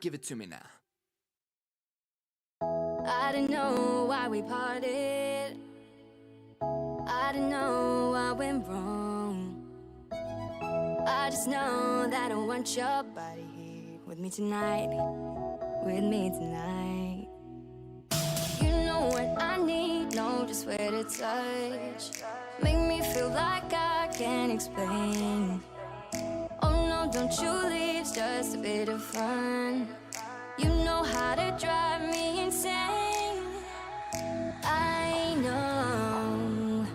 Give it to me now. I don't know why we parted. I don't know what went wrong. I just know that I want your body here with me tonight. With me tonight. You know what I need, know just where to touch. Make me feel like I can't explain. Oh no, don't you leave, it's just a bit of fun. You know how to drive me insane. I know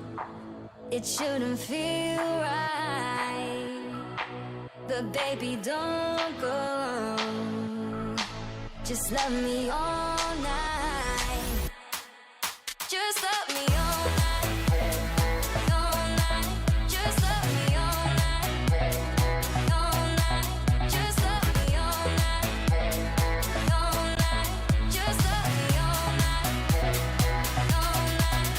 it shouldn't feel right, but baby, don't go. Just love me all night. Just love me all night. All night. Just love me all night. All night. Just love me all night. All night. Just love me all night. All night.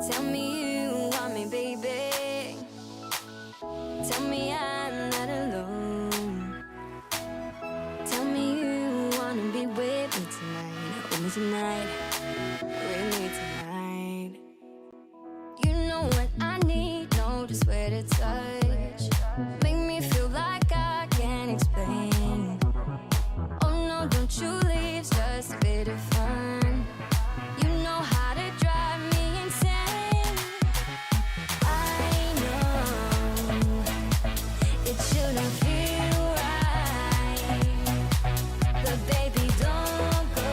Tell me you want me, baby. Tell me I'm not alone. Tell me you wanna be with me tonight. With me tonight. With me tonight. You know what I need, know just where to touch. Make me feel like I can't explain. Oh no, don't you leave, it's just a bit of fun. You know how to drive me insane. I know it shouldn't feel right, but baby, don't go.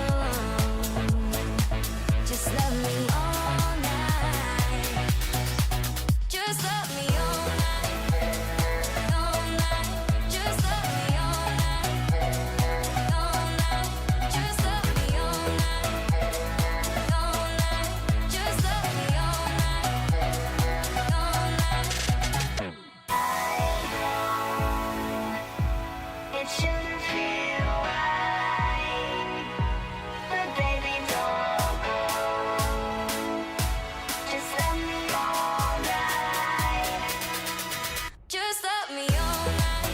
Just love me all night. Just love me all night. All night. Just love me all night. All night. Just love me all night. All night. Just love me all night. All night. It shouldn't feel right, but baby, don't go. Just love me all night. Just love me all night.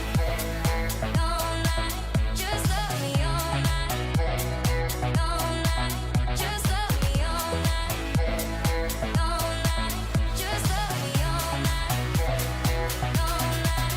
All night. Just love me all night. All night. Just love me all night. All night. Just love me all night. All night.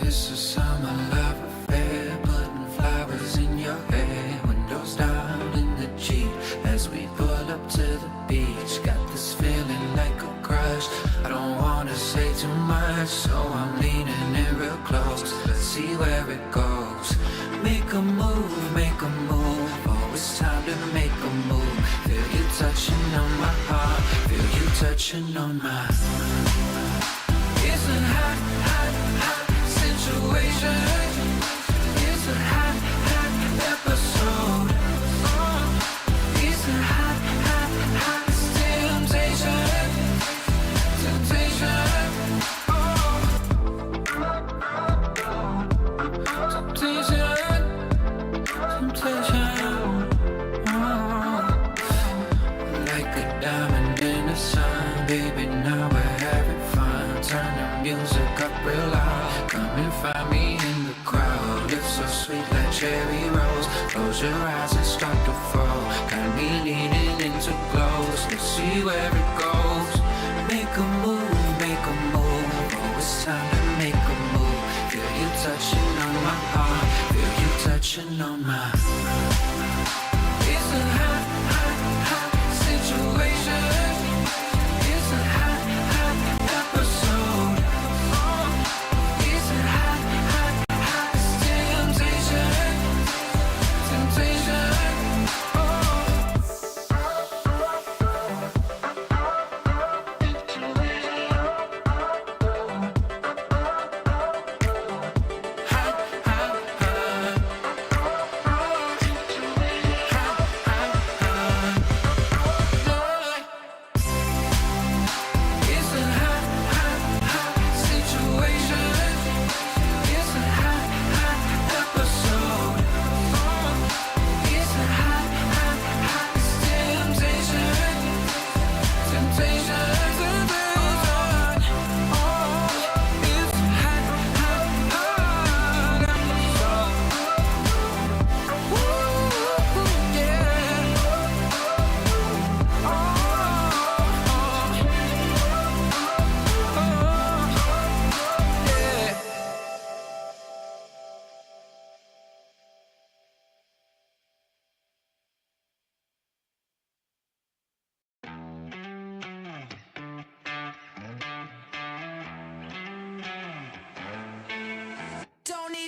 It's a summer love affair, putting flowers in your hair. Windows down in the Jeep as we pull up to the beach. Got this feeling like a crush. I don't wanna say too much, so I'm leaning in real close. Let's see where it goes. Make a move, make a move. Oh, it's time to make a move. Feel you touching on my heart, feel you touching on mine. It's a hot, hot, hot situation. It's a hot, hot episode. It's a hot, hot, hot temptation. Temptation. Temptation. Temptation. Like a diamond in the sun, baby, now we're having fun. Turn the music up real loud. Come and find me in the crowd. It's so sweet like cherry rose. Close your eyes and start to fall. Got me leaning into close. Let's see where it goes. Make a move, make a move. Oh, it's time to make a move. Feel you touching on my heart. Feel you touching on mine. It's a hot, hot, hot situation. It's a hot, hot episode. It's a hot, hot,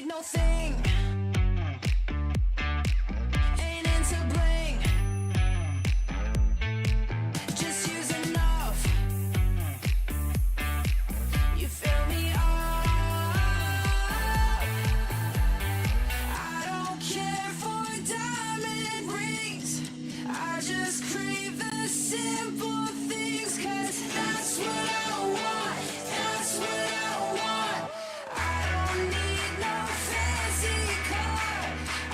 no thing. Ain't into bling. Just use enough. You fill me up. I don't care for diamond rings. I just crave the simple things, 'cause that's what I want. That's what I want. I don't need no fancy car.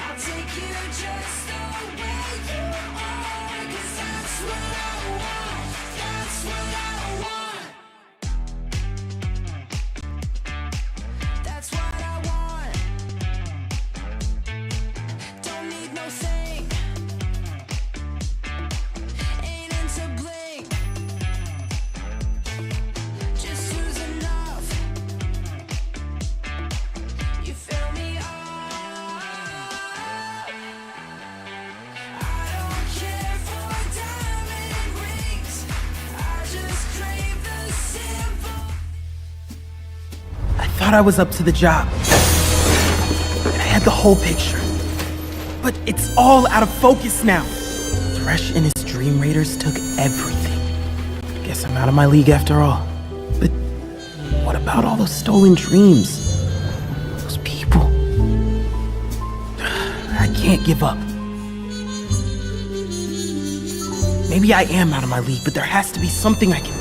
I'll take you just the way you are, 'cause that's what I want. That's what I want. That's what I want. Don't need no thing. Ain't into bling. Just use enough. You fill me up. I don't care for diamond rings. I just crave the simple. I thought I was up to the job. I had the whole picture. But it's all out of focus now. Thresh and his Dream Raiders took everything. Guess I'm out of my league after all. But what about all those stolen dreams? Those people. I can't give up. Maybe I am out of my league, but there has to be something I can...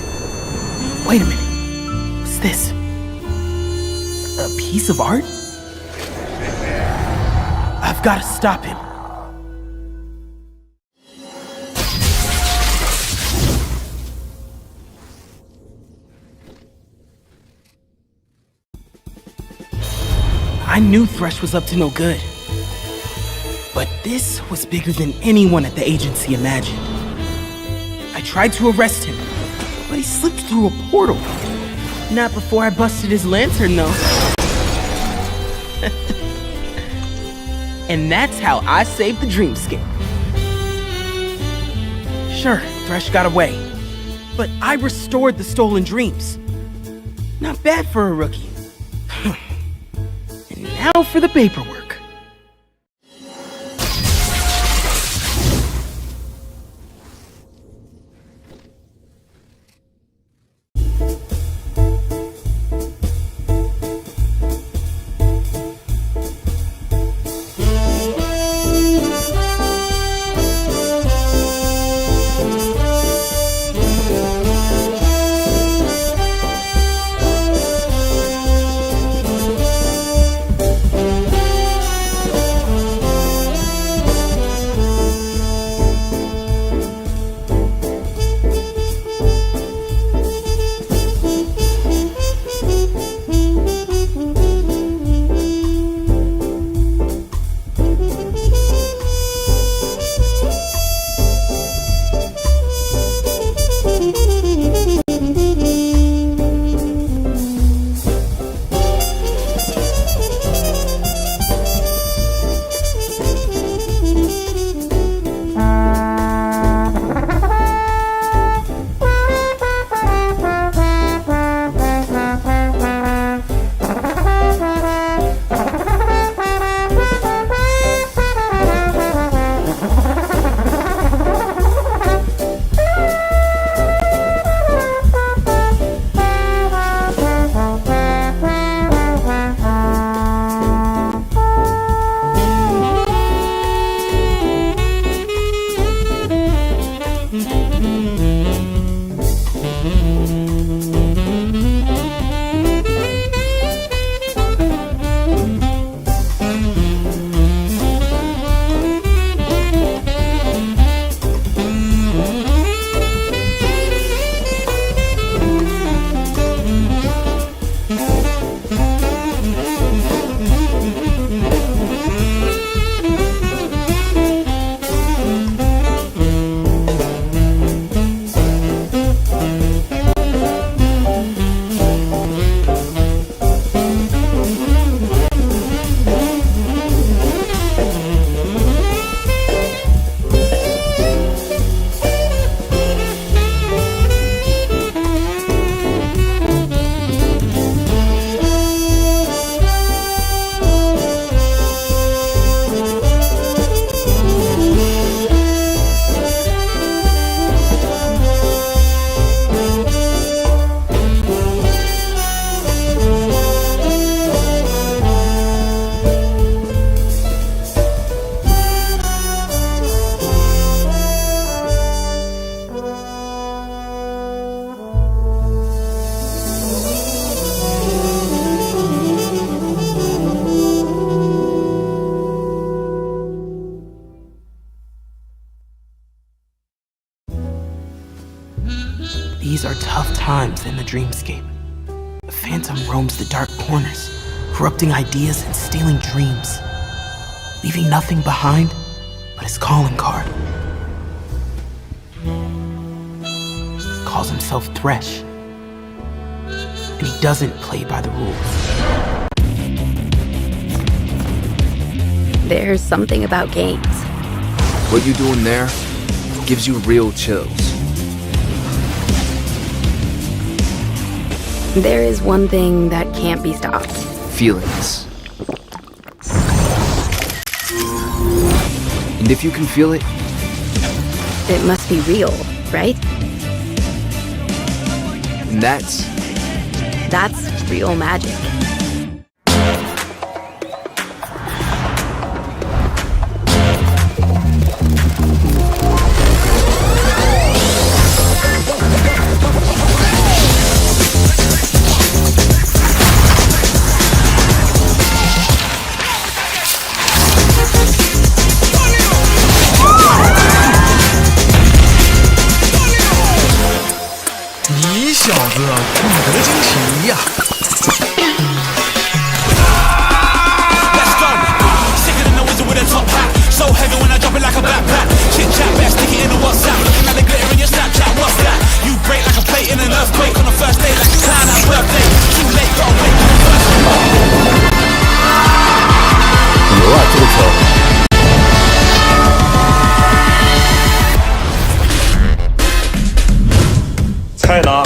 Wait a minute. What's this? A piece of art? I've got to stop him. I knew Thresh was up to no good. But this was bigger than anyone at the agency imagined. I tried to arrest him, but he slipped through a portal. Not before I busted his lantern, though. And that's how I saved the Dreamscape. Sure, Thresh got away, but I restored the stolen dreams. Not bad for a rookie. And now for the paperwork. tough times in the Dreamscape. The Phantom roams the dark corners, corrupting ideas and stealing dreams, leaving nothing behind but his calling card. Calls himself Thresh, and he doesn't play by the rules. There's something about games. What you doing there gives you real chills. There is one thing that can't be stopped. Feelings. And if you can feel it, It must be real, right? that's real magic. Let's go. Sicker than the wizard with a top hat. So heavy when I drop it like a backpack. Chit chat, best stick it in the WhatsApp. Looking at the glitter in your Snapchat. What's that? You break like a plate in an earthquake on the first day, like a clown at birthday. Too late, gotta wait for the first one. 有啊，这个球。菜呢？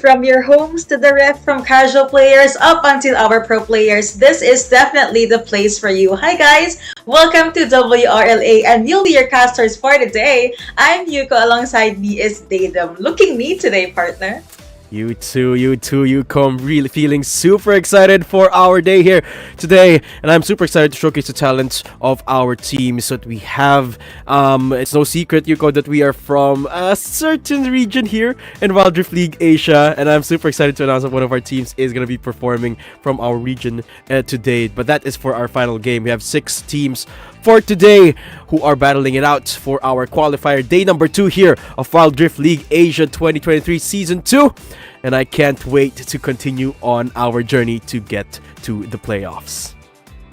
From your homes to the ref, from casual players up until our pro players, this is definitely the place for you. Hi guys! Welcome to WRLA, and we'll be your casters for today. I'm Yuko, alongside me is Datum. Looking neat today, partner. You too, Yuko. I'm really feeling super excited for our day here today, and I'm super excited to showcase the talents of our teams that we have. It's no secret, Yuko, that we are from a certain region here in Wild Rift League Asia, and I'm super excited to announce that one of our teams is going to be performing from our region today. But that is for our final game. We have 6 teams for today who are battling it out for our qualifier day number 2 here of Wild Rift League Asia 2023 Season 2. And I can't wait to continue on our journey to get to the playoffs.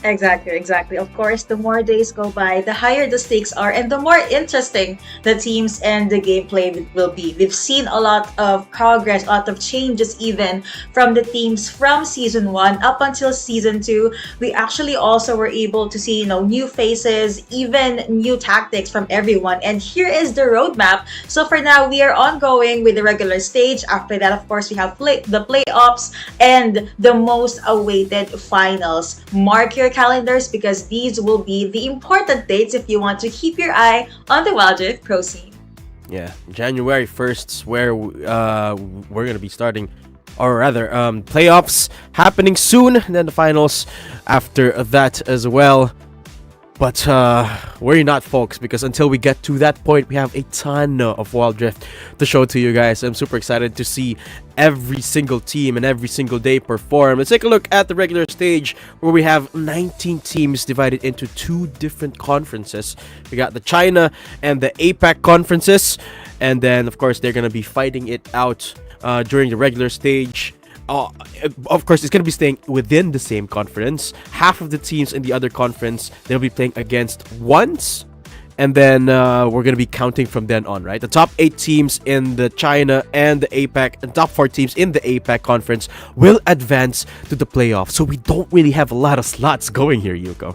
Exactly. Of course, the more days go by, the higher the stakes are, and the more interesting the teams and the gameplay will be. We've seen a lot of progress, a lot of changes even from the teams from Season 1 up until Season 2. We actually also were able to see, new faces, even new tactics from everyone. And here is the roadmap. So for now, we are ongoing with the regular stage. After that, of course, we have the playoffs and the most awaited finals. Mark your calendars, because these will be the important dates if you want to keep your eye on the Wild Rift Pro scene. Yeah, January 1st is where we're going to be starting, or rather, playoffs happening soon, and then the finals after that as well. But worry not, folks, because until we get to that point, we have a ton of Wild Rift to show to you guys. I'm super excited to see every single team and every single day perform. Let's take a look at the regular stage, where we have 19 teams divided into 2 different conferences. We got the China and the APAC conferences, and then of course they're going to be fighting it out during the regular stage. Of course, it's going to be staying within the same conference. Half of the teams in the other conference, they'll be playing against once. And then we're going to be counting from then on, right? The top 8 teams in the China and the APAC, and top 4 teams in the APAC conference will advance to the playoffs. So we don't really have a lot of slots going here, Yuko.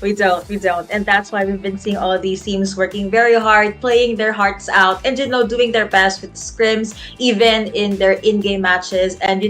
We don't. And that's why we've been seeing all these teams working very hard, playing their hearts out, and, doing their best with scrims, even in their in-game matches. And,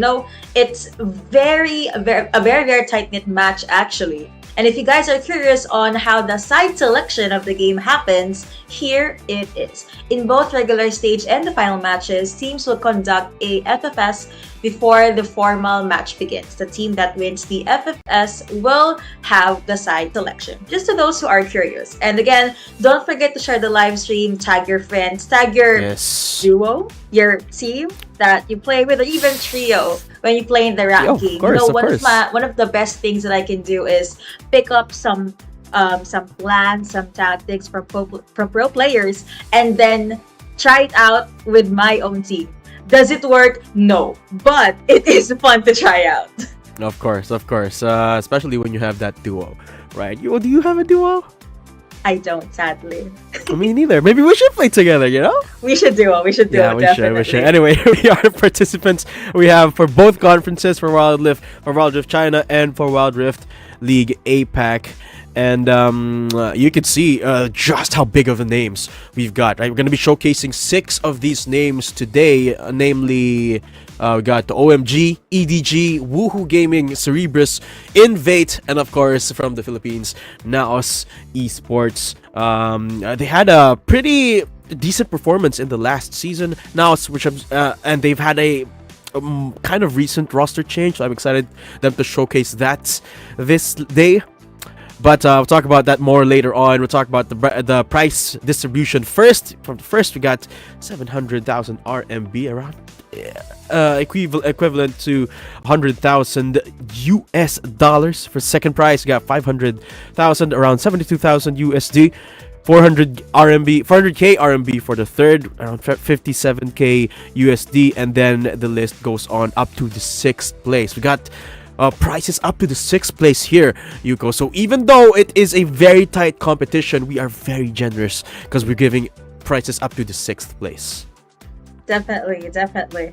it's a very, very tight-knit match, actually. And if you guys are curious on how the side selection of the game happens, here it is. In both regular stage and the final matches, teams will conduct a FFS before the formal match begins. The team that wins the FFS will have the side selection. Just to those who are curious. And again, don't forget to share the live stream, tag your friends, tag your duo, your team that you play with, or even trio when you play in the rank game. One of the best things that I can do is pick up some plans, some tactics from pro players, and then try it out with my own team. Does it work? No, but it is fun to try out. Of course, especially when you have that duo, right? Do you have a duo? I don't, sadly. Me neither. Maybe we should play together, We should do it. We should. Anyway, we are participants. We have for both conferences, for Wild Rift China and for Wild Rift League APAC. And you can see just how big of the names we've got, right? We're going to be showcasing 6 of these names today, namely, we got the OMG, EDG, Woohoo Gaming, Cerebrus, Invate, and of course, from the Philippines, NAOS Esports. They had a pretty decent performance in the last season, NAOS, and they've had a kind of recent roster change, so I'm excited them to showcase that this day. But we'll talk about that more later on. We'll talk about the price distribution first. First, we got 700,000 RMB, around equivalent to 100,000 US dollars. For second prize, we got 500,000, around 72,000 USD. 400k RMB for the third, around 57k USD, and then the list goes on up to the 6th place. We got prices up to the 6th place here, Yuko. So even though it is a very tight competition, we are very generous because we're giving prices up to the 6th place. Definitely.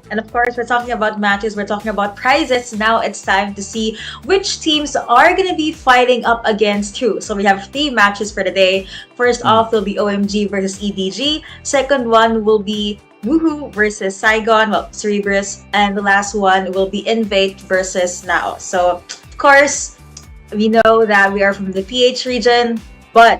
And of course, we're talking about matches, we're talking about prizes. Now it's time to see which teams are going to be fighting up against who. So we have 3 matches for the day. First off will be OMG versus EDG. Second one will be Woohoo versus Saigon, Cerebrus, and the last one will be Invate versus NAOS. So, of course, we know that we are from the PH region, but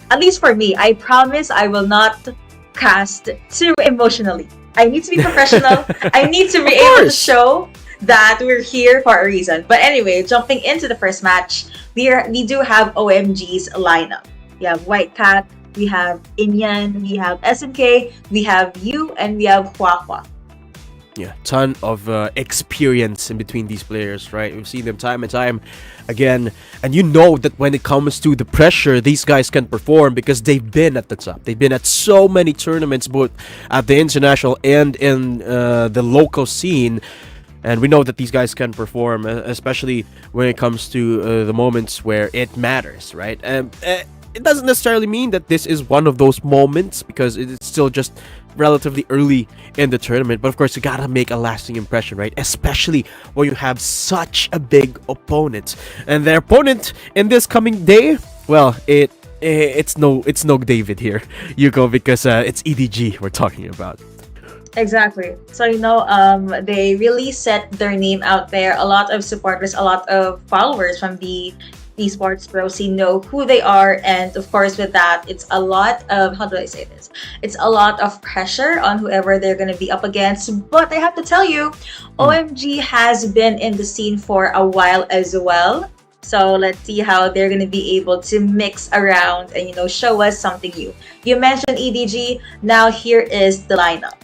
at least for me, I promise I will not cast too emotionally. I need to be professional. I need to be able to show that we're here for a reason. But anyway, jumping into the first match, we do have OMG's lineup. We have White Cat, we have Inyan, we have SNK, we have you, and we have Hua. Yeah, ton of experience in between these players, right? We've seen them time and time again, and you know that when it comes to the pressure, these guys can perform because they've been at the top. They've been at so many tournaments, both at the international and in the local scene, and we know that these guys can perform, especially when it comes to the moments where it matters, right? It doesn't necessarily mean that this is one of those moments because it's still just relatively early in the tournament, but of course you gotta make a lasting impression, right? Especially when you have such a big opponent, and their opponent in this coming day, well, it's no David here, Yuko, because it's EDG we're talking about. Exactly. So they really set their name out there. A lot of supporters, a lot of followers from the Esports pro scene know who they are, and of course with that it's a lot of, how do I say this, it's a lot of pressure on whoever they're going to be up against. But I have to tell you, OMG has been in the scene for a while as well, so let's see how they're going to be able to mix around and show us something new. You mentioned EDG, now here is the lineup.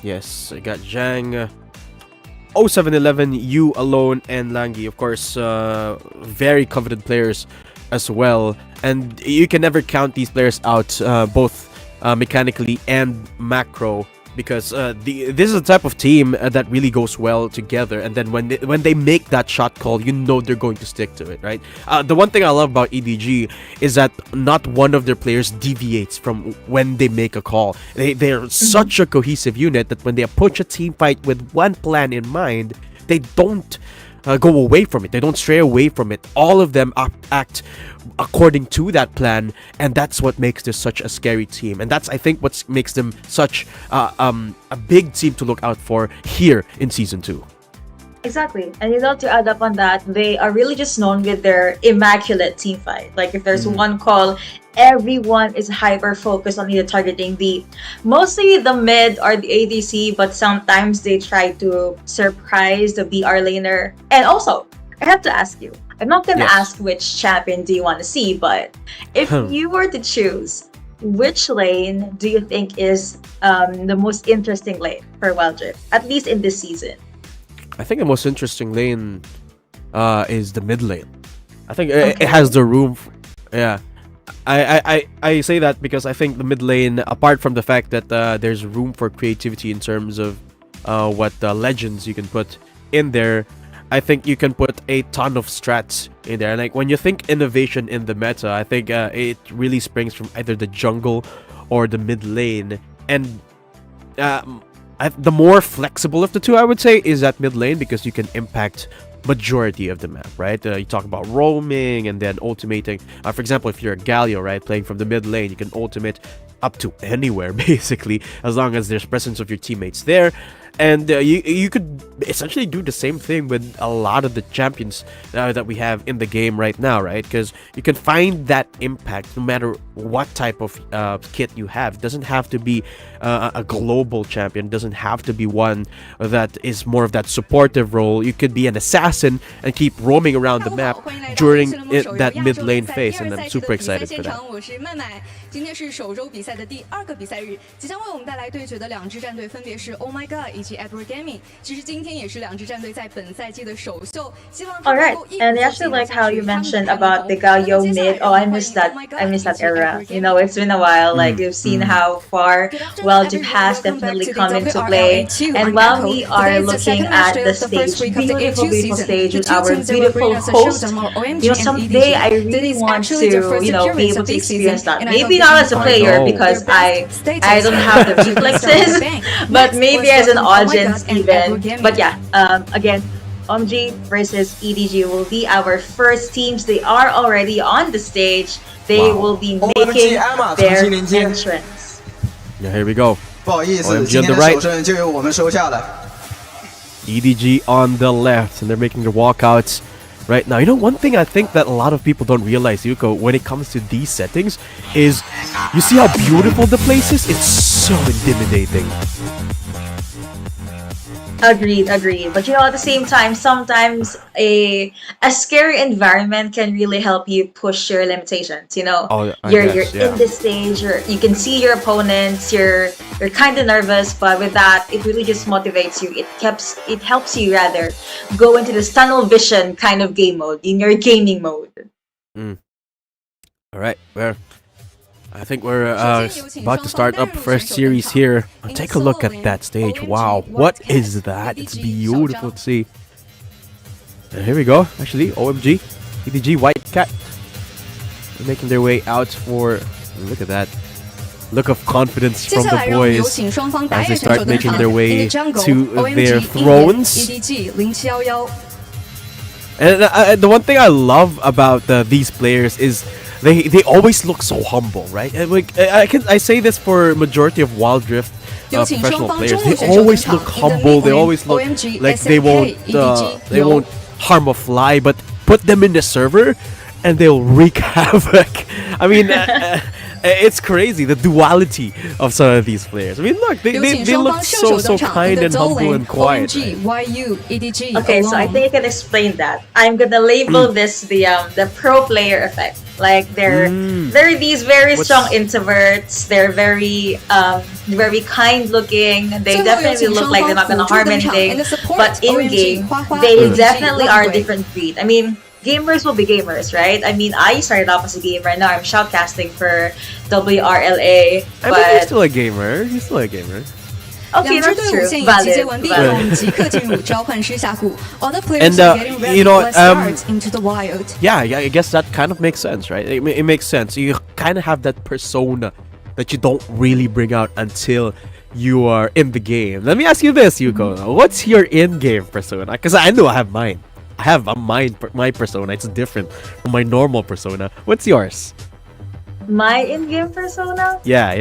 Yes, I got Zhang, 0711, You Alone, and Langi. Of course, very coveted players as well. And you can never count these players out, both mechanically and macro. because this is the type of team that really goes well together, and then when they make that shot call, you know they're going to stick to it, right? The one thing I love about EDG is that not one of their players deviates from when they make a call. They're such a cohesive unit that when they approach a team fight with one plan in mind, they don't go away from it. They don't stray away from it. All of them act according to that plan, and that's what makes this such a scary team. And that's, I think, what makes them such a big team to look out for here in Season 2. Exactly. And to add up on that, they are really just known with their immaculate team fight. Like if there's one call, everyone is hyper focused on either targeting mostly the mid or the ADC, but sometimes they try to surprise the BR laner. And also, I have to ask you, I'm not gonna ask which champion do you want to see, but if you were to choose, which lane do you think is the most interesting lane for Wild Rift, at least in this season? I think the most interesting lane is the mid lane. I think it has the room. I say that because I think the mid lane, apart from the fact that there's room for creativity in terms of what legends you can put in there, I think you can put a ton of strats in there. Like when you think innovation in the meta, I think it really springs from either the jungle or the mid lane. And the more flexible of the two, I would say, is that mid lane, because you can impact majority of the map, right? You talk about roaming and then ultimating. For example, if you're a Galio, right, playing from the mid lane, you can ultimate up to anywhere, basically, as long as there's presence of your teammates there. And you could essentially do the same thing with a lot of the champions that we have in the game right now, right? Because you can find that impact no matter what type of kit you have. It doesn't have to be a global champion. It doesn't have to be one that is more of that supportive role. You could be an assassin and keep roaming around the map during that mid lane phase, and I'm super excited for that. 今天是首周比赛的第2个比赛日，即将为我们带来对决的2支战队分别是 Oh My God 以及 Edward Gaming。其实今天也是2支战队在本赛季的首秀，希望 Alright, and I actually like how you mentioned about the Galio mid. Oh, I miss that era. You know, it's been a while. Like you've seen how far Wild Rift has definitely come into play. And while we are looking at the stage, beautiful stage with our beautiful host, you know, someday I really want to, you know, be able to experience that. Maybe not as a player because I don't have the reflexes, but maybe as an audience even. But yeah, again, OMG versus EDG will be our first teams. They are already on the stage. They will be making their entrance. Yeah, here we go. OMG on the right, EDG on the left, and they're making their walkouts right now. You know, one thing I think that a lot of people don't realize, Yuko, when it comes to these settings, is you see how beautiful the place is? It's so intimidating. Agreed. But you know, at the same time, sometimes a scary environment can really help you push your limitations. You know, you're in this stage, you can see your opponents, you're kind of nervous, but with that, it really just motivates you. It helps you rather go into this tunnel vision kind of game mode, in your gaming mode. All right, I think we're about to start up first series here. Take a look at that stage. Wow, what is that? It's beautiful to see. And here we go. Actually, OMG, EDG, White Cat. They're making their way out for... Look at that. Look of confidence from the boys as they start making their way to their thrones. And the one thing I love about these players is they always look so humble, right? And like, I say this for majority of Wild Rift professional players. They always look humble. They always look like they won't harm a fly, but put them in the server and they'll wreak havoc. I mean, it's crazy, the duality of some of these players. I mean, look, they look so kind and humble and quiet. Right? Okay, so I think I can explain that. I'm gonna label this the pro player effect. Like they're these very strong introverts. They're very kind looking. They definitely look like they're not gonna harm anything. But in game, they definitely are a different breed. I mean, gamers will be gamers, right? I mean, I started off as a gamer. Right now, I'm shoutcasting for WRL Asia. I mean, you're still a gamer. You're still a gamer. Okay, 两支 that's 队伍 true. 现已集结 Valid. 完毕， Valid. 我们即刻进入召唤师峡谷。All the players And, are getting ready. you know, Let's start into the wild. Yeah, I guess that kind of makes sense, right? It makes sense. You kind of have that persona that you don't really bring out until you are in the game. Let me ask you this, Yuko. What's your in-game persona? Because I know I have mine. I have my persona. It's different from my normal persona. What's yours? My in-game persona? Yeah.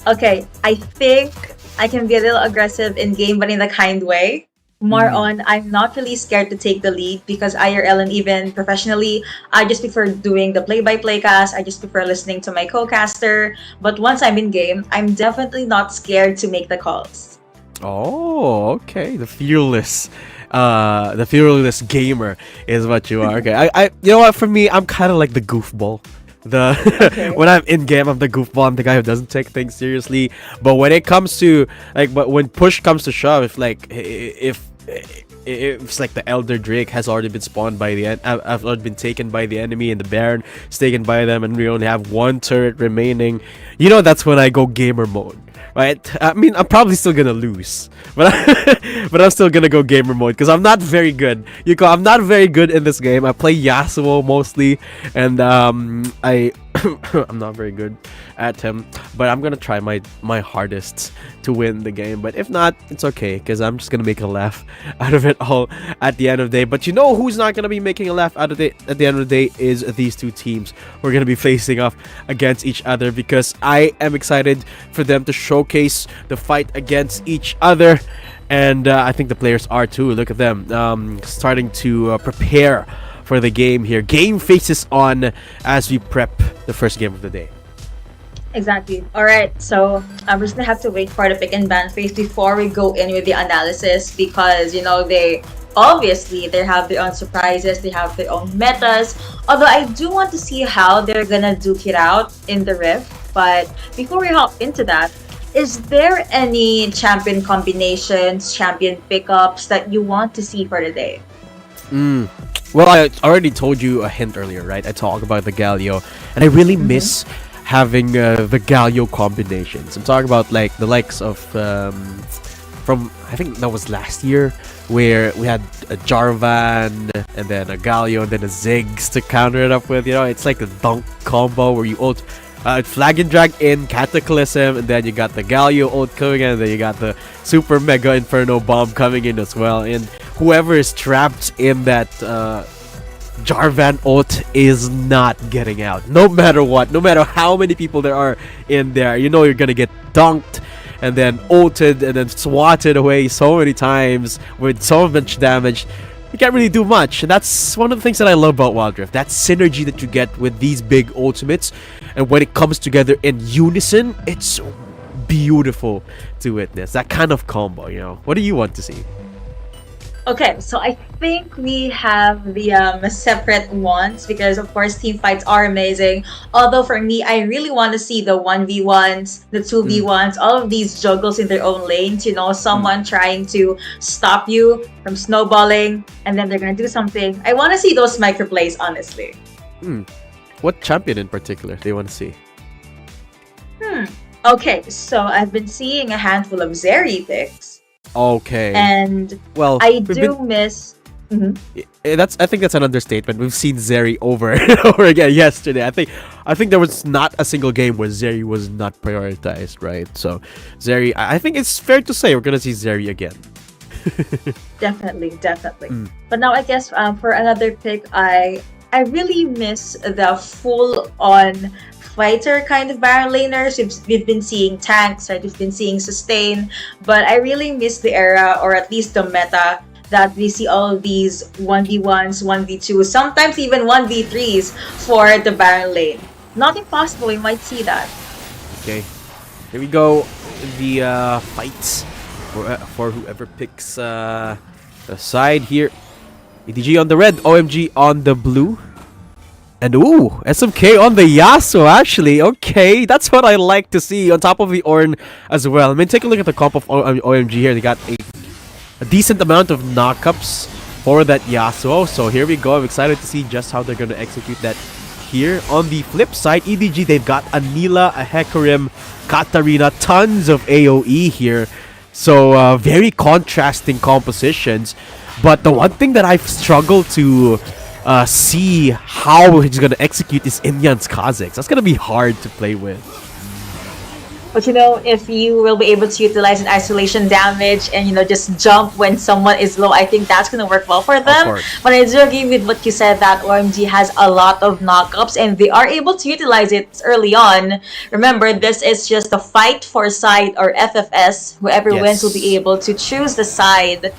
Okay, I think I can be a little aggressive in game, but in a kind way. More on, I'm not really scared to take the lead because IRL and even professionally, I just prefer doing the play-by-play cast. I just prefer listening to my co-caster. But once I'm in game, I'm definitely not scared to make the calls. Oh, okay. The fearless gamer is what you are. Okay, I you know what? For me, I'm kind of like the goofball. When I'm in game, I'm the goofball. I'm the guy who doesn't take things seriously. But when it comes to but when push comes to shove, if it's like the Elder Drake has already been spawned by the I've already been taken by the enemy, and the Baron is taken by them, and we only have one turret remaining. You know, that's when I go gamer mode. Right? I mean, I'm probably still gonna lose, but but I'm still gonna go gamer mode because I'm not very good. I'm not very good in this game. I play Yasuo mostly, and I'm not very good at him. But I'm gonna try my hardest to win the game. But if not, it's okay because I'm just gonna make a laugh out of it all at the end of the day. But you know who's not gonna be making a laugh out of it at the end of the day is these two teams. We're gonna be facing off against each other because I am excited for them to showcase the fight against each other, and I think the players are too. Look at them starting to prepare for the game here. Game faces on as we prep the first game of the day. Exactly. Alright, so we're just gonna have to wait for the pick and ban phase before we go in with the analysis because, you know, they have their own surprises, they have their own metas. Although I do want to see how they're gonna duke it out in the Rift. But before we hop into that, is there any champion combinations, champion pickups that you want to see for the day? Well, I already told you a hint earlier, right? I talked about the Galio, and I really miss having the Galio combinations. I'm talking about like the likes of from I think that was last year, where we had a Jarvan and then a Galio and then a Ziggs to counter it up with. You know, it's like a dunk combo where you ult flag and drag in Cataclysm, and then you got the Galio ult coming in, and then you got the Super Mega Inferno Bomb coming in as well. And whoever is trapped in that Jarvan ult is not getting out. No matter what, no matter how many people there are in there, you know you're gonna get dunked and then ulted and then swatted away so many times with so much damage. You can't really do much, and that's one of the things that I love about Wild Rift. That synergy that you get with these big ultimates, and when it comes together in unison, it's beautiful to witness. That kind of combo, you know. What do you want to see? Okay, so I think we have the separate ones because of course team fights are amazing. Although for me, I really want to see the 1v1s, the 2v1s, all of these juggles in their own lanes. You know, someone trying to stop you from snowballing and then they're gonna do something. I want to see those microplays, honestly. What champion in particular do you want to see? Okay, so I've been seeing a handful of Zeri picks. Okay. And well, I do miss. I think that's an understatement. We've seen Zeri over and over again yesterday. I think there was not a single game where Zeri was not prioritized, right? So Zeri, I think it's fair to say we're gonna see Zeri again. Definitely. But now I guess for another pick, I really miss the full-on fighter kind of Baron laners. We've been seeing tanks, right? We've been seeing sustain, but I really miss the era, or at least the meta, that we see all of these 1v1s, 1v2s, sometimes even 1v3s for the Baron lane. Not impossible, we might see that. Okay, here we go. The fights for whoever picks the side here. EDG on the red, OMG on the blue. And ooh, SMK on the Yasuo actually. Okay, that's what I like to see on top of the Ornn as well. I mean, take a look at the comp of OMG here. They got a decent amount of knockups for that Yasuo. So here we go. I'm excited to see just how they're going to execute that here. On the flip side, EDG, they've got Manila, a Hecarim, Katarina, tons of AoE here. So very contrasting compositions. But the one thing that I've struggled to see how he's going to execute is Inyan's Kha'Zix. That's going to be hard to play with. But if you will be able to utilize an isolation damage and just jump when someone is low, I think that's gonna work well for them. But I do agree with what you said that OMG has a lot of knockups and they are able to utilize it early on. Remember, this is just a fight for side or FFS. Whoever wins will be able to choose the side.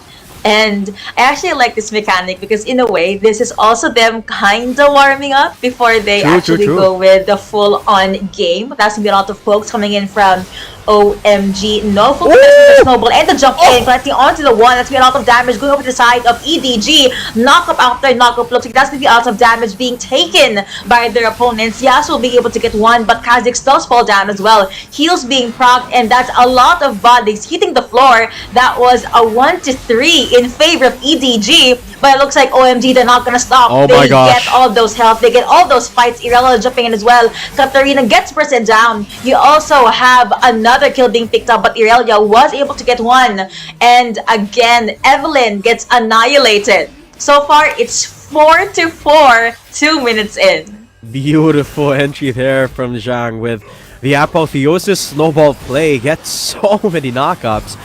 And I actually like this mechanic because in a way, this is also them kind of warming up before they go with the full-on game. That's going to be a lot of folks coming in from OMG. No full connection with the snowball and the jump in, connecting onto the one. That's going to be a lot of damage going over to the side of EDG. Knockup after knockup. Looks like that's going to be a lot of damage being taken by their opponents. Yasuo will be able to get one, but Kha'Zix does fall down as well. Heals being procced, and that's a lot of bodies hitting the floor. That was a 1-3 in favor of EDG. But it looks like OMG, they're not gonna stop. They get all those health. They get all those fights. Irelia jumping in as well. Katarina gets percent down. You also have another kill being picked up, but Irelia was able to get one. And again, Evelyn gets annihilated. So far, it's 4-4, 2 minutes in. Beautiful entry there from Zhang with the apotheosis snowball play. Gets so many knockups.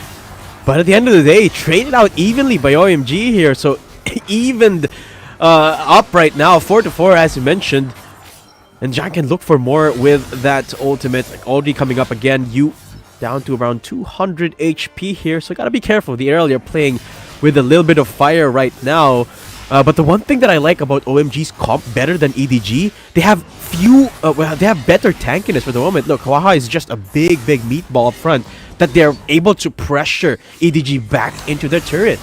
But at the end of the day, traded out evenly by OMG here. So evened up right now, 4-4 as you mentioned. And Zhang can look for more with that ultimate. Already coming up again. You down to around 200 HP here. So gotta be careful. The earlier playing with a little bit of fire right now. But the one thing that I like about OMG's comp better than EDG, they have they have better tankiness for the moment. Look, Waha is just a big meatball up front that they're able to pressure EDG back into their turret.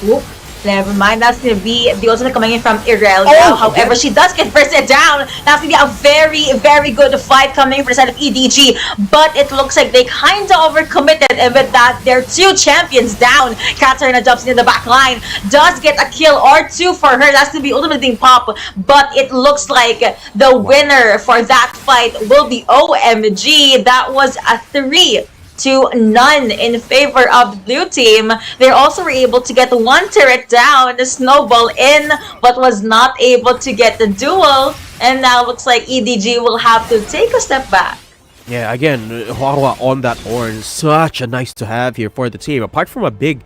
Whoop. Never mind, that's going to be the ultimate coming in from Irelia. However, she does get first down. That's going to be a very good fight coming from the side of EDG. But it looks like they kind of overcommitted, and with that, they're 2 champions down. Katarina jumps into the back line, does get a kill or 2 for her. That's going to be ultimate being pop. But it looks like the winner for that fight will be OMG. That was a 3-0 in favor of the blue team. They also were able to get 1 turret down, the snowball in, but was not able to get the duel. And now looks like EDG will have to take a step back. Yeah, again, Huahua on that horn, such a nice to have here for the team. Apart from a big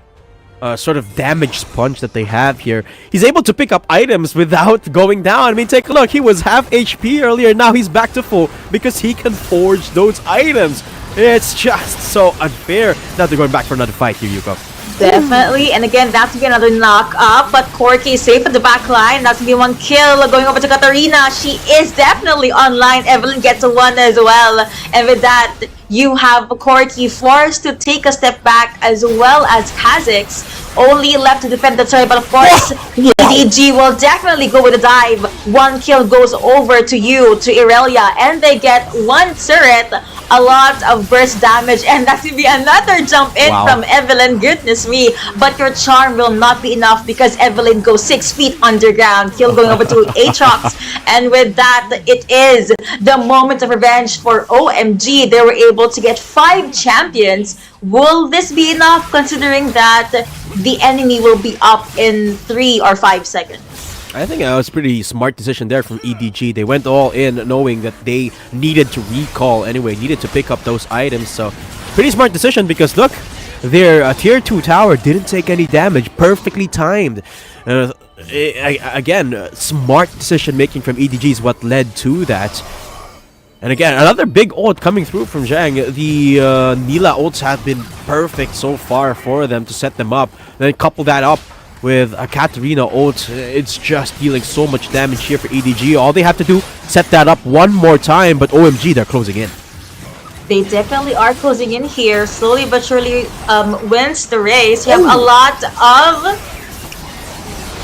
sort of damage sponge that they have here, he's able to pick up items without going down. I mean, take a look, he was half HP earlier, now he's back to full because he can forge those items. It's just so unfair. Now they're going back for another fight here, Yuko. Definitely, and again, that's gonna be another knock up, but Corky is safe at the back line. That's gonna be 1 kill going over to Katarina. She is definitely online. Evelyn gets a 1 as well, and with that, you have Corky forced to take a step back, as well as Kha'Zix only left to defend the turret. But of course, EDG will definitely go with a dive. 1 kill goes over to Irelia, and they get 1 turret. A lot of burst damage, and that's gonna be another jump in from Evelyn. Goodness me, but your charm will not be enough because Evelyn goes 6 feet underground. Kill going over to Aatrox, and with that, it is the moment of revenge for OMG. They were able to get 5 champions. Will this be enough, considering that the enemy will be up in 3 or 5 seconds? I think that was a pretty smart decision there from EDG. They went all in knowing that they needed to recall anyway, needed to pick up those items. So pretty smart decision because look, their tier 2 tower didn't take any damage. Perfectly timed. Again, smart decision making from EDG is what led to that. And again, another big ult coming through from Zhang. The Nila ults have been perfect so far for them to set them up. Then couple that up with a Katarina ult, it's just dealing so much damage here for EDG. All they have to do, set that up one more time, but OMG, they're closing in. They definitely are closing in here. Slowly but surely wins the race. You have a lot of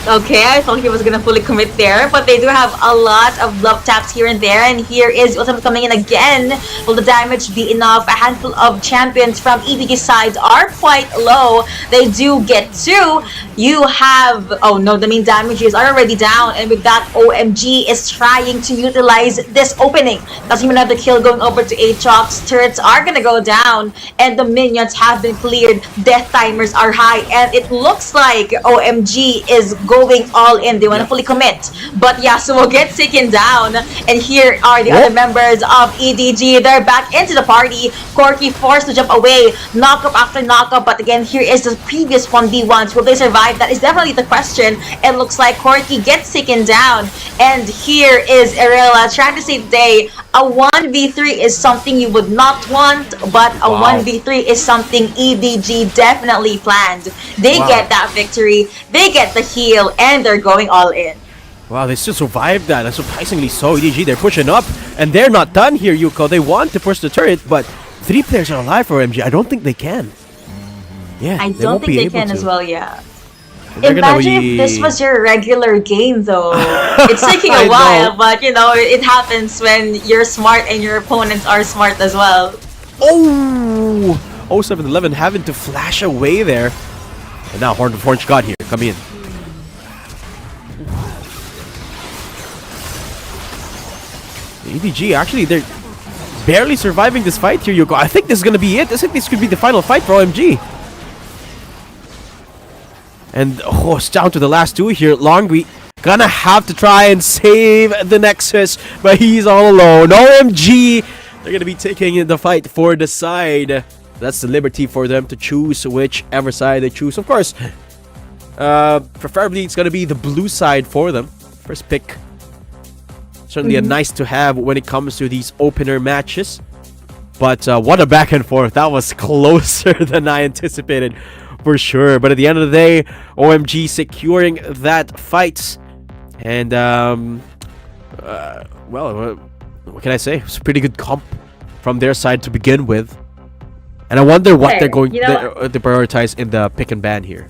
Okay, I thought he was gonna fully commit there, but they do have a lot of love taps here and there, and here is Ultimate coming in again. Will the damage be enough? A handful of champions from EDG sides are quite low. They do get 2. You have, oh no, the main damages are already down, and with that, OMG is trying to utilize this opening. That's even another kill going over to Aatrox. Turrets are gonna go down, and the minions have been cleared. Death timers are high, and it looks like OMG is going all in. They want to fully commit, but Yasuo gets taken down, and here are the other members of EDG. They're back into the party. Corki forced to jump away, knockup after knockup, but again, here is the previous 1v1s. Will they survive? That is definitely the question. It looks like Corki gets taken down, and here is Irela trying to save the day. A 1v3 is something you would not want, but a 1v3 is something EDG definitely planned. They get that victory, they get the heal, and they're going all in. Wow, they still survived that, and surprisingly so. EDG, they're pushing up, and they're not done here, Yuko. They want to push the turret, but 3 players are alive for OMG. I don't think they can. Yeah, I don't think they can as well, yeah. They're Imagine if this was your regular game, though. It's taking a I while, know. but you know, it happens when you're smart and your opponents are smart as well. Oh! 0711 having to flash away there. And now Horn of Orange God here, come in. EDG, actually, they're barely surviving this fight here, Yuko. I think this is gonna be it. I think this could be the final fight for OMG. And oh, it's down to the last 2 here. Longwy gonna have to try and save the Nexus, but he's all alone. OMG, they're gonna be taking the fight for the side. That's the liberty for them to choose whichever side they choose. Of course, preferably it's gonna be the blue side for them. First pick. Certainly a nice to have when it comes to these opener matches. But what a back and forth. That was closer than I anticipated. For sure, but at the end of the day, OMG securing that fight, and well, what can I say? It's a pretty good comp from their side to begin with, and I wonder what they're going to prioritize in the pick and ban here.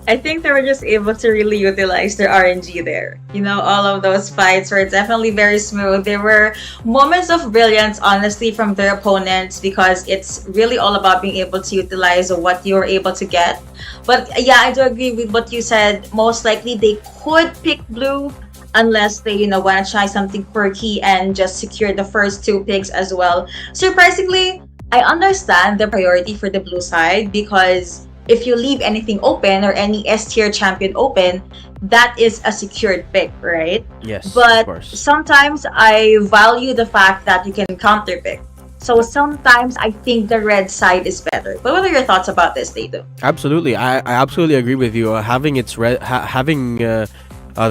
I think they were just able to really utilize their RNG there. You know, all of those fights were definitely very smooth. There were moments of brilliance, honestly, from their opponents, because it's really all about being able to utilize what you're able to get. But yeah, I do agree with what you said. Most likely they could pick blue unless they, you know, want to try something quirky and just secure the first 2 picks as well. Surprisingly, I understand the priority for the blue side, because if you leave anything open or any S tier champion open, that is a secured pick, right? Yes, but of course. Sometimes I value the fact that you can counter pick. So sometimes I think the red side is better. But what are your thoughts about this, Tato? Absolutely, I absolutely agree with you. Having its the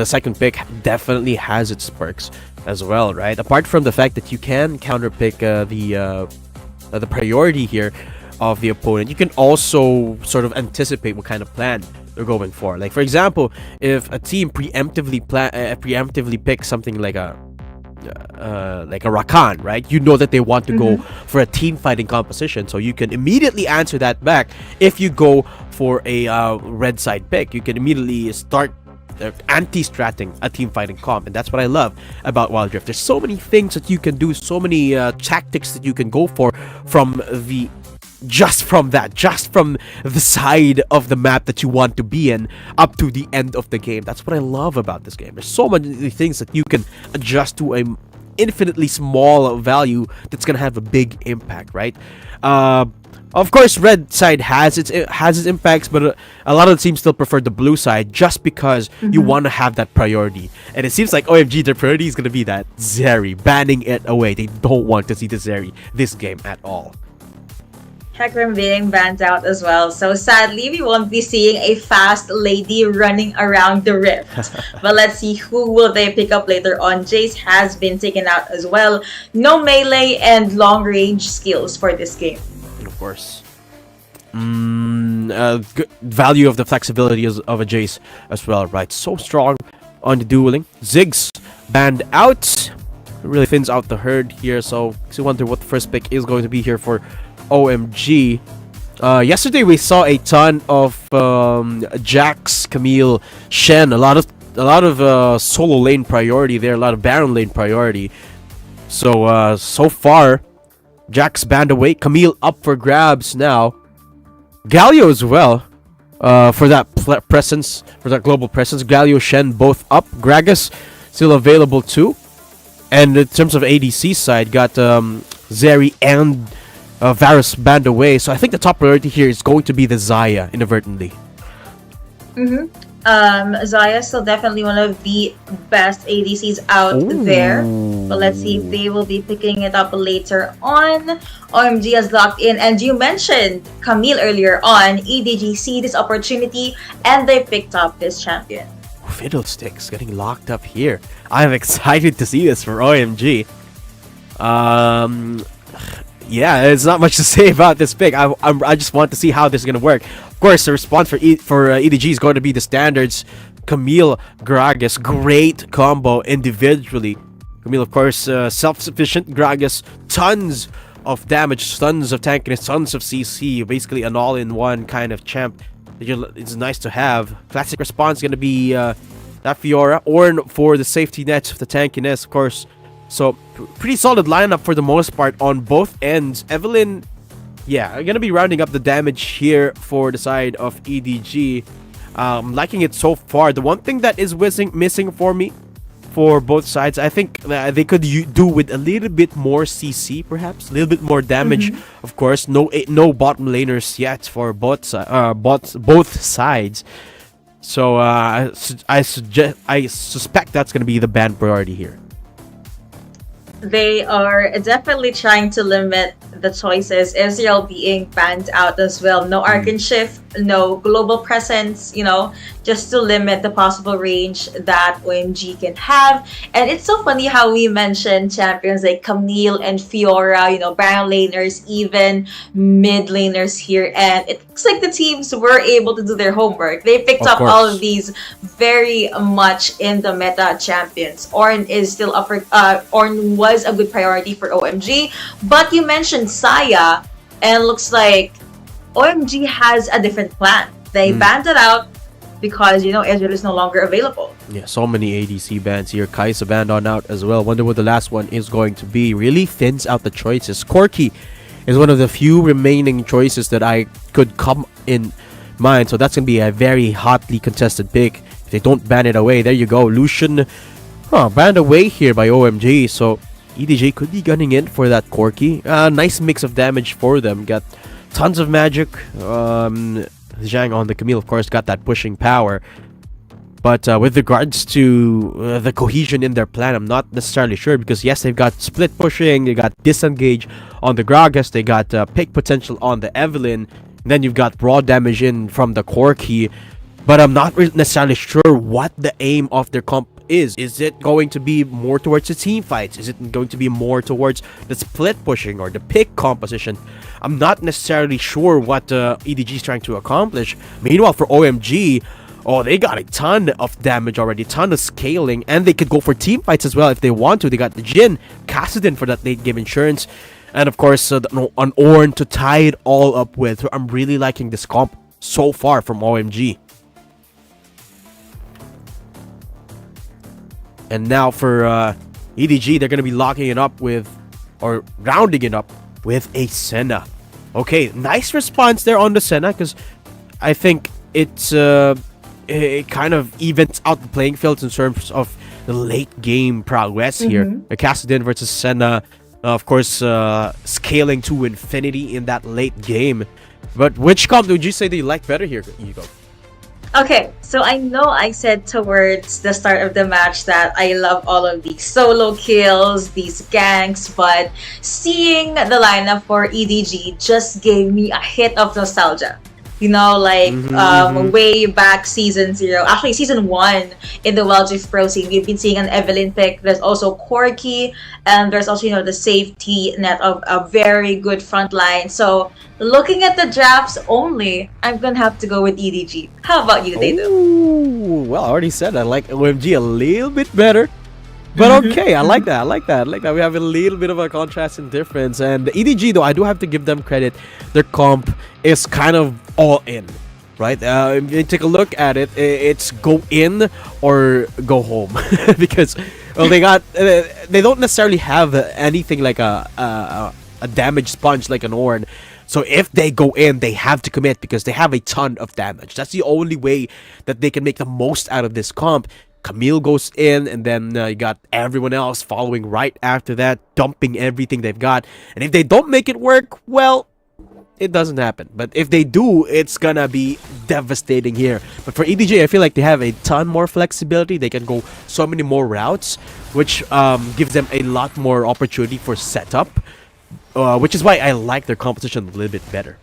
second pick definitely has its perks as well, right? Apart from the fact that you can counter pick the priority here of the opponent, you can also sort of anticipate what kind of plan they're going for. Like, for example, if a team preemptively picks something like a Rakan, right? You know that they want to go for a team fighting composition, so you can immediately answer that back. If you go for a red side pick, you can immediately start anti-stratting a team fighting comp, and that's what I love about Wild Rift. There's so many things that you can do, so many tactics that you can go for from the side of the map that you want to be in up to the end of the game. That's what I love about this game. There's so many things that you can adjust to a infinitely small value that's gonna have a big impact, right? Of course, red side has its impacts, but a lot of the teams still prefer the blue side just because you want to have that priority. And it seems like OMG, their priority is gonna be that Zeri, banning it away. They don't want to see the Zeri this game at all. Hecarim being banned out as well, so sadly we won't be seeing a fast lady running around the rift. But let's see who will they pick up later on. Jace has been taken out as well. No melee and long range skills for this game. And of course, value of the flexibility of a Jace as well, right? So strong on the dueling. Ziggs banned out. It really thins out the herd here, so I wonder what the first pick is going to be here for OMG. Yesterday we saw a ton of Jax, Camille, Shen, a lot of solo lane priority there, a lot of Baron lane priority. So so far, Jax banned away, Camille up for grabs now. Galio as well, for that presence, for that global presence. Galio, Shen both up. Gragas still available too. And in terms of ADC side, got Zeri and Varus banned away. So I think the top priority here is going to be the Xayah inadvertently. Xayah still definitely one of the best ADCs out there. But let's see if they will be picking it up later on. OMG has locked in, and you mentioned Camille earlier on. EDG see this opportunity and they picked up this champion. Fiddlesticks getting locked up here. I'm excited to see this for OMG. Yeah, there's not much to say about this pick. I just want to see how this is gonna work. Of course, the response for EDG is going to be the standards. Camille, Gragas, great combo individually. Camille, of course, self-sufficient. Gragas, tons of damage, tons of tankiness, tons of CC. Basically, an all-in-one kind of champ. It's nice to have. Classic response gonna be that Fiora. Ornn for the safety net of the tankiness, of course. So, pretty solid lineup for the most part on both ends. Evelynn, yeah, gonna be rounding up the damage here for the side of EDG. Liking it so far. The one thing that is missing for me for both sides, I think they could do with a little bit more CC, perhaps. A little bit more damage, of course. No bottom laners yet for both sides. So, I suspect that's gonna be the ban priority here. They are definitely trying to limit the choices. Israel being banned out as well. No Arcane Shift, no global presence, just to limit the possible range that OMG can have. And it's so funny how we mentioned champions like Camille and Fiora, Baron laners, even mid laners here. And it looks like the teams were able to do their homework. They picked up all of these very much in the meta champions. Ornn is still up for, Ornn was a good priority for OMG. But you mentioned Xayah, and looks like OMG has a different plan. They banned it out because, Israel is no longer available. Yeah, so many ADC bans here. Kai'Sa banned on out as well. Wonder what the last one is going to be. Really thins out the choices. Corki is one of the few remaining choices that I could come in mind. So that's going to be a very hotly contested pick. If they don't ban it away, there you go. Lucian banned away here by OMG. So EDG could be gunning in for that Corki. Nice mix of damage for them. Got tons of magic. Zhang on the Camille, of course, got that pushing power. But with regards to the cohesion in their plan, I'm not necessarily sure. Because yes, they've got split pushing. They got disengage on the Gragas. They got pick potential on the Evelynn. And then you've got raw damage in from the Corki. But I'm not necessarily sure what the aim of their comp is. Is it going to be more towards the team fights? Is it going to be more towards the split pushing or the pick composition? I'm not necessarily sure what EDG is trying to accomplish. Meanwhile, for OMG, they got a ton of damage already, ton of scaling, and they could go for team fights as well if they want to. They got the Jhin, Kassadin for that late game insurance, and of course an Ornn to tie it all up with. I'm really liking this comp so far from OMG. And now for EDG, they're going to be locking it up with, or rounding it up with a Senna. Okay, nice response there on the Senna, because I think it kind of evens out the playing field in terms of the late game progress here. Kassadin versus Senna, of course, scaling to infinity in that late game. But which comp would you say that you like better here, Ego? Okay, so I know I said towards the start of the match that I love all of these solo kills, these ganks, but seeing the lineup for EDG just gave me a hit of nostalgia. Way back season 0, actually season 1 in the WHG Pro scene, we've been seeing an Evelynn pick. There's also Corki, and there's also, the safety net of a very good front line. So looking at the drafts only, I'm gonna have to go with EDG. How about you, Tatum? Well, I already said I like OMG a little bit better. But okay, I like that. I like that. I like that. We have a little bit of a contrast and difference. And the EDG, though, I do have to give them credit. Their comp is kind of all in, right? If you take a look at it, it's go in or go home because well, they don't necessarily have anything like a damage sponge like an Ornn. So if they go in, they have to commit because they have a ton of damage. That's the only way that they can make the most out of this comp. Camille goes in, and then you got everyone else following right after that, dumping everything they've got. And if they don't make it work, well, it doesn't happen. But if they do, it's gonna be devastating here. But for EDG, I feel like they have a ton more flexibility. They can go so many more routes, which gives them a lot more opportunity for setup, which is why I like their competition a little bit better.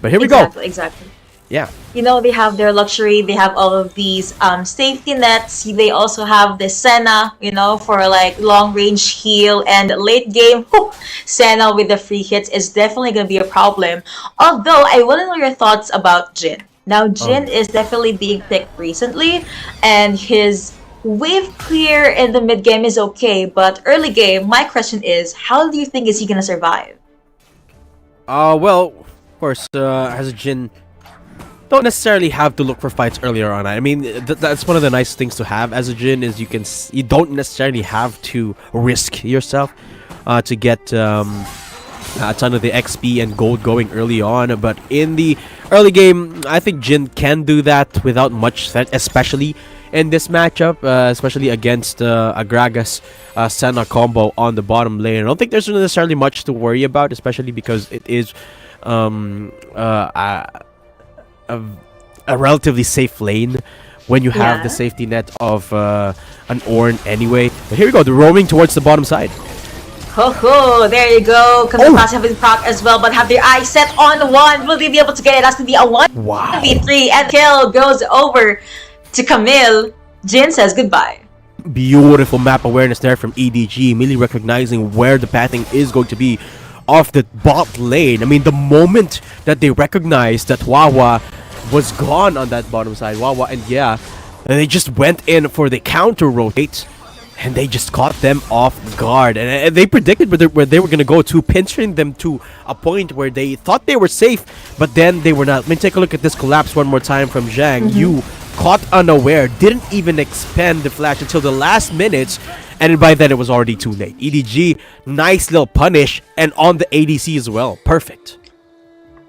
But here we go. Exactly. Yeah. You know, they have their luxury. They have all of these safety nets. They also have the Senna, you know, for like long range heal. And late game, Senna with the free hits is definitely going to be a problem. Although, I want to know your thoughts about Jin. Now, Jin is definitely being picked recently. And his wave clear in the mid game is okay. But early game, my question is, how do you think is he going to survive? Well, of course, as a Jin, don't necessarily have to look for fights earlier on. I mean, that's one of the nice things to have as a Jin is you don't necessarily have to risk yourself to get a ton of the XP and gold going early on. But in the early game, I think Jin can do that without much threat, especially in this matchup, especially against Agragas Senna combo on the bottom lane. I don't think there's necessarily much to worry about, especially because it is a relatively safe lane when you have the safety net of an Ornn anyway. But here we go, the roaming towards the bottom side. Ho, there you go. Camille having proc as well, but have their eyes set on one. Will they be able to get it? That's going to be a 1v3, and kill goes over to Camille. Jin says goodbye. Beautiful map awareness there from EDG, immediately recognizing where the pathing is going to be off the bot lane. I mean, the moment that they recognized that Wawa was gone on that bottom side, and they just went in for the counter rotate, and they just caught them off guard. And they predicted where they were going to go to, pinching them to a point where they thought they were safe, but then they were not. I mean, take a look at this collapse one more time from Zhang. You caught unaware, didn't even expend the flash until the last minutes, and by then it was already too late. EDG, nice little punish, and on the ADC as well. Perfect.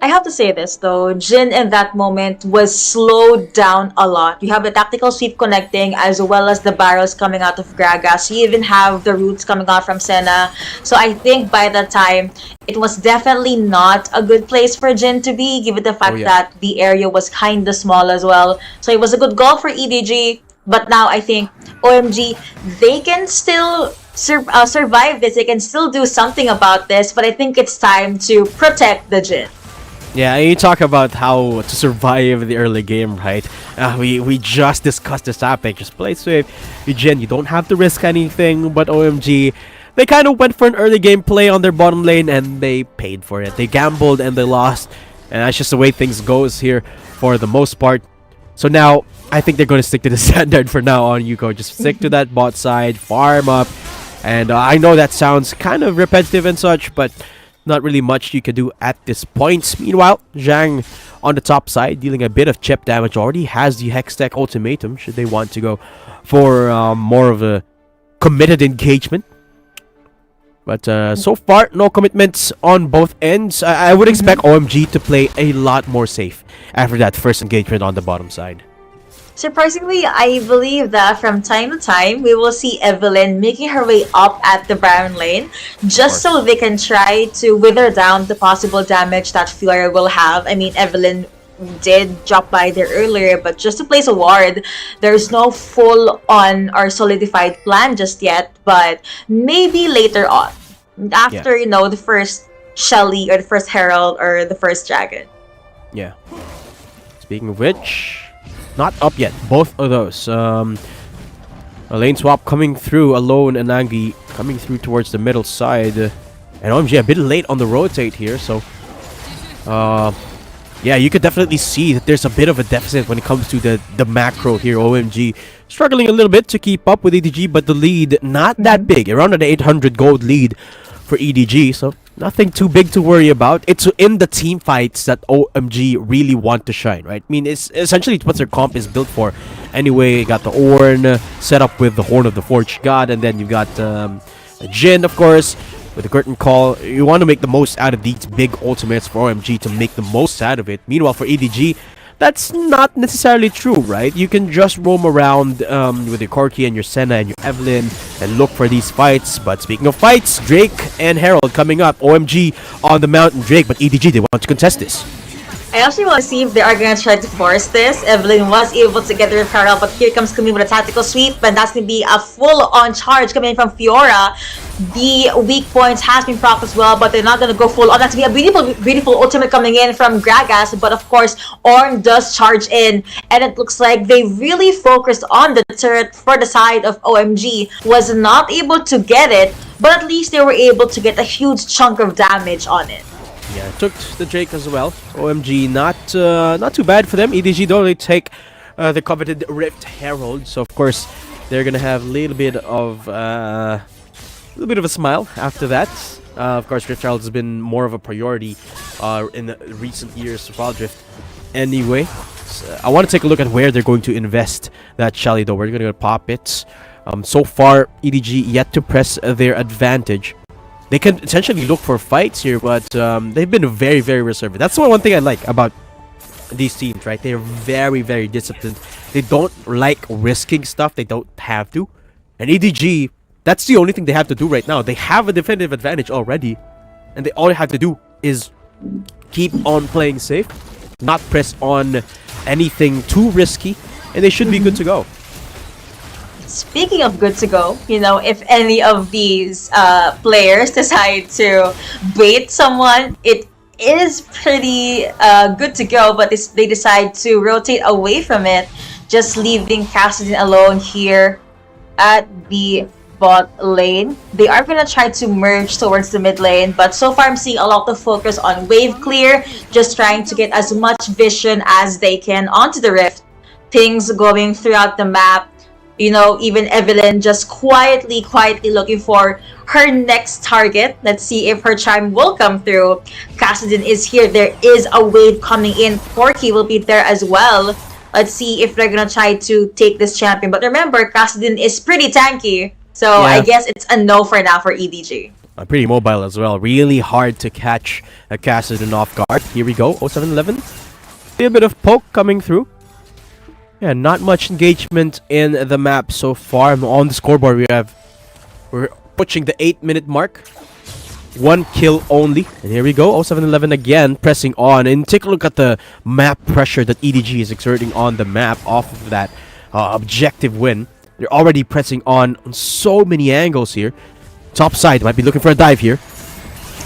I have to say this though, Jin in that moment was slowed down a lot. You have the tactical sweep connecting as well as the barrels coming out of Gragas. You even have the roots coming out from Senna. So I think by that time, it was definitely not a good place for Jin to be, given the fact that the area was kinda small as well. So it was a good goal for EDG. But now I think OMG, they can still survive this. They can still do something about this. But I think it's time to protect the Jin. Yeah, you talk about how to survive the early game, right? We just discussed this topic. Just play safe. Jin, you don't have to risk anything, but OMG, they kind of went for an early game play on their bottom lane, and they paid for it. They gambled and they lost, and that's just the way things goes here for the most part. So now, I think they're going to stick to the standard for now on, Yuko. Just stick to that bot side, farm up, and I know that sounds kind of repetitive and such, but not really much you can do at this point. Meanwhile, Zhang on the top side, dealing a bit of chip damage, already has the Hextech ultimatum should they want to go for more of a committed engagement. But so far, no commitments on both ends. I would expect OMG to play a lot more safe after that first engagement on the bottom side. Surprisingly, I believe that from time to time, we will see Evelyn making her way up at the Brown lane, just so they can try to wither down the possible damage that Fiora will have. I mean, Evelyn did drop by there earlier, but just to place a ward, there's no full-on or solidified plan just yet, but maybe later on, after, you know, the first Shelly or the first Herald or the first Dragon. Yeah. Speaking of which, not up yet, both of those. A lane swap coming through alone, and Angi coming through towards the middle side. And OMG a bit late on the rotate here, so Yeah, you could definitely see that there's a bit of a deficit when it comes to the macro here. OMG struggling a little bit to keep up with EDG, but the lead not that big, around an 800 gold lead for EDG, so nothing too big to worry about. It's in the team fights that OMG really want to shine, right? I mean, it's essentially what their comp is built for. Anyway, you got the Ornn set up with the Horn of the Forged God, and then you've got Jin, of course, with the Curtain Call. You want to make the most out of these big ultimates for OMG to make the most out of it. Meanwhile, for EDG, that's not necessarily true, right? You can just roam around with your Corki and your Senna and your Evelyn and look for these fights. But speaking of fights, Drake and Herald coming up. OMG on the mountain, Drake, but EDG, they want to contest this. I actually want to see if they are going to try to force this. Evelyn was able to get the referral, but here comes Camille with a tactical sweep, and that's going to be a full-on charge coming in from Fiora. The weak points has been procced as well, but they're not going to go full on. That's going to be a beautiful ultimate coming in from Gragas, but of course, Ornn does charge in, and it looks like they really focused on the turret for the side of OMG. Was not able to get it, but at least they were able to get a huge chunk of damage on it. Yeah, took the Drake as well. OMG, not too bad for them. EDG don't really take the coveted Rift Herald, so of course they're gonna have a little bit of a smile after that. Of course, Rift Herald has been more of a priority in the recent years of Wild Rift. Anyway, so I want to take a look at where they're going to invest that Shelly though. We're gonna pop it. So far, EDG yet to press their advantage. They can essentially look for fights here, but they've been very, very reserved. That's the one thing I like about these teams, right? They're very, very disciplined. They don't like risking stuff they don't have to. And EDG, that's the only thing they have to do right now. They have a definitive advantage already. And all they have to do is keep on playing safe, not press on anything too risky, and they should be good to go. Speaking of good to go, you know, if any of these players decide to bait someone, it is pretty good to go, but they decide to rotate away from it, just leaving Cassidy alone here at the bot lane. They are going to try to merge towards the mid lane, but so far I'm seeing a lot of focus on wave clear, just trying to get as much vision as they can onto the Rift. Things going throughout the map. You know, even Evelyn just quietly looking for her next target. Let's see if her charm will come through. Cassidy is here. There is a wave coming in. Corki will be there as well. Let's see if they're gonna try to take this champion. But remember, Cassidy is pretty tanky. So yeah. I guess it's a no for now for EDG. Pretty mobile as well. Really hard to catch a Cassidy off guard. Here we go. 0711. A bit of poke coming through. Yeah, not much engagement in the map so far. On the scoreboard, we're pushing the 8-minute mark. 1 kill only. And here we go. 0711 again pressing on. And take a look at the map pressure that EDG is exerting on the map off of that objective win. They're already pressing on so many angles here. Top side might be looking for a dive here.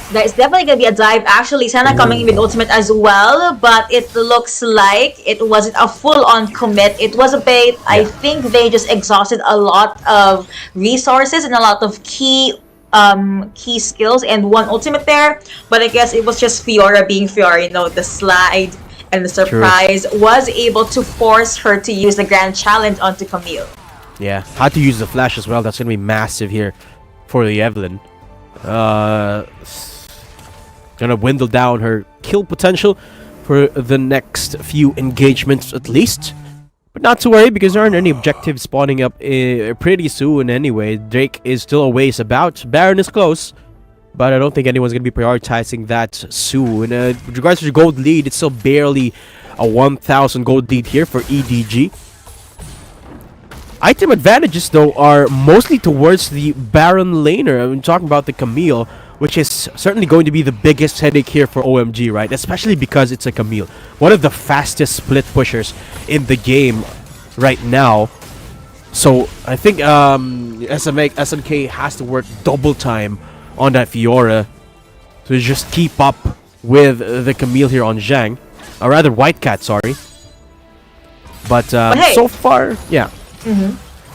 There's definitely going to be a dive. Actually, Senna coming in with ultimate as well, but it looks like it wasn't a full-on commit. It was a bait. Yeah. I think they just exhausted a lot of resources and a lot of key skills and one ultimate there. But I guess it was just Fiora being Fiora. You know, the slide and the surprise was able to force her to use the Grand Challenge onto Camille. Yeah, had to use the flash as well. That's going to be massive here for the Evelyn. Gonna dwindle down her kill potential for the next few engagements at least. But not to worry, because there aren't any objectives spawning up pretty soon anyway. Drake is still a ways about. Baron is close, but I don't think anyone's gonna be prioritizing that soon. With regards to the gold lead, it's still barely a 1,000 gold lead here for EDG. Item advantages, though, are mostly towards the Baron laner. I'm talking about the Camille, which is certainly going to be the biggest headache here for OMG, right? Especially because it's a Camille. One of the fastest split pushers in the game right now. So I think SMK has to work double time on that Fiora to just keep up with the Camille here on Zhang. Or rather, White Cat, sorry. But hey, so far, yeah.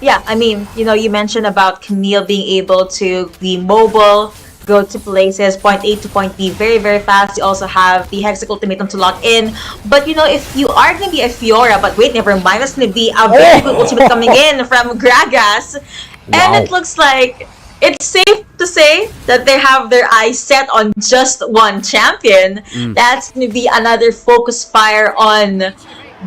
Yeah, I mean, you know, you mentioned about Camille being able to be mobile, go to places, point A to point B, very, very fast. You also have the Hexic Ultimatum to lock in. But you know, if you are going to be a Fiora, but wait, never mind, that's going to be a very good ultimate coming in from Gragas. And it looks like it's safe to say that they have their eyes set on just one champion. That's going to be another focus fire on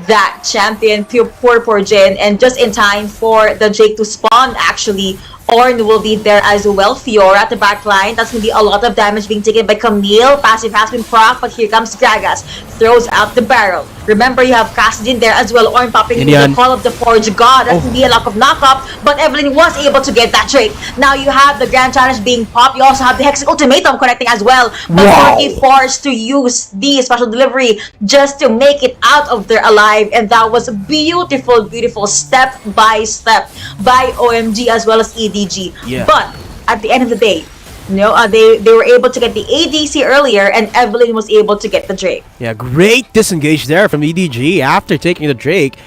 that champion, poor Jin, and just in time for the Jake to spawn. Actually, Ornn will be there as well. Fiora at the back line. That's going to be a lot of damage being taken by Camille. Passive has been proc, but here comes Gragas. Throws out the barrel. Remember, you have Kassadin there as well. Ornn popping in the Call of the Forge God. That's going to be a lack of knockup, but Evelyn was able to get that Drake. Now you have the Grand Challenge being popped. You also have the Hexic Ultimatum connecting as well. But Corki forced to use the special delivery just to make it out of there alive. And that was a beautiful, beautiful step by step by OMG as well as EDG. But at the end of the day, you know, they were able to get the ADC earlier, and Evelyn was able to get the Drake. Yeah, great disengage there from EDG after taking the Drake.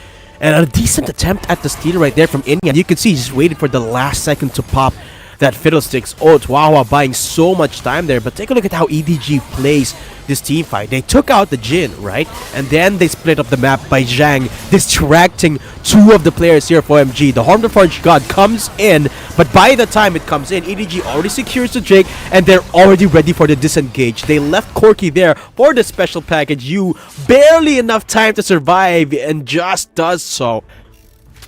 And a decent attempt at the steal right there from Inya. You can see he's waited for the last second to pop that Fiddlesticks ult. Wawa buying so much time there. But take a look at how EDG plays this team fight. They took out the Jin, right? And then they split up the map by Zhang, distracting two of the players here for OMG. The Horn of Forge God comes in, but by the time it comes in, EDG already secures the Drake, and they're already ready for the disengage. They left Corki there for the special package. You barely enough time to survive, and just does so.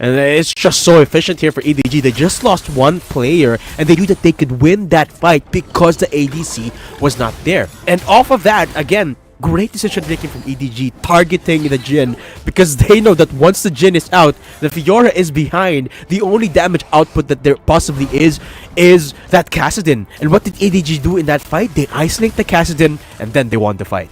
And it's just so efficient here for EDG. They just lost one player, and they knew that they could win that fight because the ADC was not there. And off of that, again, great decision making from EDG, targeting the Jin, because they know that once the Jin is out, the Fiora is behind. The only damage output that there possibly is that Kassadin. And what did EDG do in that fight? They isolate the Kassadin, and then they won the fight.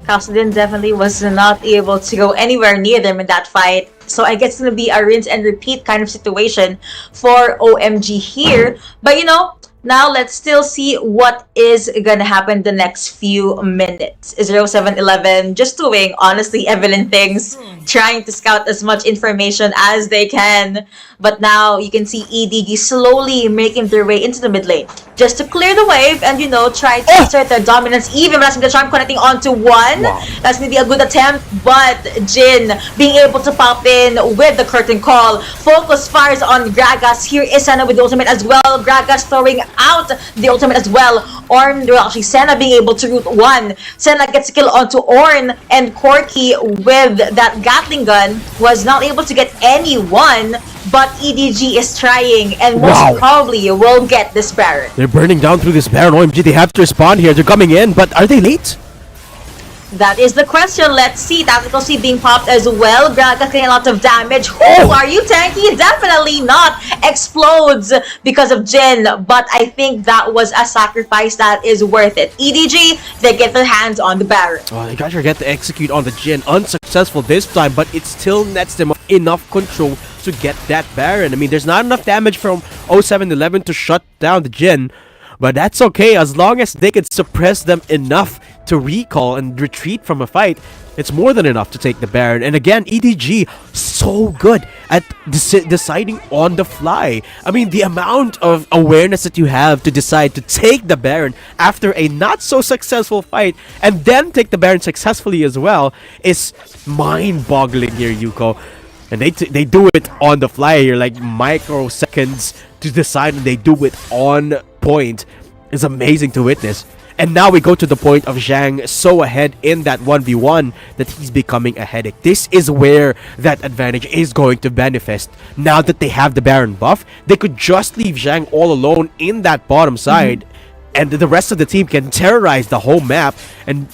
Kassadin definitely was not able to go anywhere near them in that fight. So I guess it's going to be a rinse and repeat kind of situation for OMG here. But you know, now let's still see what is going to happen the next few minutes. 0711 just doing, honestly, Evelyn things, trying to scout as much information as they can. But now you can see EDG slowly making their way into the mid lane just to clear the wave and, you know, try to assert their dominance. Even that's the charm connecting onto one. That's going to be a good attempt, but Jin being able to pop in with the curtain call. Focus fires on Gragas. Here is Senna with the ultimate as well. Gragas throwing out the ultimate as well. Ornn, well, actually Senna being able to root one. Senna gets a kill onto Ornn, and Corki with that Gatling gun was not able to get anyone. But EDG is trying, and most probably will get this Baron. They're burning down through this Baron. OMG, they have to respond here. They're coming in, but are they late? That is the question. Let's see. Tactical C being popped as well. Gragas getting a lot of damage. Oh, are you tanky? Definitely not. Explodes because of Jin. But I think that was a sacrifice that is worth it. EDG, they get their hands on the Baron. Oh, they got to get to execute on the Jin. Unsuccessful this time, but it still nets them enough control to get that Baron. I mean, there's not enough damage from 0711 to shut down the Jin. But that's okay, as long as they can suppress them enough to recall and retreat from a fight. It's more than enough to take the Baron. And again, EDG, so good at deciding on the fly. I mean, the amount of awareness that you have to decide to take the Baron after a not so successful fight and then take the Baron successfully as well is mind-boggling here, Yuko. And they do it on the fly here, like microseconds to decide, and they do it on point. It's amazing to witness. And now we go to the point of Zhang so ahead in that 1v1 that he's becoming a headache. This is where that advantage is going to manifest. Now that they have the Baron buff, they could just leave Zhang all alone in that bottom side, and the rest of the team can terrorize the whole map, and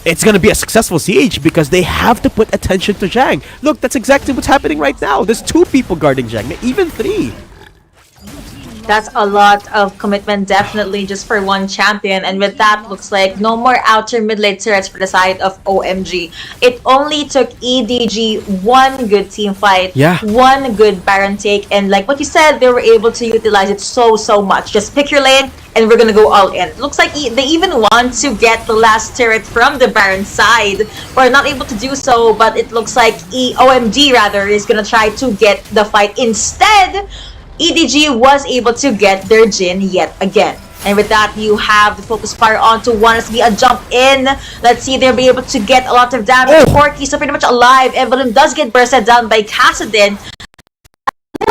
it's going to be a successful siege because they have to put attention to Zhang. Look, that's exactly what's happening right now. There's 2 people guarding Zhang, even 3. That's a lot of commitment, definitely, just for one champion. And with that, looks like no more outer mid lane turrets for the side of OMG. It only took EDG one good team fight, one good Baron take, and like what you said, they were able to utilize it so much. Just pick your lane, and we're gonna go all in. Looks like they even want to get the last turret from the Baron side. We're not able to do so, but it looks like OMG rather is gonna try to get the fight instead. EDG was able to get their Jin yet again. And with that, you have the focus fire onto one. Let's be a jump in. Let's see if they'll be able to get a lot of damage. Corky so pretty much alive. Evelyn does get bursted down by Kassadin.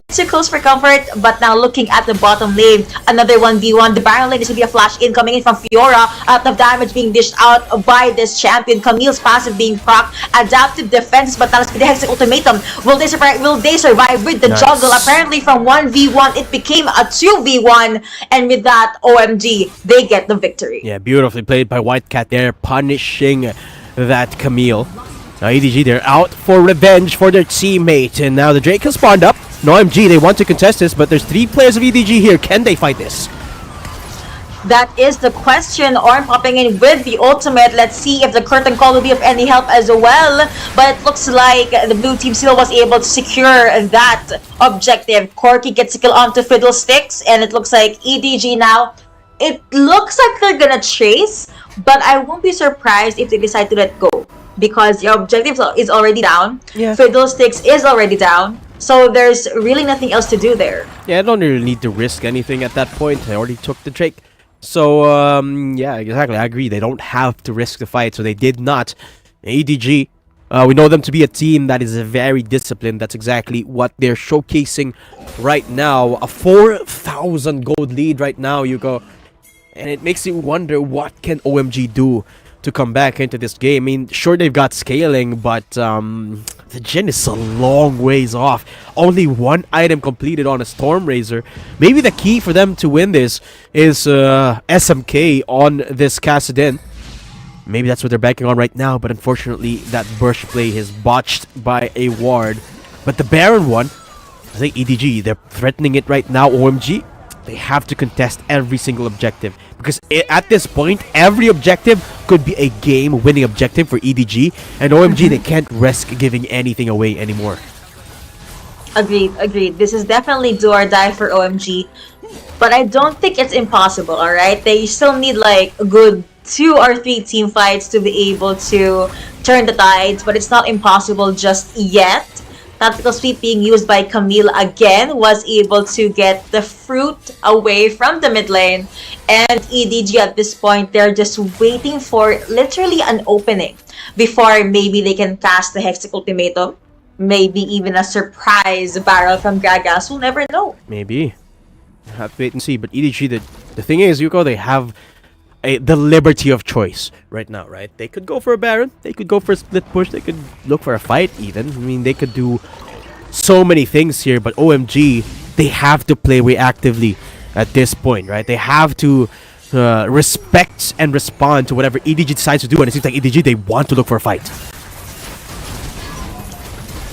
Too close for comfort, but now looking at the bottom lane, another 1v1. The Baron lane is going to be a flash in coming in from Fiora. A lot of damage being dished out by this champion. Camille's passive being proc. Adaptive defense, but now let's be the Hextech Ultimatum. Will they survive with the juggle? Apparently from 1v1, it became a 2v1. And with that, OMG, they get the victory. Yeah, beautifully played by White Cat there, punishing that Camille. Now EDG, they're out for revenge for their teammate, and now the Drake has spawned up. No OMG, they want to contest this, but there's 3 players of EDG here. Can they fight this? That is the question. Orn popping in with the ultimate. Let's see if the curtain call will be of any help as well. But it looks like the blue team still was able to secure that objective. Corky gets a kill onto Fiddlesticks, and it looks like EDG now. It looks like they're gonna chase, but I won't be surprised if they decide to let go, because your objective is already down. Yeah. Fiddlesticks is already down. So there's really nothing else to do there. Yeah, I don't really need to risk anything at that point. I already took the Drake. So, yeah, exactly. I agree. They don't have to risk the fight, so they did not. EDG, we know them to be a team that is very disciplined. That's exactly what they're showcasing right now. A 4,000 gold lead right now, Yuko. And it makes you wonder, what can OMG do to come back into this game? I mean, sure, they've got scaling, but the gen is a long ways off. Only 1 item completed on a Storm Razor. Maybe the key for them to win this is SMK on this Kassadin. Maybe that's what they're banking on right now, but unfortunately, that burst play is botched by a ward. But the Baron one, I think EDG, they're threatening it right now. OMG, they have to contest every single objective, because at this point, every objective could be a game-winning objective for EDG, and OMG, they can't risk giving anything away anymore. Agreed. This is definitely do or die for OMG, but I don't think it's impossible, alright? They still need like a good 2 or 3 team fights to be able to turn the tides, but it's not impossible just yet. Tactical sweep being used by Camille again was able to get the fruit away from the mid lane, and EDG at this point, they're just waiting for literally an opening before maybe they can cast the Hextech Ultimatum, maybe even a surprise barrel from Gragas. We'll never know. Maybe. We'll have to wait and see. But EDG, the thing is, Yuko, they have the liberty of choice right now, right? They could go for a Baron, they could go for a split push, they could look for a fight even. I mean, they could do so many things here, but OMG, they have to play reactively at this point, right? They have to respect and respond to whatever EDG decides to do, and it seems like EDG, they want to look for a fight.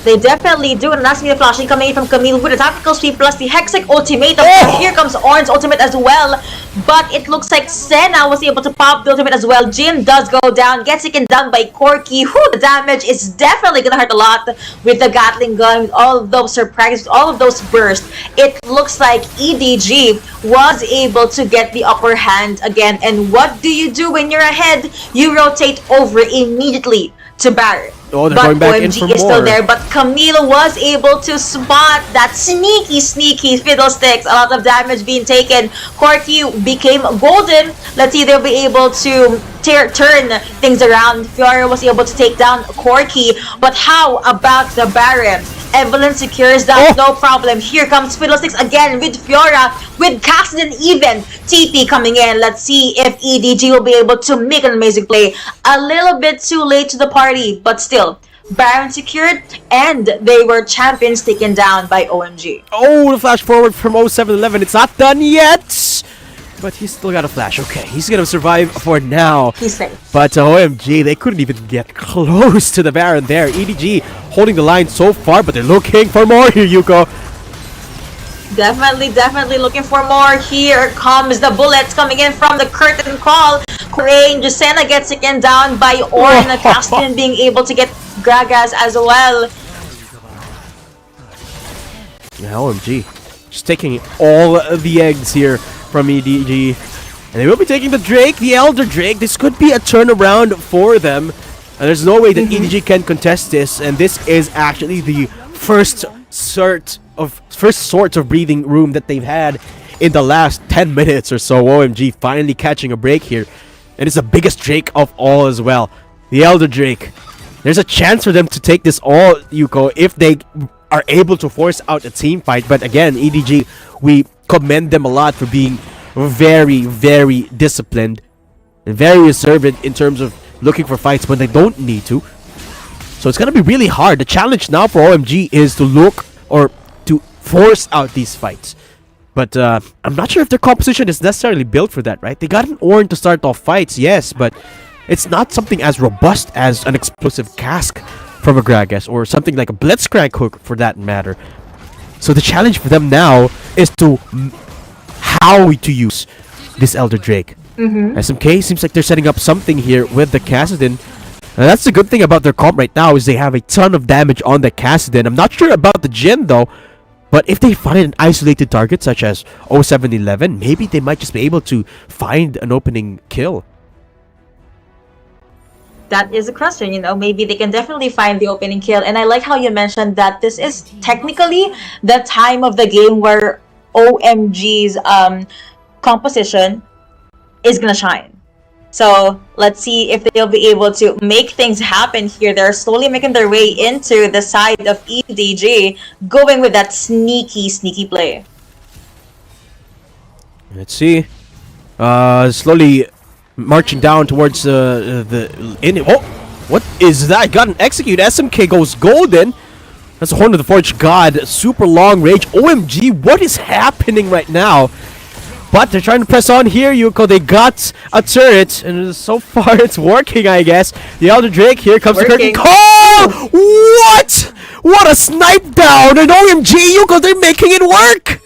They definitely do, and that's me the flashing coming in from Camille with a tactical sweep plus the Hextech Ultimatum. Here comes Orn's ultimate as well, but it looks like Senna was able to pop the ultimate as well. Jin does go down, gets taken down by Corky. The damage is definitely gonna hurt a lot with the Gatling gun, with all of those surprises, all of those bursts. It looks like EDG was able to get the upper hand again, and what do you do when you're ahead? You rotate over immediately to Barret. Oh, they're but going back OMG in for is still more. there, but Camille was able to spot that sneaky Fiddlesticks. A lot of damage being taken. Corky became golden. Let's see if they'll be able to turn things around. Fiora was able to take down Corky, but how about the Baron? Evelyn secures that, no problem. Here comes Fiddlesticks again with Fiora, with Kassadin even. TP coming in. Let's see if EDG will be able to make an amazing play. A little bit too late to the party, but still, Baron secured, and they were champions taken down by OMG. Oh, the flash forward from 0711. It's not done yet, but he's still got a flash. Okay, he's gonna survive for now. He's safe. But OMG, they couldn't even get close to the Baron there. EDG holding the line so far, but they're looking for more here, Yuko. Definitely looking for more. Here comes the bullets coming in from the curtain call. Crane, Jusena gets taken down by Orn. Castin being able to get Gragas as well. Yeah, OMG. Just taking all the eggs here from EDG. And they will be taking the Drake, the Elder Drake. This could be a turnaround for them. And there's no way that EDG can contest this. And this is actually the first sort of breathing room that they've had in the last 10 minutes or so, OMG finally catching a break here. And it's the biggest Drake of all as well. The Elder Drake. There's a chance for them to take this all, Yuko, if they are able to force out a team fight. But again, EDG, we commend them a lot for being very, very disciplined and very observant in terms of looking for fights when they don't need to. So it's going to be really hard. The challenge now for OMG is to look or to force out these fights. But I'm not sure if their composition is necessarily built for that, right? They got an Ornn to start off fights, yes, but it's not something as robust as an explosive cask from a Gragas or something like a Blitzcrank hook for that matter. So the challenge for them now is to how to use this Elder Drake. SMK seems like they're setting up something here with the Kassadin. And that's the good thing about their comp right now is they have a ton of damage on the Kassadin. I'm not sure about the Jhin though, but if they find an isolated target such as 0711, maybe they might just be able to find an opening kill. That is a question, maybe they can definitely find the opening kill. And I like how you mentioned that this is technically the time of the game where OMG's composition is gonna shine. So let's see if they'll be able to make things happen here. They're slowly making their way into the side of EDG, going with that sneaky play. Let's see. Slowly marching down towards oh, what is that? Got an execute. SMK goes golden. That's a Horn of the Forge God. Super long range. OMG, what is happening right now? But they're trying to press on here, Yuko. They got a turret, and so far it's working, I guess. The Elder Drake here comes to curtain. Oh! What? What a snipe down! And OMG, Yuko, they're making it work!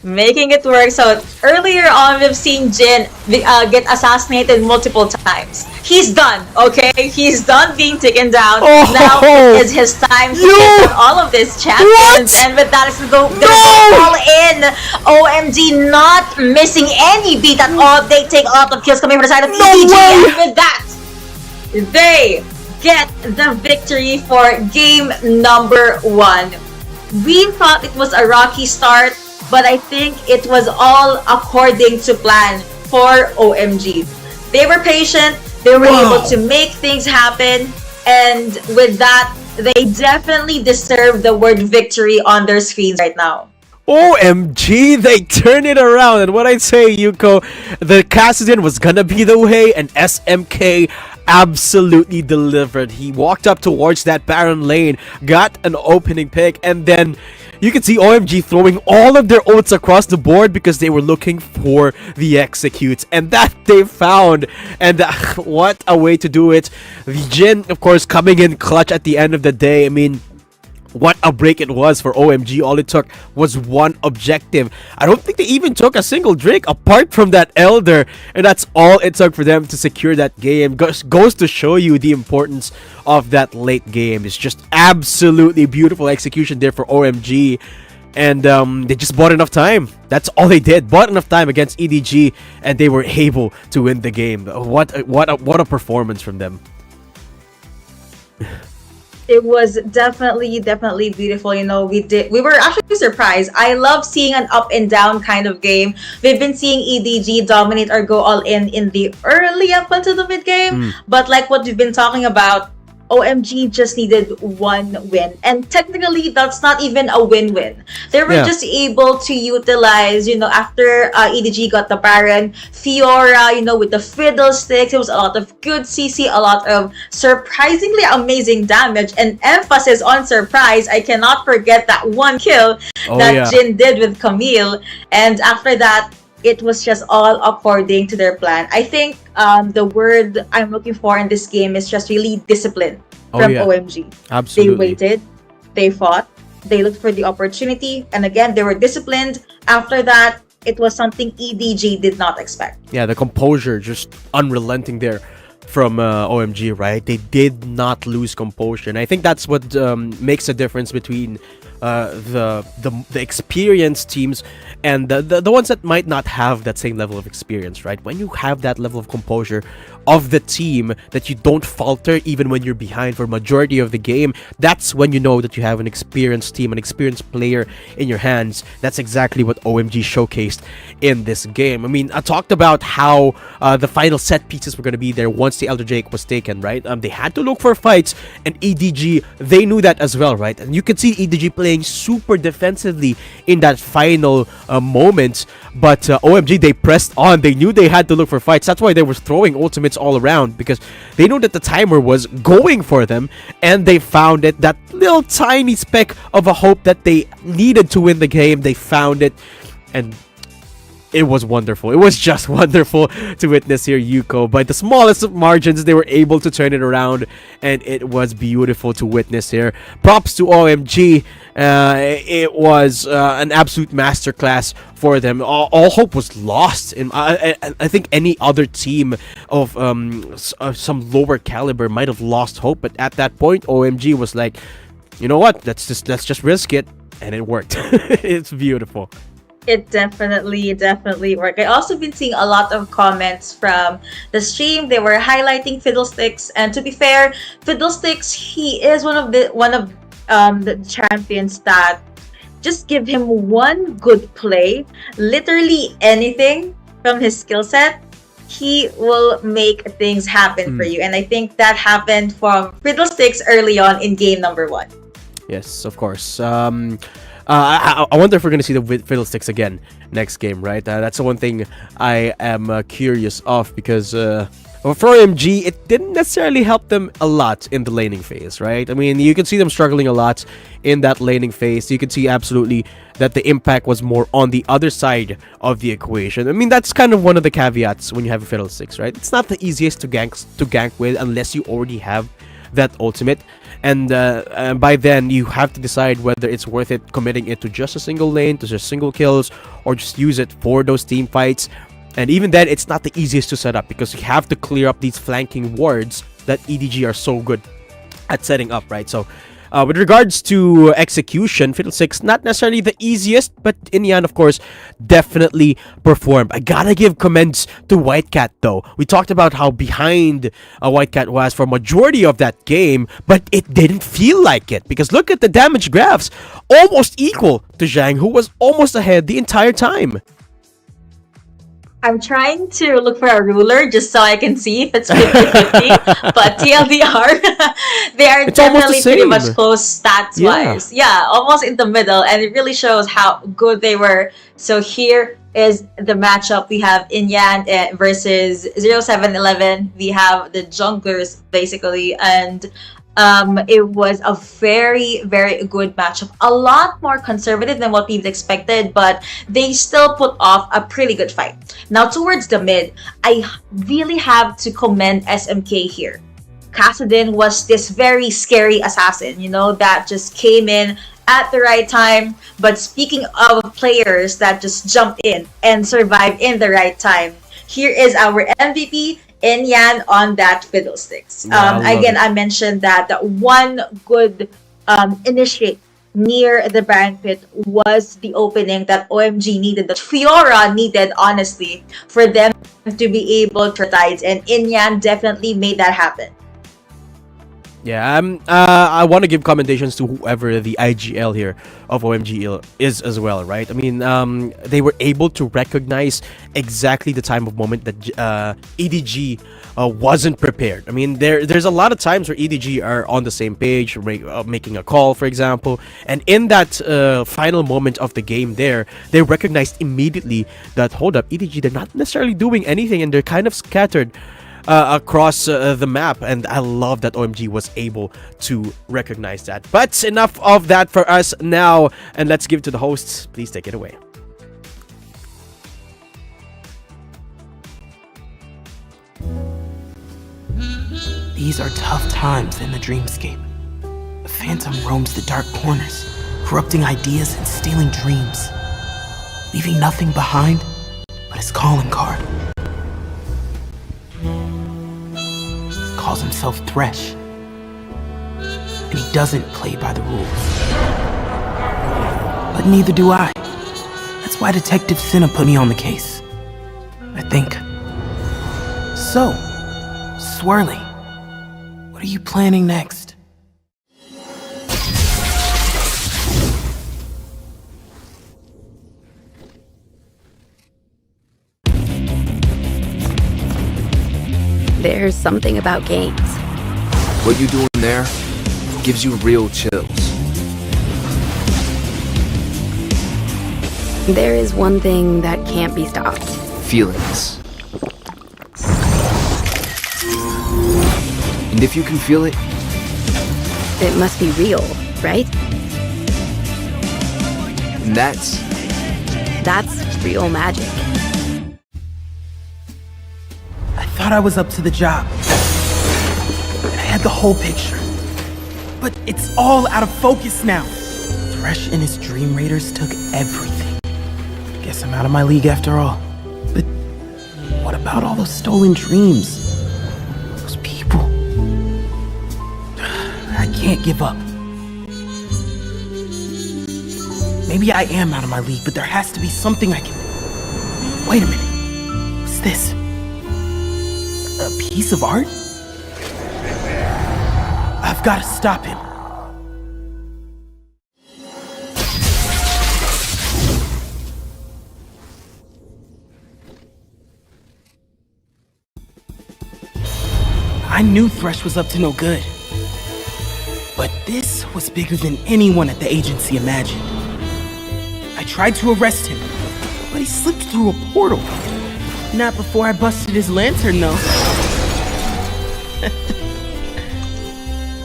Making it work. So earlier on, we've seen Jhin get assassinated multiple times. He's done, okay? He's done being taken down. Oh, now it is his time to get all of these champions. What? And with that, it's going to go all in. OMG not missing any beat at all. They take a lot of kills coming from the side of EDG. way. And with that, they get the victory for game number 1. We thought it was a rocky start, but I think it was all according to plan for OMG. They were patient, they were able to make things happen, and with that, they definitely deserve the word victory on their screens right now. OMG, they turn it around. And what I'd say, Yuko, the Kassadin was gonna be the way, and SMK absolutely delivered. He walked up towards that Baron lane, got an opening pick, and then you can see OMG throwing all of their ults across the board because they were looking for the executes, and that they found. And what a way to do it. The Jhin, of course, coming in clutch at the end of the day. I mean, what a break it was for OMG. All it took was one objective. I don't think they even took a single Drake apart from that Elder, and that's all it took for them to secure that game. Goes to show you the importance of that late game. It's just absolutely beautiful execution there for OMG, and they just bought enough time. That's all they did. Bought enough time against EDG, and they were able to win the game. What a performance from them. It was definitely beautiful. We were actually surprised. I love seeing an up and down kind of game. We've been seeing EDG dominate or go all in the early up until the mid game, but like what we've been talking about, OMG just needed one win, and technically that's not even a win-win. They were just able to utilize, after EDG got the Baron, Fiora, with the Fiddlesticks. It was a lot of good CC, a lot of surprisingly amazing damage, and emphasis on surprise. I cannot forget that one kill that Jhin did with Camille, and after that, it was just all according to their plan. I think the word I'm looking for in this game is just really discipline from OMG. Absolutely. They waited, they fought, they looked for the opportunity, and again, they were disciplined. After that, it was something EDG did not expect. Yeah, the composure just unrelenting there from OMG, right? They did not lose composure, and I think that's what makes a difference between the experienced teams and the ones that might not have that same level of experience, right? When you have that level of composure, of the team, that you don't falter even when you're behind for majority of the game, that's when you know that you have an experienced team, an experienced player in your hands. That's exactly what OMG showcased in this game. I mean, I talked about how the final set pieces were going to be there once the Elder Drake was taken, right? They had to look for fights, and EDG, they knew that as well, right? And you could see EDG playing super defensively in that final moment, but OMG, they pressed on. They knew they had to look for fights. That's why they were throwing ultimates all around, because they knew that the timer was going for them, and they found it. That little tiny speck of a hope that they needed to win the game, they found it, and it was wonderful. It was just wonderful to witness here. Yuko, by the smallest of margins, they were able to turn it around, and it was beautiful to witness here. Props to OMG. It was an absolute masterclass for them. All hope was lost. I think any other team of some lower caliber might have lost hope, but at that point, OMG was like, you know what? Let's just risk it, and it worked. It's beautiful. It definitely worked. I also been seeing a lot of comments from the stream. They were highlighting Fiddlesticks, and to be fair, Fiddlesticks, he is one of the champions that just give him one good play, literally anything from his skill set, he will make things happen for you. And I think that happened from Fiddlesticks early on in game number 1. Yes, of course. I wonder if we're going to see the Fiddlesticks again next game, right? That's the one thing I am curious of, because for OMG, it didn't necessarily help them a lot in the laning phase, right? I mean, you can see them struggling a lot in that laning phase. You can see absolutely that the impact was more on the other side of the equation. I mean, that's kind of one of the caveats when you have a Fiddlesticks, right? It's not the easiest to gank with unless you already have that ultimate, and by then you have to decide whether it's worth it committing it to just a single lane, to just single kills, or just use it for those team fights. And even then, it's not the easiest to set up, because you have to clear up these flanking wards that EDG are so good at setting up, right? So with regards to execution, Fiddlesticks, not necessarily the easiest, but in the end, of course, definitely performed. I gotta give commends to Whitecat, though. We talked about how behind Whitecat was for majority of that game, but it didn't feel like it, because look at the damage graphs, almost equal to Zhang, who was almost ahead the entire time. I'm trying to look for a ruler just so I can see if it's 50-50, but TLDR, they are definitely pretty much close stats-wise. Yeah, almost in the middle, and it really shows how good they were. So here is the matchup. We have Inyan versus 0711. We have the junglers, basically, and it was a very, very good matchup. A lot more conservative than what we've expected, but they still put off a pretty good fight. Now, towards the mid, I really have to commend SMK here. Kassadin was this very scary assassin, you know, that just came in at the right time. But speaking of players that just jumped in and survived in the right time, here is our MVP, Inyan, on that Fiddlesticks. Again, I mentioned that one good initiate near the banquet was the opening that OMG needed, that Fiora needed, honestly, for them to be able to tides, and Inyan definitely made that happen. Yeah, I want to give commendations to whoever the IGL here of OMG is as well, right? I mean, they were able to recognize exactly the time of moment that EDG wasn't prepared. I mean, there's a lot of times where EDG are on the same page, making a call, for example, and in that final moment of the game there, they recognized immediately that, hold up, EDG, they're not necessarily doing anything, and they're kind of scattered across the map, and I love that OMG was able to recognize that. But enough of that for us now, and let's give it to the hosts. Please take it away. These are tough times in the Dreamscape. The Phantom roams the dark corners, corrupting ideas and stealing dreams, leaving nothing behind but his calling card. Calls himself Thresh, and he doesn't play by the rules. But neither do I. That's why Detective Cinna put me on the case, I think. So, Swirly, what are you planning next? There's something about games. What you doing there gives you real chills. There is one thing that can't be stopped. Feelings. And if you can feel it, It must be real, right? and that's That's real magic. I thought I was up to the job. I had the whole picture. But it's all out of focus now. Thresh and his Dream Raiders took everything. Guess I'm out of my league after all. But what about all those stolen dreams? Those people. I can't give up. Maybe I am out of my league, but there has to be something I can... Wait a minute. What's this? A piece of art? I've got to stop him. I knew Thresh was up to no good. But this was bigger than anyone at the agency imagined. I tried to arrest him, but he slipped through a portal. Not before I busted his lantern, though.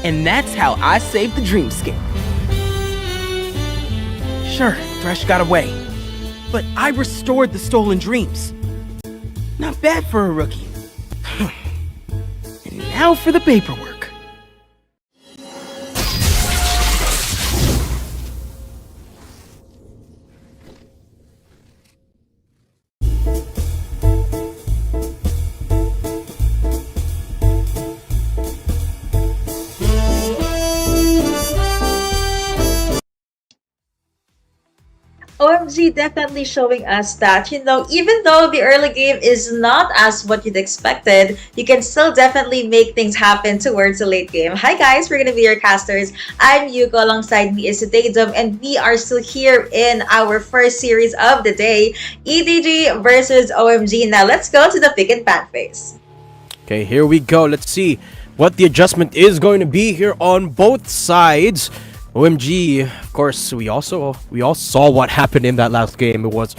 And that's how I saved the Dreamscape. Sure, Thresh got away, but I restored the stolen dreams. Not bad for a rookie. And now for the paperwork. OMG definitely showing us that, even though the early game is not as what you'd expected, you can still definitely make things happen towards the late game. Hi guys, we're gonna be your casters. I'm Yuko, alongside me is Daedum, and we are still here in our first series of the day, EDG versus OMG. Now let's go to the pick and pan phase. Okay, here we go. Let's see what the adjustment is going to be here on both sides. OMG, of course, we all saw what happened in that last game. It was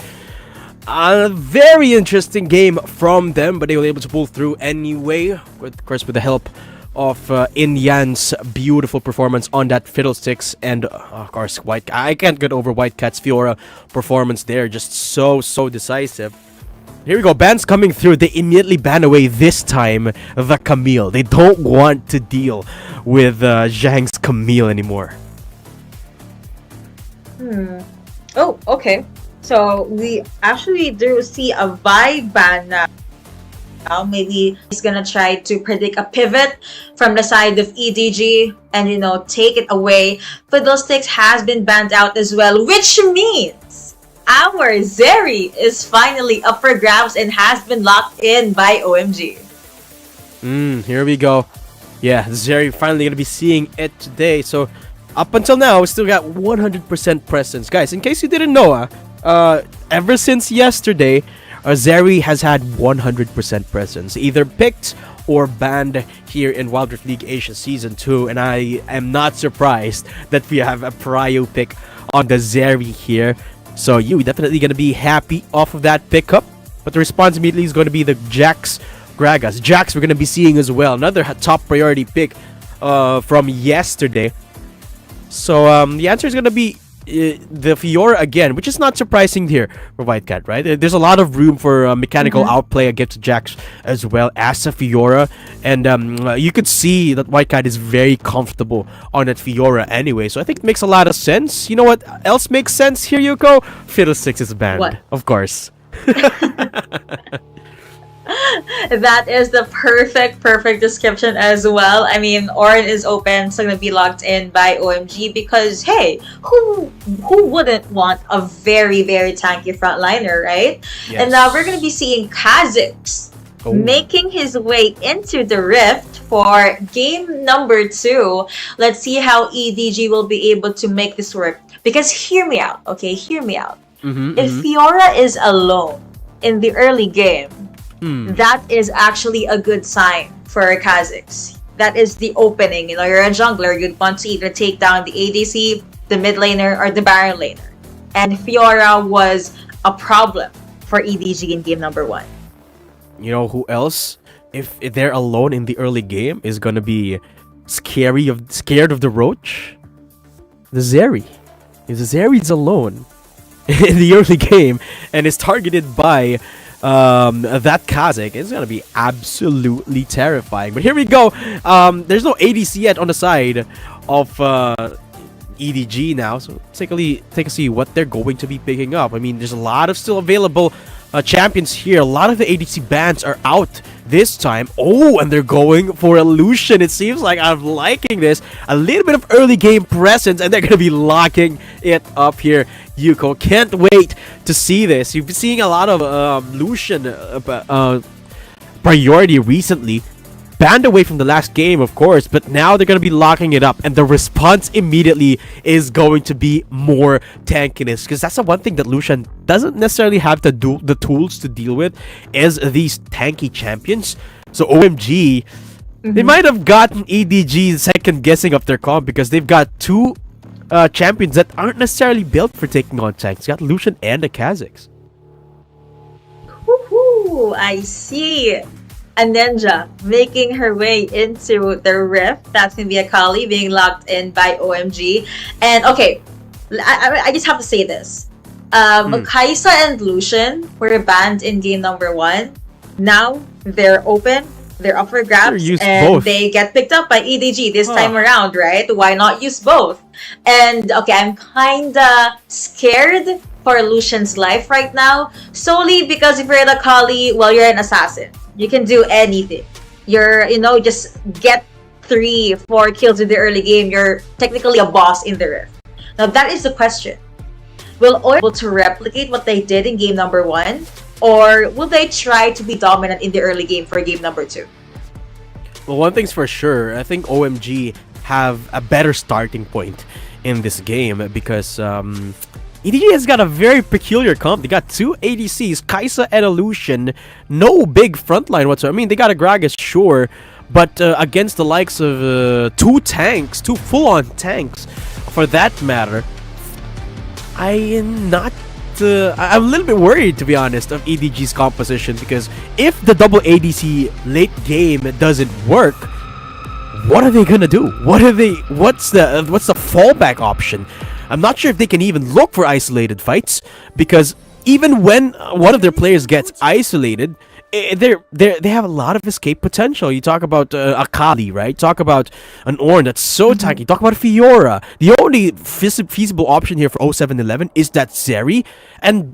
a very interesting game from them, but they were able to pull through anyway, with the help of Inyan's beautiful performance on that Fiddlesticks, and of course, I can't get over White Cat's Fiora performance there, just so decisive. Here we go, bans coming through. They immediately ban away this time the Camille. They don't want to deal with Zhang's Camille anymore. Oh, okay. So we actually do see a vibe ban now. Maybe he's gonna try to predict a pivot from the side of EDG and take it away. Fiddlesticks has been banned out as well, which means our Zeri is finally up for grabs and has been locked in by OMG. Here we go. Yeah, Zeri finally gonna be seeing it today. So up until now, we still got 100% presence. Guys, in case you didn't know, ever since yesterday, Zeri has had 100% presence, either picked or banned here in Wild Rift League Asia Season 2, and I am not surprised that we have a prio pick on the Zeri here. So you definitely going to be happy off of that pickup. But the response immediately is going to be the Jax Gragas. Jax we're going to be seeing as well. Another top priority pick from yesterday. So the answer is going to be the Fiora again, which is not surprising here for White Cat, right? There's a lot of room for mechanical outplay against Jax as well as a Fiora. And you could see that White Cat is very comfortable on that Fiora anyway. So I think it makes a lot of sense. You know what else makes sense here, Yuko? Fiddlesticks is banned. What? Of course. That is the perfect description as well. I mean, Orin is open, so gonna be locked in by OMG because hey, who wouldn't want a very tanky frontliner, right? Yes. And now we're gonna be seeing Kha'Zix making his way into the Rift for game number 2. Let's see how EDG will be able to make this work. Because hear me out, okay? Hear me out. If Fiora is alone in the early game, that is actually a good sign for Kha'Zix. That is the opening. You know, you're a jungler, you'd want to either take down the ADC, the mid laner, or the Baron laner. And Fiora was a problem for EDG in game number 1. You know who else, if they're alone in the early game, is gonna be scared of the Roach? The Zeri. If the Zeri's alone in the early game and is targeted by that Kha'Zix, it's gonna be absolutely terrifying. But here we go. There's no ADC yet on the side of EDG now, so take a see what they're going to be picking up. I mean, there's a lot of still available champions here. A lot of the ADC bans are out this time. Oh, and they're going for Illusion. It seems like I'm liking this. A little bit of early game presence, and they're going to be locking it up here. Yuko, can't wait to see this. You've been seeing a lot of Lucian priority recently. Banned away from the last game, of course, but now they're going to be locking it up, and the response immediately is going to be more tankiness, because that's the one thing that Lucian doesn't necessarily have to do the tools to deal with, is these tanky champions. So OMG, they might have gotten EDG second guessing of their comp, because they've got two champions that aren't necessarily built for taking on tanks. You got Lucian and the Kha'Zix. Woohoo! I see. A ninja making her way into the Rift. That's gonna be a Kali being locked in by OMG. And okay, I just have to say this. Kaisa and Lucian were banned in game number 1. Now they're open, they're up for grabs, and both. They get picked up by EDG this time around, right? Why not use both? And okay, I'm kinda scared for Lucian's life right now, solely because if you're the Kali, well, you're an assassin. You can do anything. You're, just get 3-4 kills in the early game. You're technically a boss in the Rift. Now, that is the question. Will OMG be able to replicate what they did in game number 1? Or will they try to be dominant in the early game for game number 2? Well, one thing's for sure. I think OMG have a better starting point in this game, because EDG has got a very peculiar comp. They got 2 ADCs, Kaisa and Illusion. No big frontline whatsoever. I mean, they got a Gragas, sure, but against the likes of 2 tanks, 2 full-on tanks, for that matter, I'm a little bit worried, to be honest, of EDG's composition, because if the double ADC late game doesn't work, what are they gonna do? What's the fallback option? I'm not sure if they can even look for isolated fights, because even when one of their players gets isolated, they have a lot of escape potential. You talk about Akali, right? Talk about an Ornn that's so tanky. Talk about Fiora. The only feasible option here for 0711 is that Zeri, and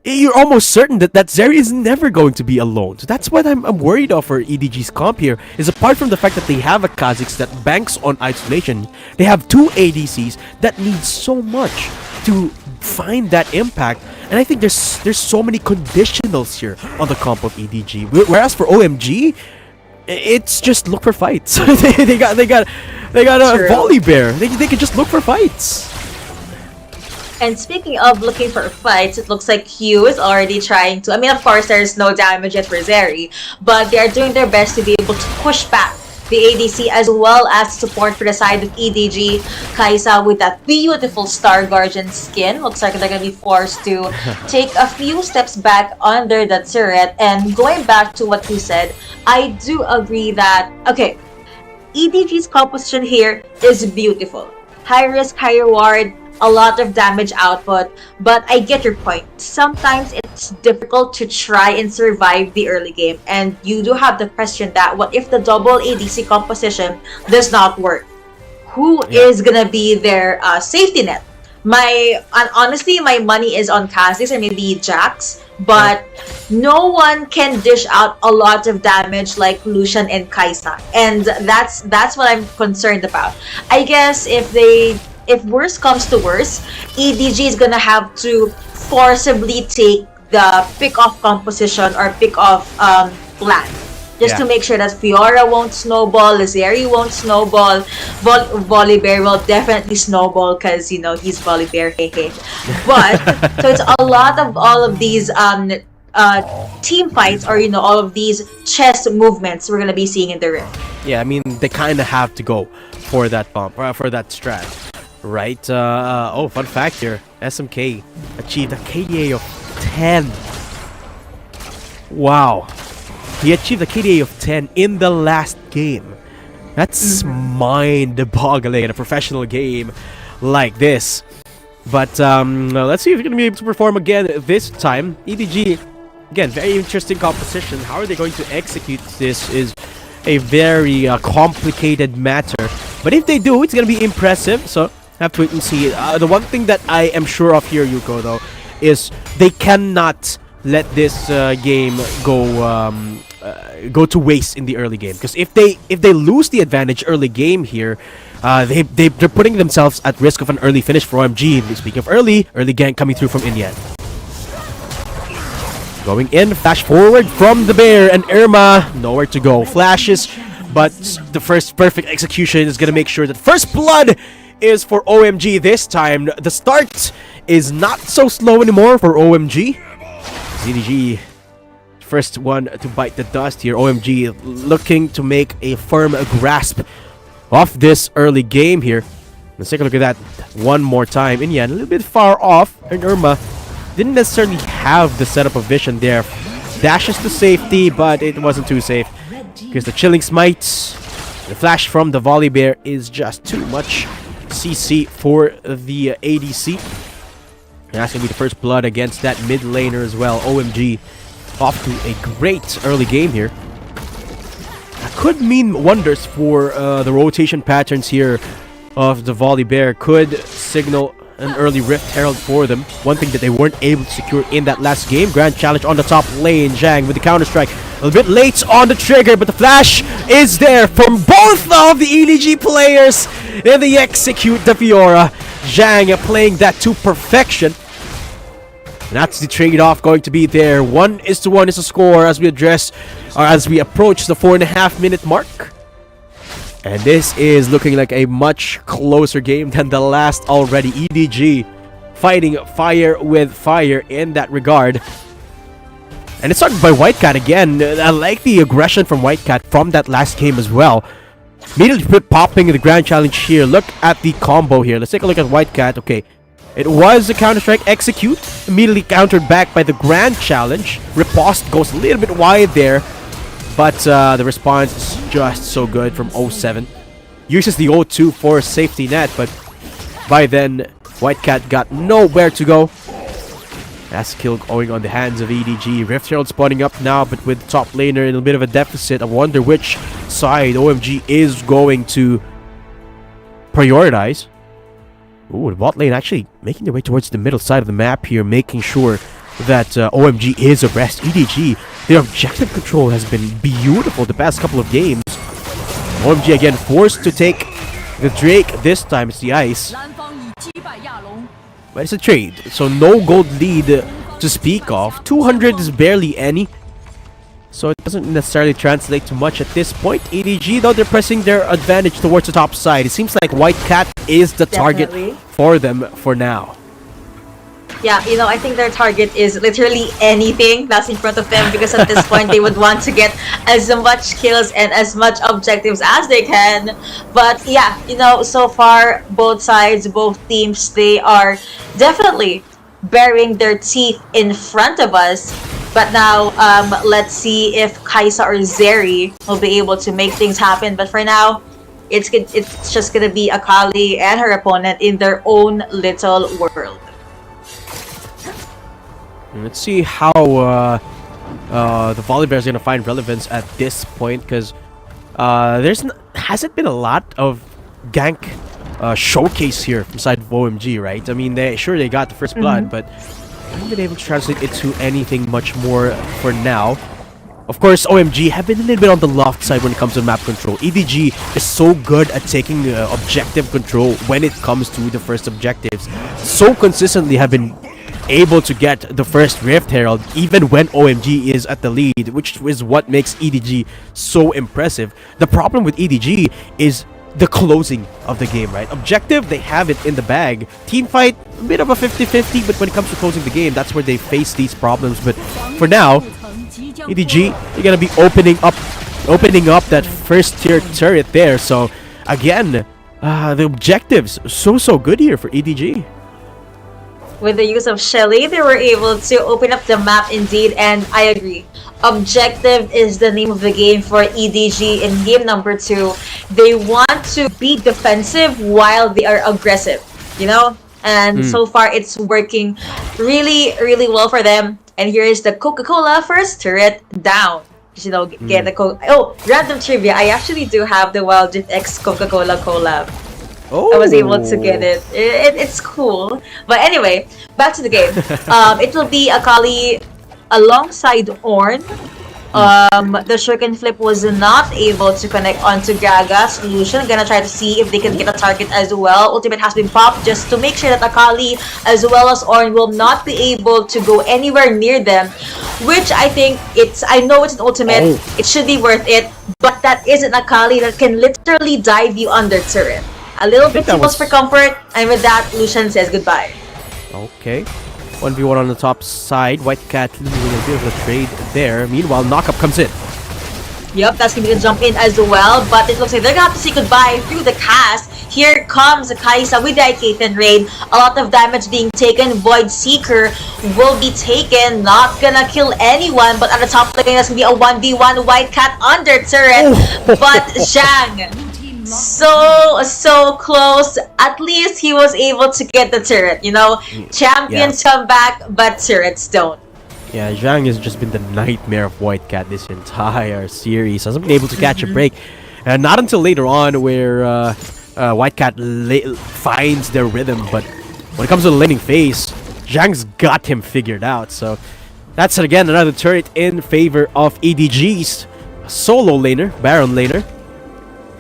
you're almost certain that Zeri is never going to be alone. So that's what I'm worried of for EDG's comp here, is apart from the fact that they have a Kha'Zix that banks on isolation, they have 2 ADCs that need so much to find that impact. And I think there's so many conditionals here on the comp of EDG. Whereas for OMG, it's just look for fights. they got a volley bear. They can just look for fights. And speaking of looking for fights, it looks like Hugh is already trying to... I mean, of course, there's no damage yet for Zeri, but they are doing their best to be able to push back the ADC as well as support for the side of EDG. Kaisa with that beautiful Star Guardian skin. Looks like they're going to be forced to take a few steps back under the turret. And going back to what you said, I do agree that... Okay, EDG's composition here is beautiful. High risk, high reward, a lot of damage output, but I get your point. Sometimes it's difficult to try and survive the early game, and you do have the question that what if the double ADC composition does not work? Who is gonna be their safety net? Honestly, my money is on Kha'Zix and maybe Jax, but no one can dish out a lot of damage like Lucian and Kaisa, and that's what I'm concerned about. I guess if worse comes to worse, EDG is gonna have to forcibly take the pick-off composition or pick-off plan. Just to make sure that Fiora won't snowball, Zeri won't snowball, Volibear will definitely snowball because, you know, he's Volibear, hehe. But, so it's a lot of all of these team fights, or, you know, all of these chess movements we're going to be seeing in the Rift. Yeah, I mean, they kind of have to go for that bump, for that strat, right? Oh, fun fact here, SMK achieved a KDA of 10. Wow. He achieved a KDA of 10 in the last game. That's mind-boggling in a professional game like this. But let's see if he's going to be able to perform again this time. EDG, again, very interesting composition. How are they going to execute this is a very complicated matter. But if they do, it's going to be impressive. So, have to wait and see. The one thing that I am sure of here, Yuko, though, is they cannot let this game go to waste in the early game, because if they lose the advantage early game here, they're putting themselves at risk of an early finish for OMG. Speaking of early gank coming through from Inyan. Going in, flash forward from the bear, and Irma nowhere to go. Flashes, but the first perfect execution is gonna make sure that first blood is for OMG this time. The start is not so slow anymore for OMG. EDG, first one to bite the dust here. OMG looking to make a firm grasp of this early game here. Let's take a look at that one more time. Inyan a little bit far off, and Irma didn't necessarily have the setup of vision there. Dashes to safety, but it wasn't too safe because the chilling smites, the flash from the Volibear is just too much CC for the ADC. And that's going to be the first blood against that mid laner as well. OMG off to a great early game here. That could mean wonders for the rotation patterns here of the Volibear. Could signal an early Rift Herald for them. One thing that they weren't able to secure in that last game. Grand challenge on the top lane. Zhang with the counter strike. A little bit late on the trigger, but the flash is there from both of the EDG players. And they execute the Fiora. Zhang playing that to perfection. And that's the trade-off going to be there. 1-1 is the score as we approach the 4.5 minute mark. And this is looking like a much closer game than the last already. EDG fighting fire with fire in that regard. And it's started by Whitecat again. I like the aggression from Whitecat from that last game as well. Immediately popping the Grand Challenge here. Look at the combo here. Let's take a look at Whitecat. Okay. It was a counter-strike execute, immediately countered back by the Grand Challenge. Riposte goes a little bit wide there, but the response is just so good from 07. Uses the 0-2 for a safety net, but by then, Whitecat got nowhere to go. That's kill going on the hands of EDG. Rift Herald spawning up now, but with top laner in a bit of a deficit. I wonder which side OMG is going to prioritize. Ooh, the bot lane actually making their way towards the middle side of the map here, making sure that OMG is abreast. EDG, their objective control has been beautiful the past couple of games. OMG again forced to take the Drake. This time it's the ice. But it's a trade, so no gold lead to speak of. 200 is barely any, so it doesn't necessarily translate to much at this point. EDG, though, they're pressing their advantage towards the top side. It seems like Whitecat is the target for them for now. Yeah, you know, I think their target is literally anything that's in front of them, because at this point they would want to get as much kills and as much objectives as they can. But yeah, you know, so far both sides, both teams, they are definitely baring their teeth in front of us. But now, let's see if Kaisa or Zeri will be able to make things happen. But for now, it's just gonna be Akali and her opponent in their own little world. Let's see how the Volibear is gonna find relevance at this point, because hasn't been a lot of gank showcase here from side of OMG, right? I mean, they got the first blood, but haven't been able to translate it to anything much more for now. Of course, OMG have been a little bit on the loft side when it comes to map control. EDG is so good at taking objective control when it comes to the first objectives. So consistently have been able to get the first Rift Herald even when OMG is at the lead, which is what makes EDG so impressive. The problem with EDG is the closing of the game, right? Objective, they have it in the bag. Team fight, a bit of a 50-50, but when it comes to closing the game, that's where they face these problems. But for now, EDG, they're gonna be opening up that first tier turret there. So again, the objectives so good here for EDG. With the use of Shelly, they were able to open up the map indeed, and I agree. Objective is the name of the game for EDG in game number 2. They want to be defensive while they are aggressive, you know? And so far, it's working really well for them. And here is the Coca-Cola first turret down. You know, get the Oh, random trivia. I actually do have the Wild Rift X Coca-Cola collab. Oh. I was able to get it. It's cool. But anyway, back to the game. It will be Akali alongside Ornn. The shuriken flip was not able to connect onto Gaga's solution. Gonna try to see if they can get a target as well. Ultimate has been popped just to make sure that Akali as well as Ornn will not be able to go anywhere near them. Which I think I know it's an ultimate. It should be worth it. But that is an Akali that can literally dive you under turret. A little bit too close for comfort, and with that, Lucian says goodbye. Okay. 1v1 on the top side. White Cat losing a bit of a trade there. Meanwhile, Knockup comes in. Yep, that's gonna be the jump in as well, but it looks like they're gonna have to say goodbye through the cast. Here comes Kaisa with the Iketan raid. A lot of damage being taken. Void Seeker will be taken. Not gonna kill anyone, but at the top lane, that's gonna be a 1v1 White Cat under turret. But Zhang, so close. At least he was able to get the turret, you know? Champions come back, but turrets don't. Yeah, Zhang has just been the nightmare of White Cat this entire series. Hasn't been able to catch a break. And not until later on where White Cat finds their rhythm. But when it comes to the laning phase, Zhang's got him figured out. So that's again another turret in favor of EDG's solo laner, Baron laner.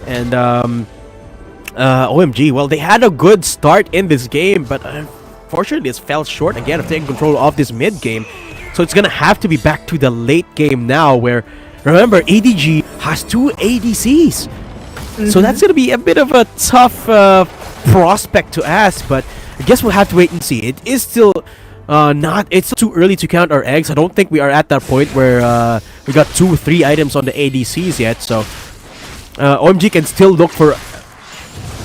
And OMG, well, they had a good start in this game, but unfortunately it fell short again of taking control of this mid game. So it's gonna have to be back to the late game now, where remember EDG has 2 ADCs. So that's gonna be a bit of a tough prospect to ask, but I guess we'll have to wait and see. It is still it's too early to count our eggs. I don't think we are at that point where we got 2-3 items on the ADCs yet. So OMG can still look for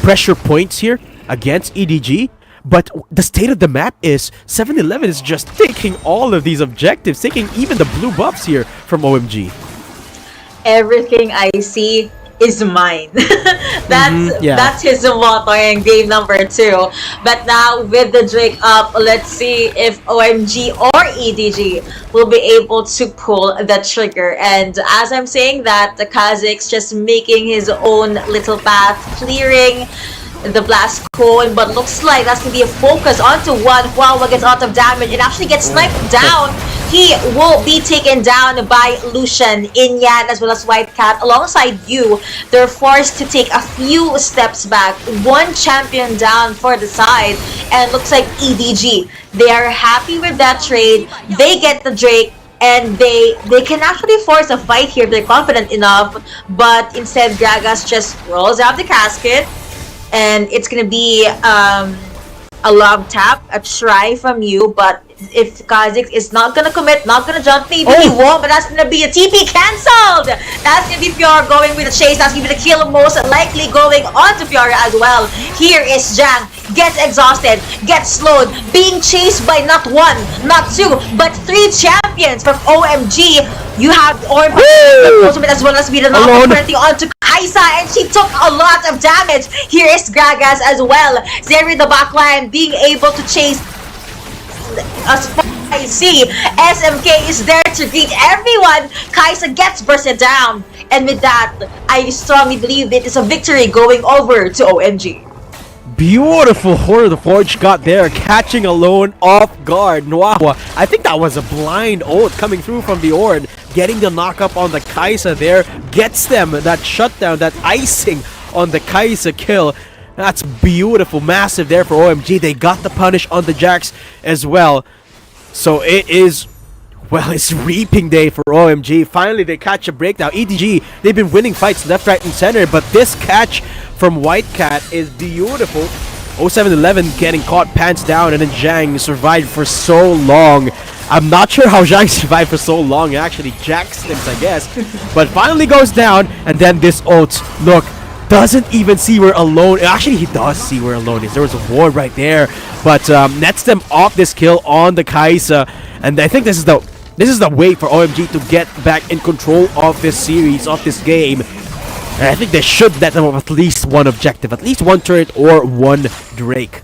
pressure points here against EDG, but the state of the map is 7-Eleven is just taking all of these objectives, taking even the blue buffs here from OMG. Everything I see is mine. That's his motto in game number 2. But now with the Drake up, let's see if OMG or EDG will be able to pull the trigger. And as I'm saying that, the Kazakh's just making his own little path, clearing the blast cone, but looks like that's gonna be a focus onto one. Wow, gets a lot of damage. It actually gets sniped down. He will be taken down by Lucian, Inyan, as well as White Cat. Alongside you, they're forced to take a few steps back. One champion down for the side, and looks like EDG. They are happy with that trade. They get the Drake, and they can actually force a fight here if they're confident enough. But instead, Gragas just rolls out the casket, and it's gonna be a love tap, a try from you, but if Kha'Zix is not gonna commit, not gonna jump, maybe he won't, but that's gonna be a TP cancelled! That's gonna be Fiora going with the chase, that's gonna be the kill, most likely going on to Fiora as well. Here is Zhang, gets exhausted, gets slowed, being chased by not 1, not 2, but 3 champions from OMG. You have Ornn as well as be the opportunity onto Kaisa, and she took a lot of damage. Here is Gragas as well. Zeri the backline being able to chase. As far as I see, SMK is there to greet everyone. Kaisa gets bursted down, and with that, I strongly believe it is a victory going over to OMG. Beautiful Horror the Forge got there, catching alone off guard. Nwahwa, I think that was a blind ult coming through from the Ornn, getting the knockup on the Kaisa there, gets them that shutdown, that icing on the Kaisa kill. That's beautiful, massive there for OMG. They got the punish on the Jax as well. So it is, well, it's reaping day for OMG. Finally, they catch a break now. EDG, they've been winning fights left, right, and center, but this catch from White Cat is beautiful. 0711 getting caught pants down, and then Zhang survived for so long. I'm not sure how Zhang survived for so long. Actually, Jack slims, I guess. But finally goes down, and then this ult, look, doesn't even see where Alone. Actually, he does see where Alone is. There was a ward right there, but nets them off this kill on the Kaisa, and I think this is the way for OMG to get back in control of this series, of this game. And I think they should let them have at least one objective, at least one turret or one Drake.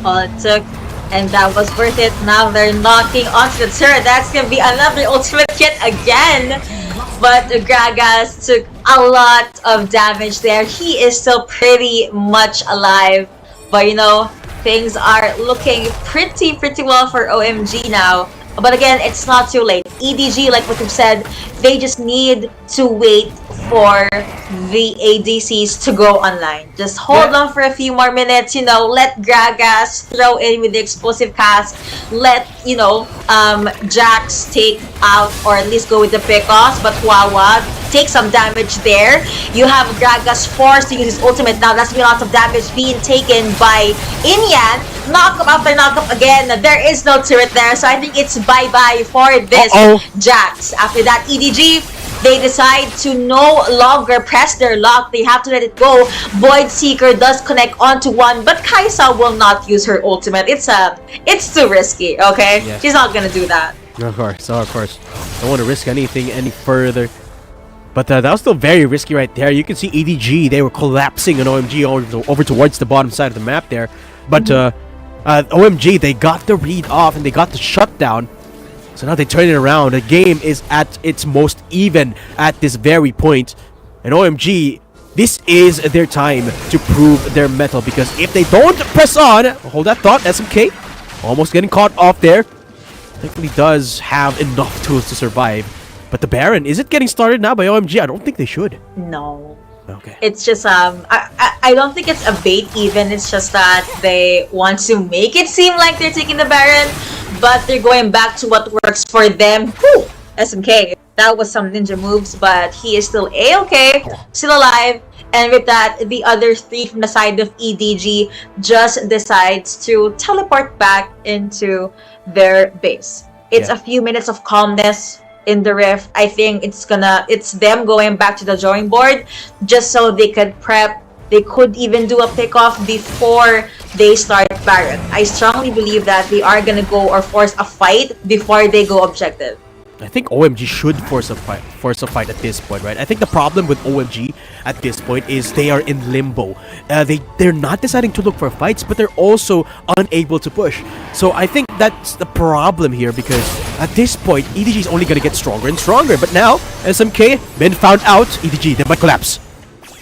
All it took, and that was worth it. Now they're knocking onto the turret. That's gonna be another ultimate kit again. But Gragas took a lot of damage there. He is still pretty much alive. But you know, things are looking pretty well for OMG now. But again, it's not too late. EDG, like what you've said, they just need to wait for the ADCs to go online. Just hold on for a few more minutes, you know, let Gragas throw in with the explosive cast, let, you know, Jax take out or at least go with the pickoffs, but Wawa take some damage there. You have Gragas forced to use his ultimate now. That's a lot of damage being taken by Inyan. Knockup after knockup again. There is no turret there, so I think it's bye-bye for this Jax. After that, EDG, they decide to no longer press their luck. They have to let it go. Void Seeker does connect onto one, but Kaisa will not use her ultimate. It's too risky, okay? Yeah. She's not gonna do that. Of course. Don't want to risk anything any further. But that was still very risky right there. You can see EDG, they were collapsing on OMG over towards the bottom side of the map there. But OMG, they got the read off and they got the shutdown. So now they turn it around. The game is at its most even at this very point. And OMG, this is their time to prove their mettle. Because if they don't press on, hold that thought, SMK, almost getting caught off there. Thankfully does have enough tools to survive. But the Baron, is it getting started now by OMG? I don't think they should. No. Okay. It's just I don't think it's a bait even. It's just that they want to make it seem like they're taking the Baron, but they're going back to what works for them. Whew! SMK. That was some ninja moves, but he is still A-okay, still alive. And with that, the other three from the side of EDG just decides to teleport back into their base. It's a few minutes of calmness in the rift. I think it's them going back to the drawing board just so they could prep. They could even do a pickoff before they start Baron. I strongly believe that they are gonna go or force a fight before they go objective. I think OMG should force a fight at this point, right? I think the problem with OMG at this point is they are in limbo. They're not deciding to look for fights, but they're also unable to push. So I think that's the problem here, because at this point, EDG is only going to get stronger and stronger. But now, SMK been found out. EDG, they might collapse.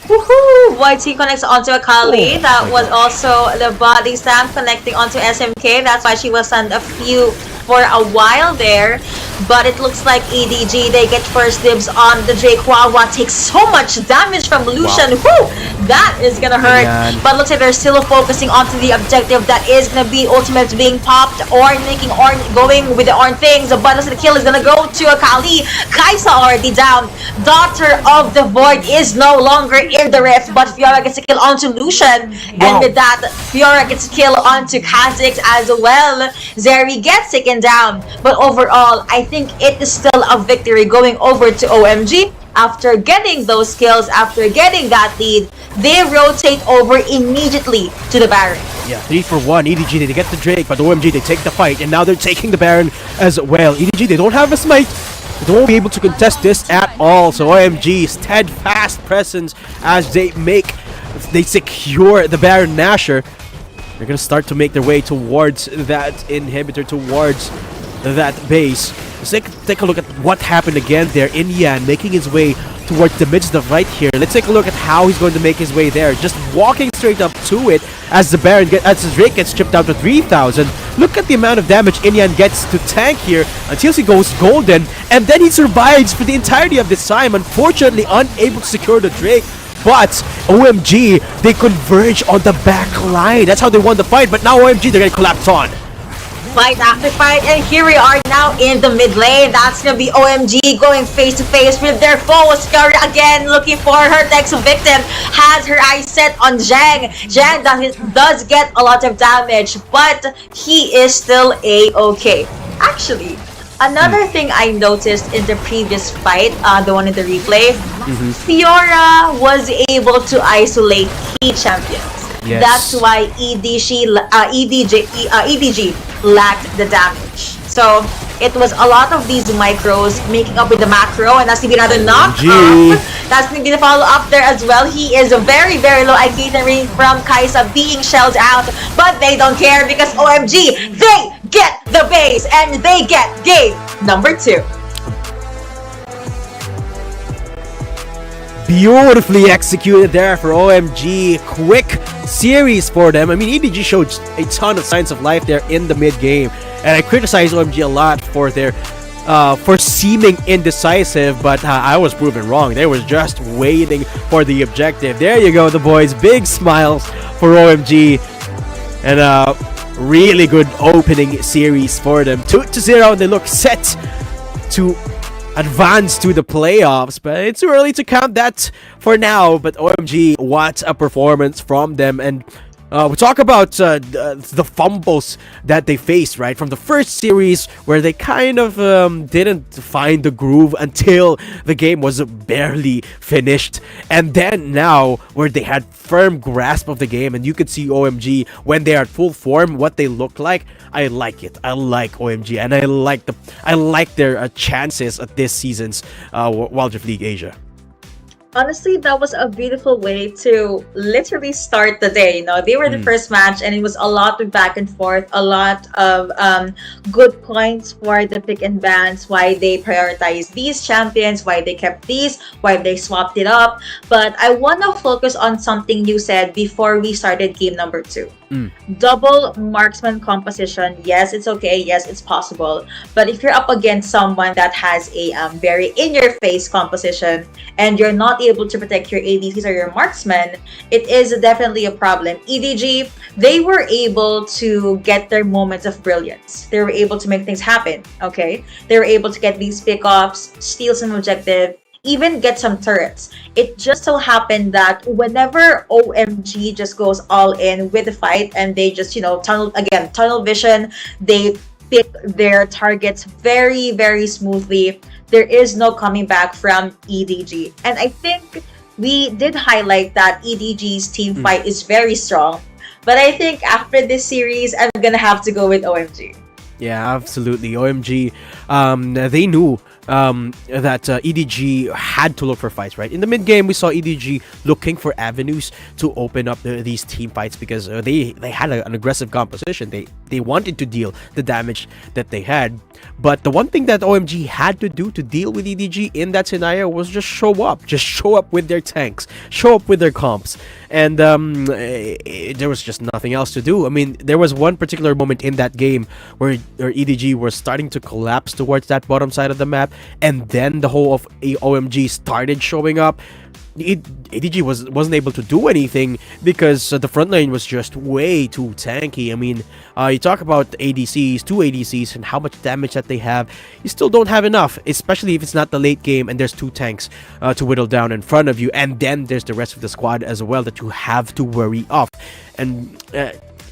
Woohoo! YT connects onto Akali. That was also the body slam connecting onto SMK. That's why she was on a few for a while there. But it looks like EDG, they get first dibs on the Drake. Wawa takes so much damage from Lucian. Whew! That is gonna hurt. But looks like they're still focusing onto the objective that is gonna be ultimates being popped or making Orn going with the Orn things. But looks like the kill is gonna go to Akali. Kaisa already down. Daughter of the Void is no longer in the rift, but Fiora gets a kill onto Lucian. And with that, Fiora gets a kill onto Kha'Zix as well. Zeri gets taken down. But overall, I think it is still a victory going over to OMG. After getting those kills, after getting that lead, they rotate over immediately to the Baron. Yeah, 3 for 1. EDG, they get the Drake, but OMG, they take the fight, and now they're taking the Baron as well. EDG, they don't have a smite. They won't be able to contest this at all. So OMG, steadfast presence as they secure the Baron Nashor. They're gonna start to make their way towards that inhibitor, towards that base. Let's take a look at what happened again there. Inyan making his way towards the midst of right here. Let's take a look at how he's going to make his way there. Just walking straight up to it as the Baron as his Drake gets chipped down to 3,000. Look at the amount of damage Inyan gets to tank here until he goes golden, and then he survives for the entirety of this time. Unfortunately, unable to secure the Drake. But OMG, they converge on the back line. That's how they won the fight. But now OMG, they're gonna collapse on. fight after fight, and here we are now in the mid lane. That's gonna be OMG going face to face with their foe. Scary again, looking for her next victim. Has her eyes set on Zhang. Zhang does get a lot of damage, but he is still a-okay. Actually, another thing I noticed in the previous fight, the one in the replay, Fiora was able to isolate key champions. Yes. That's why EDG lacked the damage. So it was a lot of these micros making up with the macro, and that's gonna be another knock. That's gonna be the follow up there as well. He is very, very low IQ from Kaisa being shelled out, but they don't care because OMG, they get the base and they get game number 2. Beautifully executed there for OMG. Quick series for them. I mean, EDG showed a ton of signs of life there in the mid game, and I criticized OMG a lot for their for seeming indecisive, but I was proven wrong. They was just waiting for the objective. There you go, the boys. Big smiles for OMG, and really good opening series for them. 2-0. They look set to advance to the playoffs, but it's too early to count that for now. But OMG, what a performance from them. And we talk about the fumbles that they faced, right? From the first series where they kind of didn't find the groove until the game was barely finished. And then now where they had firm grasp of the game, and you could see OMG when they are at full form, what they look like. I like it. I like OMG, and I like their chances at this season's Wild League Asia. Honestly, that was a beautiful way to literally start the day. You know, they were the first match, and it was a lot of back and forth, a lot of good points for the pick and bans, why they prioritized these champions, why they kept these, why they swapped it up. But I want to focus on something you said before we started game number 2. Double marksman composition. Yes, it's okay. Yes, it's possible. But if you're up against someone that has a very in-your-face composition and you're not able to protect your ADCs or your marksmen, it is definitely a problem. EDG, they were able to get their moments of brilliance. They were able to make things happen, okay? They were able to get these pickoffs, steal some objective, even get some turrets. It just so happened that whenever OMG just goes all in with the fight and they just, tunnel vision, they pick their targets very, very smoothly. There is no coming back from EDG. And I think we did highlight that EDG's team fight is very strong. But I think after this series, I'm gonna have to go with OMG. Yeah, absolutely. OMG, they knew that EDG had to look for fights, right? In the mid game, we saw EDG looking for avenues to open up these team fights because they had an aggressive composition. They wanted to deal the damage that they had. But the one thing that OMG had to do to deal with EDG in that scenario was just show up. Just show up with their tanks. Show up with their comps. And there was just nothing else to do. I mean, there was one particular moment in that game where EDG was starting to collapse towards that bottom side of the map. And then the whole of OMG started showing up. EDG wasn't able to do anything because the front line was just way too tanky. I mean, you talk about ADCs, 2 ADCs, and how much damage that they have. You still don't have enough, especially if it's not the late game and there's 2 tanks to whittle down in front of you, and then there's the rest of the squad as well that you have to worry off. And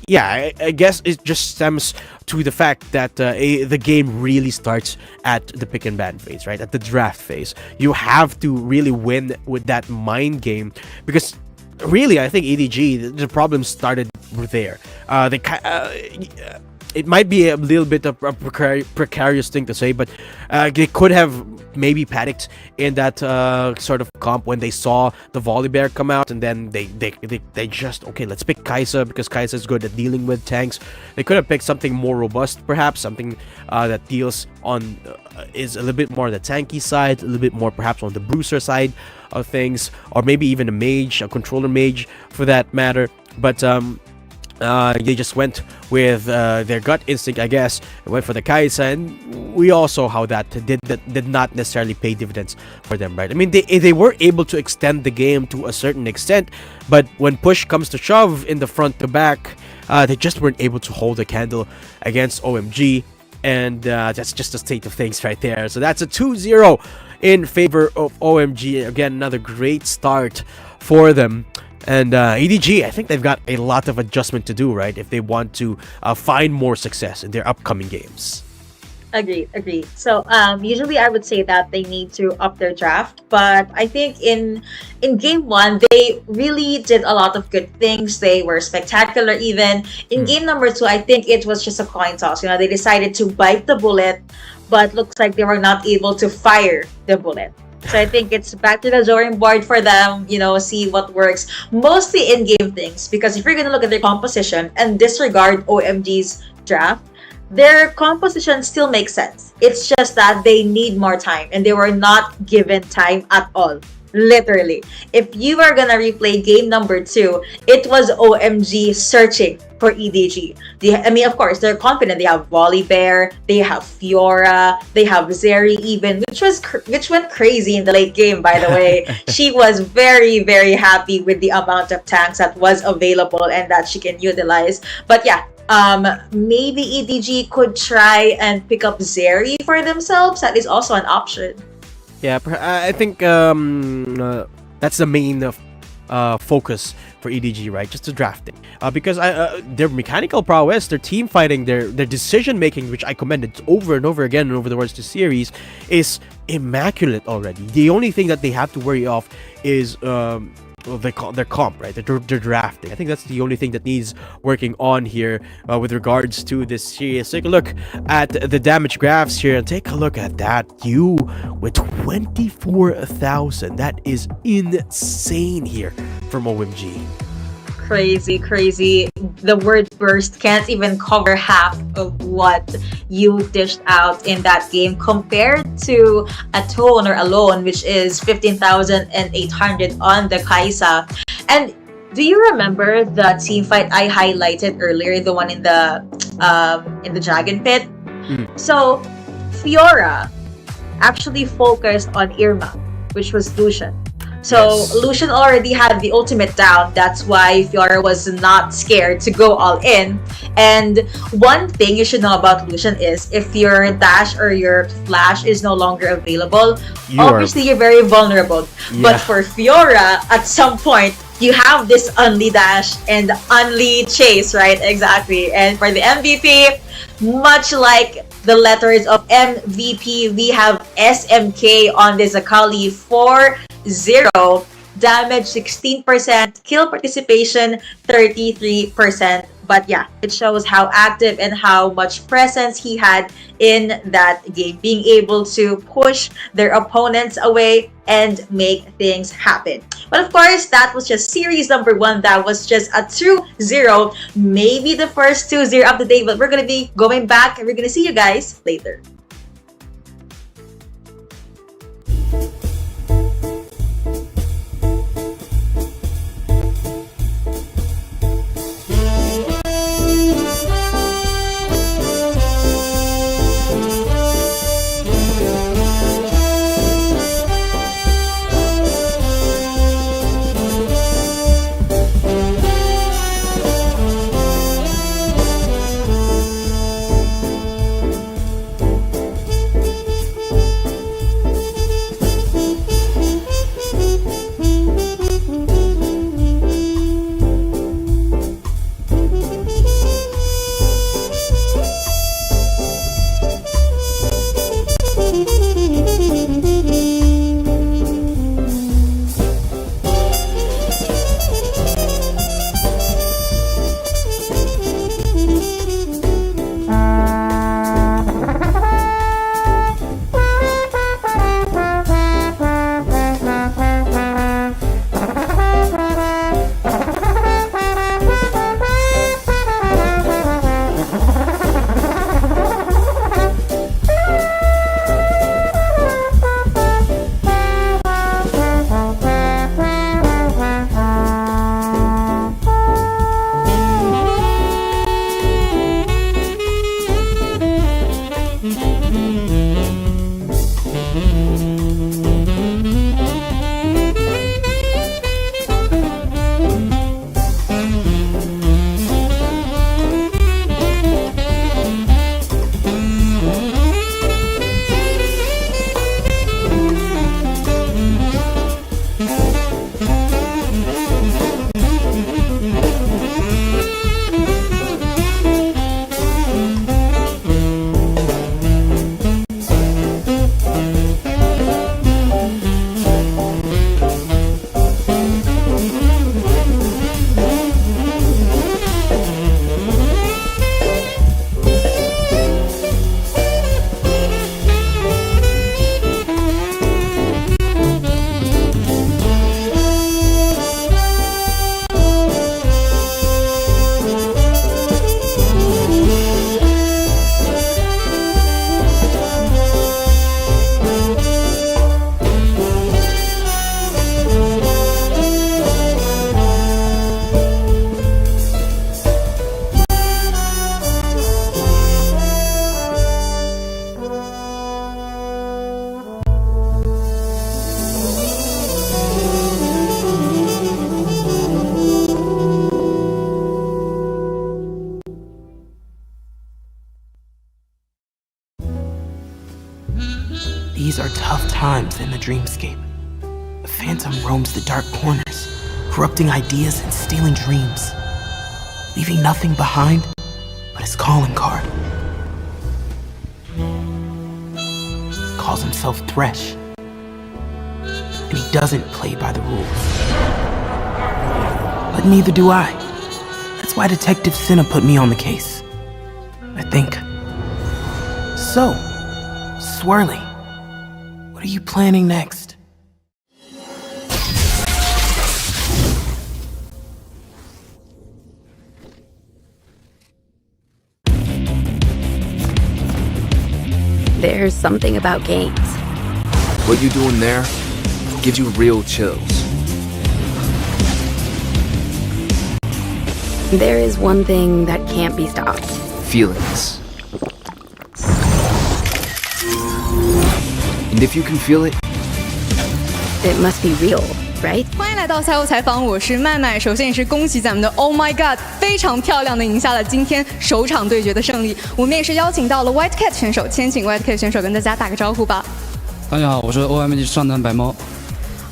yeah, I guess it just stems to the fact that the game really starts at the pick and ban phase, right? At the draft phase. You have to really win with that mind game because really, I think EDG, the problem started there. It might be a little bit of a precarious thing to say, but they could have maybe panicked in that sort of comp when they saw the Volibear come out, and then they just, okay, let's pick Kaisa because Kaisa is good at dealing with tanks. They could have picked something more robust, perhaps something that deals on is a little bit more on the tanky side, a little bit more perhaps on the bruiser side of things, or maybe even a mage, a controller mage for that matter. But they just went with their gut instinct, I guess, and went for the Kaisa, and we all saw how that did not necessarily pay dividends for them, right? I mean, they were able to extend the game to a certain extent, but when push comes to shove in the front to back, They just weren't able to hold a candle against OMG. And that's just the state of things right there. So that's a 2-0 in favor of OMG. Again, another great start for them. And EDG, I think they've got a lot of adjustment to do, right? If they want to find more success in their upcoming games. Agreed. So usually I would say that they need to up their draft, but I think in game one they really did a lot of good things. They were spectacular. Even in game number two, I think it was just a coin toss. They decided to bite the bullet, but looks like they were not able to fire the bullet. So I think it's back to the drawing board for them, see what works. Mostly in-game things, because if you're going to look at their composition and disregard OMG's draft, their composition still makes sense. It's just that they need more time, and they were not given time at all. Literally. If you are gonna replay game number 2, it was OMG searching for EDG. Of course, they're confident. They have Volibear, they have Fiora, they have Zeri even, which went crazy in the late game, by the way. She was very, very happy with the amount of tanks that was available and that she can utilize. But yeah, maybe EDG could try and pick up Zeri for themselves. That is also an option. Yeah, I think that's the main focus for EDG, right? Just the drafting. Because their mechanical prowess, their team fighting, their decision making, which I commended over and over again over the course of the series, is immaculate already. The only thing that they have to worry of is their comp, right? Their drafting. I think that's the only thing that needs working on here with regards to this series. Take a look at the damage graphs here and take a look at that. You with 24,000. That is insane here from OMG. Crazy. The word burst can't even cover half of what you dished out in that game compared to a tone or alone, which is 15,800 on the Kaisa. And do you remember the team fight I highlighted earlier, the one in the Dragon Pit? So Fiora actually focused on Irma, which was Lucian. So yes. Lucian already had the ultimate down. That's why Fiora was not scared to go all in. And one thing you should know about Lucian is if your dash or your flash is no longer available, obviously you're very vulnerable. Yeah. But for Fiora, at some point, you have this only dash and only chase, right? Exactly. And for the MVP, much like the letters of MVP, we have SMK on this Akali 4-0, damage 16%, kill participation 33%. But yeah, it shows how active and how much presence he had in that game, being able to push their opponents away and make things happen. But of course, that was just series number 1. That was just a 2-0, maybe the first 2-0 of the day, but we're going to be going back and we're going to see you guys later. These are tough times in the Dreamscape. The Phantom roams the dark corners, corrupting ideas and stealing dreams, leaving nothing behind but his calling card. Calls himself Thresh, and he doesn't play by the rules. But neither do I. That's why Detective Cinna put me on the case, I think. So, Swirly, what are you planning next? There's something about games. What you doing there gives you real chills. There is one thing that can't be stopped. Feelings. And if you can feel it, It must be real, right? 欢迎来到赛后采访，我是麦麦。首先也是恭喜咱们的 Oh My God， 非常漂亮的赢下了今天首场对决的胜利。我们也是邀请到了 White Cat 选手，先请 White Cat 选手跟大家打个招呼吧。大家好，我是 OMG 上单白猫。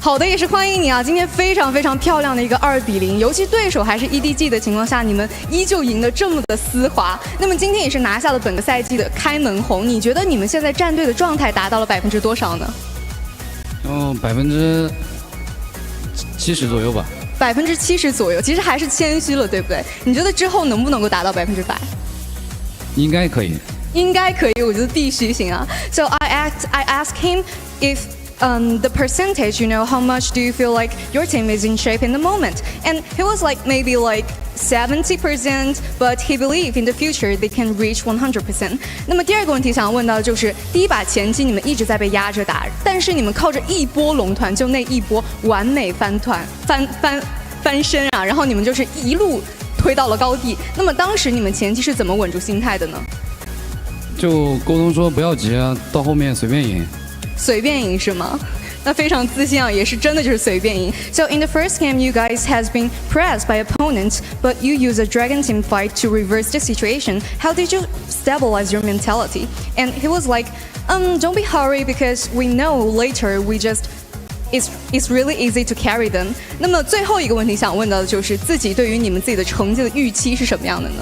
好的，也是欢迎你啊！今天非常非常漂亮的一个2-0，尤其对手还是 EDG 的情况下，你们依旧赢得这么的丝滑。那么今天也是拿下了本个赛季的开门红。你觉得你们现在战队的状态达到了多少呢70%左右吧。70%左右，其实还是谦虚了，对不对？你觉得之后能不能够达到100%？应该可以。应该可以，我觉得必须行啊。So I asked him if the percentage, how much do you feel like your team is in shape in the moment? And he was like maybe like 70%, but he believed in the future they can reach 100%. 那么第二个问题想要问到的就是，第一把前期你们一直在被压着打，但是你们靠着一波龙团，就那一波完美翻身啊，然后你们就是一路推到了高地。那么当时你们前期是怎么稳住心态的呢？就沟通说不要急啊，到后面随便赢。随便赢是吗？那非常自信啊，也是真的就是随便赢。So in the first game, you guys has been pressed by opponents, but you use a dragon team fight to reverse the situation. How did you stabilize your mentality? And he was like, don't be hurry because we know later we just it's really easy to carry them. 那么最后一个问题想问到的就是自己对于你们自己的成绩的预期是什么样的呢？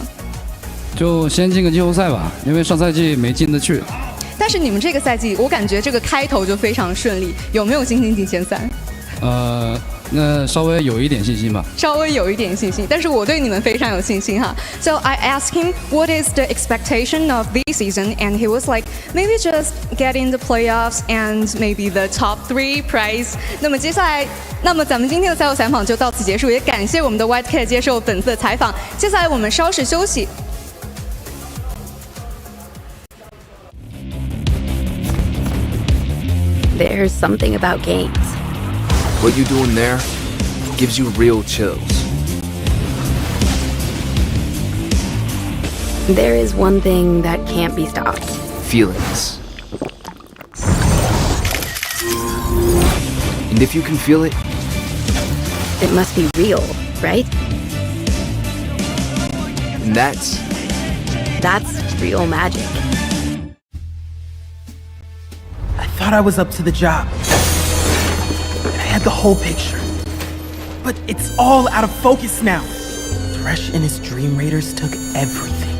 就先进个季后赛吧，因为上赛季没进得去。但是你们这个赛季，我感觉这个开头就非常顺利，有没有信心进前三？那稍微有一点信心吧。稍微有一点信心，但是我对你们非常有信心哈。So I asked him what is the expectation of this season, and he was like maybe just get in the playoffs and maybe the top 3 prize. 那么咱们今天的赛后采访就到此结束，也感谢我们的 White Cat 接受本次的采访。接下来我们稍事休息。There's something about games. what you doing there gives you real chills. There is one thing that can't be stopped. Feelings. And if you can feel it, It must be real, right? and that's real magic. I thought I was up to the job. I had the whole picture. But it's all out of focus now. Thresh and his Dream Raiders took everything.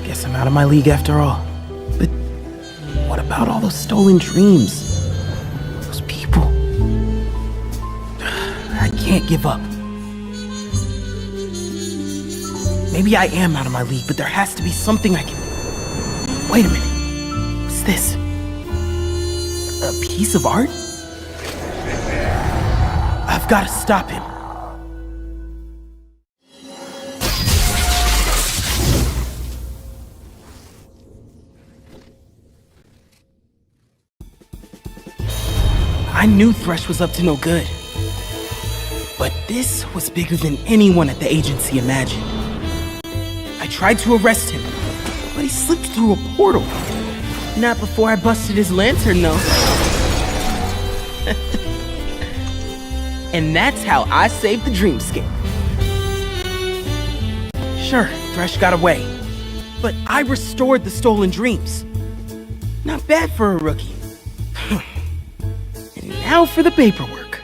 Guess I'm out of my league after all. But what about all those stolen dreams? Those people. I can't give up. Maybe I am out of my league, but there has to be something I can... Wait a minute. What's this? A piece of art? I've got to stop him. I knew Thresh was up to no good. But this was bigger than anyone at the agency imagined. I tried to arrest him, but he slipped through a portal. Not before I busted his lantern, though. And that's how I saved the Dreamscape. Sure, Thresh got away, but I restored the stolen dreams. Not bad for a rookie. Now for the paperwork.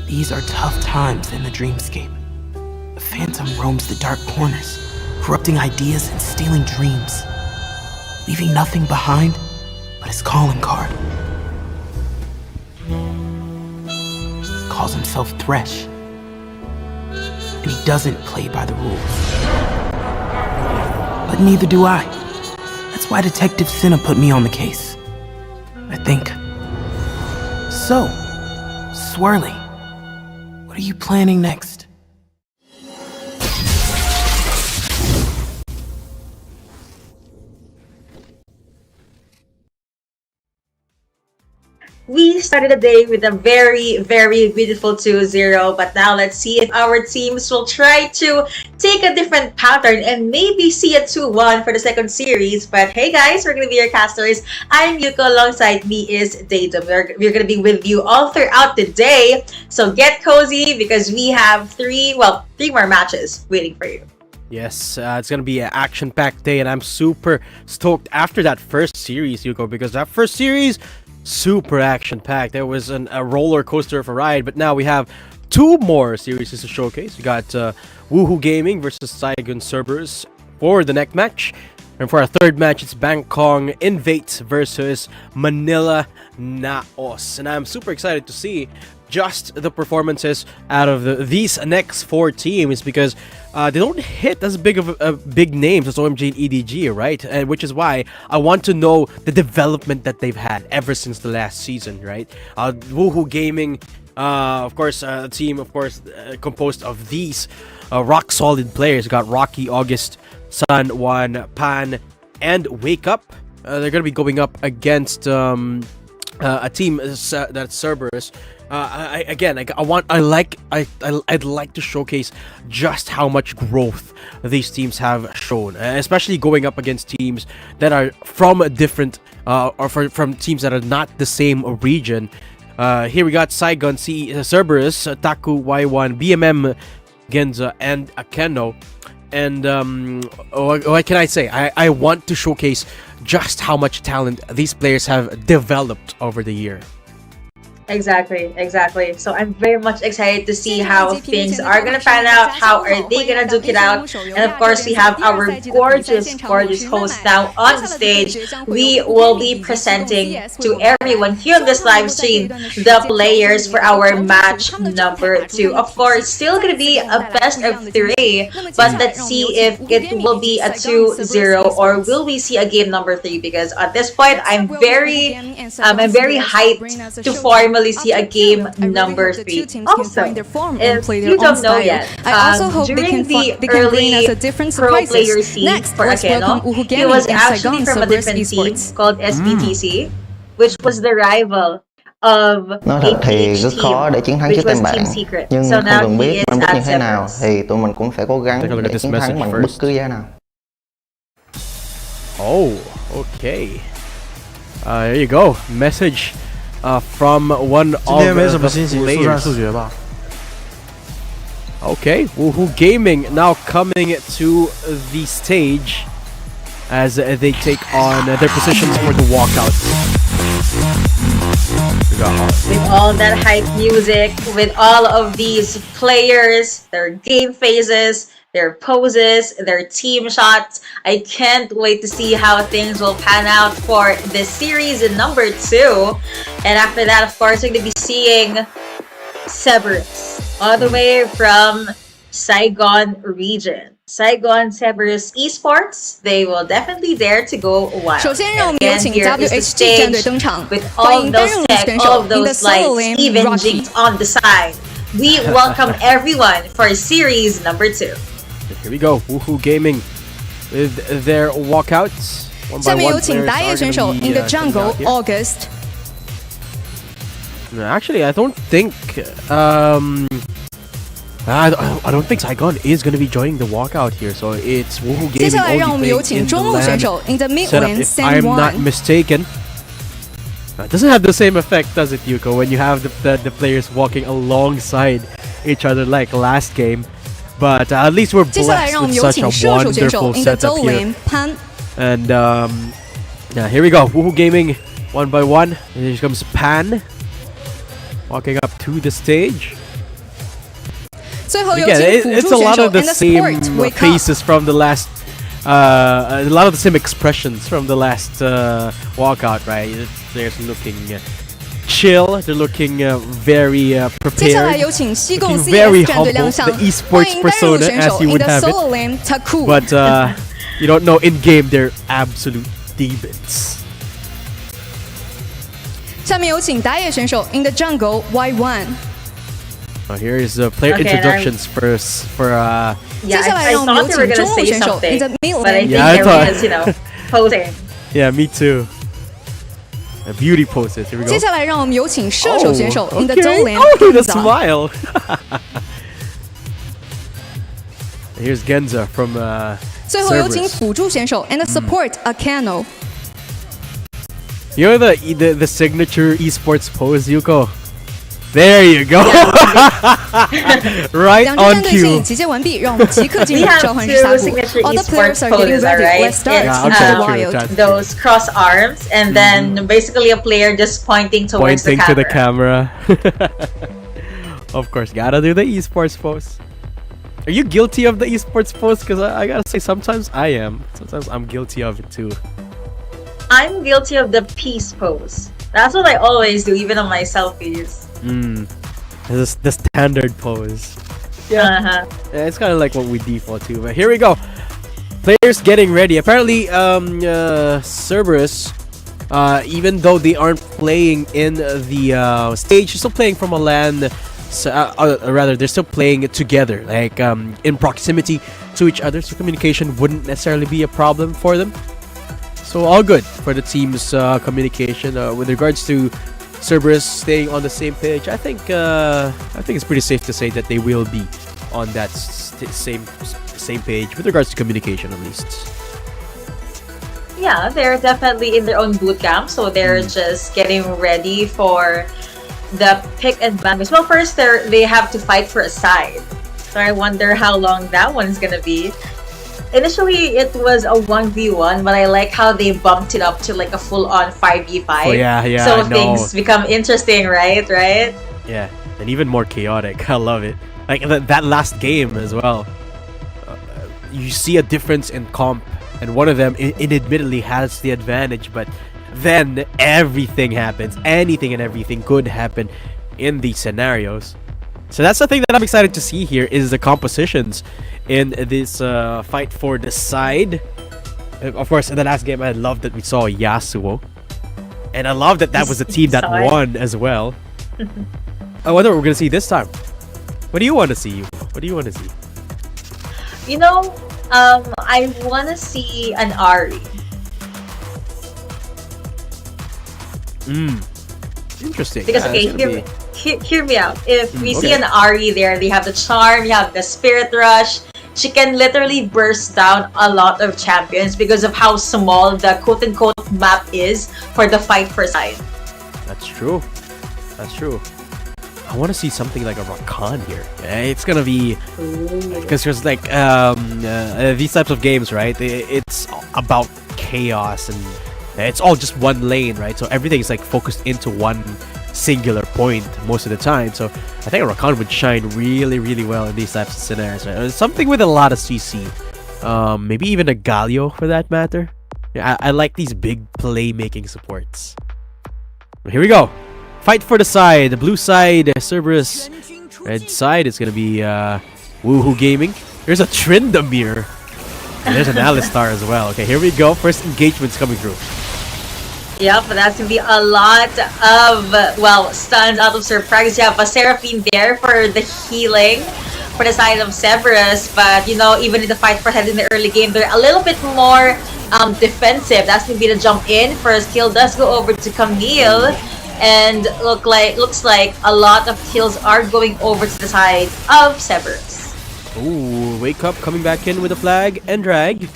These are tough times in the Dreamscape. The Phantom roams the dark corners, corrupting ideas and stealing dreams, leaving nothing behind but his calling card. Calls himself Thresh, and he doesn't play by the rules. But neither do I. That's why Detective Cinna put me on the case, I think. So, Swirly, what are you planning next? We started the day with a very, very beautiful 2-0, but now let's see if our teams will try to take a different pattern and maybe see a 2-1 for the second series. But hey guys, we're going to be your casters. I'm Yuko, alongside me is Datum. We're going to be with you all throughout the day, so get cozy because we have three more matches waiting for you. Yes, it's gonna be an action-packed day, and I'm super stoked after that first series, Yuko, because that first series, super action-packed. There was a roller coaster of a ride, but now we have two more series to showcase. We got Woohoo Gaming versus Saigon Cerberus for the next match, and for our third match, it's BANGKOK Invate versus MANILA NAOS, and I'm super excited to see just the performances out of these next four teams, because they don't hit as big of big names as OMG and EDG, right? And which is why I want to know the development that they've had ever since the last season, right? Woohoo Gaming Of course, a team, of course, composed of these rock solid players. Got Rocky, August, Sun, Juan, Pan, and Wake Up. They're gonna be going up against a team that's Cerberus. I'd like to showcase just how much growth these teams have shown, especially going up against teams that are from a different from teams that are not the same region. Here we got SAIGON CES, Cerberus, Taku, Y1, BMM, Genza, and Akeno. And what can I say? I want to showcase just how much talent these players have developed over the year. Exactly. So I'm very much excited to see how things are gonna pan out. How are they gonna duke it out? And of course, we have our gorgeous host now on stage. We will be presenting to everyone here on this live stream the players for our match number 2. Of course, still gonna be a best of 3, but let's see if it will be a 2-0 or will we see a game number 3? Because at this point, I'm very hyped to formally see a game number 3. Also, if you don't know yet, during the early pro player scene for Akeno, he was actually from a different team called SBTC, which was the rival of Nói thật thì rất team, khó để chiến thắng trước which team was bạn, Team Secret. nhưng So không now cần he biết is man book như at thế nào Cerberus. thì tụi mình cũng sẽ cố gắng Take a look at để this chiến thắng message bằng first. bất cứ giá nào. Oh, okay. There you go. Message from one of the players. Okay, Woohoo Gaming now coming to the stage as they take on their positions for the walkout. With all that hype music, with all of these players, their game phases, their poses, their team shots, I can't wait to see how things will pan out for this series in number 2. And after that, of course, we're going to be seeing Cerberus, all the way from Saigon region. Saigon Cerberus Esports, they will definitely dare to go wild. 首先，让我们有请 Again, here is the WHG 战队 stage 登场， with 欢 all 迎 of 担 those 任 tech, 选 all 手 of ，in the those solo lights, lane even Rocky。 jinx on the side. We welcome everyone for series number 2. Here we go, Woohoo Gaming with their walkouts. One 下 by 面有 one 请 players 打野 are 选 gonna 手 be, in the coming jungle out here. August。 Actually, I don't think I don't think Saigon is going to be joining the walkout here, so it's Woohoo 接 Gaming 下来让我 only 们有 playing 请 in the 中路选 land 手 in the mid setup, lane if San I'm not Juan。 mistaken. It doesn't have the same effect, does it, Yuko, when you have the players walking alongside each other like last game? But at least we're 接下来 blessed 让我们 with 有 such 请 a 射手选手 wonderful in the setup low here. lane 潘。 And yeah, here we go. Woohoo Gaming, one by one. And here comes Pan, walking up to the stage. 最后有 Again, 请辅 it's 助 a 选 lot 手 of the in the same support Wake Up。 faces from the last. A lot of the same expressions from the last walkout, right? They're looking chill. They're looking very 接下来 prepared. 有请西贡 Looking very CS 战队亮 humble, 相， the 欢 esports 迎担任 persona 选 as 手 you in would the have it. solo lane Taku。 But you don't know in game they're absolute demons. 下面有请打野选手 in the jungle Y1。 Here is the player Okay, introductions first for Yeah, 接下来 I 让我们 thought 有 they 请 were gonna 中路 say 选手 in something, the mid but I lane think Yeah, I thought- everyone's, posing. yeah, me too. Beauty poses. Here we go. 接下来让我们有请射手选手 in the okay. low lane Oh, the Genza。 smile. Here's Genza from 最后有请 Cerberus. 辅助选手 and the support Akeno。 You know the signature esports pose, Yuko? There you go. Right 两支 on 战队现已 cue. 集结完毕，让我们即刻进 We 入 have 召唤 two 师峡谷。 signature All the players esports are getting poses, ready. alright? Let's start It's, into the true, wild. that's those cross arms, and then basically a player just pointing towards Pointing the to camera. the camera. Of course, gotta do the esports pose. Are you guilty of the esports pose? Because I gotta say, sometimes I am. Sometimes I'm guilty of it too. I'm guilty of the peace pose. That's what I always do, even on my selfies. This is the standard pose. Yeah, it's kind of like what we default to. But here we go. Players getting ready. Apparently, Cerberus Even though they aren't playing in the stage, they're still playing from a LAN. Rather, they're still playing together, like in proximity to each other, so communication wouldn't necessarily be a problem for them. So all good for the team's communication. With regards to Cerberus staying on the same page, I think it's pretty safe to say that they will be on that same page with regards to communication, at least. Yeah, they're definitely in their own boot camp, so they're just getting ready for the pick and ban. Well, first they have to fight for a side, so I wonder how long that one's gonna be. Initially, it was a 1v1, but I like how they bumped it up to like a full-on 5v5. Oh, yeah, So things become interesting, right? Yeah, and even more chaotic. I love it. Like that last game as well. You see a difference in comp, and one of them, it admittedly has the advantage, but then everything happens. Anything and everything could happen in these scenarios. So that's the thing that I'm excited to see here, is the compositions in this fight for the side. Of course, in the last game, I loved that we saw Yasuo, and I love that was the team that won as well. I wonder what we're gonna see this time. What do you want to see? What do you want to see? You know, I want to see an Ari. Interesting. Because hear me out. If we see an Ari there, they have the charm, you have the spirit rush. She can literally burst down a lot of champions because of how small the quote-unquote map is for the fight for side. That's true. That's true. I want to see something like a Rakan here. It's gonna be because there's like these types of games, right? It's about chaos, and it's all just one lane, right? So everything is like focused into one singular point most of the time. So I think Rakan would shine really, really well in these types of scenarios, right? Something with a lot of CC, maybe even a Galio for that matter. Yeah, I like these big playmaking supports. Here we go. Fight for the side. The blue side, Cerberus. Red side is gonna be Woohoo Gaming. There's a Tryndamere. And there's an Alistar as well. Okay, here we go. First engagement's coming through. Yep, that's gonna be a lot of, well, stuns out of Surprise. You have a Seraphine there for the healing for the side of Cerberus, but you know, even in the fight for head in the early game, they're a little bit more defensive. That's gonna be the jump in. First kill does go over to Camille, and looks like a lot of kills are going over to the side of Cerberus. Ooh, Wake Up coming back in with a flag and drag,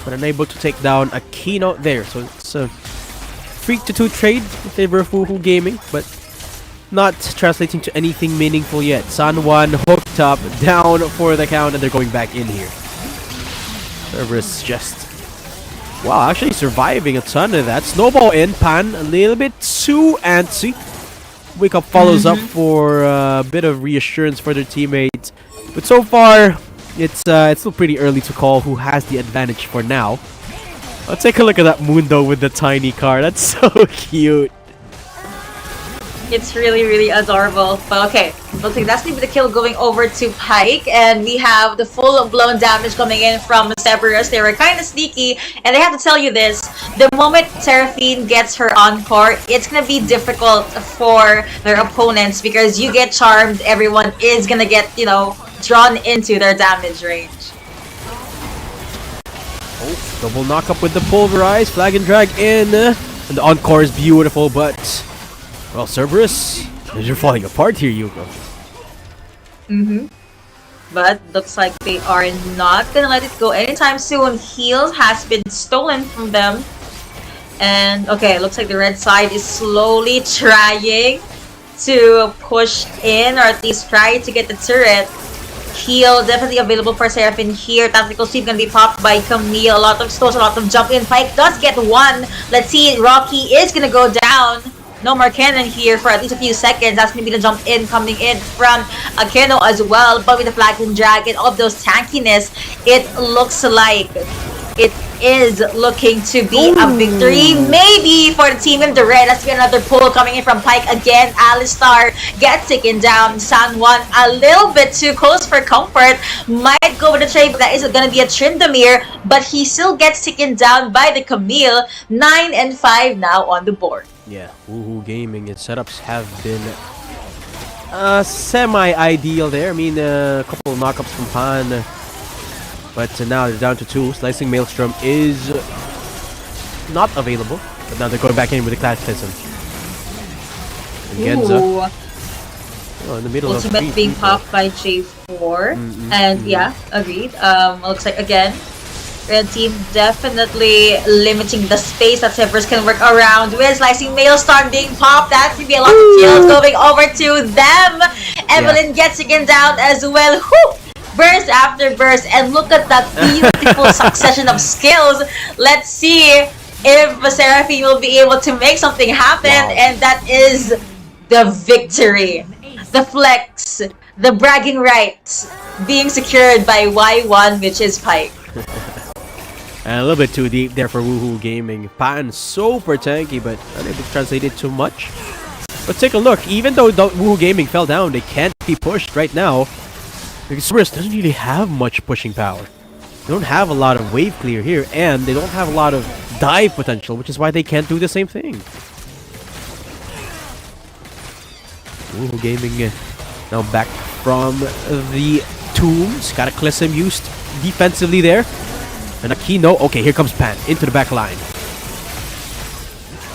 but unable to take down a keynote there. So it's a 3-2 trade in favor of Woohoo Gaming, but not translating to anything meaningful yet. Sun 1 hooked up, down for the count, and they're going back in here. Cerberus just, wow, actually surviving a ton of that. Snowball in, Pan a little bit too antsy. Wake Up follows up for a bit of reassurance for their teammates, but so far it's still pretty early to call who has the advantage for now. Let's take a look at that Mundo with the tiny car. That's so cute. It's really, really adorable. But okay, looks like that's going to be the kill going over to Pike. And we have the full-blown damage coming in from Cerberus. They were kind of sneaky. And I have to tell you this. The moment Seraphine gets her encore, it's going to be difficult for their opponents because you get charmed. Everyone is going to get, you know, drawn into their damage range. Oh, double knock up with the pulverize. Flag and drag in. And the encore is beautiful, but... well, Cerberus, you're falling apart here, Yuko. But looks like they are not gonna let it go anytime soon. Heals has been stolen from them. And okay, looks like the red side is slowly trying to push in, or at least try to get the turret. Heal definitely available for Seraphine here. Tactical sweep gonna be popped by Camille. A lot of stones, a lot of jump in. Pike does get one. Let's see, Rocky is gonna go down. No more cannon here for at least a few seconds. That's going to be the jump in coming in from Akeno as well. But with the flag and drag and all of those tankiness, it looks like it is looking to be a victory. Maybe for the team in the red. Let's get another pull coming in from Pike again. Alistar gets taken down. San Juan a little bit too close for comfort. Might go with the trade, but that is going to be a Tryndamere. But he still gets taken down by the Camille. 9 and 5 now on the board. Yeah, Woohoo Gaming and setups have been semi-ideal there. I mean, a couple of knockups from Pan. But now they're down to 2. Slicing Maelstrom is not available. But now they're going back in with the Cataclysm. And Genza. In the middle Ultimate of being popped by J4. And yeah, agreed. Looks like again, red team definitely limiting the space that Cerberus can work around with. Slicing Maelstrom being popped. That's going to be a lot of kills going over to them. Evelyn gets taken down as well. Whew! Burst after burst, and look at that beautiful succession of skills. Let's see if Seraphine will be able to make something happen, and that is the victory. The flex, the bragging rights being secured by Y1, which is Pike. And a little bit too deep there for Woohoo Gaming. Pan super tanky, but unable to translate it too much. But take a look, even though Woohoo Gaming fell down, they can't be pushed right now. Because Cerberus doesn't really have much pushing power. They don't have a lot of wave clear here, and they don't have a lot of dive potential, which is why they can't do the same thing. Woohoo Gaming now back from the tombs. Cataclysm used defensively there. And Aquino, okay, here comes Pan into the back line.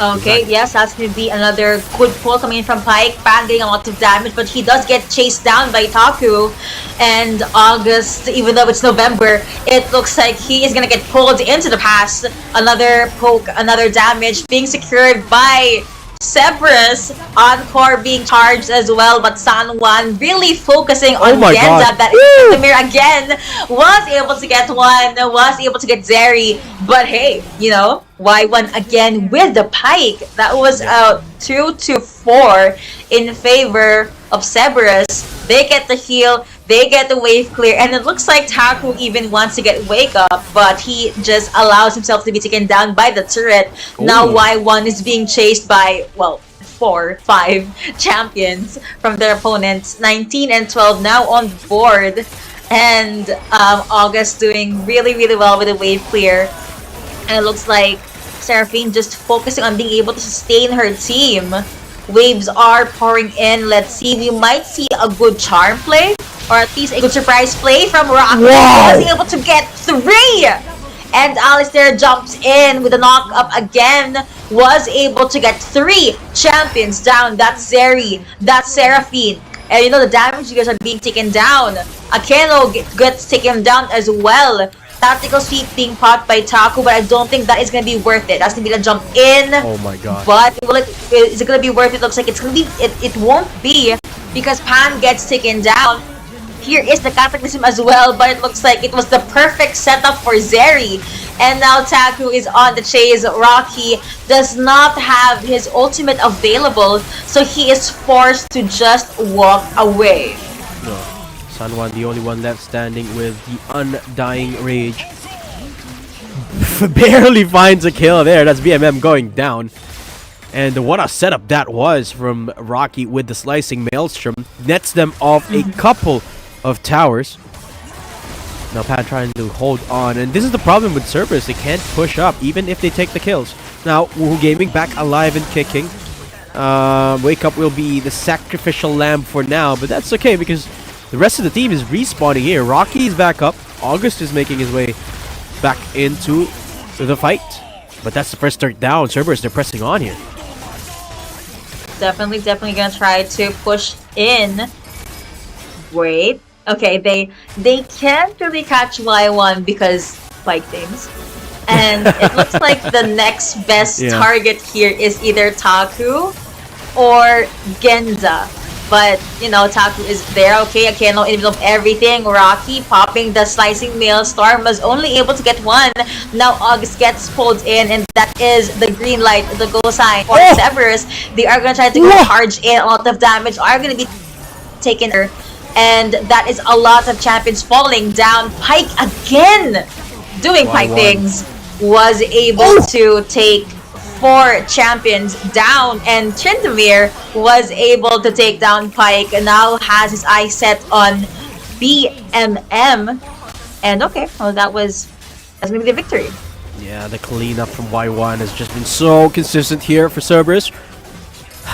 Okay, yes, that's going to be another good pull coming in from Pike. Pan getting a lot of damage, but he does get chased down by Taku. And August, even though it's November, it looks like he is going to get pulled into the pass. Another poke, another damage being secured by Cerberus. Encore being charged as well, but San Juan really focusing on Genza. That Tryndamere again was able to get one, was able to get Zeri. But hey, you know, Y1 again with the Pike. That was 2-4 in favor of Cerberus. They get the heal, they get the wave clear, and it looks like Taku even wants to get wake up, but he just allows himself to be taken down by the turret. Ooh. Now Y1 is being chased by, well, 4-5 champions from their opponents. 19 and 12 now on board, and August doing really well with the wave clear. And it looks like Seraphine just focusing on being able to sustain her team. Waves are pouring in. Let's see. We might see a good charm play, or at least a good surprise play from Rocky. Wow. Was able to get 3! And Alistair jumps in with a knock up again. Was able to get 3 champions down. That's Zeri. That's Seraphine. And you know the damage you guys are being taken down. Akeno gets taken down as well. Tactical sweep being popped by Taku, but I don't think that is going to be worth it. That's going to be the jump in. Oh my god. But is it going to be worth it? Looks like it's going to be. It won't be, because Pan gets taken down. Here is the Cataclysm as well, but it looks like it was the perfect setup for Zeri. And now Taku is on the chase. Rocky does not have his ultimate available, so he is forced to just walk away. No. San Juan, the only one left standing with the Undying Rage. Barely finds a kill there. That's BMM going down. And what a setup that was from Rocky with the Slicing Maelstrom. Nets them off a couple of towers. Now Pan trying to hold on. And this is the problem with Cerberus. They can't push up even if they take the kills. Now, Woohoo Gaming back alive and kicking. Wake Up will be the sacrificial lamb for now. But that's okay because the rest of the team is respawning here. Rocky is back up. August is making his way back into the fight. But that's the first turret down. Cerberus, they're pressing on here. Definitely gonna try to push in. Wait. Okay, they can't really catch Y1 because fight things. And it looks like the next best target here is either Taku or Genza. But, you know, Taku is there. Okay, Akeno in the middle of everything. Rocky popping the Slicing Maelstrom, was only able to get 1. Now August gets pulled in, and that is the green light, the go sign for Cerberus. They are going to try to go charge in. A lot of damage are going to be taken. And that is a lot of champions falling down. Pike again doing Pike things. was able to take 4 champions down, and Tryndamere was able to take down Pike and now has his eyes set on BMM. And okay, well that's gonna be the victory. Yeah, the cleanup from Y1 has just been so consistent here for Cerberus.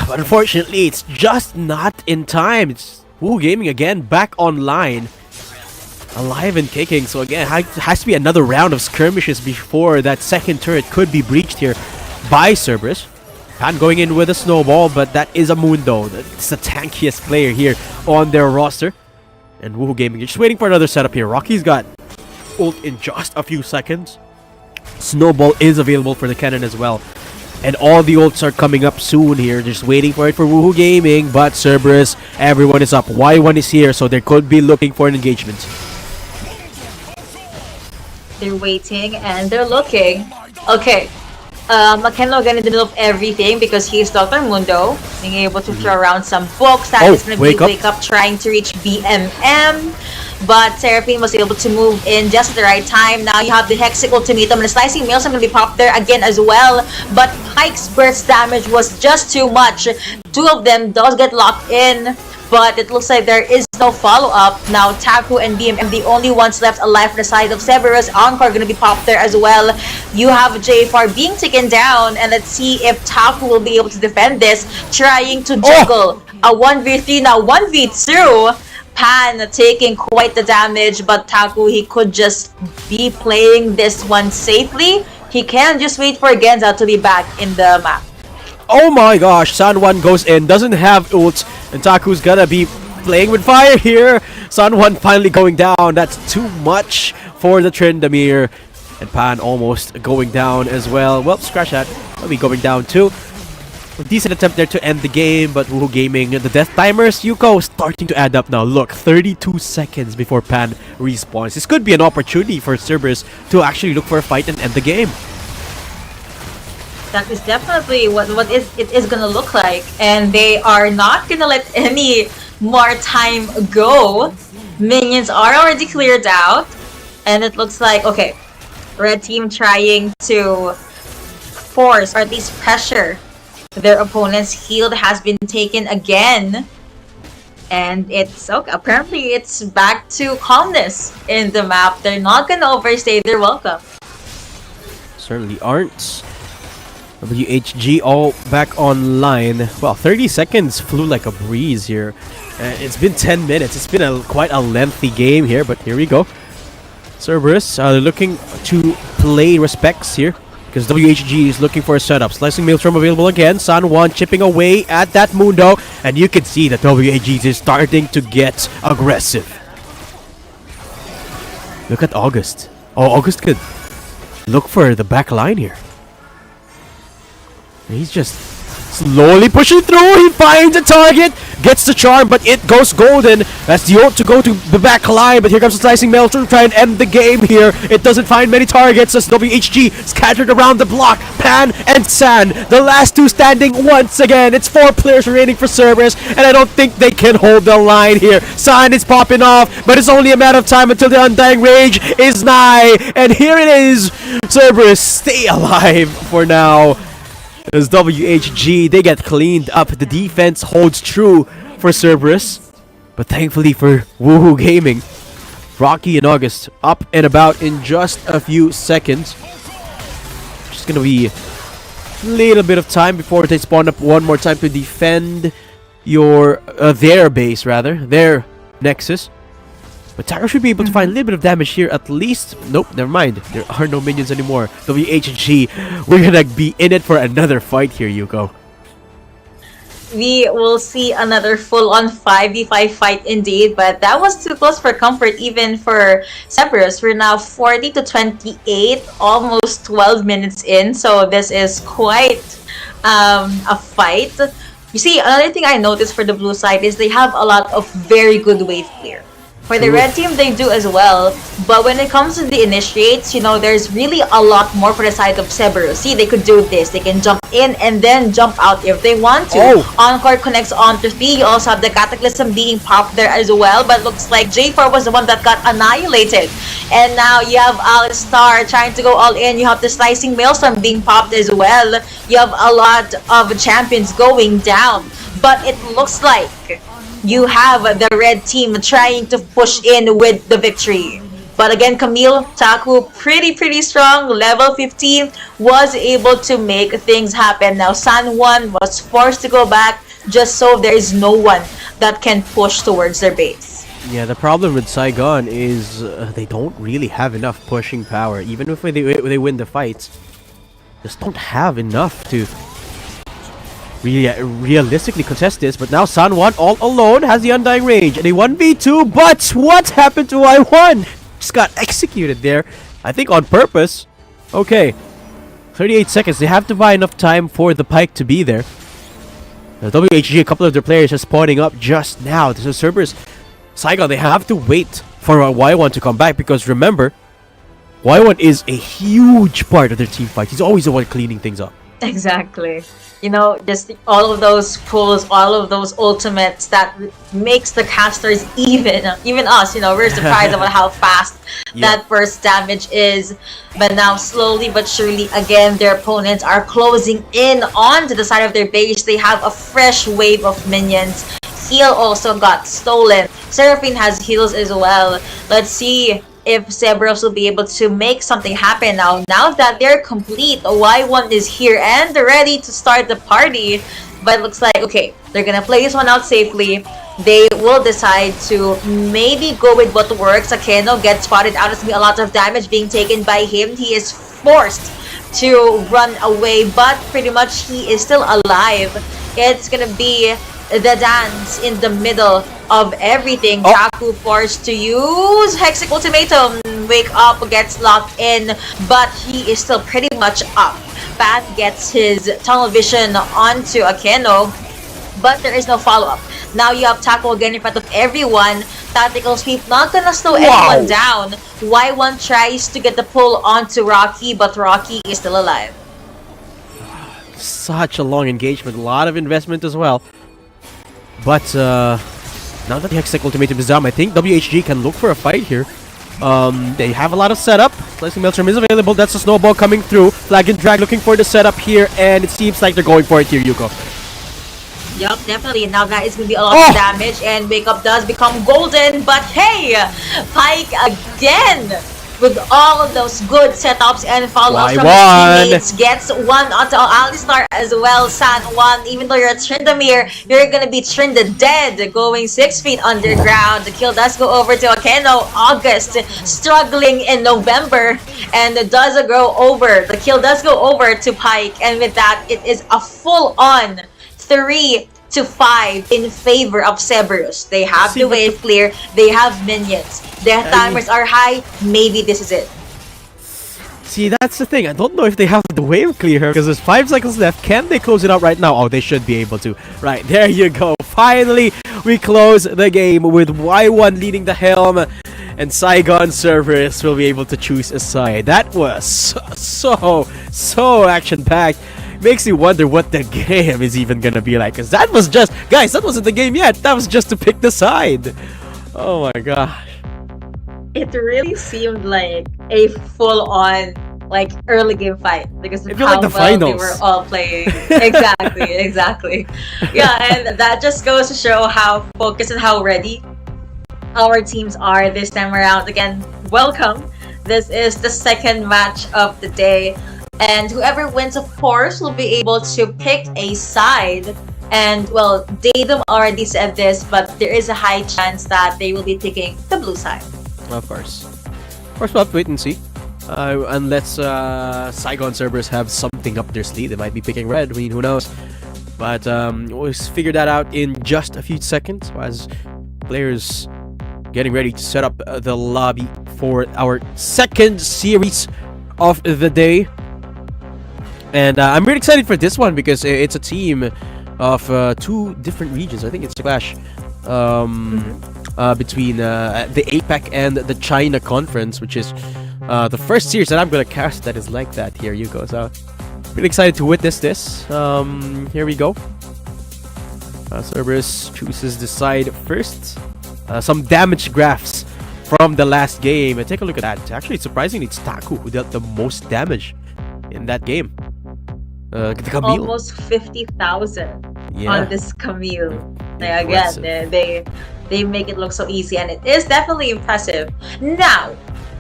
But unfortunately, it's just not in time. It's Woohoo Gaming again back online, alive and kicking. So again, has to be another round of skirmishes before that second turret could be breached here by Cerberus. Pan going in with a snowball, but that is a Mundo. It's the tankiest player here on their roster. And Woohoo Gaming just waiting for another setup here. Rocky's got ult in just a few seconds. Snowball is available for the cannon as well. And all the ults are coming up soon here. Just waiting for it for Woohoo Gaming. But Cerberus, everyone is up. Y1 is here, so they could be looking for an engagement. They're waiting and they're looking. Okay. Makeno gonna develop everything because he's Dr. Mundo, being able to throw around some books. That is gonna be wake up trying to reach BMM. But Seraphine was able to move in just at the right time. Now you have the Hexic Ultimatum and the Slicing Mails are going to be popped there again as well. But Pike's burst damage was just too much. 2 of them does get locked in, but it looks like there is no follow-up. Now Taku and BMM, the only ones left alive for the side of Cerberus. Encore going to be popped there as well. You have JFR being taken down, and let's see if Taku will be able to defend this. Trying to juggle a 1v3, now 1v2. Pan taking quite the damage, but Taku, he could just be playing this one safely. He can just wait for Genza to be back in the map. Oh my gosh, San1 goes in, doesn't have ult, and Taku's gonna be playing with fire here. San1 finally going down. That's too much for the Tryndamere. And Pan almost going down as well. Well, scratch that. He'll be going down too. A decent attempt there to end the game, but Woohoo Gaming, the death timers, Yuko, starting to add up now. Look, 32 seconds before Pan respawns. This could be an opportunity for Cerberus to actually look for a fight and end the game. That is definitely what it is gonna look like, and they are not gonna let any more time go. Minions are already cleared out, and it looks like, okay, red team trying to force or at least pressure their opponent's shield has been taken again, and it's okay. Apparently it's back to calmness in the map. They're not gonna overstay their welcome. Certainly aren't. WHG all back online. Well, 30 seconds flew like a breeze here. It's been 10 minutes. It's been quite a lengthy game here, but here we go. Cerberus looking to play respects here, because WHG is looking for a setup. Slicing Maelstrom available again. San1 chipping away at that Mundo. And you can see that WHG is starting to get aggressive. Look at August. Oh, August could look for the back line here. He's just slowly pushing through. He finds a target, gets the charm, but it goes golden. That's the ult to go to the back line, but here comes the Slicing Maelstrom to try and end the game here. It doesn't find many targets as WHG scattered around the block. Pan and San, the last 2 standing once again. It's 4 players remaining for Cerberus, and I don't think they can hold the line here. San is popping off, but it's only a matter of time until the Undying Rage is nigh. And here it is. Cerberus stay alive for now. As WHG, they get cleaned up. The defense holds true for Cerberus. But thankfully for Woohoo Gaming, Rocky and August up and about in just a few seconds. Just gonna be a little bit of time before they spawn up one more time to defend their base, their Nexus. But Tyro should be able to find a little bit of damage here at least. Nope, never mind. There are no minions anymore. WHG, we're gonna be in it for another fight here, Yuko. We will see another full-on 5v5 fight indeed, but that was too close for comfort even for Cerberus. We're now 40 to 28, almost 12 minutes in, so this is quite a fight. You see, another thing I noticed for the blue side is they have a lot of very good wave clear. For the red team, they do as well. But when it comes to the initiates, you know, there's really a lot more for the side of Cerberus. See, they could do this. They can jump in and then jump out if they want to. Encore connects onto 3. You also have the Cataclysm being popped there as well. But looks like J4 was the one that got annihilated And now you have Alistar trying to go all in. You have the Slicing Maelstrom being popped as well. You have a lot of champions going down. But it looks like you have the red team trying to push in with the victory. But again, Camille, Taku, pretty strong. Level 15 was able to make things happen. Now, San Juan was forced to go back just so there is no one that can push towards their base. Yeah, the problem with Saigon is they don't really have enough pushing power. Even if they win the fights, just don't have enough to realistically contest this. But now San Juan all alone has the Undying Range and a 1v2. But what happened to I1? Just got executed there, I think on purpose. Okay, 38 seconds. They have to buy enough time for the Pyke to be there. WHG, a couple of their players are spawning up just now. So Cerberus, Saigon, they have to wait for Y1 to come back, because remember, Y1 is a huge part of their team fight. He's always the one cleaning things up. Exactly. You know, just all of those pulls, all of those ultimates that makes the casters even us, you know, we're surprised about how fast that first damage is. But now slowly but surely, again, their opponents are closing in onto the side of their base. They have a fresh wave of minions. Heal also got stolen. Seraphine has heals as well. Let's see if Cerberus will be able to make something happen now. Now that they're complete, Y1 is here and ready to start the party. But it looks like, okay, they're gonna play this one out safely. They will decide to maybe go with what works. Akeno gets spotted out. It's gonna be a lot of damage being taken by him. He is forced to run away, but pretty much he is still alive. It's gonna be the dance in the middle of everything. Taku forced to use Hexic Ultimatum. Wake Up gets locked in, but he is still pretty much up. Pat gets his tunnel vision onto Akeno, but there is no follow-up. Now you have Taku again in front of everyone. Tactical sweep, not gonna slow anyone down. Y1 tries to get the pull onto Rocky, but Rocky is still alive. Such a long engagement, a lot of investment as well. But now that the Hexic Ultimatum is down, I think WHG can look for a fight here. They have a lot of setup. Slicing Maelstrom is available. That's a snowball coming through. Flag and Drag looking for the setup here, and it seems like they're going for it here, Yuko. Yup, definitely. Now that is going to be a lot of damage, and Wake Up does become golden. But hey, Pyke again with all of those good setups and follow-ups from his teammates. Gets one onto Alistar as well. San Juan, even though you're a Tryndamere, you're gonna be Trynda dead, going 6 feet underground. The kill does go over to Akeno. August struggling in November, and does go over. The kill does go over to Pyke, and with that, it is a full-on 3-5 in favor of Cerberus. They have the wave clear, they have minions, their timers are high. Maybe this is it. See, that's the thing. I don't know if they have the wave clear here, because there's 5 seconds left. Can they close it out right now? Oh, they should be able to. Right, there you go. Finally, we close the game with Y1 leading the helm, and Saigon Cerberus will be able to choose a side. That was so action-packed. Makes you wonder what the game is even gonna be like, because that was just, guys, that wasn't the game yet. That was just to pick the side. Oh my gosh. It really seemed like a full-on, like, early game fight, because of how like the well finals. they were all playing. Exactly. Yeah, and that just goes to show how focused and how ready our teams are this time around. Again, welcome. This is the second match of the day. And whoever wins, of course, will be able to pick a side. And, well, Datum already said this, but there is a high chance that they will be picking the blue side. Of course. We'll have to wait and see. Unless Saigon Cerberus have something up their sleeve. They might be picking red. I mean, who knows? But we'll figure that out in just a few seconds, as players getting ready to set up the lobby for our second series of the day. And I'm really excited for this one, because it's a team of 2 different regions. I think it's a clash between the APAC and the China conference, which is the first series that I'm going to cast that is like that. Here you go. So really excited to witness this. Here we go. Cerberus chooses the side first. Some damage graphs from the last game. And take a look at that. Actually, surprisingly, it's Taku who dealt the most damage in that game. The Camille. Almost 50,000 Yeah. on this Camille. Like, Impressive. again, they make it look so easy, and it is definitely impressive. Now,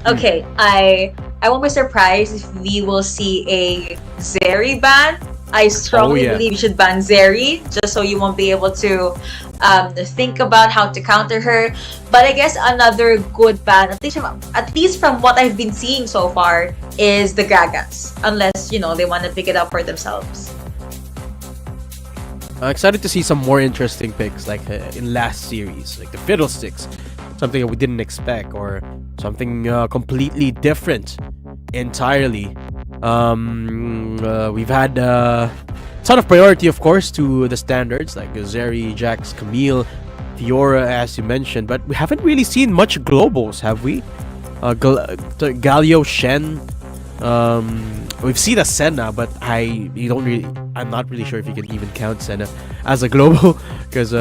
okay, I won't be surprised if we will see a Zeri ban. I strongly yeah. believe you should ban Zeri, just so you won't be able to think about how to counter her. But I guess another good ban, at least from what I've been seeing so far, is the Gragas. Unless, you know, they want to pick it up for themselves. I'm excited to see some more interesting picks, like in last series, like the Fiddlesticks, something that we didn't expect, or something completely different entirely. We've had a ton of priority, of course, to the standards like Zeri, Jax, Camille, Fiora, as you mentioned, but we haven't really seen much globals, have we? Galio, Shen. We've seen a Senna, but I'm not really sure if you can even count Senna as a global, because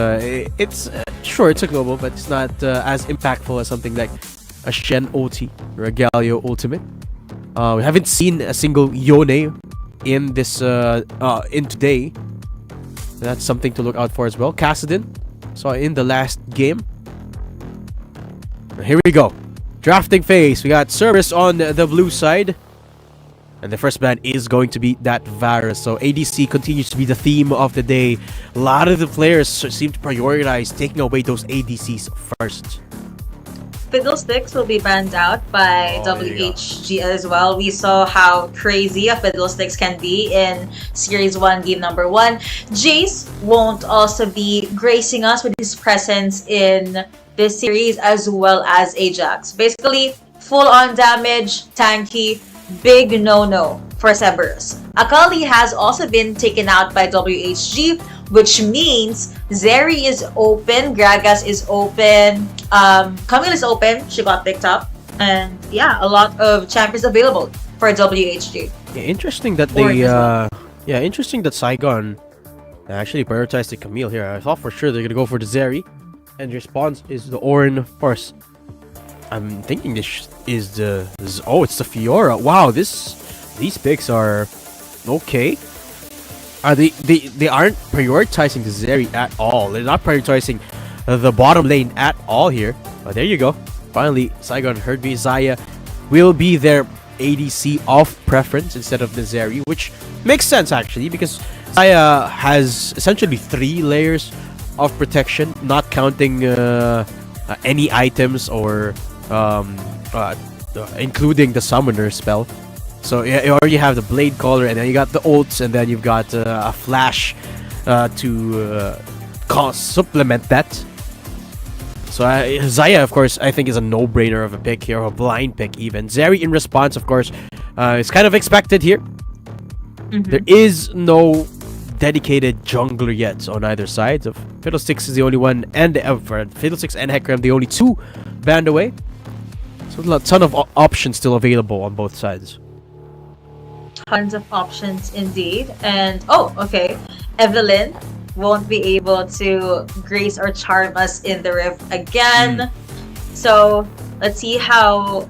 it's sure it's a global, but it's not as impactful as something like a Shen OT or a Galio Ultimate. We haven't seen a single Yone in this in today. That's something to look out for as well. Kassadin saw in the last game. Here we go. Drafting phase. We got Cerberus on the blue side. And the first ban is going to be that Varus. So ADC continues to be the theme of the day. A lot of the players seem to prioritize taking away those ADCs first. Fiddlesticks will be banned out by WHG as well. We saw how crazy a Fiddlesticks can be in Series 1, Game Number 1. Jace won't also be gracing us with his presence in this series, as well as Ajax. Basically, full-on damage, tanky, big no-no for Cerberus. Akali has also been taken out by WHG, which means Zeri is open, Gragas is open, Camille is open, she got picked up, and yeah, a lot of champions available for WHG. Yeah, interesting that they interesting that Saigon actually prioritized the Camille here. I thought for sure they're gonna go for the Zeri, and the response is the Orin first. I'm thinking this is the it's the Fiora. Wow, these picks are okay. They aren't prioritizing the Zeri at all. They're not prioritizing the bottom lane at all here. But there you go. Finally, Saigon heard me. Xayah will be their ADC of preference instead of the Zeri, which makes sense actually, because Xayah has essentially 3 layers of protection, not counting any items or including the summoner spell. So you already have the blade caller, and then you got the ults, and then you've got a flash to supplement that. So Xayah, of course, I think is a no-brainer of a pick here, or a blind pick even. Zeri in response, of course, is kind of expected here. There is no dedicated jungler yet on either side. So Fiddlesticks is the only one, and Fiddlesticks and Hecarim the only 2 banned away. So a ton of options still available on both sides. Tons of options indeed. And Evelyn won't be able to grace or charm us in the Rift again. So let's see how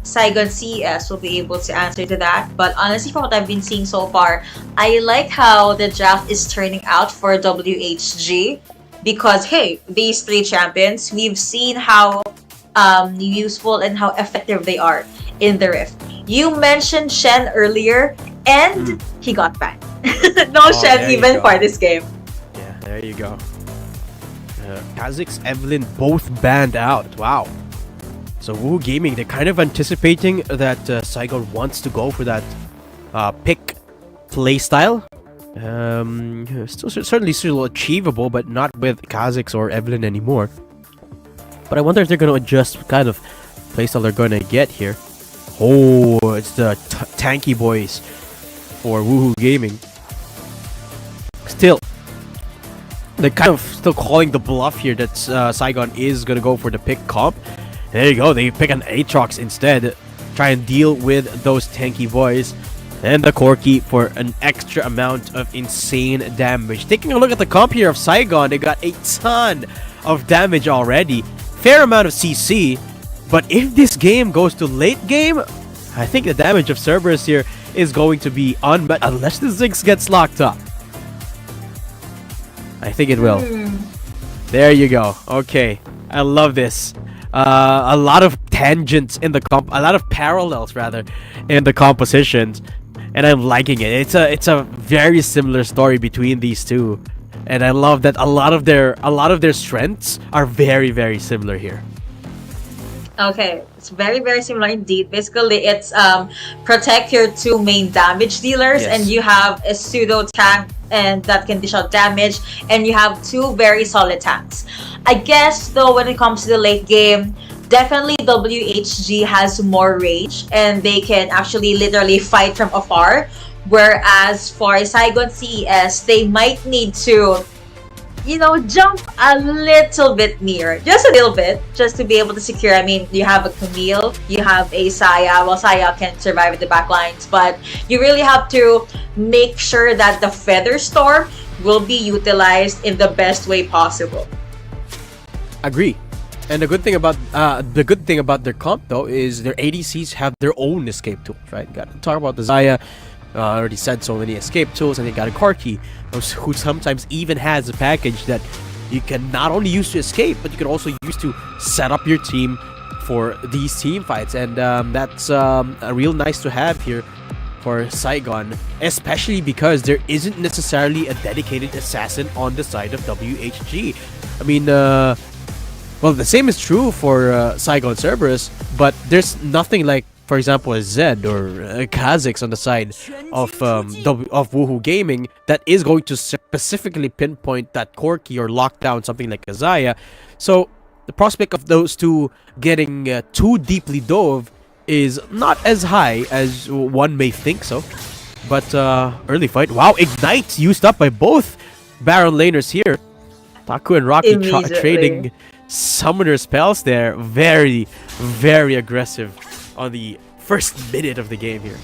Saigon CES will be able to answer to that. But honestly, from what I've been seeing so far, I like how the draft is turning out for WHG, because hey, these 3 champions, we've seen how useful and how effective they are in the Rift. You mentioned Shen earlier, and he got banned. No Shen even for this game. Yeah, there you go. Kha'Zix, Evelyn both banned out. Wow. So Woohoo Gaming, they're kind of anticipating that Saigon wants to go for that pick playstyle. Certainly still achievable, but not with Kha'Zix or Evelyn anymore. But I wonder if they're going to adjust what kind of playstyle they're going to get here. Oh, it's the tanky boys for Woohoo Gaming. Still, they're kind of still calling the bluff here that Saigon is going to go for the pick comp. There you go, they pick an Aatrox instead. Try and deal with those tanky boys. And the Corki for an extra amount of insane damage. Taking a look at the comp here of Saigon, they got a ton of damage already. Fair amount of CC. But if this game goes to late game, I think the damage of Cerberus here is going to be unmet unless the Ziggs gets locked up. I think it will. There you go. Okay, I love this. A lot of tangents in the a lot of parallels rather in the compositions, and I'm liking it. It's a very similar story between these two, and I love that a lot of their strengths are very, very similar here. Okay, it's very, very similar indeed. Basically, it's protect your two main damage dealers, Yes. and you have a pseudo tank and that can dish out damage, and you have two very solid tanks. I guess though, when it comes to the late game, definitely WHG has more range, and they can actually literally fight from afar. Whereas for SAIGON CES, they might need to, jump a little bit near, just a little bit, just to be able to secure. I mean, you have a Camille, you have a Saya. Well, Saya can survive at the back lines, but you really have to make sure that the Feather Storm will be utilized in the best way possible. Agree. And the good thing about their comp though is their ADCs have their own escape tools, right? Got to talk about the Zaya. Already said so many escape tools, and they got a Karki, who sometimes even has a package that you can not only use to escape, but you can also use to set up your team for these team fights, and that's a real nice to have here for Saigon, especially because there isn't necessarily a dedicated assassin on the side of WHG. I mean, well, the same is true for Saigon Cerberus, but there's nothing like, for example, a Zed or Kha'Zix on the side of Woohoo Gaming that is going to specifically pinpoint that Corki or lock down something like a Zaya. So the prospect of those two getting too deeply dove is not as high as one may think so. But early fight, wow, Ignite used up by both Baron laners here. Taku and Rocky trading summoner spells there. Very, very aggressive on the first minute of the game here.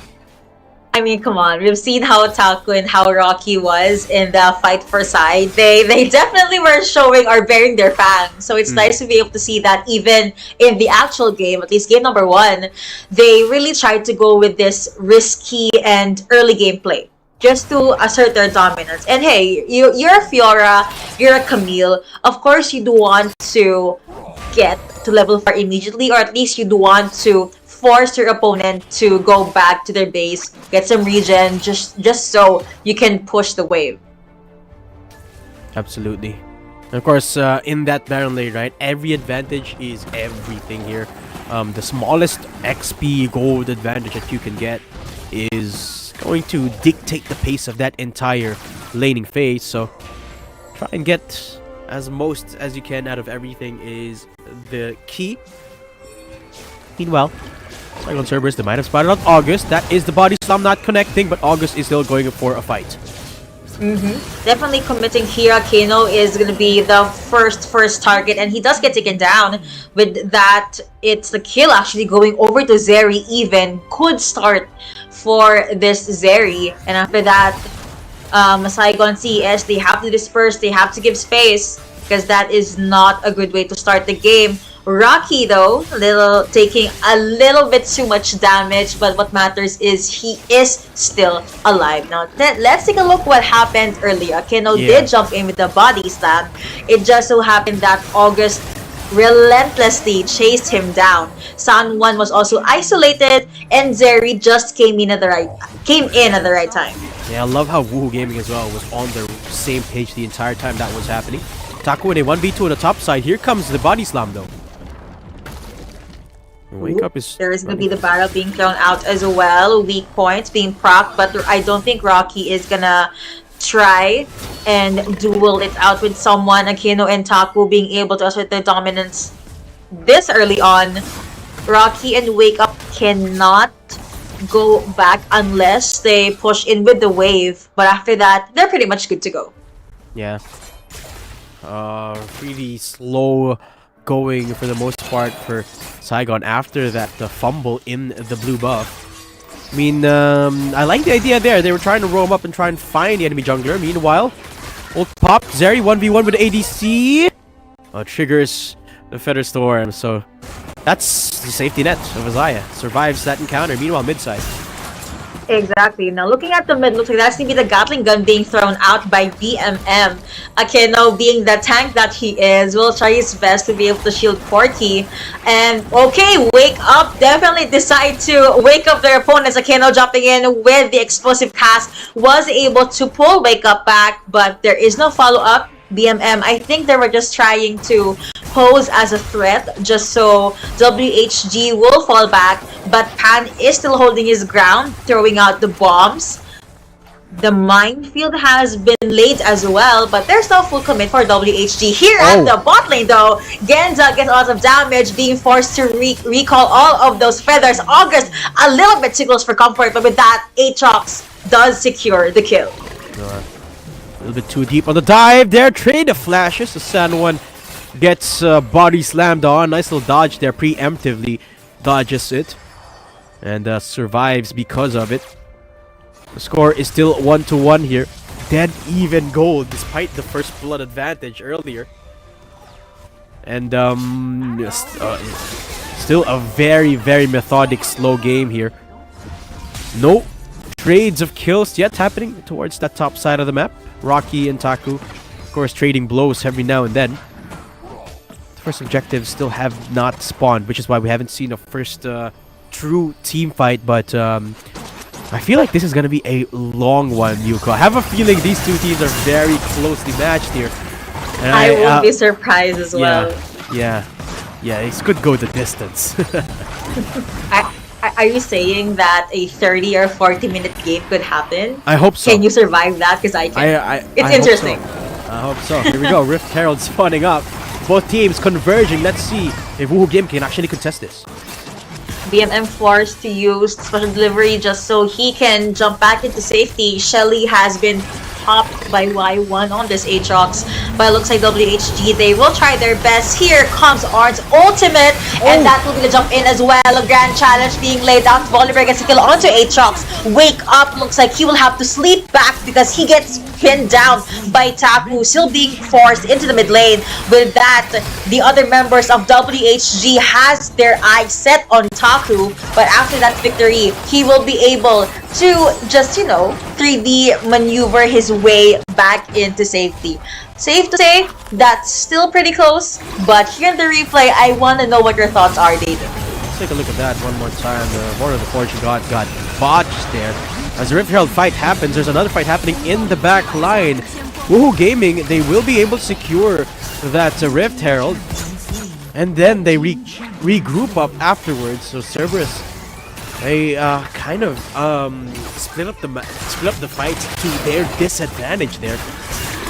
I mean, come on. We've seen how Taku and how Rocky was in the fight for side. They definitely were showing or bearing their fangs. So it's nice to be able to see that even in the actual game, at least game number 1, they really tried to go with this risky and early gameplay just to assert their dominance. And hey, you're a Fiora, you're a Camille. Of course, you do want to get to level 4 immediately, or at least you do want to force your opponent to go back to their base, get some regen, just so you can push the wave. Absolutely. And of course, in that Baron lane, right, every advantage is everything here. The smallest XP gold advantage that you can get is going to dictate the pace of that entire laning phase. So try and get as most as you can out of everything is the key. Meanwhile, Saigon Cerberus, they might have spotted out August. That is the body slam not connecting, but August is still going for a fight. Definitely committing here. Kano is going to be the first target, and he does get taken down. With that, it's the kill actually going over to Zeri. Even could start for this Zeri, and after that, Saigon CES, they have to disperse, they have to give space, because that is not a good way to start the game. Rocky though, taking a little bit too much damage, but what matters is he is still alive. Now let's take a look what happened earlier. Kano did jump in with the body slam. It just so happened that August relentlessly chased him down. San Juan was also isolated, and Zeri just came in at the right time. Yeah, I love how Woohoo Gaming as well was on the same page the entire time that was happening. Taku in a 1v2 on the top side. Here comes the body slam though. Wake up is... There is going to be the barrel being thrown out as well. Weak points being procced, but I don't think Rocky is going to try and duel it out with someone. Akino and Taku being able to assert their dominance this early on. Rocky and Wake Up cannot go back unless they push in with the wave. But after that, they're pretty much good to go. Yeah. Really slow going for the most part for Saigon after that fumble in the blue buff. I mean, I like the idea there. They were trying to roam up and try and find the enemy jungler. Meanwhile, ult pop. Zeri 1v1 with ADC. Triggers the Feather Storm. So that's the safety net of Azaya. Survives that encounter. Meanwhile, midside. Exactly. Now looking at the mid, looks like that's gonna be the Gatling gun being thrown out by BMM. Akeno, being the tank that he is, will try his best to be able to shield Porky. And okay, Wake Up definitely decide to wake up their opponents. Akeno jumping in with the explosive cast, was able to pull Wake Up back, but there is no follow-up. BMM, I think they were just trying to pose as a threat just so WHG will fall back, but Pan is still holding his ground, throwing out the bombs. The minefield has been laid as well, but there's no full commit for WHG. Here at the bot lane though, Genza gets a lot of damage, being forced to recall all of those feathers. August a little bit too close for comfort, but with that, Aatrox does secure the kill. A little bit too deep on the dive there. Trade of flashes. The San one gets body slammed on. Nice little dodge there. Preemptively dodges it. And survives because of it. The score is still 1-1 here. Dead even goal despite the first blood advantage earlier. And still a very, very methodic, slow game here. No trades of kills yet happening towards that top side of the map. Rocky and Taku, of course, trading blows every now and then. The first objectives still have not spawned, which is why we haven't seen a first true team fight. But I feel like this is going to be a long one, Yuko. I have a feeling these two teams are very closely matched here. And I won't be surprised as well. Yeah, it could go the distance. Are you saying that a 30 or 40-minute game could happen? I hope so. Can you survive that? Because I can. It's interesting. I hope so. Here we go. Rift Herald spawning up. Both teams converging. Let's see if Woohoo Game can actually contest this. BMM forced to use special delivery just so he can jump back into safety. Shelly has been popped by Y1 on this Aatrox, but it looks like WHG, they will try their best. Here comes Arn's ultimate, and that will be the jump in as well. A grand challenge being laid out. Volibear gets a kill onto Aatrox. Wake Up looks like he will have to sleep back because he gets pinned down by Taku, still being forced into the mid lane. With that, the other members of WHG has their eyes set on Taku, but after that victory, he will be able to just, 3D maneuver his way back into safety. Safe to say, that's still pretty close, but here in the replay, I want to know what your thoughts are, David. Let's take a look at that one more time. The Warrior of the Fortune God got botched there. As the Rift Herald fight happens, there's another fight happening in the back line. Woohoo Gaming, they will be able to secure that Rift Herald, and then they regroup up afterwards. So Cerberus, they kind of split up the fight to their disadvantage there.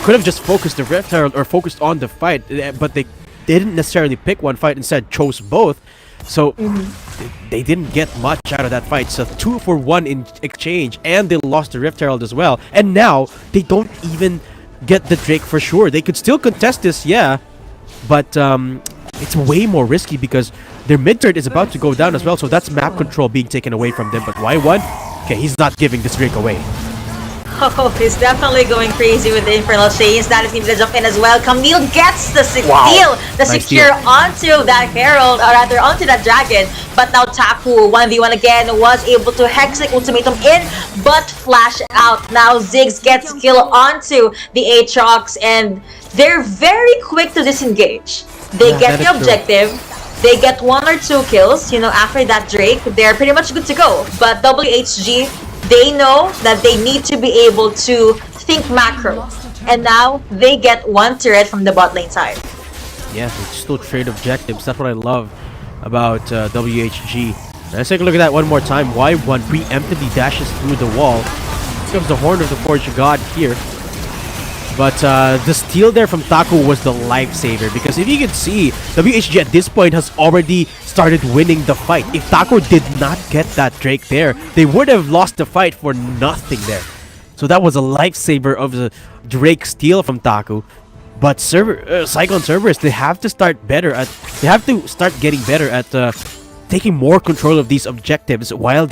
Could have just focused the Rift Herald or focused on the fight, but they didn't necessarily pick one fight, instead chose both. So they didn't get much out of that fight. So 2 for 1 in exchange, and they lost the Rift Herald as well. And now they don't even get the Drake for sure. They could still contest this, yeah, but it's way more risky because their mid turret is about to go down as well. So that's map control being taken away from them. But Y1, okay, he's not giving this Drake away. Oh, he's definitely going crazy with the Infernal Chains. That is going to be the jump in as well. Camille gets the steal, the Nice secure steal. onto that Herald, or rather onto that Dragon. But now Taku, 1v1 again, was able to Hexic Ultimatum in, but flash out. Now Ziggs gets kill onto the Aatrox, and they're very quick to disengage. They get the objective. They get 1 or 2 kills, after that Drake. They're pretty much good to go. But WHG, they know that they need to be able to think macro. And now they get 1 turret from the bot lane side. Yeah, they still trade objectives. That's what I love about WHG. Let's take a look at that one more time. Y1 preemptively dashes through the wall. Here comes the Horn of the Forge God here. But the steal there from Taku was the lifesaver, because if you can see, WHG at this point has already started winning the fight. If Taku did not get that Drake there, they would have lost the fight for nothing there. So that was a lifesaver of the Drake steal from Taku. But SAIGON Cerberus, they have to start getting better at taking more control of these objectives while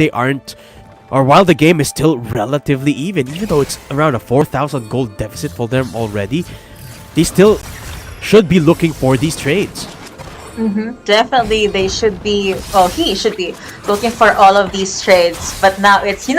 while the game is still relatively even though it's around a 4,000 gold deficit for them already. They still should be looking for these trades. Definitely, they should be. Well, he should be looking for all of these trades. But now it's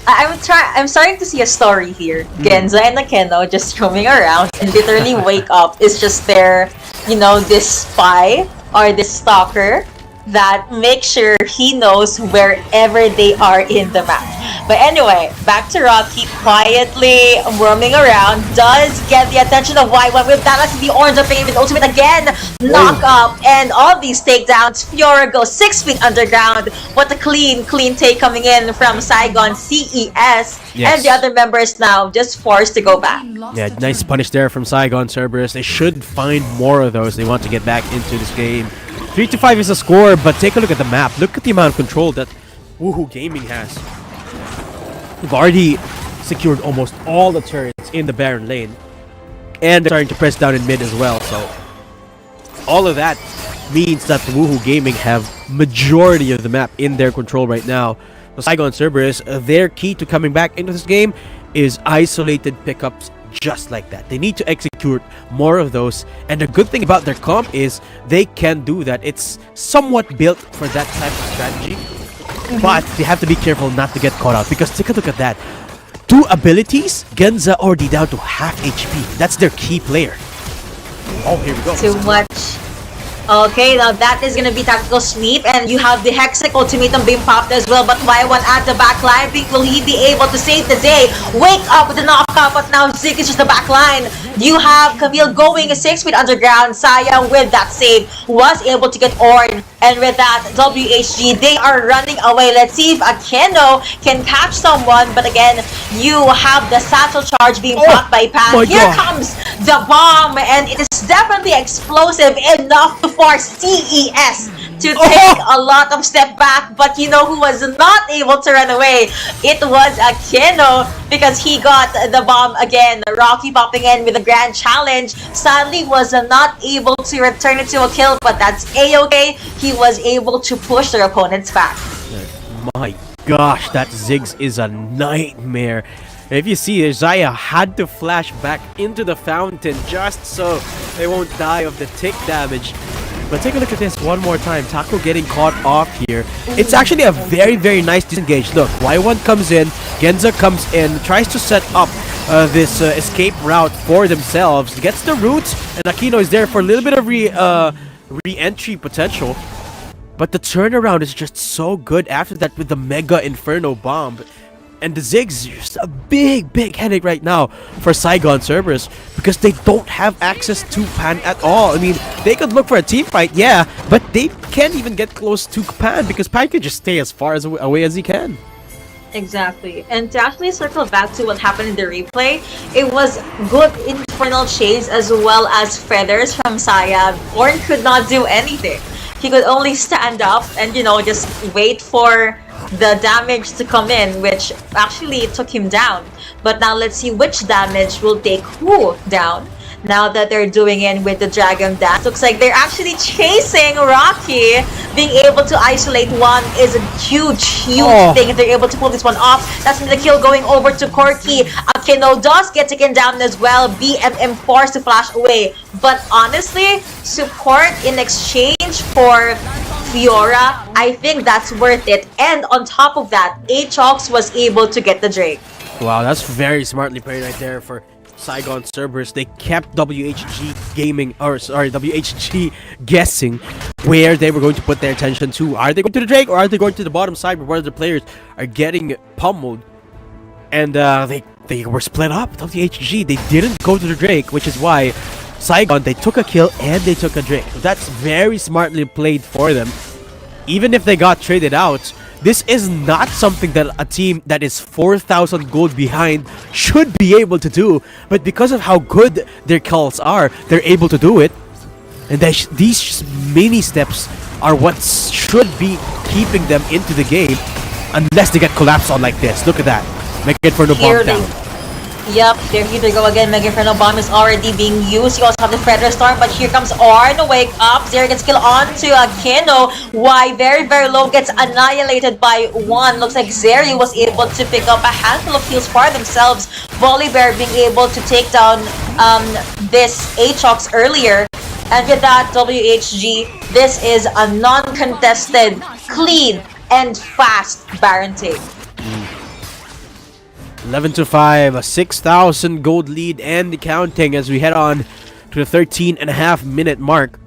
I'm starting to see a story here. Genza and Akeno just roaming around and literally wake up is just their, this spy or this stalker that makes sure he knows wherever they are in the map. But anyway, back to Rocky, quietly roaming around, does get the attention of Y1 with that. The orange up with ultimate again, knock up, and all these takedowns. Fiora goes 6 feet underground. What a clean take coming in from Saigon CES. Yes. And the other members now just forced to go back. Yeah, nice punish there from Saigon Cerberus. They should find more of those. They want to get back into this game. 3-5 is a score, but take a look at the map. Look at the amount of control that Woohoo Gaming has. They've already secured almost all the turrets in the Baron lane. And they're starting to press down in mid as well, so all of that means that Woohoo Gaming have majority of the map in their control right now. So Saigon Cerberus, their key to coming back into this game is isolated pickups just like that. They need to execute more of those, and the good thing about their comp is they can do that. It's somewhat built for that type of strategy, but they have to be careful not to get caught out, because take a look at that. 2 abilities, Genza already down to half HP. That's their key player. Oh, here we go. Too much. Okay, now that is gonna be tactical sweep, and you have the Hexic ultimatum being popped as well. But Y1 at the back line, will he be able to save the day? Wake up with the knockout, but now Zig is just the back line. You have Camille going 6 feet underground. Saya with that save was able to get Orn, and with that WHG, they are running away. Let's see if Akeno can catch someone, but again, you have the satchel charge being popped by Pan. Here comes the bomb, and it is definitely explosive enough to force CES to take a lot of step back, but you know who was not able to run away? It was Akeno, because he got the bomb again. Rocky popping in with a grand challenge. Sadly was not able to return it to a kill, but that's a-okay. He was able to push their opponents back. My gosh, that Ziggs is a nightmare. If you see, Zaya had to flash back into the fountain just so they won't die of the tick damage. But take a look at this one more time. Taco getting caught off here. It's actually a very, very nice disengage. Look, Y1 comes in, Genza comes in, tries to set up this escape route for themselves, gets the roots, and Aquino is there for a little bit of re-entry potential. But the turnaround is just so good after that with the Mega Inferno Bomb. And the Ziggs is just a big headache right now for Saigon Cerberus, because they don't have access to Pan at all. I mean, they could look for a team fight, yeah, but they can't even get close to Pan, because Pan can just stay as far away as he can. Exactly. And to actually circle back to what happened in the replay, it was good infernal chase as well as feathers from Saya. Orn could not do anything. He could only stand up and, just wait for the damage to come in, which actually took him down. But now let's see which damage will take who down. Now that they're doing it with the Dragon Dance, looks like they're actually chasing Rocky. Being able to isolate one is a huge thing. If they're able to pull this one off, that's the kill going over to Corky. Akeno does get taken down as well. BMM forced to flash away. But honestly, support in exchange for Fiora, I think that's worth it. And on top of that, Aatrox was able to get the Drake. Wow, that's very smartly played right there for Saigon Cerberus. They kept WHG guessing where they were going to put their attention to. Are they going to the Drake, or are they going to the bottom side where one of the players are getting pummeled? And they were split up. WHG, they didn't go to the Drake, which is why Saigon, they took a kill and they took a Drake. That's very smartly played for them. Even if they got traded out, this is not something that a team that is 4,000 gold behind should be able to do. But because of how good their calls are, they're able to do it. And these mini steps are what should be keeping them into the game, unless they get collapsed on like this. Look at that. Mega Inferno bomb down. Yep, there they go again. Mega Inferno Bomb is already being used. You also have the Predator Storm, but here comes Orn. Wake up. Zero gets kill onto Akeno. Why? Very, very low. Gets annihilated by one. Looks like Zeri was able to pick up a handful of kills for themselves. Volibear being able to take down this Aatrox earlier. And with that, WHG this is a non-contested, clean, and fast Baron take. 11-5, a 6,000 gold lead and counting as we head on to the 13.5-minute mark.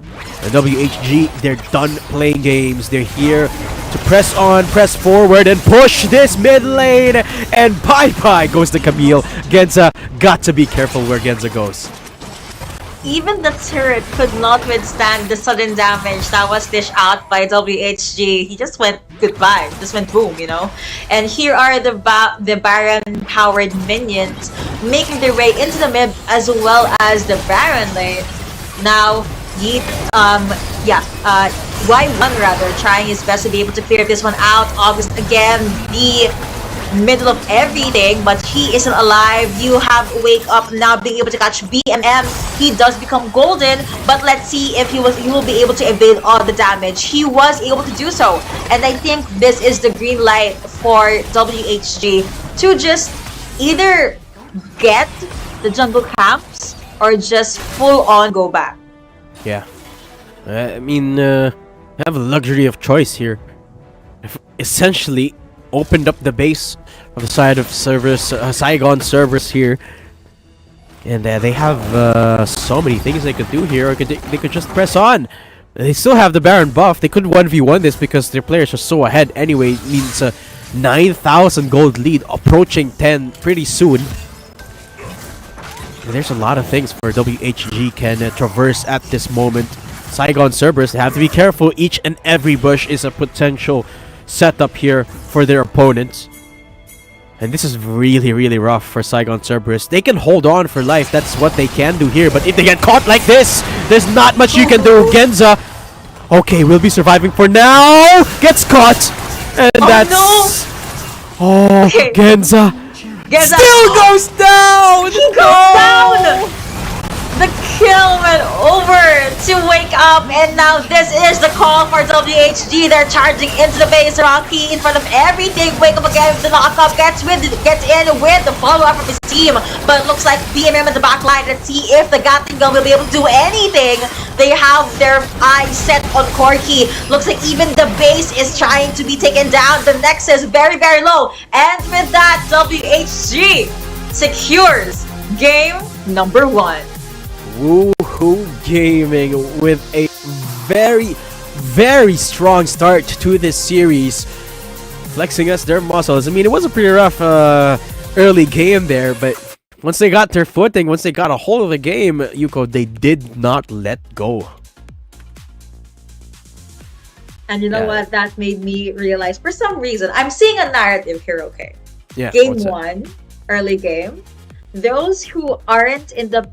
The WHG, they're done playing games. They're here to press on, press forward, and push this mid lane. And bye-bye goes the Camille. Genza got to be careful where Genza goes. Even the turret could not withstand the sudden damage that was dished out by WHG. He just went goodbye, just went boom, you know. And here are the Baron-powered minions making their way into the mid as well as the Baron lane. Now, Y1 rather trying his best to be able to clear this one out. August again, the middle of everything, but he isn't alive. You have Wake Up now being able to catch BMM. He does become golden, but let's see if he will be able to evade all the damage. He was able to do so, and I think this is the green light for WHG to just either get the jungle camps or just full on go back. Yeah, I mean, have a luxury of choice here. Essentially opened up the base of the side of servers, Saigon servers here, and they have so many things they could do here. Or they could just press on. They still have the Baron buff. They could 1v1 this because their players are so ahead anyway. It means 9,000 gold lead approaching 10 pretty soon. And there's a lot of things for WHG can traverse at this moment. Saigon servers, they have to be careful. Each and every bush is a potential setup here for their opponents. And this is really, really rough for Saigon Cerberus. They can hold on for life. That's what they can do here. But if they get caught like this, there's not much you can do. Genza, okay, will be surviving for now. Gets caught. And that's... No. Oh, Okay. Genza still goes down. He goes down. The kill went over to Wake Up, and now this is the call for WHG. They're charging into the base. Rocky in front of everything. Wake Up again with the knockup. Gets in with the follow-up from his team. But it looks like BMM in the back line. Let's see if the Gatling gun will be able to do anything. They have their eyes set on Corky. Looks like even the base is trying to be taken down. The Nexus very, very low. And with that, WHG secures game number 1. Woohoo Gaming with a very, very strong start to this series, flexing us their muscles. I mean, it was a pretty rough early game there, but once they got their footing, once they got a hold of the game, Yuko, they did not let go. And you know what? That made me realize, for some reason, I'm seeing a narrative here, okay? Yeah. Game 1, early game, those who aren't in the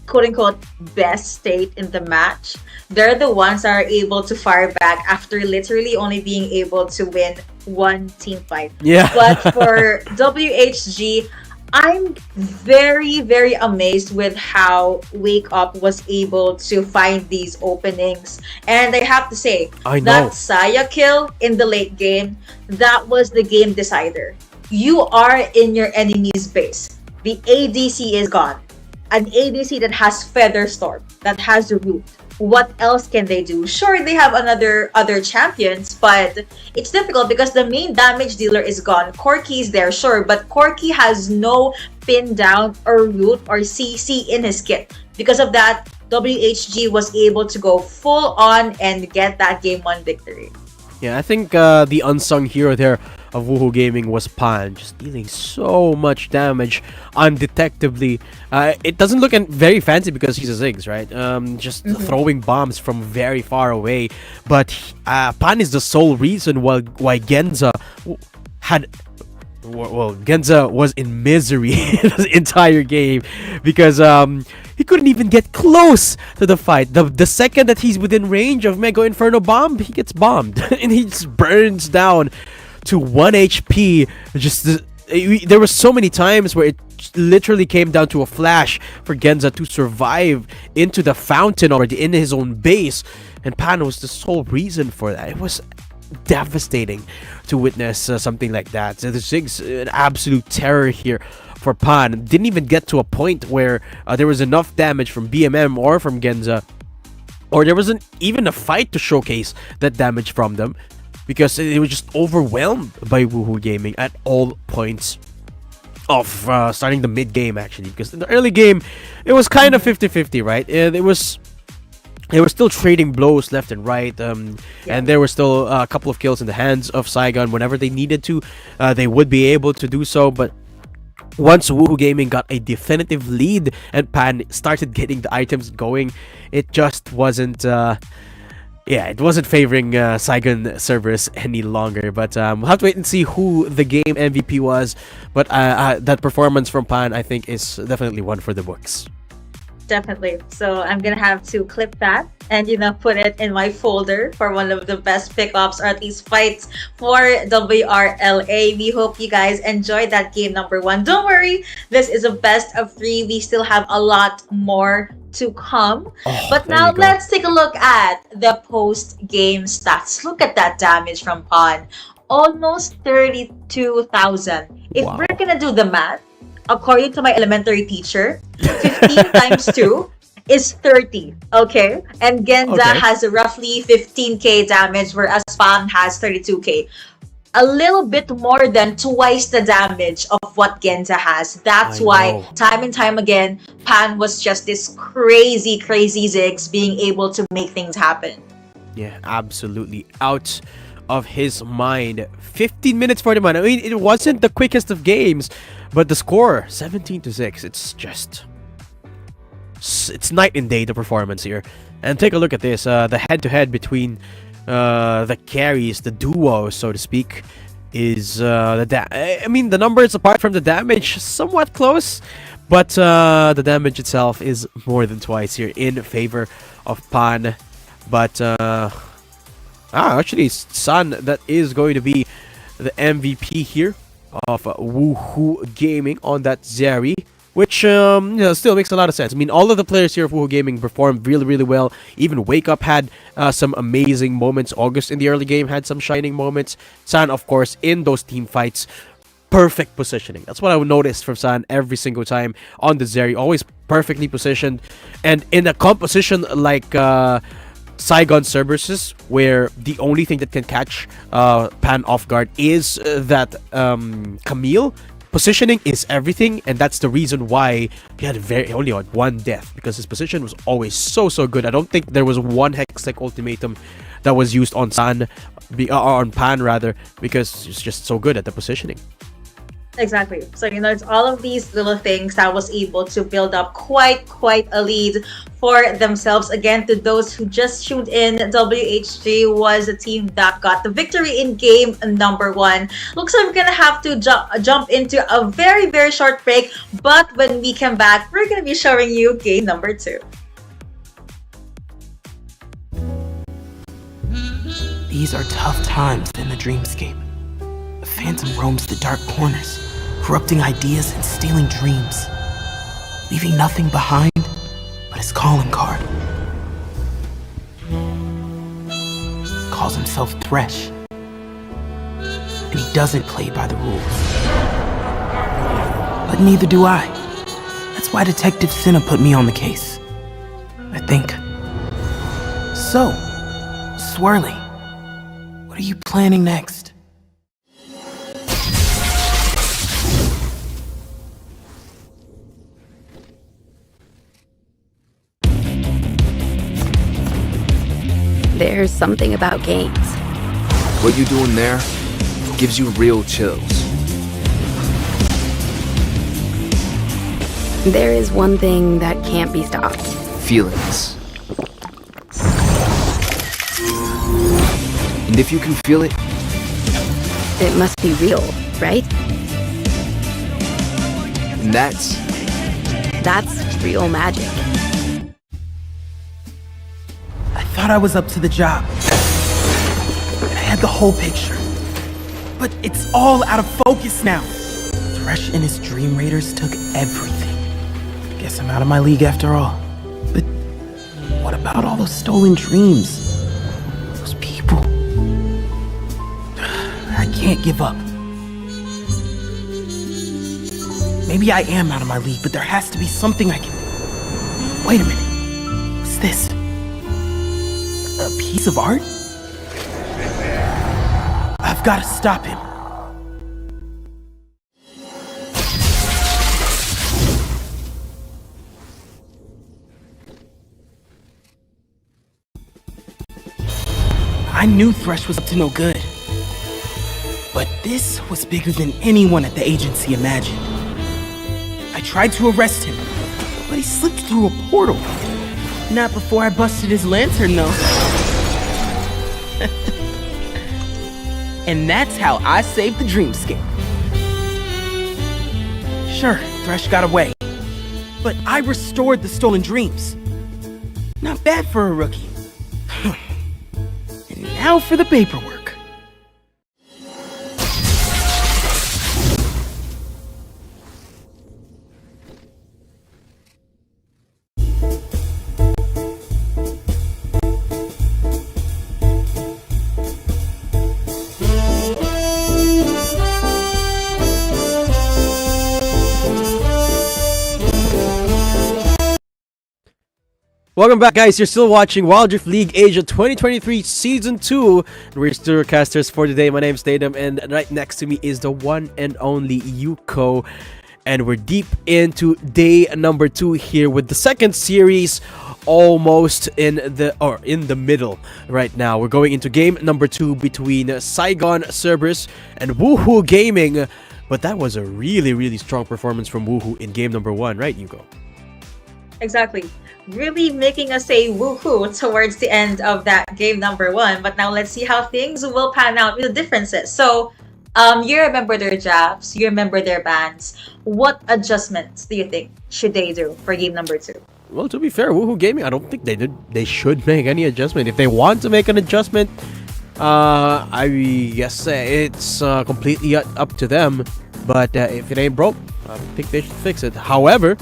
quote-unquote best state in the match, they're the ones that are able to fire back after literally only being able to win one team fight. Yeah. But for WHG, I'm very, very amazed with how Wake Up was able to find these openings. And I have to say, I know. that Saya kill in the late game, that was the game decider. You are in your enemy's base. The ADC is gone. An ADC that has Feather Storm, that has the root. What else can they do? Sure, they have other champions, but it's difficult because the main damage dealer is gone. Corky is there, sure, but Corky has no pin down or root or CC in his kit. Because of that, WHG was able to go full on and get that game 1 victory. Yeah, I think the unsung hero there of Woohoo Gaming was Pan, just dealing so much damage undetectably. It doesn't look very fancy because he's a Ziggs, right? Just throwing bombs from very far away. But Pan is the sole reason why Genza had... Well, Genza was in misery the entire game because he couldn't even get close to the fight. The second that he's within range of Mega Inferno Bomb, he gets bombed and he just burns down to 1 HP. There were so many times where it literally came down to a flash for Genza to survive into the fountain already in his own base, and Pan was the sole reason for that. It was devastating to witness something like that. So the Ziggs, an absolute terror here for Pan. Didn't even get to a point where there was enough damage from BMM or from Genza or there wasn't even a fight to showcase that damage from them, because it was just overwhelmed by Woohoo Gaming at all points of starting the mid game, actually, because in the early game it was kind of 50-50, right? They were still trading blows left and right, and there were still a couple of kills in the hands of Saigon. Whenever they needed to, they would be able to do so. But once Woohoo Gaming got a definitive lead and Pan started getting the items going, it just wasn't it wasn't favoring Saigon servers any longer. But we'll have to wait and see who the game MVP was. But that performance from Pan, I think, is definitely one for the books. Definitely. So I'm gonna have to clip that and put it in my folder for one of the best pickups, or at least fights, for WRLA. We hope you guys enjoyed that game number 1. Don't worry, this is a best of 3. We still have a lot more to come. But now let's take a look at the post-game stats. Look at that damage from Pan. Almost 32,000. If we're gonna do the math, according to my elementary teacher, 15 times 2 is 30, okay? And Genza has roughly 15k damage, whereas Pan has 32k. A little bit more than twice the damage of what Genza has. That's why, time and time again, Pan was just this crazy Ziggs being able to make things happen. Yeah, absolutely. Out of his mind. 15 minutes for the man. I mean, it wasn't the quickest of games, but the score, 17-6, it's night and day, the performance here. And take a look at this, the head-to-head between the carries, the duo, so to speak, is the numbers apart from the damage, somewhat close, but the damage itself is more than twice here in favor of Pan. But actually, Sun, that is going to be the MVP here of Woohoo Gaming on that Zeri, which still makes a lot of sense. I mean, all of the players here of Woohoo Gaming performed really, really well. Even Wake Up had some amazing moments. August in the early game had some shining moments. San, of course, in those team fights, perfect positioning. That's what I would notice from San every single time on the Zeri. Always perfectly positioned. And in a composition like Saigon Services, where the only thing that can catch Pan off guard is that Camille. Positioning is everything, and that's the reason why he had only had 1 death, because his position was always so good. I don't think there was one Hextech ultimatum that was used on on Pan rather, because he's just so good at the positioning. Exactly. So, it's all of these little things that was able to build up quite a lead for themselves. Again, to those who just tuned in, WHG was the team that got the victory in game number 1. Looks like we're gonna have to jump into a very short break, but when we come back, we're gonna be showing you game number 2. These are tough times in the Dreamscape. The Phantom roams the dark corners, corrupting ideas and stealing dreams, leaving nothing behind but his calling card. Calls himself Thresh, and he doesn't play by the rules. But neither do I. That's why Detective Cinna put me on the case, I think. So, Swirly, what are you planning next? There's something about games. What you doing there gives you real chills. There is one thing that can't be stopped. Feelings. And if you can feel it, It must be real, right? and that's real magic. I thought I was up to the job. I had the whole picture. But it's all out of focus now. Thresh and his Dream Raiders took everything. Guess I'm out of my league after all. But what about all those stolen dreams? Those people. I can't give up. Maybe I am out of my league, but there has to be something I can... Wait a minute. What's this? piece of art? I've got to stop him. I knew Thresh was up to no good. But this was bigger than anyone at the agency imagined. I tried to arrest him, but he slipped through a portal. Not before I busted his lantern, though. And that's how I saved the Dreamscape. Sure, Thresh got away, but I restored the stolen dreams. Not bad for a rookie. And now for the paperwork. Welcome back, guys. You're still watching Wild Rift League Asia 2023 Season 2. And we're still casters for today. My name's Tatum, and right next to me is the one and only Yuko. And we're deep into day number 2 here with the second series almost in the middle right now. We're going into game number 2 between Saigon Cerberus and Woohoo Gaming. But that was a really strong performance from Woohoo in game number 1, right, Yuko? Exactly. Really making us say woohoo towards the end of that game number 1. But now let's see how things will pan out with the differences. So, you remember their jabs, you remember their bans. What adjustments do you think should they do for game number 2? Well, to be fair, Woohoo Gaming, I don't think they should make any adjustment. If they want to make an adjustment, I guess it's completely up to them. But if it ain't broke, I think they should fix it. However,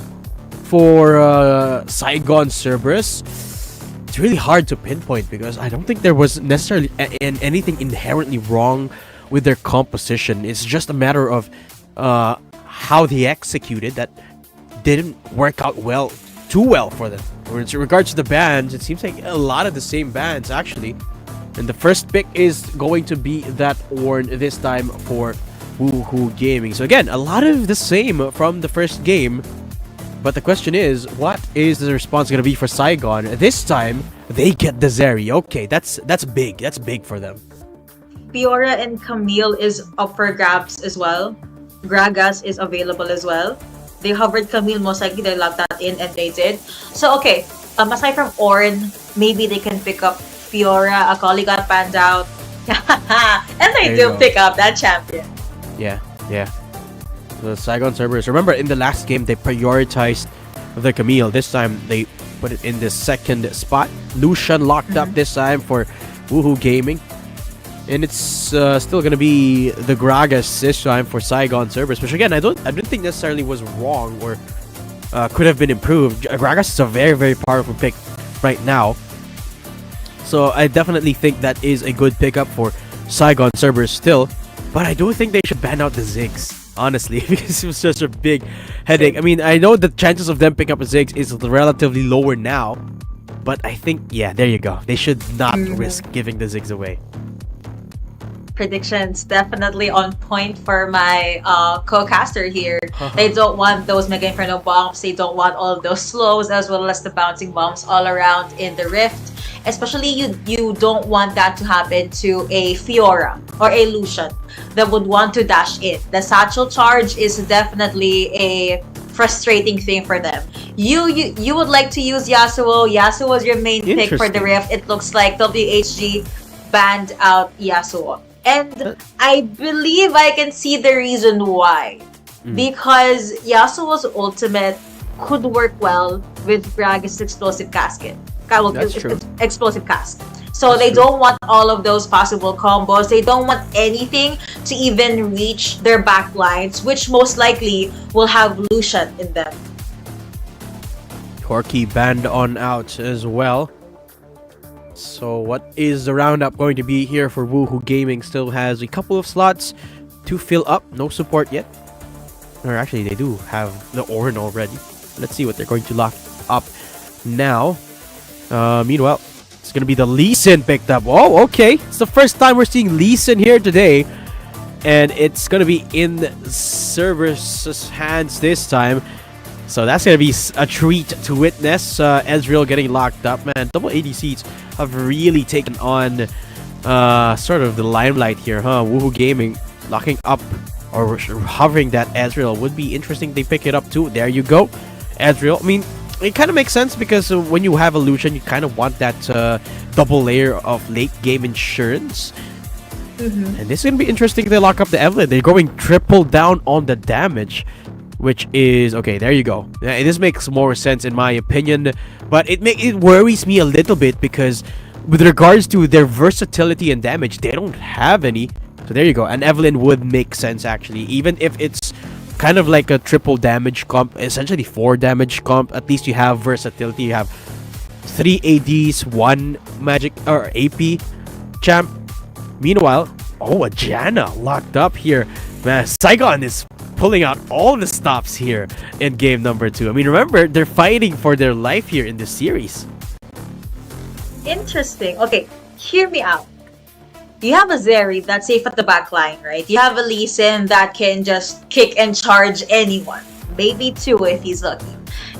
for Saigon Cerberus, it's really hard to pinpoint because I don't think there was necessarily anything inherently wrong with their composition. It's just a matter of how they executed that didn't work out too well for them. In regards to the bands, it seems like a lot of the same bands actually. And the first pick is going to be that Ornn this time for Woohoo Gaming. So again, a lot of the same from the first game. But the question is, what is the response going to be for Saigon? This time, they get the Zeri. Okay, that's big. That's big for them. Fiora and Camille is up for grabs as well. Gragas is available as well. They hovered Camille, most likely they locked that in, and they did. So, okay, aside from Ornn, maybe they can pick up Fiora. Akali got banned out. And they do pick up that champion. Yeah. The Saigon Cerberus. Remember, in the last game, they prioritized the Camille. This time, they put it in the second spot. Lucian locked up this time for Woohoo Gaming. And it's still going to be the Gragas this time for Saigon Cerberus, which again, I didn't think necessarily was wrong or could have been improved. Gragas is a very powerful pick right now. So I definitely think that is a good pickup for Saigon Cerberus still. But I do think they should ban out the Ziggs. Honestly, because it was such a big headache. I mean, I know the chances of them picking up a Ziggs is relatively lower now, but I think, yeah, there you go. They should not risk giving the Ziggs away. Predictions definitely on point for my co-caster here. They don't want those Mega Inferno bombs. They don't want all of those slows as well as the bouncing bombs all around in the Rift. Especially you don't want that to happen to a Fiora or a Lucian that would want to dash in. The satchel charge is definitely a frustrating thing for them. You would like to use Yasuo. Yasuo is your main pick for the Rift. It looks like WHG banned out Yasuo. And I believe I can see the reason why. Because Yasuo's ultimate could work well with Gragas' explosive casket. That's true. Explosive cast. So they don't want all of those possible combos. They don't want anything to even reach their backlines, which most likely will have Lucian in them. Corki banned on out as well. So what is the roundup going to be here for Woohoo Gaming? Still has a couple of slots to fill up. No support yet. Or actually, they do have the Ornn already. Let's see what they're going to lock up now. Meanwhile, It's gonna be the Lee Sin picked up. Oh, okay. It's the first time we're seeing Lee Sin here today. And it's gonna be in Cerberus' hands this time. So that's gonna be a treat to witness. Ezreal getting locked up, man. Double ADCs have really taken on sort of the limelight here, huh? Woohoo Gaming locking up or hovering that Ezreal would be interesting. They pick it up too. There you go, Ezreal. I mean, it kind of makes sense because when you have Illusion, you kind of want that double layer of late game insurance. And this is gonna be interesting. They lock up the Evelyn. They're going triple down on the damage, which is okay. There you go. This makes more sense in my opinion, but it worries me a little bit because with regards to their versatility and damage, they don't have any. So there you go. And Evelyn would make sense actually, even if it's kind of like a triple damage comp, essentially 4 damage comp. At least you have versatility. You have 3 ADs, 1 magic or AP champ. Meanwhile, a Janna locked up here. Man, Saigon is pulling out all the stops here in game number 2. I mean, remember, they're fighting for their life here in this series. Interesting. Okay, hear me out. You have a Zeri that's safe at the back line, right? You have a Lee Sin that can just kick and charge anyone. Maybe 2 if he's lucky.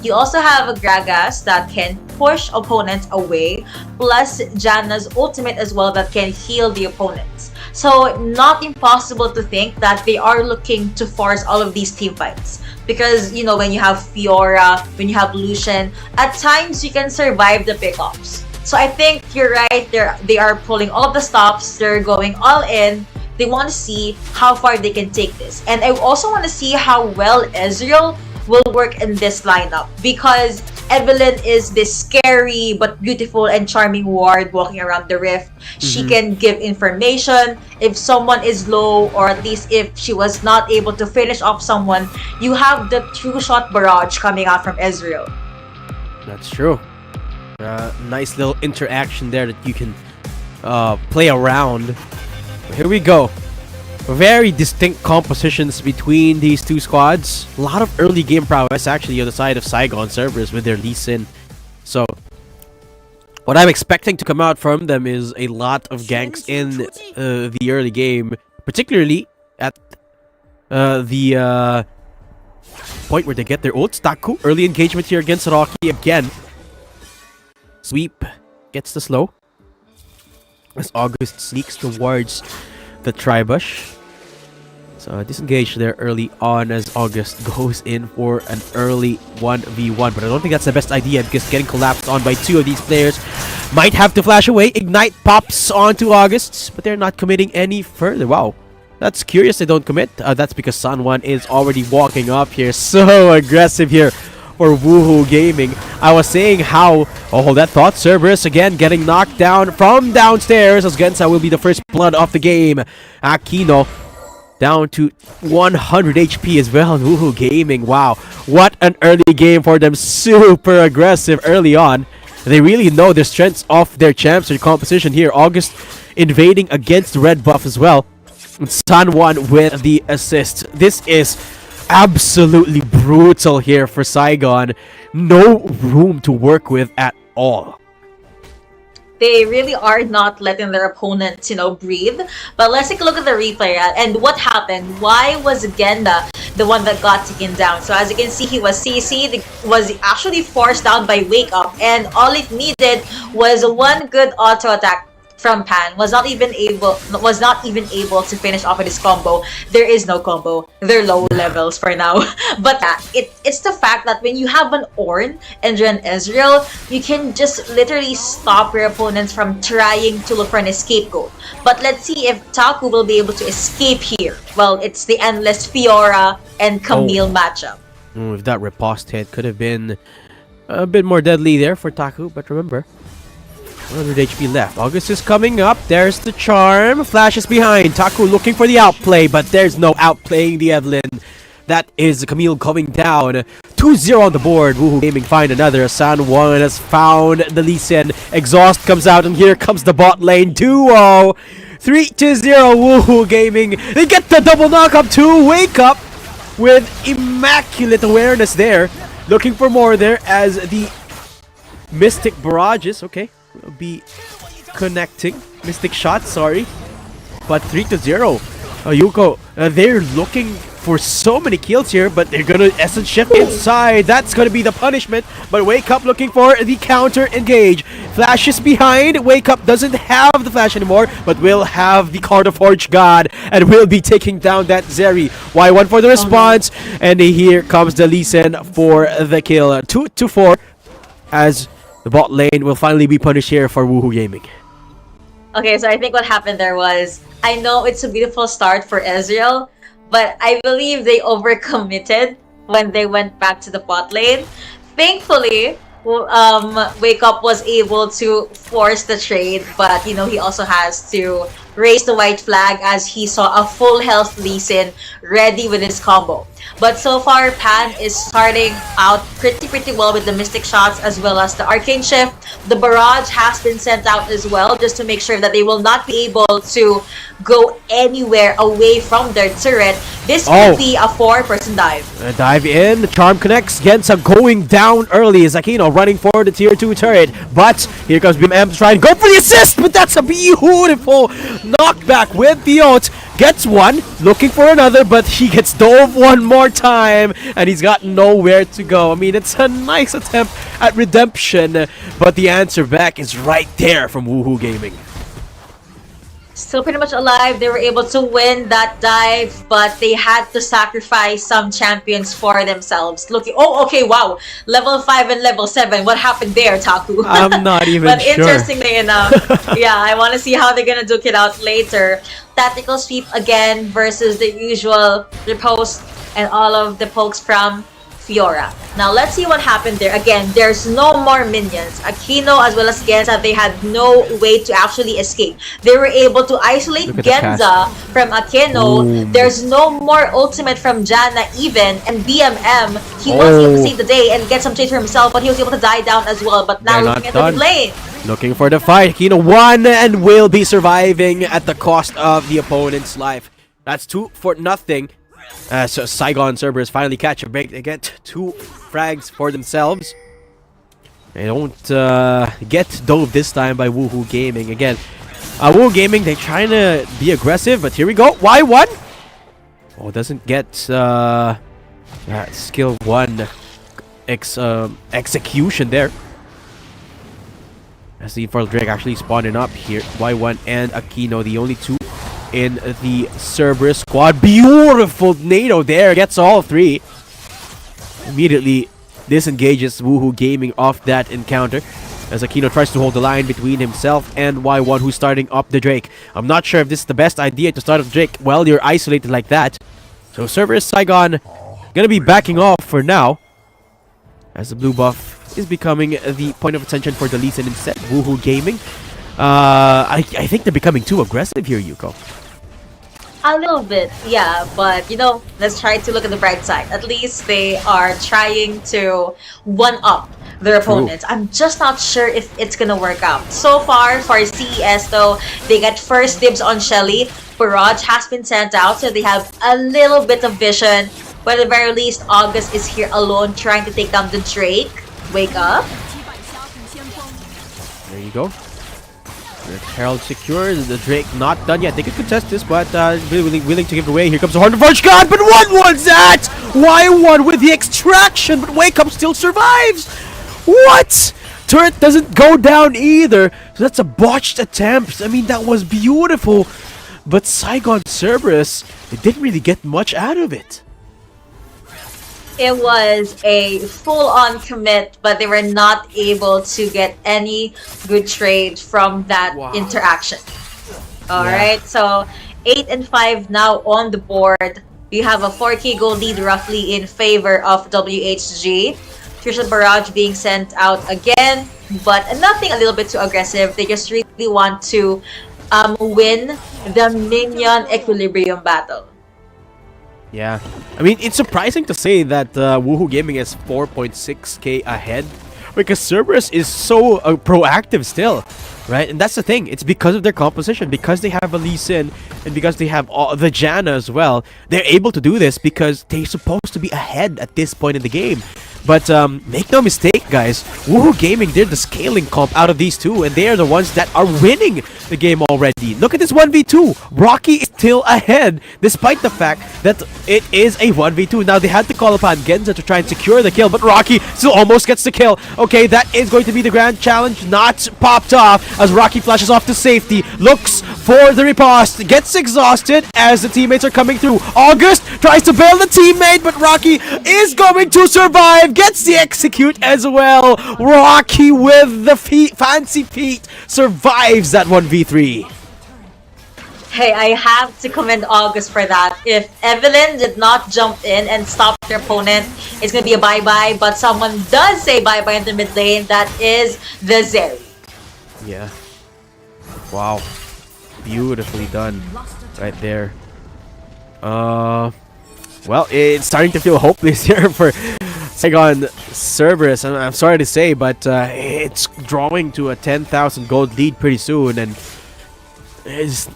You also have a Gragas that can push opponents away, plus Janna's ultimate as well that can heal the opponents. So not impossible to think that they are looking to force all of these team fights. Because, you know, when you have Fiora, when you have Lucian, at times you can survive the pickoffs. So I think you're right, they are pulling all of the stops, they're going all in. They want to see how far they can take this. And I also want to see how well Ezreal will work in this lineup, because Evelyn is this scary but beautiful and charming ward walking around the rift. She can give information if someone is low, or at least if she was not able to finish off someone. You have the true shot barrage coming out from Ezreal. That's true. Nice little interaction there that you can play around. Here we go. Very distinct compositions between these two squads. A lot of early game prowess actually on the side of Saigon Cerberus with their Lee Sin. So what I'm expecting to come out from them is a lot of ganks in the early game, particularly at the point where they get their ults. Taku, early engagement here against Rocky again. Sweep gets the slow as August sneaks towards the Tribush. So disengage there early on as August goes in for an early 1v1. But I don't think that's the best idea, because getting collapsed on by 2 of these players might have to flash away. Ignite pops onto August, but they're not committing any further. Wow, that's curious they don't commit. That's because Sun1 is already walking up here. So aggressive here for Woohoo Gaming. I was saying how, hold that thought, Cerberus again getting knocked down from downstairs as Gensa will be the first blood of the game. Aquino down to 100 HP as well. Woohoo Gaming, wow, what an early game for them. Super aggressive early on. They really know the strengths of their champs or composition here. August invading against red buff as well. And Sun1 with the assist. This is absolutely brutal here for Saigon. No room to work with at all. They really are not letting their opponents, breathe. But let's take a look at the replay and what happened. Why was Genda the one that got taken down? So as you can see, he was CC, was actually forced down by Wake Up, and all it needed was one good auto attack from Pan. Was not even able to finish off with his combo. There is no combo. They're low levels for now. But it's the fact that when you have an Ornn and an Ezreal, you can just literally stop your opponents from trying to look for an scapegoat. But let's see if Taku will be able to escape here. Well, it's the endless Fiora and Camille matchup. If that riposte hit could have been a bit more deadly there for Taku, but remember, 100 HP left. August is coming up. There's the charm. Flashes behind. Taku looking for the outplay, but there's no outplaying the Evelyn. That is Camille coming down. 2-0 on the board. Woohoo Gaming find another. Sun1 has found the Lee Sin. Exhaust comes out, and here comes the bot lane. 2-0. 3-0 Woohoo Gaming. They get the double knock-up to Wake Up with immaculate awareness there. Looking for more there as the Mystic Barrages. Okay. be connecting. Mystic shot, sorry. But 3-0. Yuko, they're looking for so many kills here, but they're gonna essence shift inside. That's gonna be the punishment. But Wake Up looking for the counter engage. Flash is behind. Wake Up doesn't have the flash anymore, but will have the Card of Forge God and will be taking down that Zeri. Y1 for the response, and here comes the Lee Sin for the kill. 2-4 as the bot lane will finally be punished here for Woohoo Gaming. Okay, so I think what happened there was, I know it's a beautiful start for Ezreal, but I believe they overcommitted when they went back to the bot lane. Thankfully, Wake Up was able to force the trade, but you know, he also has to raise the white flag as he saw a full health Lee Sin ready with his combo. But so far, Pan is starting out pretty well with the Mystic shots as well as the Arcane Shift. The Barrage has been sent out as well just to make sure that they will not be able to go anywhere away from their turret. This could be a 4-person dive. Dive in, the Charm connects, Gensa going down early. Zakino running for the tier 2 turret, but here comes BM to try and go for the assist, but that's a beautiful knockback with the ult. Gets one, looking for another, but he gets dove one more time, and he's got nowhere to go. I mean, it's a nice attempt at redemption, but the answer back is right there from Woohoo Gaming. Still pretty much alive. They were able to win that dive, but they had to sacrifice some champions for themselves. Looking, oh, okay, wow. Level 5 and level 7. What happened there, Taku? I'm not even but sure. But interestingly enough, yeah, I want to see how they're gonna duke it out later. Tactical sweep again versus the usual riposte and all of the pokes from Fiora. Now let's see what happened there. Again, there's no more minions. Aquino as well as Genza, they had no way to actually escape. They were able to isolate Genza from Aquino. Ooh. There's no more ultimate from Janna even, and BMM, he was able to save the day and get some chase for himself, but he was able to die down as well. But now looking at the lane. Looking for the fight. Aquino won and will be surviving at the cost of the opponent's life. That's 2-0. So Saigon Cerberus finally catch a break. They get 2 frags for themselves. They don't get dove this time by Woohoo Gaming. Again, Woohoo Gaming, they're trying to be aggressive, but here we go. Y1! Oh, doesn't get skill 1 execution there. As the Infernal Drake actually spawning up here. Y1 and Aquino, the only 2 in the Cerberus squad. Beautiful NATO there, gets all 3. Immediately disengages Woohoo Gaming off that encounter as Aquino tries to hold the line between himself and Y1, who's starting up the Drake. I'm not sure if this is the best idea to start up Drake while you're isolated like that. So Cerberus Saigon gonna be backing off for now as the blue buff is becoming the point of attention for the Lee Sin instead. Woohoo Gaming, I think they're becoming too aggressive here, Yuko. A little bit, yeah, but you know, let's try to look at the bright side. At least they are trying to one-up their opponents. I'm just not sure if it's gonna work out. So far, for CES though, they get first dibs on Shelly. Barrage has been sent out, so they have a little bit of vision. But at the very least, August is here alone trying to take down the Drake. Wake up. There you go. The Herald secured, the Drake not done yet. They could contest this, but really willing to give it away. Here comes the Heart of Forge God, but 1-1's that! Y1 with the extraction, but Wake Up still survives! What? Turret doesn't go down either, so that's a botched attempt. I mean, that was beautiful, but Saigon Cerberus, they didn't really get much out of it. It was a full-on commit, but they were not able to get any good trade from that interaction. Alright, so 8 and 5 now on the board. You have a 4k gold lead roughly in favor of WHG. Trisha Barrage being sent out again, but nothing a little bit too aggressive. They just really want to win the minion equilibrium battle. Yeah, I mean, it's surprising to say that Woohoo Gaming is 4.6k ahead because Cerberus is so proactive still, right? And that's the thing, it's because of their composition, because they have a Lee Sin and because they have the Janna as well. They're able to do this because they're supposed to be ahead at this point in the game. But make no mistake, guys, Woohoo Gaming, they're the scaling comp out of these two, and they are the ones that are winning the game already. Look at this 1v2. Rocky is still ahead, despite the fact that it is a 1v2. Now, they had to call upon Genza to try and secure the kill, but Rocky still almost gets the kill. Okay, that is going to be the grand challenge, not popped off, as Rocky flashes off to safety, looks for the riposte, gets exhausted as the teammates are coming through. August tries to bail the teammate, but Rocky is going to survive, gets the execute as well. Rocky with the fancy feet survives that 1v3. Hey, I have to commend August for that. If Evelyn did not jump in and stop their opponent, it's gonna be a bye-bye, but someone does say bye-bye in the mid lane. That is the Zeri. Yeah. Wow. Beautifully done right there. Well, it's starting to feel hopeless here for Saigon Cerberus. I'm sorry to say, but it's drawing to a 10,000 gold lead pretty soon, and as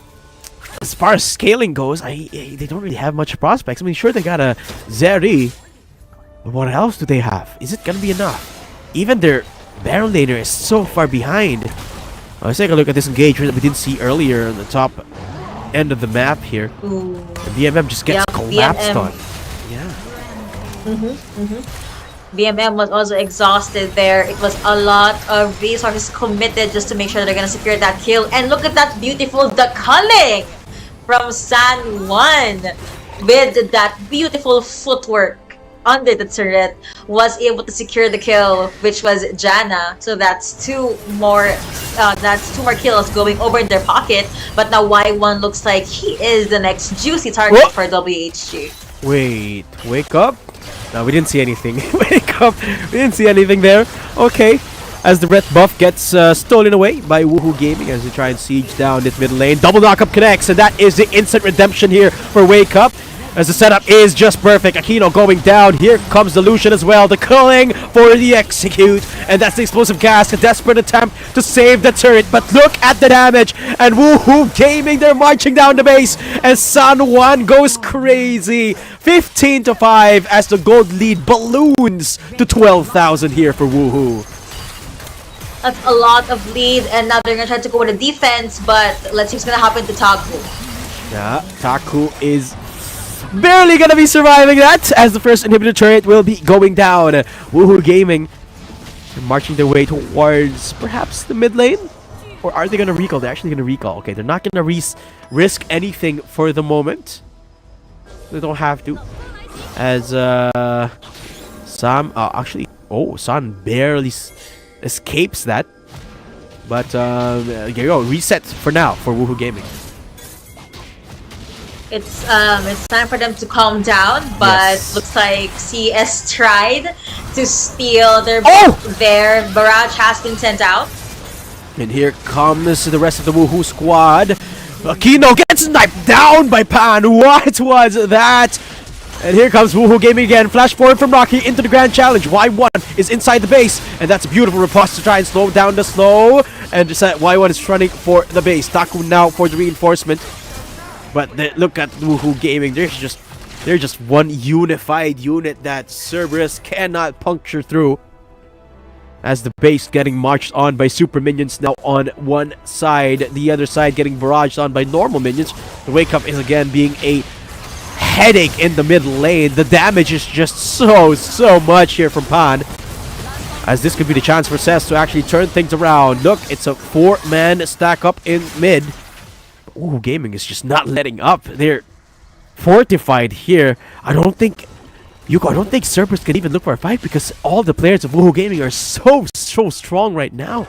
far as scaling goes, they don't really have much prospects. I mean, sure, they got a Zeri, but what else do they have? Is it gonna be enough? Even their Baron laner is so far behind. Let's take a look at this engagement that we didn't see earlier on the top end of the map here. Ooh. The BMM just gets collapsed BMM. on. Yeah. BMM was also exhausted there. It was a lot of resources committed just to make sure that they're gonna secure that kill. And look at that beautiful culling from San Juan with that beautiful footwork under the turret, was able to secure the kill, which was Janna. So that's two more kills going over in their pocket. But now Y1 looks like he is the next juicy target for WHG. Wait, wake up? No, we didn't see anything. Wake up! We didn't see anything there. Okay. As the red buff gets stolen away by Woohoo Gaming as they try and siege down this mid lane. Double knockup connects, and that is the instant redemption here for Wake Up. As the setup is just perfect. Aquino going down. Here comes the Lucian as well. The culling for the execute. And that's the explosive gas. A desperate attempt to save the turret. But look at the damage. And Woohoo Gaming, they're marching down the base. And San Juan goes crazy. 15-5 as the gold lead balloons to 12,000 here for Woohoo. That's a lot of lead, and now they're gonna try to go with a defense, but let's see what's gonna happen to Taku. Yeah, Taku is barely gonna be surviving that, as the first inhibitor turret will be going down. Woohoo Gaming marching their way towards perhaps the mid lane, or are they gonna recall? They're actually gonna recall. Okay, they're not gonna risk anything for the moment. They don't have to, as Sam San barely escapes that, but here you go. Reset for now for Woohoo Gaming. It's time for them to calm down, but looks like CS tried to steal their barrage has been sent out. And here comes the rest of the Woohoo squad. Aquino gets sniped down by Pan. What was that? And here comes Woohoo Gaming again. Flash forward from Rocky into the grand challenge. Y1 is inside the base, and that's a beautiful riposte to try and slow down the slow. And Y1 is running for the base. Taku now for the reinforcement. But look at Woohoo Gaming. They're just one unified unit that Cerberus cannot puncture through. As the base getting marched on by super minions now on one side, the other side getting barraged on by normal minions. The Wake Up is again being a headache in the mid lane. The damage is just so much here from Pan, as this could be the chance for CES to actually turn things around. Look, it's a 4-man stack up in mid. Ooh, Gaming is just not letting up. They're fortified here. I don't think Cerberus can even look for a fight, because all the players of Woohoo Gaming are so strong right now.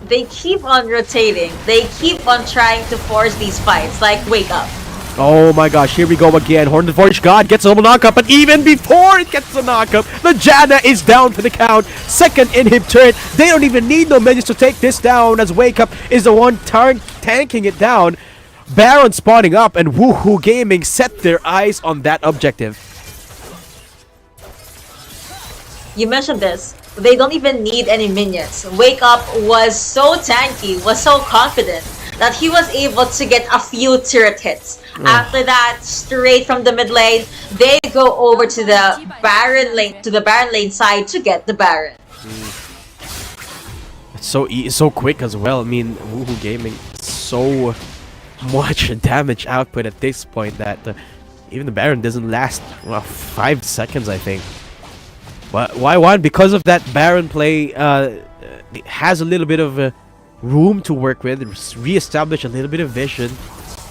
They keep on rotating. They keep on trying to force these fights, like Wake Up. Oh my gosh, here we go again. Horn of the Forge God gets a double knockup, but even before it gets the knockup, the Janna is down for the count. Second inhib turret. They don't even need no minions to take this down, as Wake Up is the one tanking it down. Baron spawning up, and Woohoo Gaming set their eyes on that objective. You mentioned this. They don't even need any minions. Wake Up was so tanky, was so confident, that he was able to get a few turret hits After that, straight from the mid lane, they go over to the Baron lane side to get the Baron. It's so quick as well. I mean, Woohoo Gaming so much damage output at this point that even the Baron doesn't last 5 seconds, I think. But why one? Because of that Baron play, it has a little bit of room to work with, re-establish a little bit of vision,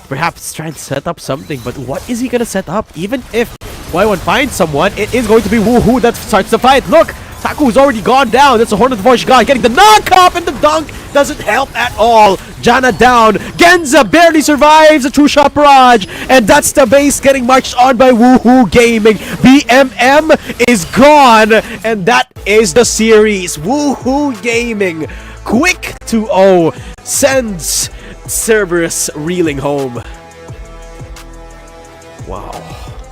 perhaps try and set up something. But what is he gonna set up? Even if Y1 finds someone, it is going to be Woohoo that starts the fight. Look, Taku's already gone down. That's a Horn of the WHG guy getting the knock-off, and the dunk doesn't help at all. Janna down. Genza barely survives a two-shot barrage, and that's the base getting marched on by Woohoo Gaming. BMM is gone, and that is the series. Woohoo Gaming, quick 2-0, sends Cerberus reeling home. Wow.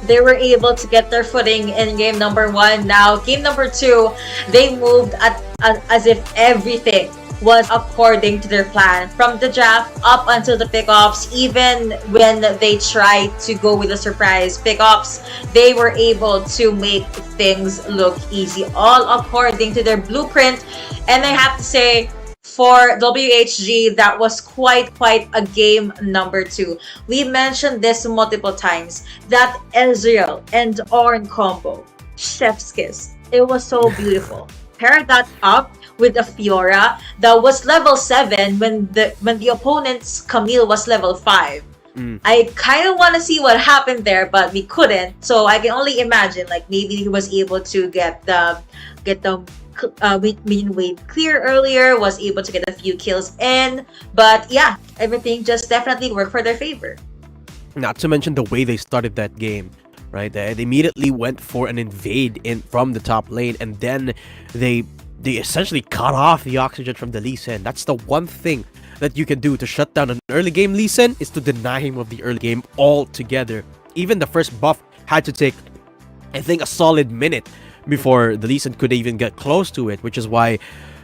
They were able to get their footing in game number 1. Now, game number 2, they moved as if everything was according to their plan. From the draft up until the pickoffs, even when they tried to go with the surprise pickoffs, they were able to make things look easy, all according to their blueprint. And I have to say, for WHG, that was quite a game number 2. We mentioned this multiple times, that Ezreal and Ornn combo, chef's kiss. It was so beautiful. Pair that up with a Fiora that was level 7 when the opponent's Camille was level 5. I kind of want to see what happened there, but we couldn't. So I can only imagine, like, maybe he was able to get the minion wave clear earlier, was able to get a few kills in, but yeah, everything just definitely worked for their favor. Not to mention the way they started that game, right? They immediately went for an invade in from the top lane, and then they essentially cut off the oxygen from the Lee Sin. That's the one thing that you can do to shut down an early game Lee Sin, is to deny him of the early game altogether. Even the first buff had to take, I think, a solid minute before the Lee Sin could even get close to it, which is why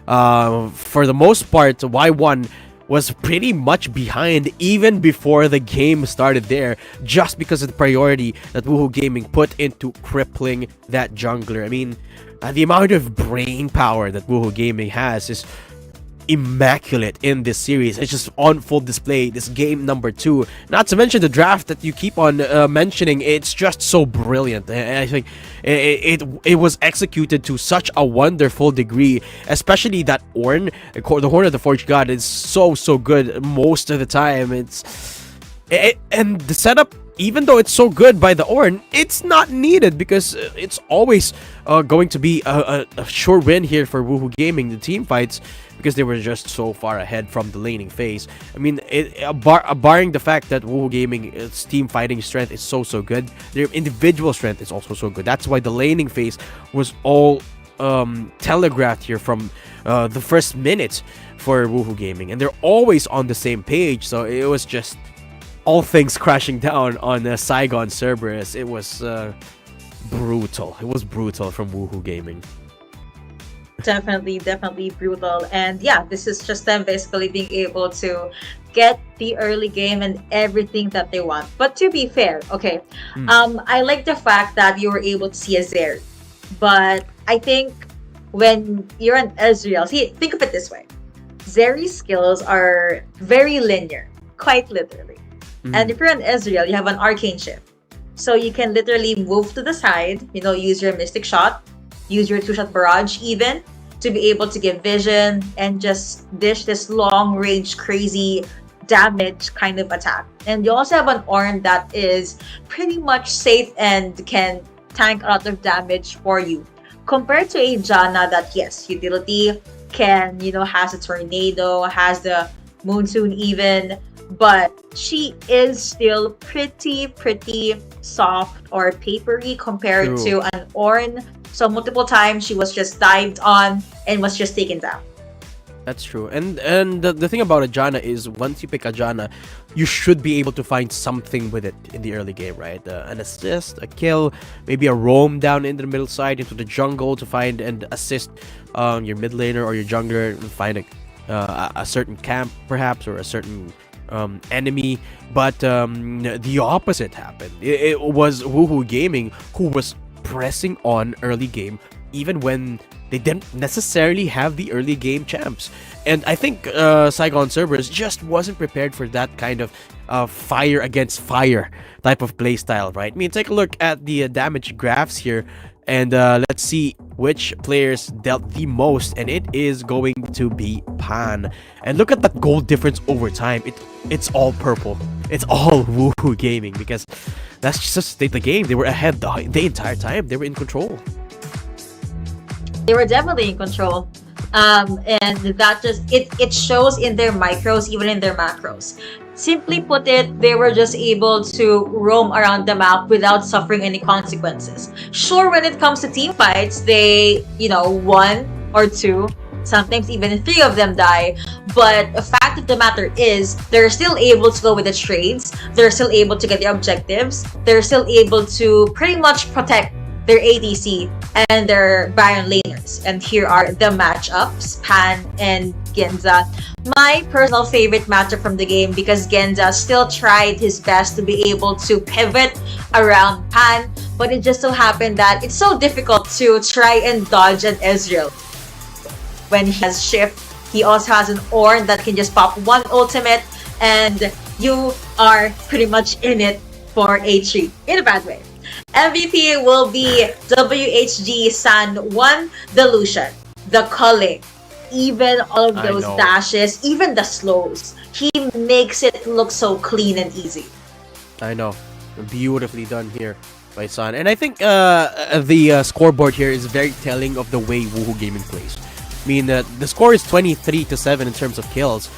for the most part Y1 was pretty much behind even before the game started there, just because of the priority that Woohoo Gaming put into crippling that jungler. I mean, the amount of brain power that Woohoo Gaming has is immaculate in this series. It's just on full display this game number 2. Not to mention the draft that you keep on mentioning. It's just so brilliant. I think it was executed to such a wonderful degree, especially that Ornn, the Horn of the Forge God, is so good most of the time. And the setup, even though it's so good by the Ornn, it's not needed, because it's always going to be a sure win here for Woohoo Gaming, the team fights, because they were just so far ahead from the laning phase. I mean, barring the fact that Woohoo Gaming's team fighting strength is so good, their individual strength is also so good. That's why the laning phase was all telegraphed here from the first minute for Woohoo Gaming, and they're always on the same page. So it was just all things crashing down on Saigon Cerberus. It was brutal. It was brutal from Woohoo Gaming. Definitely brutal. And yeah, this is just them basically being able to get the early game and everything that they want. But to be fair, okay, I like the fact that you were able to see a Zeri. But I think when you're an Ezreal, see, think of it this way. Zeri's skills are very linear, quite literally. And if you're an Ezreal, you have an arcane shift. So you can literally move to the side, use your mystic shot, use your two-shot barrage even, to be able to get vision and just dish this long-range crazy damage kind of attack. And you also have an Ornn that is pretty much safe and can tank a lot of damage for you. Compared to a Janna that, yes, utility can, has a tornado, has the Moonsoon even, but she is still pretty soft or papery compared to an Ornn. So multiple times she was just dived on and was just taken down. That's true. And the thing about a Janna is, once you pick a Janna, you should be able to find something with it in the early game, right? An assist, a kill, maybe a roam down into the middle side, into the jungle to find and assist your mid laner or your jungler, and find a certain camp perhaps, or a certain enemy, but the opposite happened. It was Woohoo Gaming who was pressing on early game, even when they didn't necessarily have the early game champs. And I think Saigon Cerberus just wasn't prepared for that kind of fire against fire type of playstyle, right? I mean, take a look at the damage graphs here, and let's see which players dealt the most, and it is going to be Pan. And look at that gold difference over time. It's all purple. It's all Woohoo Gaming, because that's just the state of the game. They were ahead the entire time. They were in control. They were definitely in control. And that just it shows in their micros, even in their macros. Simply put it, they were just able to roam around the map without suffering any consequences. Sure, when it comes to team fights, they, one or two, sometimes even three of them die. But the fact of the matter is, they're still able to go with the trades. They're still able to get their objectives. They're still able to pretty much protect their ADC and their Baron laners. And here are the matchups, Pan and Genza. My personal favorite matchup from the game, because Genza still tried his best to be able to pivot around Pan, but it just so happened that it's so difficult to try and dodge an Ezreal. When he has Shift, he also has an Ornn that can just pop one ultimate, and you are pretty much in it for a treat, in a bad way. MVP will be WHG San 1, the Lucian, the culling, even all of those dashes, even the slows. He makes it look so clean and easy. I know. Beautifully done here by San. And I think the scoreboard here is very telling of the way Woohoo Gaming plays. I mean, the score is 23-7 in terms of kills,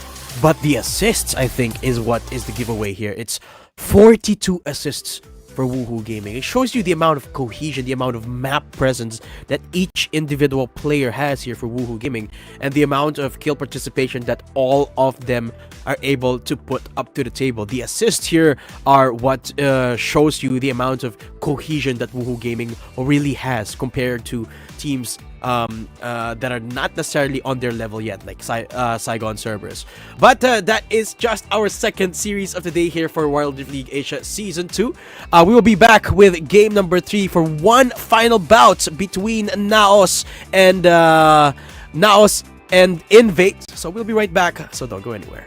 but the assists, I think, is what is the giveaway here. It's 42 assists for Woohoo Gaming. It shows you the amount of cohesion, the amount of map presence that each individual player has here for Woohoo Gaming, and the amount of kill participation that all of them are able to put up to the table. The assists here are what shows you the amount of cohesion that Woohoo Gaming really has compared to teams that are not necessarily on their level yet, like Saigon Cerberus. But that is just our second series of the day here for WRL Asia Season 2. We will be back with game number 3 for one final bout between NAOS and INV. So we'll be right back, so don't go anywhere.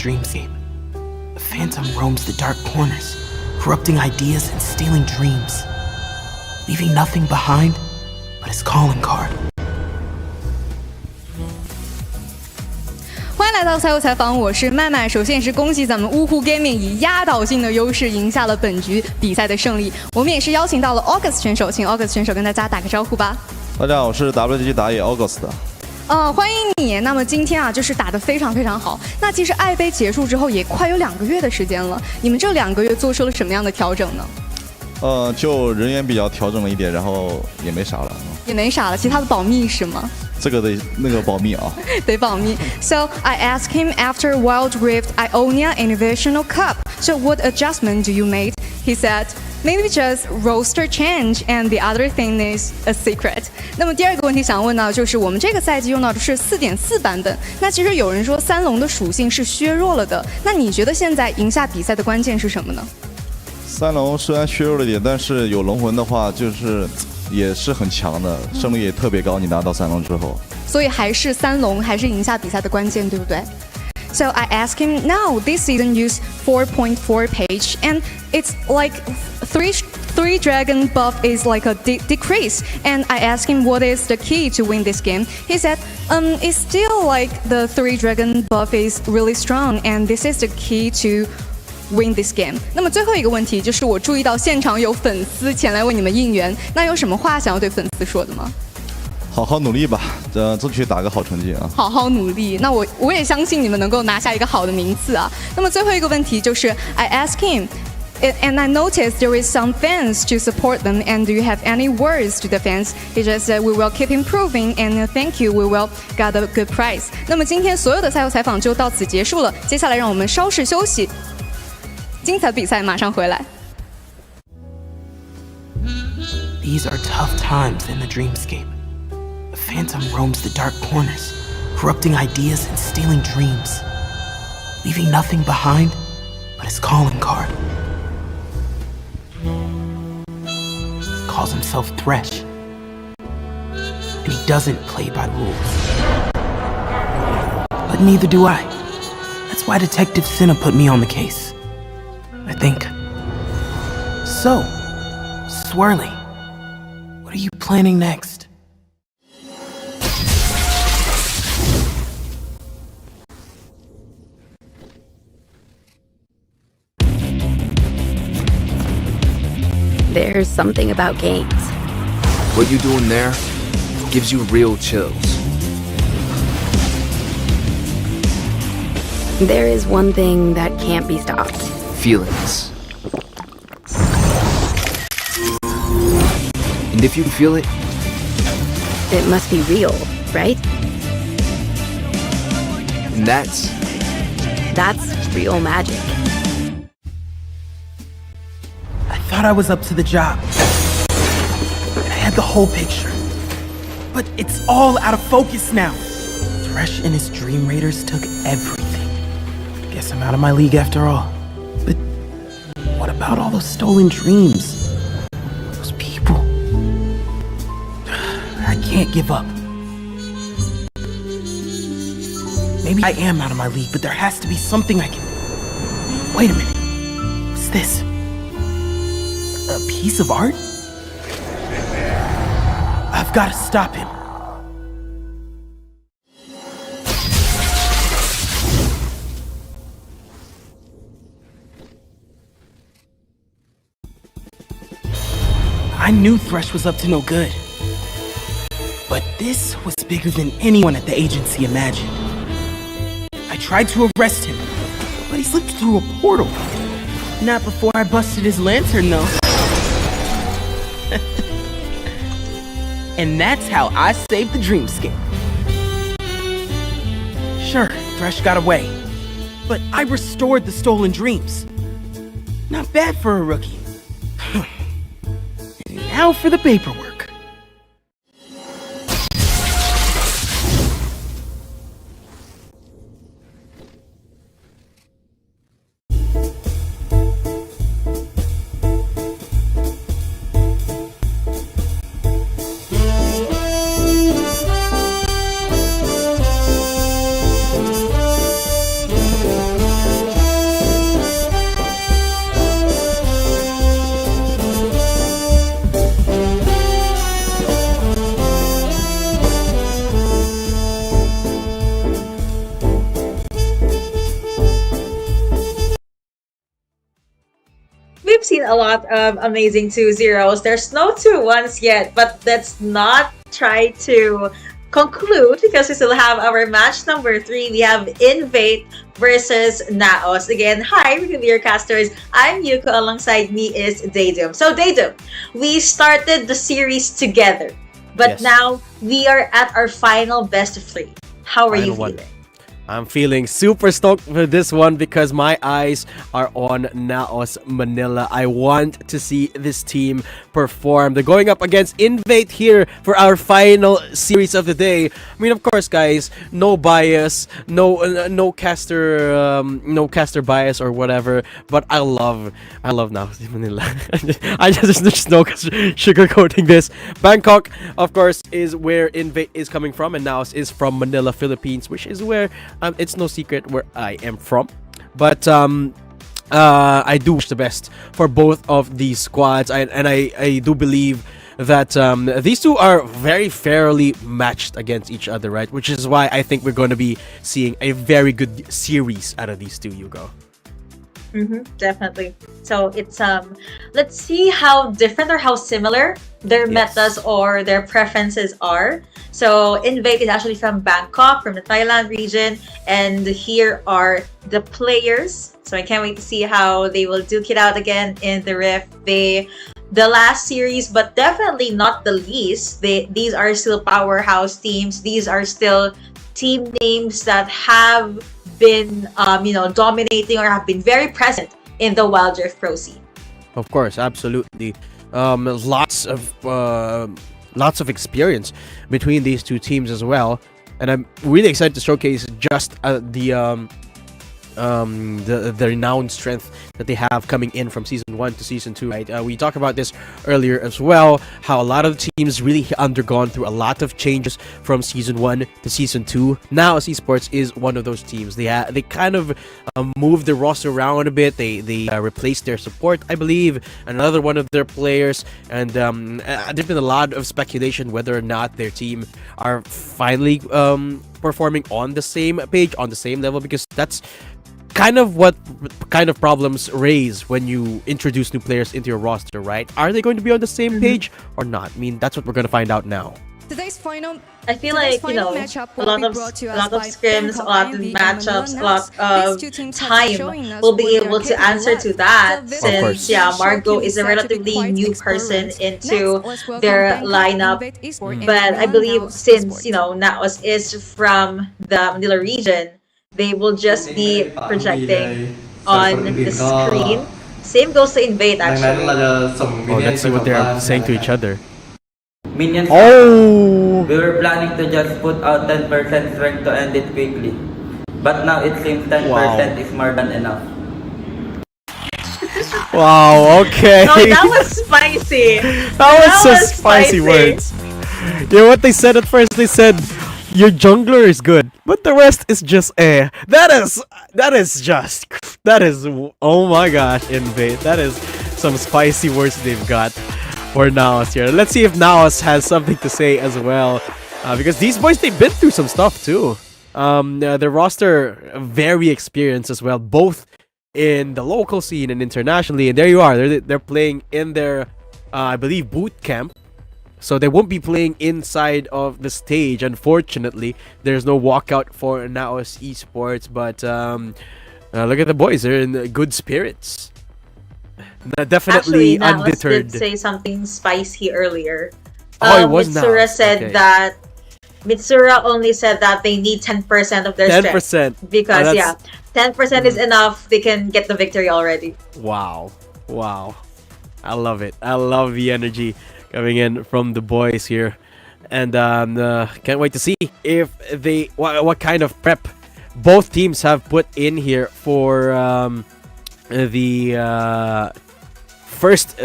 Dreamscape. The phantom roams the dark corners, corrupting ideas and stealing dreams, leaving nothing behind but his calling card. 欢迎来到赛后采访，我是麦麦。首先也是恭喜咱们呜呼 Gaming 以压倒性的优势赢下了本局比赛的胜利。我们也是邀请到了 August 选手，请 August 选手跟大家打个招呼吧。大家好，我是 WHG 打野 August。欢迎你。那么今天啊，就是打得非常非常好。那其实爱杯结束之后也快有2个月的时间了，你们这2个月做出了什么样的调整呢？就人员比较调整了一点，然后也没啥了。也没啥了，其他的保密是吗？这个得那个保密啊，得保密。So I asked him after Wild Rift Ionia Invitational Cup. So what adjustment do you make? He said, maybe just roster change, and the other thing is a secret. 那么第二个问题想问呢，就是我们这个赛季用到的是4.4版本。那其实有人说三龙的属性是削弱了的，那你觉得现在赢下比赛的关键是什么呢？三龙虽然削弱了点，但是有龙魂的话，就是也是很强的，胜率也特别高。你拿到三龙之后，所以还是三龙还是赢下比赛的关键，对不对？So I asked him, now this season use 4.4 page, and it's like three dragon buff is like a decrease. And I asked him what is the key to win this game. He said, it's still like the 3 dragon buff is really strong, and this is the key to win this game. 那么最后一个问题就是我注意到现场有粉丝前来为你们应援，那有什么话想要对粉丝说的吗？好好努力吧，争取打个好成绩啊！好好努力，那我也相信你们能够拿下一个好的名次啊。那么最后一个问题就是 I asked him, and I noticed there is some fans to support them, and do you have any words to the fans? He just said we will keep improving, and thank you, we will get a good prize. 那么今天所有的赛后采访就到此结束了，接下来让我们稍事休息，精彩比赛马上回来。These are tough times in the Dreamscape. The phantom roams the dark corners, corrupting ideas and stealing dreams, leaving nothing behind but his calling card. Calls himself Thresh, and he doesn't play by rules. But neither do I. That's why Detective Cinna put me on the case, I think. So, Swirly, what are you planning next? There's something about games. What you doing there gives you real chills. There is one thing that can't be stopped. Feelings. And if you feel it, It must be real, right? and that's That's real magic. I thought I was up to the job. I had the whole picture. But it's all out of focus now. Thresh and his Dream Raiders took everything. Guess I'm out of my league after all. But what about all those stolen dreams? Those people? I can't give up. Maybe I am out of my league, but there has to be something I can... Wait a minute. What's this? A piece of art? I've got to stop him. I knew Thresh was up to no good. But this was bigger than anyone at the agency imagined. I tried to arrest him, but he slipped through a portal. Not before I busted his lantern, though. And that's how I saved the Dreamscape. Sure, Thresh got away, but I restored the stolen dreams. Not bad for a rookie. And now for the paperwork. we've seen a lot of amazing 2-0s. There's no 2-1s yet, but let's not try to conclude because we still have our match number 3. We have Invade versus NAOS. Again, hi, Revere Casters. I'm Yuko. Alongside me is Daedum. So, Daedum, we started the series together, but now we are at our final best of 3. How are you feeling? I'm feeling super stoked for this one because my eyes are on NAOS Manila. I want to see this team perform. They're going up against Invade here for our final series of the day. I mean, of course, guys, no bias, no caster bias or whatever. But I love NAOS Manila. I just there's no sugarcoating this. Bangkok, of course, is where Invade is coming from, and NAOS is from Manila, Philippines, which is where. It's no secret where I am from, but I do wish the best for both of these squads, and I do believe that these two are very fairly matched against each other, right? Which is why I think we're going to be seeing a very good series out of these two, Hugo. Definitely. So it's let's see how different or how similar their metas or their preferences are. So Invade is actually from Bangkok, from the Thailand region, and here are the players. So I can't wait to see how they will duke it out again in the Rift. The last series, but definitely not the least. These are still powerhouse teams. These are still team names that have been dominating or have been very present in the Wild Rift Pro scene. Of course, absolutely. Lots of experience between these two teams as well, and I'm really excited to showcase just the renowned strength that they have coming in from season 1 to season 2, right? We talked about this earlier as well, how a lot of teams really undergone through a lot of changes from season 1 to season 2. Now Esports is one of those teams. They kind of moved the roster around a bit. They replaced their support, I believe, another one of their players, and there's been a lot of speculation whether or not their team are finally performing on the same page, on the same level, because that's kind of what kind of problems raise when you introduce new players into your roster, right? Are they going to be on the same page or not? I mean, that's what we're going to find out now. I feel like, a lot of scrims, a lot of matchups, a lot of time will be able to answer to that, since Margot is a relatively new person into their lineup. But I believe since NAOS is from the Manila region, they will just be projecting on the screen. Same goes to Invade, actually. Oh, let's see what they're saying to each other. Minions. Oh! We were planning to just put out 10% strength to end it quickly. But now it seems 10% is more than enough. Wow, okay. Oh, that was spicy. That was spicy words. You know what they said at first? They said, your jungler is good, but the rest is just eh. That is, oh my gosh, Invade. That is some spicy words they've got for NAOS here. Let's see if NAOS has something to say as well. Because these boys, they've been through some stuff too. Their roster, very experienced as well, both in the local scene and internationally. And there you are, they're playing in their, I believe, boot camp. So they won't be playing inside of the stage, unfortunately. There's no walkout for NAOS Esports, but look at the boys, they're in good spirits. Definitely actually, NAOS undeterred. did say something spicy earlier. It was Mitsura NAOS. said that Mitsura only said that they need 10% of their 10%. strength. Because 10% is enough, they can get the victory already. Wow. I love it. I love the energy coming in from the boys here, and can't wait to see if they what kind of prep both teams have put in here for the first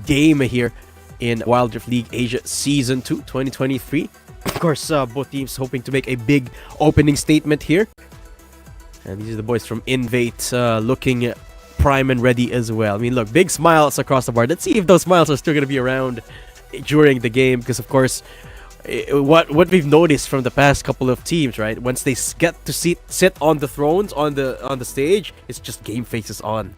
game here in Wild Rift League Asia Season 2 2023. Of course, both teams hoping to make a big opening statement here, and these are the boys from Invade looking prime and ready as well. I mean, look, big smiles across the board. Let's see if those smiles are still going to be around during the game, because of course what we've noticed from the past couple of teams, right, once they get to sit on the thrones on the stage, it's just game faces on.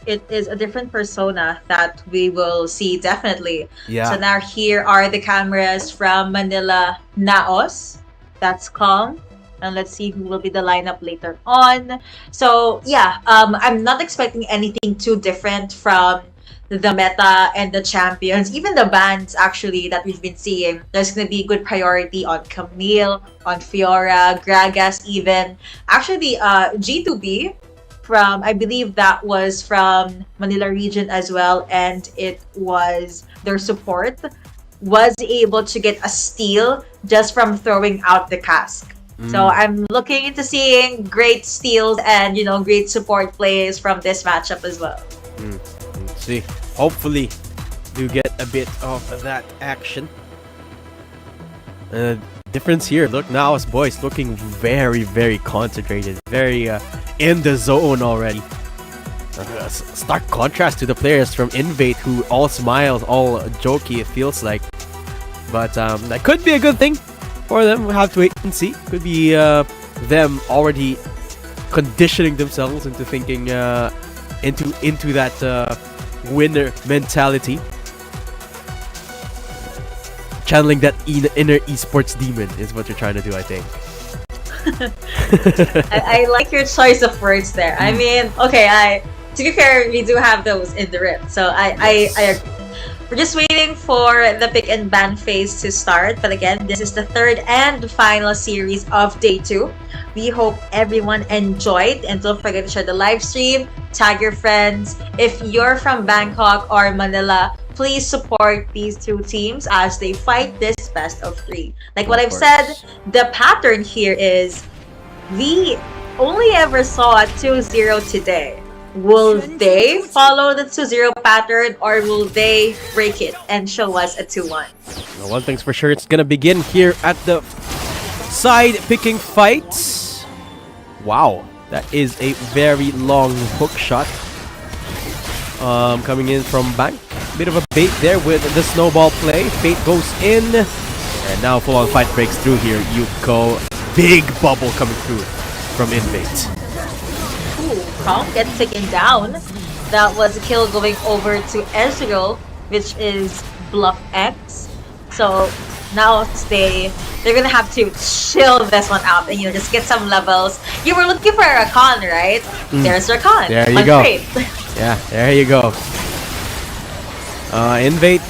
it is a different persona that we will see definitely. Yeah. So now here are the cameras from Manila NAOS. That's Calm. And let's see who will be the lineup later on. So yeah, I'm not expecting anything too different from the meta and the champions, even the bans actually that we've been seeing. There's gonna be good priority on Camille, on Fiora, Gragas even. Actually, G2B from, I believe that was from Manila region as well, and it was their support was able to get a steal just from throwing out the cask. So I'm looking into seeing great steals and great support plays from this matchup as well. Let's see. Hopefully, do get a bit of that action. Difference here. Look now, us boys looking very, very concentrated, very in the zone already. Stark contrast to the players from Invade who all smiles, all jokey. It feels like, but that could be a good thing for them. We'll have to wait and see. Could be them already conditioning themselves into thinking into that winner mentality, channeling that inner esports demon is what you're trying to do, I think. I like your choice of words there. I mean, okay, to be fair, we do have those in the rip, so I agree. We're just waiting for the pick and ban phase to start. But again, this is the third and final series of day 2. We hope everyone enjoyed, and don't forget to share the live stream, tag your friends. If you're from Bangkok or Manila, please support these two teams as they fight this best of 3. Like what I've said, the pattern here is we only ever saw a 2-0 today. Will they follow the 2-0 pattern, or will they break it and show us a 2-1? Well, one thing's for sure, it's gonna begin here at the side picking fight. Wow, that is a very long hook shot. Coming in from Bank. Bit of a bait there with the snowball play. Fate goes in, and now full-on fight breaks through here. Yuko, big bubble coming through from Invade. Kong gets taken down. That was a kill going over to Ezreal, which is Bluff X. So now they're gonna have to chill this one out and just get some levels. You were looking for a Rakan, right? There's Rakan. There you go. Yeah, there you go. Invade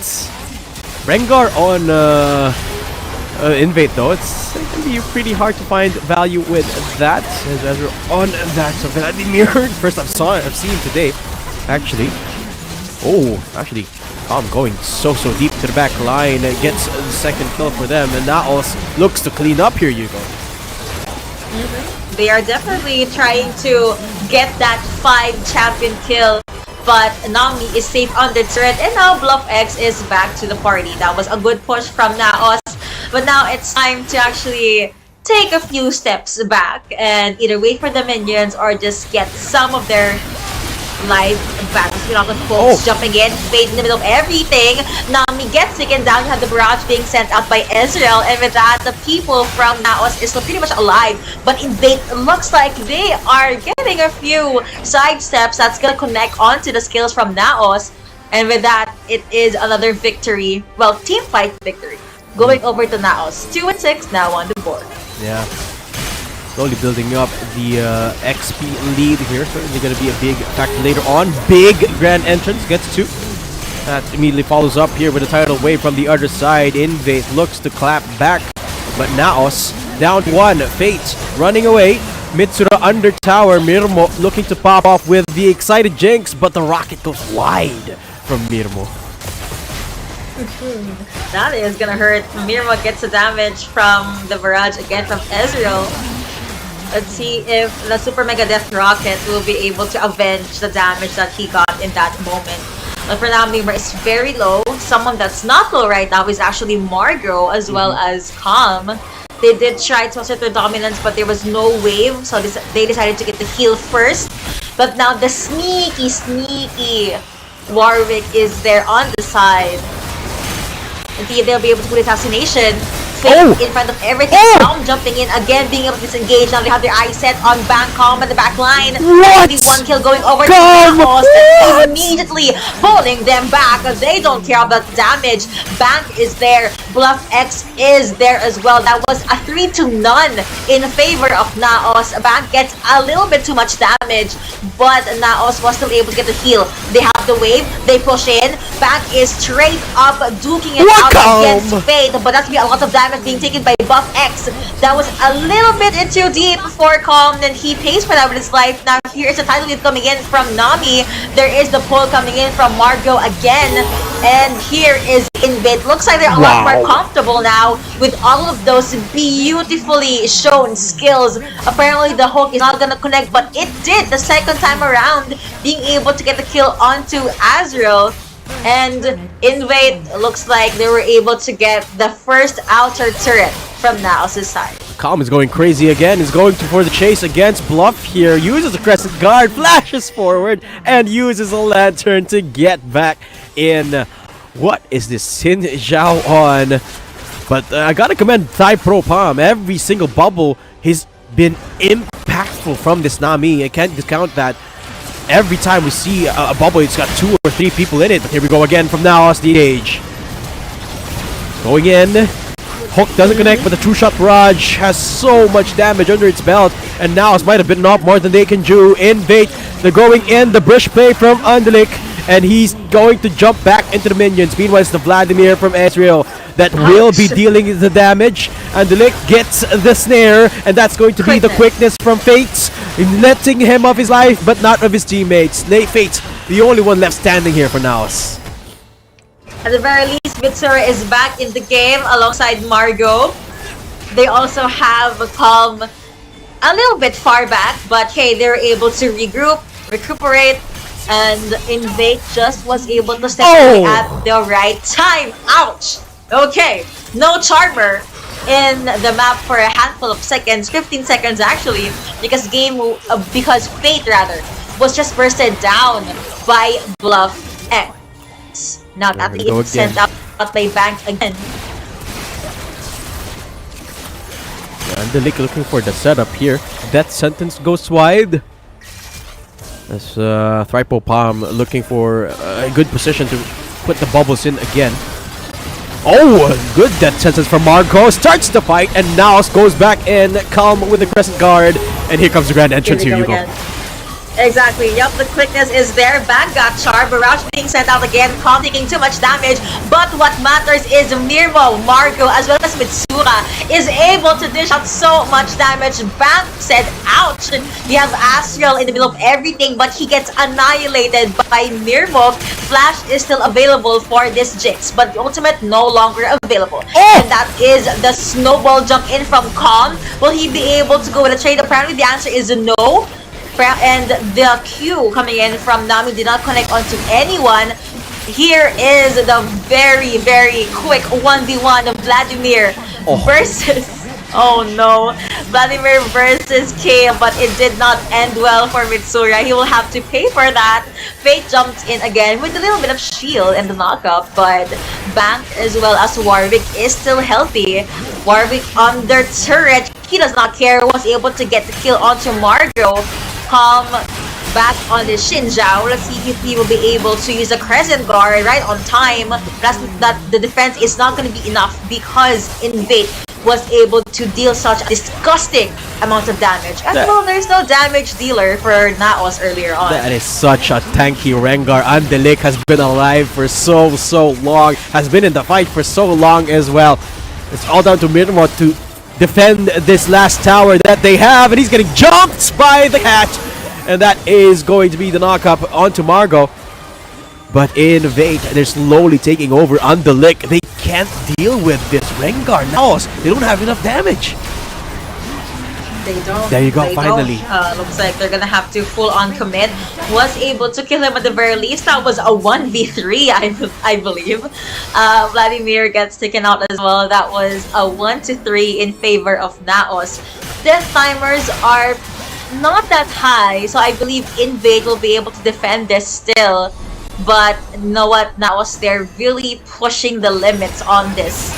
Rengar on Invade though, it's gonna be pretty hard to find value with that. As we're on that, so Vladimir, first I've seen today, actually. Oh, actually, Calm going so deep to the back line and gets the second kill for them, and NAOS looks to clean up here. You go. They are definitely trying to get that 5 champion kill, but Nami is safe on the turret, and now Bluff X is back to the party. That was a good push from NAOS. But now it's time to actually take a few steps back and either wait for the minions or just get some of their live battles. You know, folks jumping in, Fade in the middle of everything. Nami gets taken down. You have the barrage being sent out by Ezreal, and with that, the people from NAOS is still pretty much alive. But Invade looks like they are getting a few side steps that's gonna connect onto the skills from NAOS, and with that, it is another victory. Well, team fight victory. Going over to NAOS. 2-6 now on the board. Yeah. Slowly building up the XP lead here. Certainly going to be a big factor later on. Big grand entrance. Gets 2. That immediately follows up here with a tidal wave from the other side. Invade looks to clap back. But NAOS down 1. Fate running away. Mitsura under tower. Mirmo looking to pop off with the excited Jinx. But the rocket goes wide from Mirmo. That is gonna hurt. Mirmo gets the damage from the barrage again from Ezreal. Let's see if the Super Mega Death Rocket will be able to avenge the damage that he got in that moment. But for now, Mirmo is very low. Someone that's not low right now is actually Margot as well as Calm. They did try to assert their dominance, but there was no wave, so they decided to get the heal first. But now the sneaky Warwick is there on the side. And they'll be able to put assassination. Fate in front of everything. Calm jumping in again, being able to disengage. Now they have their eyes set on BANGKOK at the back line. The one kill going over to NAOS, immediately pulling them back. They don't care about damage. Bank is there. Bluff X is there as well. That was a 3-0 in favor of NAOS. Bank gets a little bit too much damage, but NAOS was still able to get the heal. They have the wave. They push in. Bank is straight up duking it out against Fate, but that's be a lot of damage being taken by Buff X. That was a little bit too deep for Calm, and he pays for that with his life. Now here is the tidal wave coming in from Nami. There is the pull coming in from Margot again, and here is INV. Looks like they're a lot more comfortable now with all of those beautifully shown skills. Apparently the hook is not gonna connect, but it did the second time around, being able to get the kill onto Azrael. And INV looks like they were able to get the first outer turret from NAOS' side. Calm is going crazy again. Is going for the chase against Bluff here. Uses a crescent guard, flashes forward, and uses a lantern to get back in. What is this Sin Zhao on? But I gotta commend Thai Pro Palm. Every single bubble has been impactful from this Nami. I can't discount that. Every time we see a bubble, it's got 2 or 3 people in it. But here we go again from NAOS, the EDG. Going in. Hook doesn't connect, but the two-shot barrage has so much damage under its belt. And NAOS might have bitten off more than they can do. INV, they're going in. The bridge play from Underlick. And he's going to jump back into the minions. Meanwhile, it's the Vladimir from Ezreal that will be dealing the damage. And the lick gets the snare, and that's going to be the quickness from Fate, letting him off his life, but not of his teammates. Fate, the only one left standing here for NAOS. At the very least, Mitsura is back in the game alongside Margot. They also have Calm a little bit far back, but hey, they're able to regroup, recuperate, and INV just was able to step away at the right time. Ouch! Okay, no Charmer in the map for a handful of seconds, 15 seconds actually, because Fate rather was just bursted down by Bluff X. Now that is sent out by Bank again. And the Lick looking for the setup here. Death Sentence goes wide. As Thripo Palm looking for a good position to put the bubbles in again. Oh, good death sentence from Margot. Starts the fight, and NAOS goes back in. Calm with the crescent guard. And here comes the grand entrance. Here you go. Exactly. Yup, the quickness is there. Bank got Char. Barrage being sent out again. Calm taking too much damage. But what matters is Mirmo, Margot, as well as Mitsura is able to dish out so much damage. Bank said, ouch. You have Astral in the middle of everything, but he gets annihilated by Mirmo. Flash is still available for this Jinx, but the ultimate no longer available. And that is the snowball jump in from Calm. Will he be able to go with a trade? Apparently the answer is no. And the Q coming in from Nami did not connect onto anyone. Here is the very, very quick 1v1 of Vladimir versus... Oh no, Vladimir versus K, but it did not end well for Mitsura. He will have to pay for that. Fate jumped in again with a little bit of shield and the knockup, but Bank as well as Warwick is still healthy. Warwick on their turret, he does not care, was able to get the kill onto Margot. Calm back on the Xin Zhao. Let's see if he will be able to use a Crescent Guard right on time. That the defense is not going to be enough because INV was able to deal such a disgusting amount of damage. As well, there's no damage dealer for NAOS earlier on. That is such a tanky Rengar. Underlick has been alive for so long. Has been in the fight for so long as well. It's all down to Mirmo to defend this last tower that they have, and he's getting jumped by the cat, and that is going to be the knockup onto Margot. But INV, they're slowly taking over on the lick. They can't deal with this Rengar. NAOS, they don't have enough damage. They don't. There you go, finally. Looks like they're gonna have to full-on commit. Was able to kill him at the very least. That was a 1v3, I believe. Vladimir gets taken out as well. That was a 1-3 in favor of NAOS. Death timers are not that high, so I believe INV will be able to defend this still. But you know what, NAOS, they're really pushing the limits on this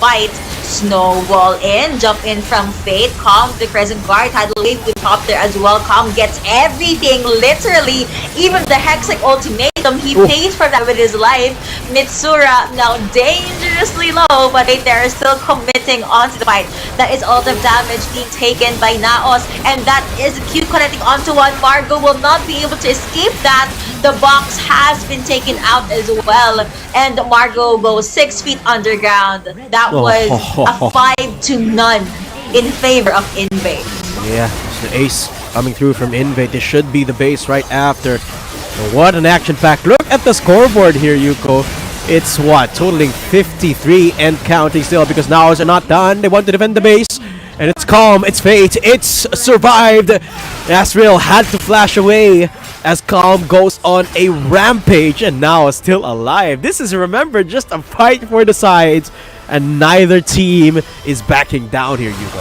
fight. snowball in, jump in from Fate, Calm, the Crescent Guard, Tidal Wave with top there as well. Calm gets everything, literally, even the Hextech ultimatum, he pays for that with his life. Mitsura now dangerously low, but they are still committing onto the fight. That is all the damage being taken by NAOS, and that is Q connecting onto one. Margo will not be able to escape that. The box has been taken out as well, and Margo goes 6 feet underground. That was a 5-0 in favor of Invade. Yeah, it's the ace coming through from Invade. This should be the base right after. What an action pack. Look at the scoreboard here, Yuko. It's what? Totaling 53 and counting still, because now are not done. They want to defend the base. And it's Calm, it's Fate, it's survived. Asriel had to flash away as Calm goes on a rampage and now is still alive. This is, remember, just a fight for the sides, and neither team is backing down here, Yuko.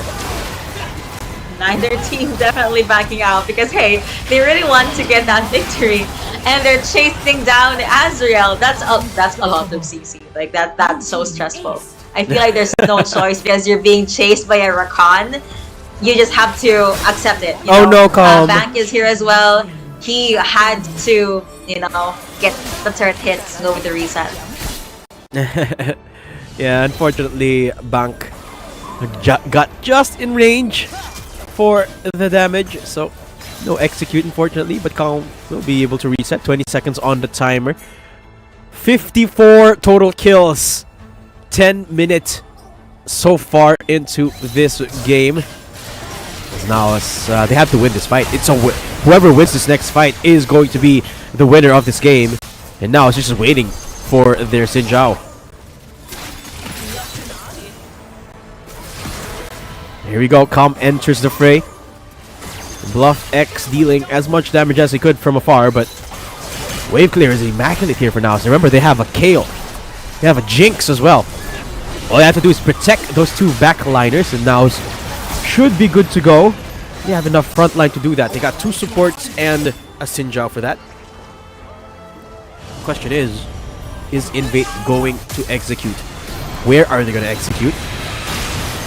Neither team definitely backing out because, hey, they really want to get that victory, and they're chasing down Azrael. That's a lot of CC. Like that's so stressful. I feel like there's no choice because you're being chased by a Rakan. You just have to accept it. You know? No, Calm. Bank is here as well. He had to, get the turret hit, go with the reset. Yeah, unfortunately, Bank got just in range for the damage, so no execute, unfortunately, but Calm will be able to reset. 20 seconds on the timer. 54 total kills. 10 minutes so far into this game. Now they have to win this fight. Whoever wins this next fight is going to be the winner of this game. And now it's just waiting for their Xin Zhao. Here we go. Calm enters the fray. Bluff X dealing as much damage as he could from afar, but wave clear is immaculate here for now. So remember, they have a Kayle. They have a Jinx as well. All they have to do is protect those two backliners, and now should be good to go. They have enough frontline to do that. They got two supports and a Xin Zhao for that. The question is Invade going to execute? Where are they going to execute?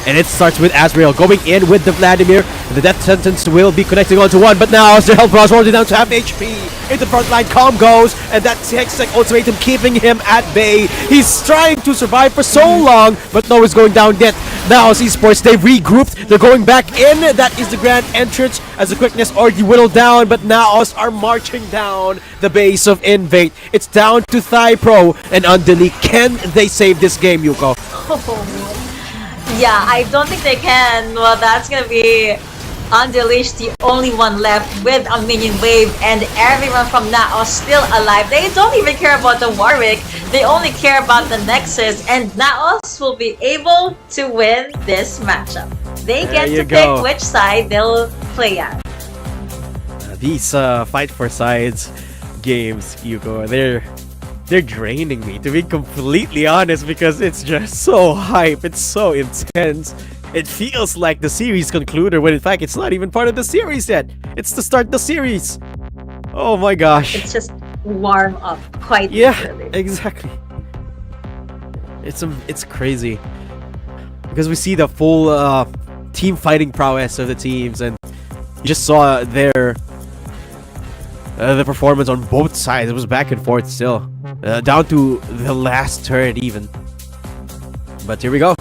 And it starts with Azrael going in with the Vladimir. The death sentence will be connecting onto one, but now as their health bars rolling down to half HP. Into front line, Calm goes, and that Hextech ultimatum keeping him at bay. He's trying to survive for so long, but no one's going down yet. Now Esports, they've regrouped. They're going back in. That is the grand entrance as the quickness already whittled down, but now are marching down the base of Invade. It's down to Thai Pro and Undeli. Can they save this game, Yuko? Yeah, I don't think they can. Well, that's gonna be Unleashed, the only one left with a minion wave, and everyone from NAOS still alive. They don't even care about the Warwick. They only care about the Nexus, and NAOS will be able to win this matchup. They get to pick which side they'll play at. These fight for sides games, Hugo, they're draining me, to be completely honest, because it's just so hype. It's so intense. It feels like the series concluded when in fact it's not even part of the series yet. It's to start the series. Oh my gosh. It's just warm up quite literally. Exactly. It's crazy. Because we see the full team fighting prowess of the teams, and you just saw their the performance on both sides. It was back and forth still. Down to the last turret even. But here we go.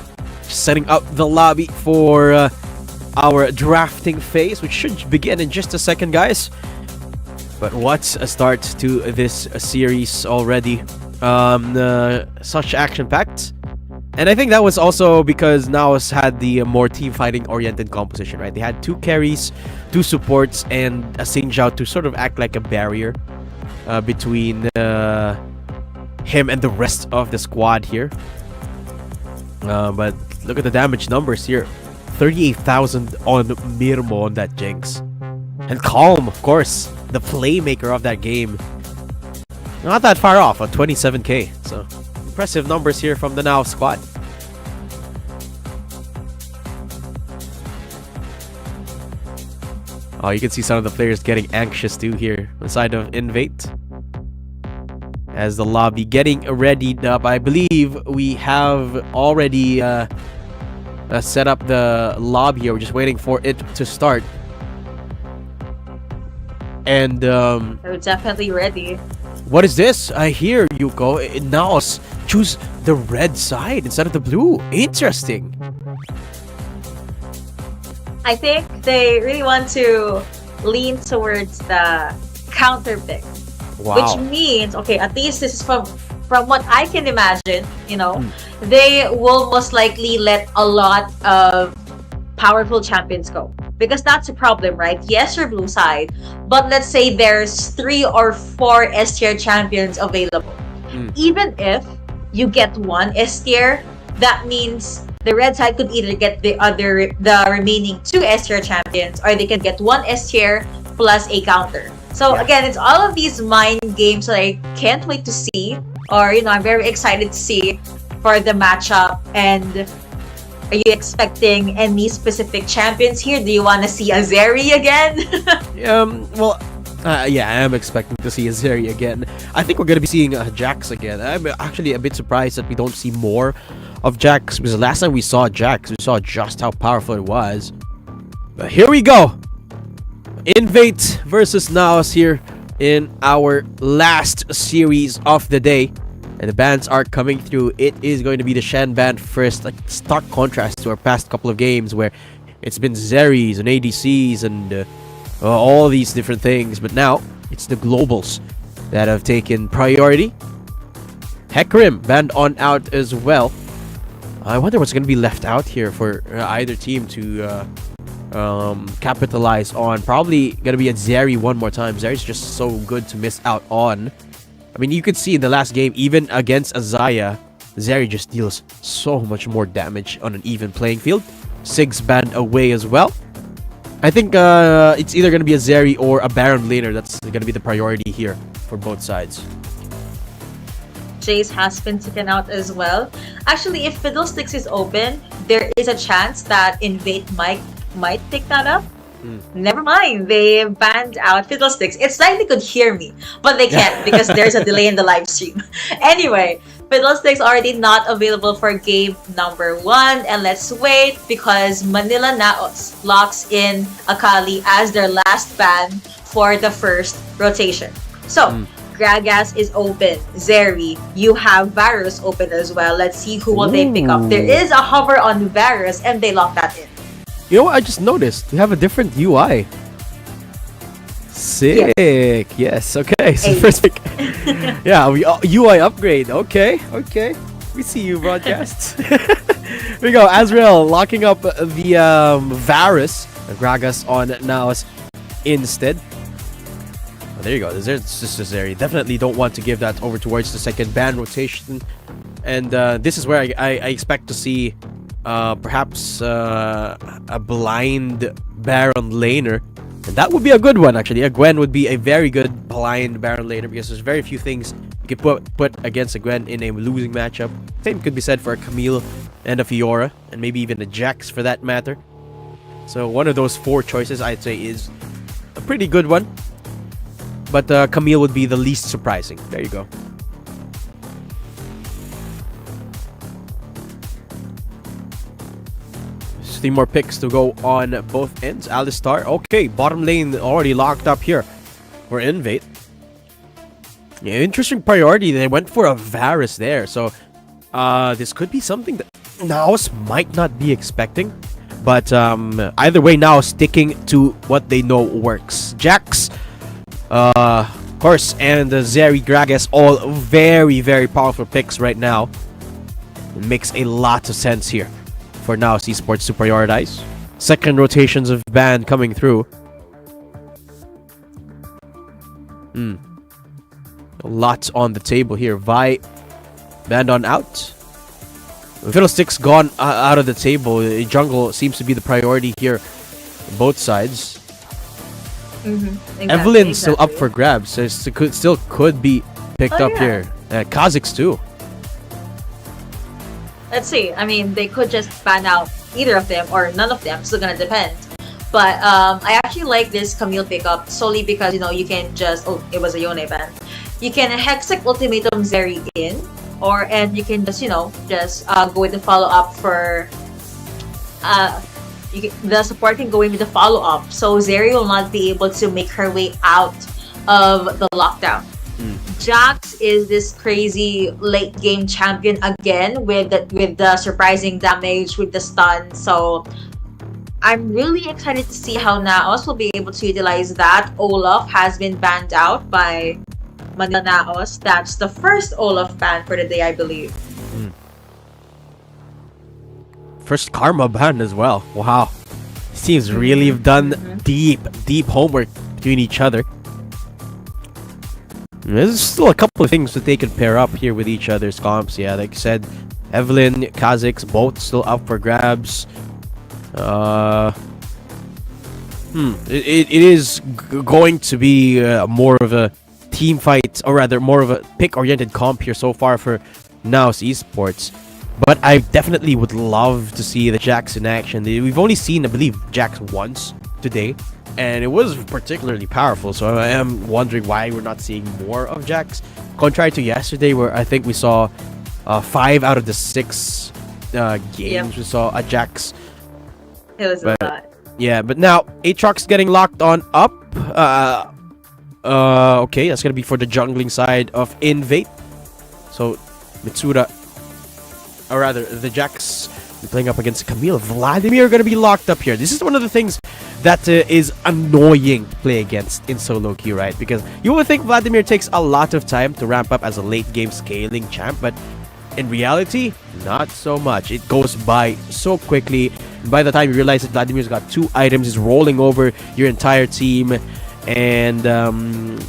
Setting up the lobby for our drafting phase, which should begin in just a second, guys. But what a start to this series already. Such action-packed. And I think that was also because NAOS had the more team fighting oriented composition, right? They had 2 carries, 2 supports, and a Xin Zhao to sort of act like a barrier between him and the rest of the squad here. But look at the damage numbers here. 38,000 on Mirmo on that Jinx. And Calm, of course, the playmaker of that game. Not that far off, on 27k. So, impressive numbers here from the NAOS squad. Oh, you can see some of the players getting anxious too here on the side of Invade. As the lobby getting readied up. I believe we have already set up the lobby here. We're just waiting for it to start. And They're definitely ready. what is this? I hear Yuko. NAOS choose the red side instead of the blue. Interesting. I think they really want to lean towards the counter pick. Wow. Which means, okay, at least this is from what I can imagine, they will most likely let a lot of powerful champions go. Because that's a problem, right? Yes, you're blue side, but let's say there's 3 or 4 S tier champions available. Even if you get 1 S tier, that means the red side could either get the remaining 2 S tier champions, or they can get 1 S tier plus a counter. So again, it's all of these mind games that I can't wait to see, or I'm very excited to see for the matchup. And are you expecting any specific champions here? Do you want to see Azeri again? Yeah, I am expecting to see Azeri again. I think we're going to be seeing Jax again. I'm actually a bit surprised that we don't see more of Jax, because the last time we saw Jax, we saw just how powerful it was. But here we go. Invade versus NAOS here in our last series of the day. And the bans are coming through. It is going to be the Shen ban first. Like, stark contrast to our past couple of games where it's been Zeris and ADCs and all these different things. But now, it's the globals that have taken priority. Hecarim banned on out as well. I wonder what's going to be left out here for either team to capitalize on. Probably going to be a Zeri one more time. Zeri's just so good to miss out on. I mean, you could see in the last game, even against Azaya, Zeri just deals so much more damage on an even playing field. Sig's banned away as well. I think it's either going to be a Zeri or a Baron laner. That's going to be the priority here for both sides. Jace has been taken out as well. Actually, if Fiddlesticks is open, there is a chance that Invade might pick that up. Never mind, they banned out Fiddlesticks. It's like they could hear me, but they can't because there's a delay in the live stream. Anyway, Fiddlesticks already not available for game number 1, and let's wait because MANILA NAOS locks in Akali as their last ban for the first rotation. So, Gragas is open. Zeri, you have Varus open as well. Let's see who will they pick up. There is a hover on Varus, and they lock that in. You know what? I just noticed we have a different UI. Sick. Yes. Okay. So first pick. Yeah. We UI upgrade. Okay. We see you, broadcasts. Here we go. Azrael locking up the Varus. Gragas on NAOS instead. Oh, there you go. There's just Zeri. Definitely don't want to give that over towards the second ban rotation. And this is where I expect to see perhaps a blind Baron laner. And that would be a good one, actually. A Gwen would be a very good blind Baron laner because there's very few things you can put against a Gwen in a losing matchup. Same could be said for a Camille and a Fiora, and maybe even a Jax for that matter. So one of those 4 choices, I'd say, is a pretty good one. But Camille would be the least surprising. There you go. There's 3 more picks to go on both ends. Alistar, okay, bottom lane already locked up here for Invade. Yeah, interesting priority. They went for a Varus there, so this could be something that NAOS might not be expecting. But either way, now sticking to what they know works. Jax, of course, and Zeri, Gragas, all very, very powerful picks right now. It makes a lot of sense here for NAOS Esports to prioritize. Second rotations of ban coming through. A lot on the table here. Vi banned on out. Fiddlesticks gone out of the table. Jungle seems to be the priority here on both sides. Exactly, Evelyn's still up for grabs, so it still could be picked up here. Kha'Zix too. Let's see. I mean, they could just ban out either of them or none of them. Still gonna depend. But I actually like this Camille pickup solely because, you know, you can just... Oh, it was a Yone ban. You can Hextech Ultimatum Zeri in, and you can just, you know, just go with the follow-up for the support can go in with the follow-up. So Zeri will not be able to make her way out of the lockdown. Jax is this crazy late game champion again with the surprising damage with the stun. So I'm really excited to see how NAOS will be able to utilize that. Olaf has been banned out by Manila NAOS. That's the first Olaf ban for the day, I believe. First Karma ban as well. Wow. Seems really have done deep homework between each other. There's still a couple of things that they could pair up here with each other's comps. Yeah, like I said, Evelyn, Kha'Zix, both still up for grabs. It is going to be more of a team fight, or rather more of a pick-oriented comp here so far for NAOS Esports. But I definitely would love to see the Jax in action. We've only seen, I believe, Jax once today, and it was particularly powerful. So I am wondering why we're not seeing more of Jax, contrary to yesterday, where I think we saw 5 out of the 6 games we saw a Jax. It was a lot. Yeah, but now Aatrox getting locked on up. Okay, that's gonna be for the jungling side of INV. So Mitsura, or rather the Jax, playing up against Camille. Vladimir gonna be locked up here. This is one of the things that is annoying to play against in solo queue, right? Because you would think Vladimir takes a lot of time to ramp up as a late game scaling champ, but in reality, not so much. It goes by so quickly. By the time you realize that Vladimir's got 2 items, he's rolling over your entire team, and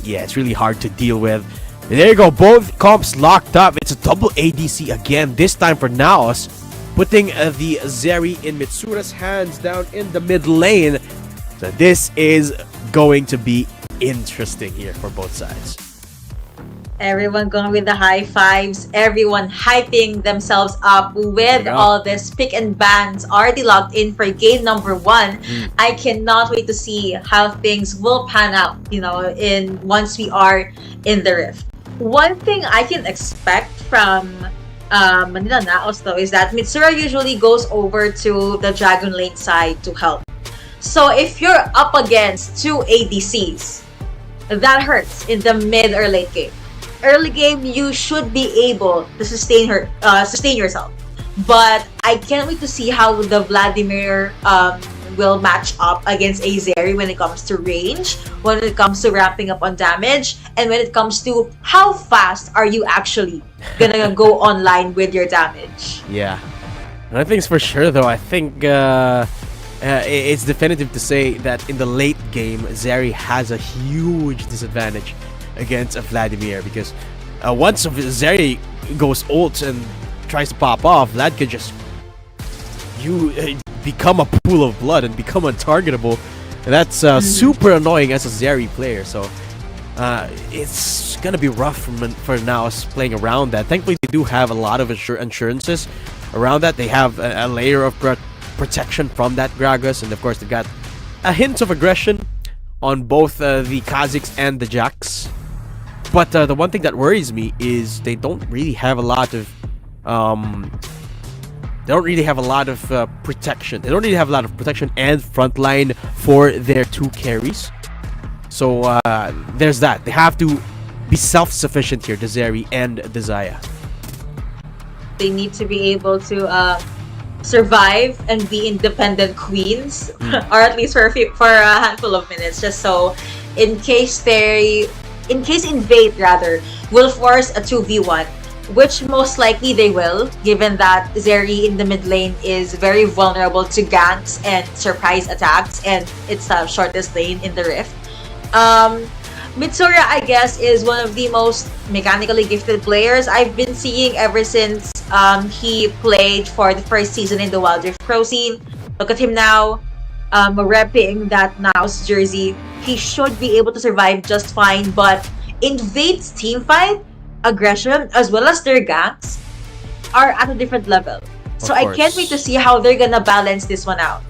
yeah, it's really hard to deal with. And there you go, both comps locked up. It's a double ADC again, this time for NAOS, putting the Zeri in Mitsura's hands down in the mid lane. So this is going to be interesting here for both sides. Everyone going with the high fives, everyone hyping themselves up with all this pick and bans already logged in for game number 1. I cannot wait to see how things will pan out, once we are in the Rift. One thing I can expect from Manila NAOS though is that Mitsura usually goes over to the Dragon Lane side to help. So if you're up against 2 ADCs, that hurts in the mid or late game. Early game, you should be able to sustain yourself. But I can't wait to see how the Vladimir will match up against a Zeri when it comes to range, when it comes to ramping up on damage, and when it comes to how fast are you actually gonna go online with your damage. Yeah. One thing's for sure though, I think it's definitive to say that in the late game, Zeri has a huge disadvantage against Vladimir, because once Zeri goes ult and tries to pop off, Vlad could just become a pool of blood and become untargetable, and that's super annoying as a Zeri player. So it's gonna be rough for NAOS playing around that. Thankfully they do have a lot of assurances around that. They have a layer of protection from that Gragas, and of course they've got a hint of aggression on both the Kha'Zix and the Jax. But the one thing that worries me is they don't really have a lot of protection. They don't really have a lot of protection and frontline for their 2 carries. So there's that. They have to be self-sufficient here, the Zeri and the Xayah. They need to be able to survive and be independent queens, or at least for a handful of minutes, just so in case Invade will force a 2v1, which most likely they will, given that Zeri in the mid lane is very vulnerable to ganks and surprise attacks, and it's the shortest lane in the Rift. Mitsura, I guess, is one of the most mechanically gifted players I've been seeing ever since he played for the first season in the Wild Rift Pro scene. Look at him now, repping that NAOS jersey. He should be able to survive just fine, but Invade's teamfight, aggression, as well as their ganks are at a different level. So I can't wait to see how they're gonna balance this one out.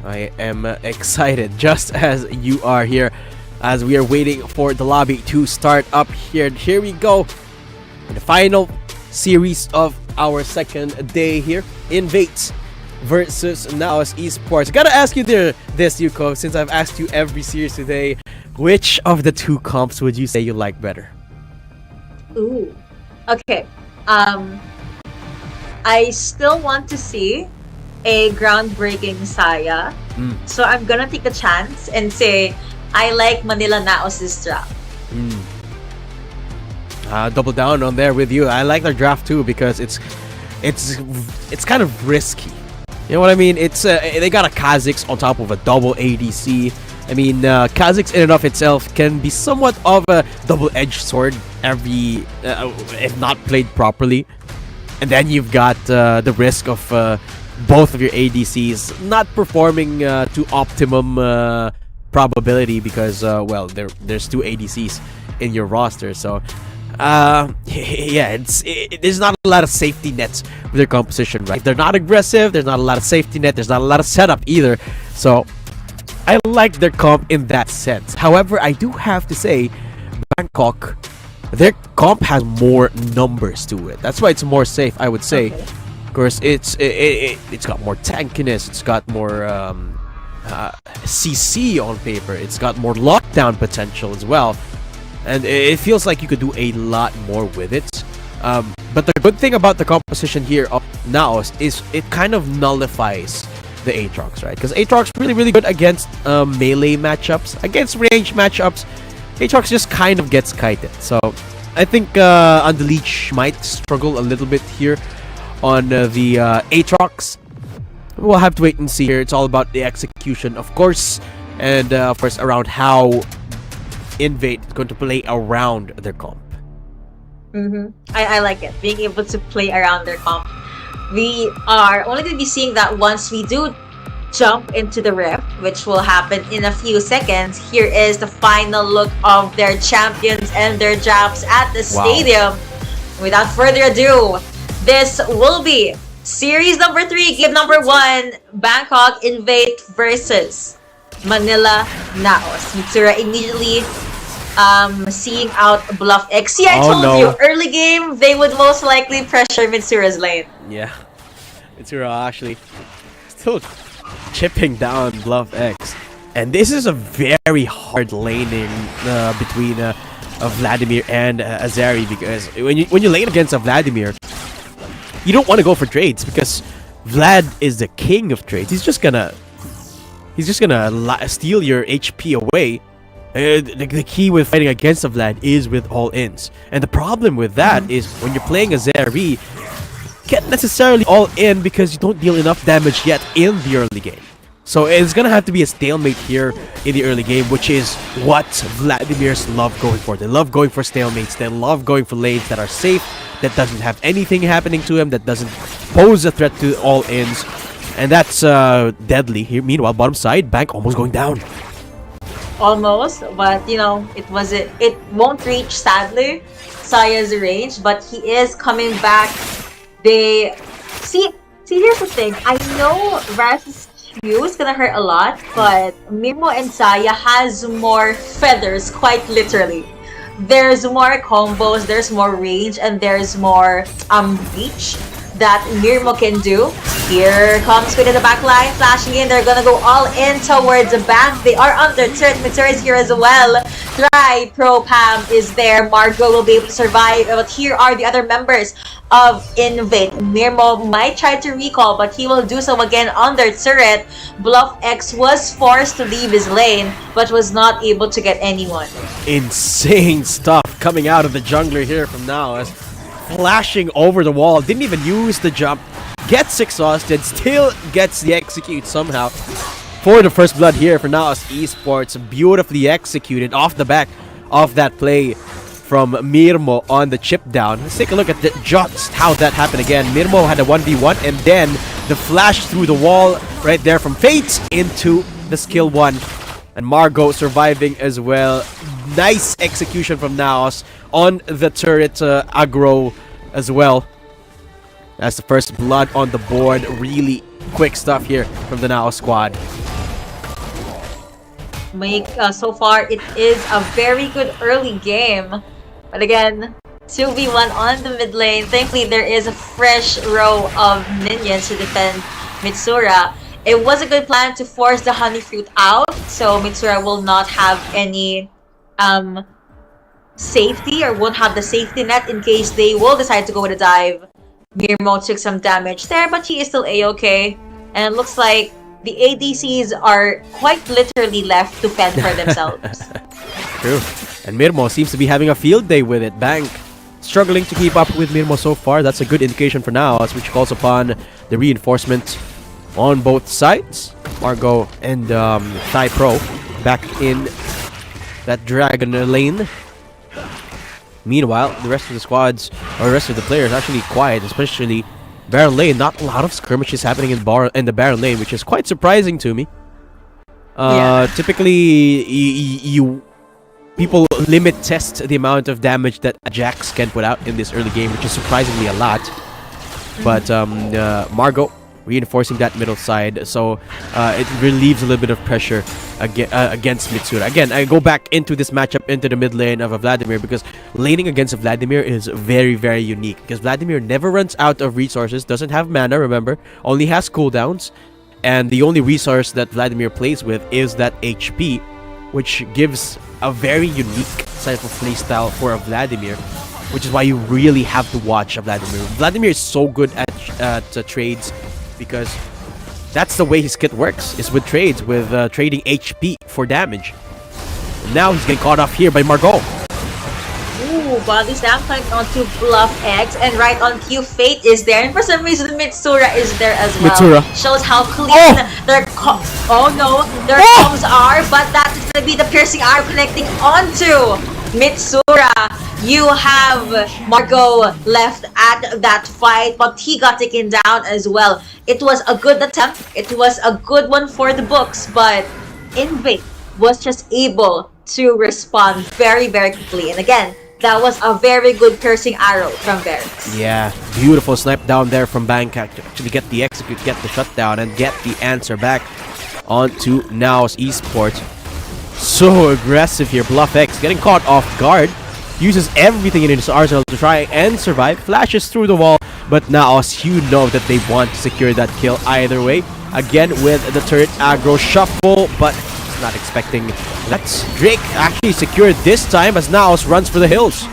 I am excited, just as you are here, as we are waiting for the lobby to start up here. Here we go, in the final series of our second day here. INV versus NAOS Esports. Gotta ask you this, Yuko, since I've asked you every series today. Which of the two comps would you say you like better? Ooh. Okay. I still want to see a groundbreaking Saya. So I'm gonna take a chance and say I like MANILA NAOS draft. Double down on there with you. I like their draft too because it's kind of risky. You know what I mean? It's they got a Kha'Zix on top of a double ADC. I mean, Kha'Zix in and of itself can be somewhat of a double-edged sword if not played properly. And then you've got the risk of both of your ADCs not performing to optimum probability because, well, there's two ADCs in your roster. So, yeah, there's not a lot of safety nets with their composition, right? They're not aggressive. There's not a lot of safety net. There's not a lot of setup either. So, I like their comp in that sense. However, I do have to say, BANGKOK, their comp has more numbers to it. That's why it's more safe, I would say. Okay. Of course, it's got more tankiness. It's got more CC on paper. It's got more lockdown potential as well. And it feels like you could do a lot more with it. But the good thing about the composition here of NAOS is it kind of nullifies the Aatrox, right? Because Aatrox really, really good against melee matchups. Against range matchups, Aatrox just kind of gets kited. So I think Unleash might struggle a little bit here on the Aatrox. We'll have to wait and see here. It's all about the execution, of course. And of course, around how INV is going to play around their comp. I like it. Being able to play around their comp. We are only going to be seeing that once we do jump into the rift, which will happen in a few seconds. Here is the final look of their champions and their jabs at the stadium. Without further ado, this will be series number 3, game number 1, BANGKOK INV versus MANILA NAOS. Mitsura immediately seeing out Bluff X. See, I told you, early game, they would most likely pressure Mitsura's lane. Yeah, Mitsura actually still chipping down Bluff X. And this is a very hard laning between Vladimir and Azari, because when you lane against a Vladimir, you don't want to go for trades because Vlad is the king of trades. He's just gonna steal your HP away. The key with fighting against a Vlad is with all-ins. And the problem with that is when you're playing Azari, can't necessarily all in because you don't deal enough damage yet in the early game. So it's gonna have to be a stalemate here in the early game, which is what Vladimirs love going for. They love going for stalemates. They love going for lanes that are safe, that doesn't have anything happening to him, that doesn't pose a threat to all ins. And that's deadly here. Meanwhile, bottom side, Bank almost going down. Almost, but you know, it won't reach, sadly, Saya's range, but he is coming back. They see here's the thing. I know Raz's Q is gonna hurt a lot, but Mirmo and Saya has more feathers, quite literally. There's more combos, there's more range, and there's more reach that Mirmo can do. Here comes Squid in the back line, flashing in. They're gonna go all in towards the back. They are under turret. Mitsura is here as well. Try Pro Pam is there. Margot will be able to survive. But here are the other members of INV. Mirmo might try to recall, but he will do so again under turret. Bluff X was forced to leave his lane, but was not able to get anyone. Insane stuff coming out of the jungler here from NAOS. Flashing over the wall, didn't even use the jump, gets exhausted, still gets the execute somehow for the first blood here for NAOS Esports. Beautifully executed off the back of that play from Mirmo on the chip down. Let's take a look at just how that happened again. Mirmo had a 1v1 and then the flash through the wall right there from Fate into the skill 1. And Margot surviving as well. Nice execution from NAOS on the turret aggro as well. That's the first blood on the board. Really quick stuff here from the NAOS squad. So far, it is a very good early game. But again, 2v1 on the mid lane. Thankfully, there is a fresh row of minions to defend Mitsura. It was a good plan to force the honey fruit out, so Mitsura will not have any safety, or won't have the safety net in case they will decide to go with a dive. Mirmo took some damage there, but he is still a-okay. And it looks like the ADCs are quite literally left to fend for themselves. True. And Mirmo seems to be having a field day with it. Bank struggling to keep up with Mirmo so far. That's a good indication for now, which calls upon the reinforcement on both sides. Margot and Thai Pro back in that dragon lane. Meanwhile, the rest of the squads, or the rest of the players, actually quiet, especially Baron lane. Not a lot of skirmishes happening in the Baron lane, which is quite surprising to me. Typically, people limit test the amount of damage that Ajax can put out in this early game, which is surprisingly a lot. But Margot reinforcing that middle side, so it relieves a little bit of pressure against Mitsura. Again, I go back into this matchup into the mid lane of a Vladimir, because laning against a Vladimir is very, very unique, because Vladimir never runs out of resources, doesn't have mana, remember, only has cooldowns, and the only resource that Vladimir plays with is that HP, which gives a very unique type of playstyle for a Vladimir, which is why you really have to watch a Vladimir. Vladimir is so good at trades, because that's the way his kit works, is with trades, with trading HP for damage. And now he's getting caught off here by Margot. Ooh, body slam flanked onto Bluff X, and right on cue, Fate is there, and for some reason Mitsura is there as well. Mitsura. Shows how clean their comms are, but that is gonna be the piercing arm connecting onto Mitsura. You have Margot left at that fight, but he got taken down as well. It was a good attempt. It was a good one for the books, but INV was just able to respond very, very quickly. And again, that was a very good piercing arrow from Varus. Yeah, beautiful snipe down there from Bangkok to actually get the execute, get the shutdown, and get the answer back onto NAOS Esports. So aggressive here. Bluff X getting caught off guard. Uses everything in his arsenal to try and survive. Flashes through the wall, but NAOS, you know that they want to secure that kill either way. Again with the turret aggro shuffle, but not expecting that. Drake actually secured this time as NAOS runs for the hills.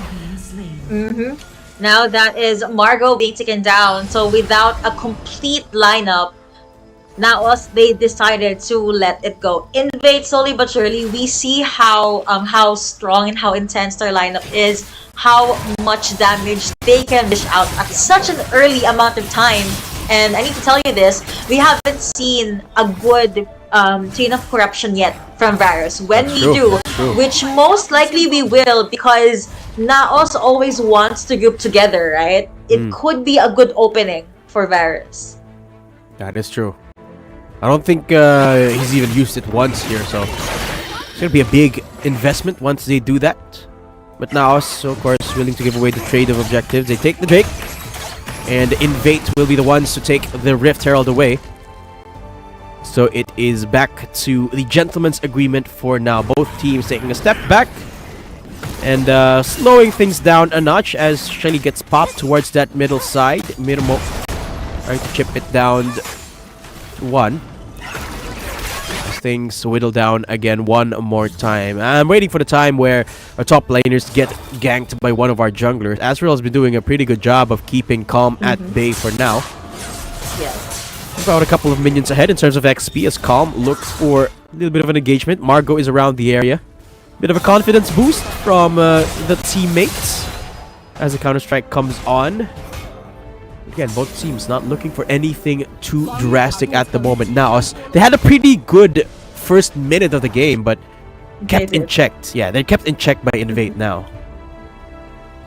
Now that is Margot being taken down, so without a complete lineup, NAOS, they decided to let it go. Invade slowly but surely. We see how strong and how intense their lineup is, how much damage they can dish out at such an early amount of time. And I need to tell you this, we haven't seen a good chain of corruption yet from Varus. When we do, which most likely we will, because NAOS always wants to group together, right? It could be a good opening for Varus. That is true. I don't think he's even used it once here, so it's gonna be a big investment once they do that. But now, so of course, willing to give away the trade of objectives. They take the Drake, and Invade will be the ones to take the Rift Herald away. So it is back to the gentleman's agreement for now. Both teams taking a step back and slowing things down a notch as Shelly gets popped towards that middle side. Mirmo trying to chip it down to 1. As things whittle down again one more time. I'm waiting for the time where our top laners get ganked by one of our junglers. Azrael has been doing a pretty good job of keeping Calm at bay for now. Yes. About a couple of minions ahead in terms of XP as Calm looks for a little bit of an engagement. Margot is around the area. Bit of a confidence boost from the teammates as the Counter-Strike comes on. Again, both teams not looking for anything too drastic at the moment. Now, they had a pretty good first minute of the game, but kept in check. Yeah, they're kept in check by Invade now.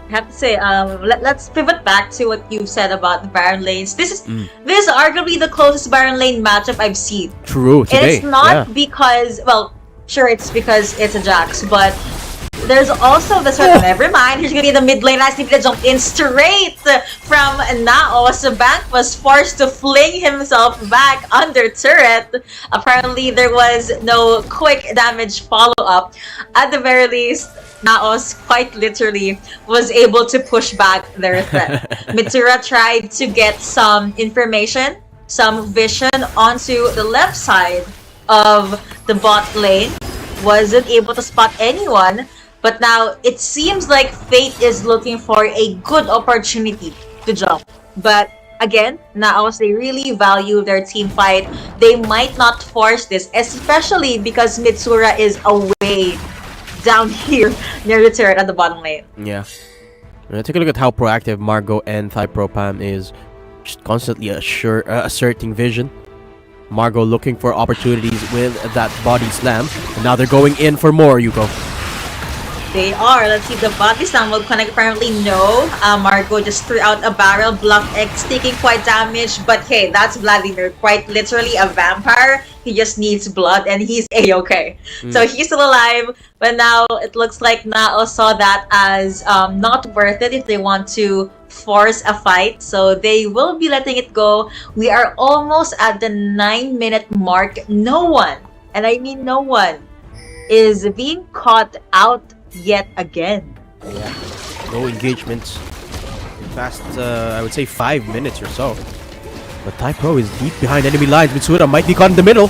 I have to say, let's pivot back to what you said about the Baron lanes. This is arguably the closest Baron lane matchup I've seen. True, today. It's not because, well, sure, it's because it's a Jax, but there's also the sort of, never mind, here's gonna be the mid lane. Nice to jump in straight from NAOS. Bank was forced to fling himself back under turret. Apparently, there was no quick damage follow-up. At the very least, Naos quite literally was able to push back their threat. Mitsura tried to get some information, some vision onto the left side of the bot lane. Wasn't able to spot anyone, but now it seems like Fate is looking for a good opportunity to jump. But again, Naos, they really value their team fight. They might not force this, especially because Mitsura is away down here near the turret at the bottom lane. Yeah. Take a look at how proactive Margot and Thypropam is, just constantly asserting vision. Margot looking for opportunities with that body slam, and now they're going in for more, Yuko. They are. Let's see, the body slam will connect. Apparently, no. Margot just threw out a barrel, block X, taking quite damage. But hey, that's Vladimir, quite literally a vampire. He just needs blood, and he's a-okay. So he's still alive. But now it looks like Nao saw that as not worth it if they want to force a fight. So they will be letting it go. We are almost at the 9-minute mark. No one, and I mean no one, is being caught out yet again. Yeah, no engagements. Past, I would say 5 minutes or so. But Thai Pro is deep behind enemy lines. Mitsura might be caught in the middle.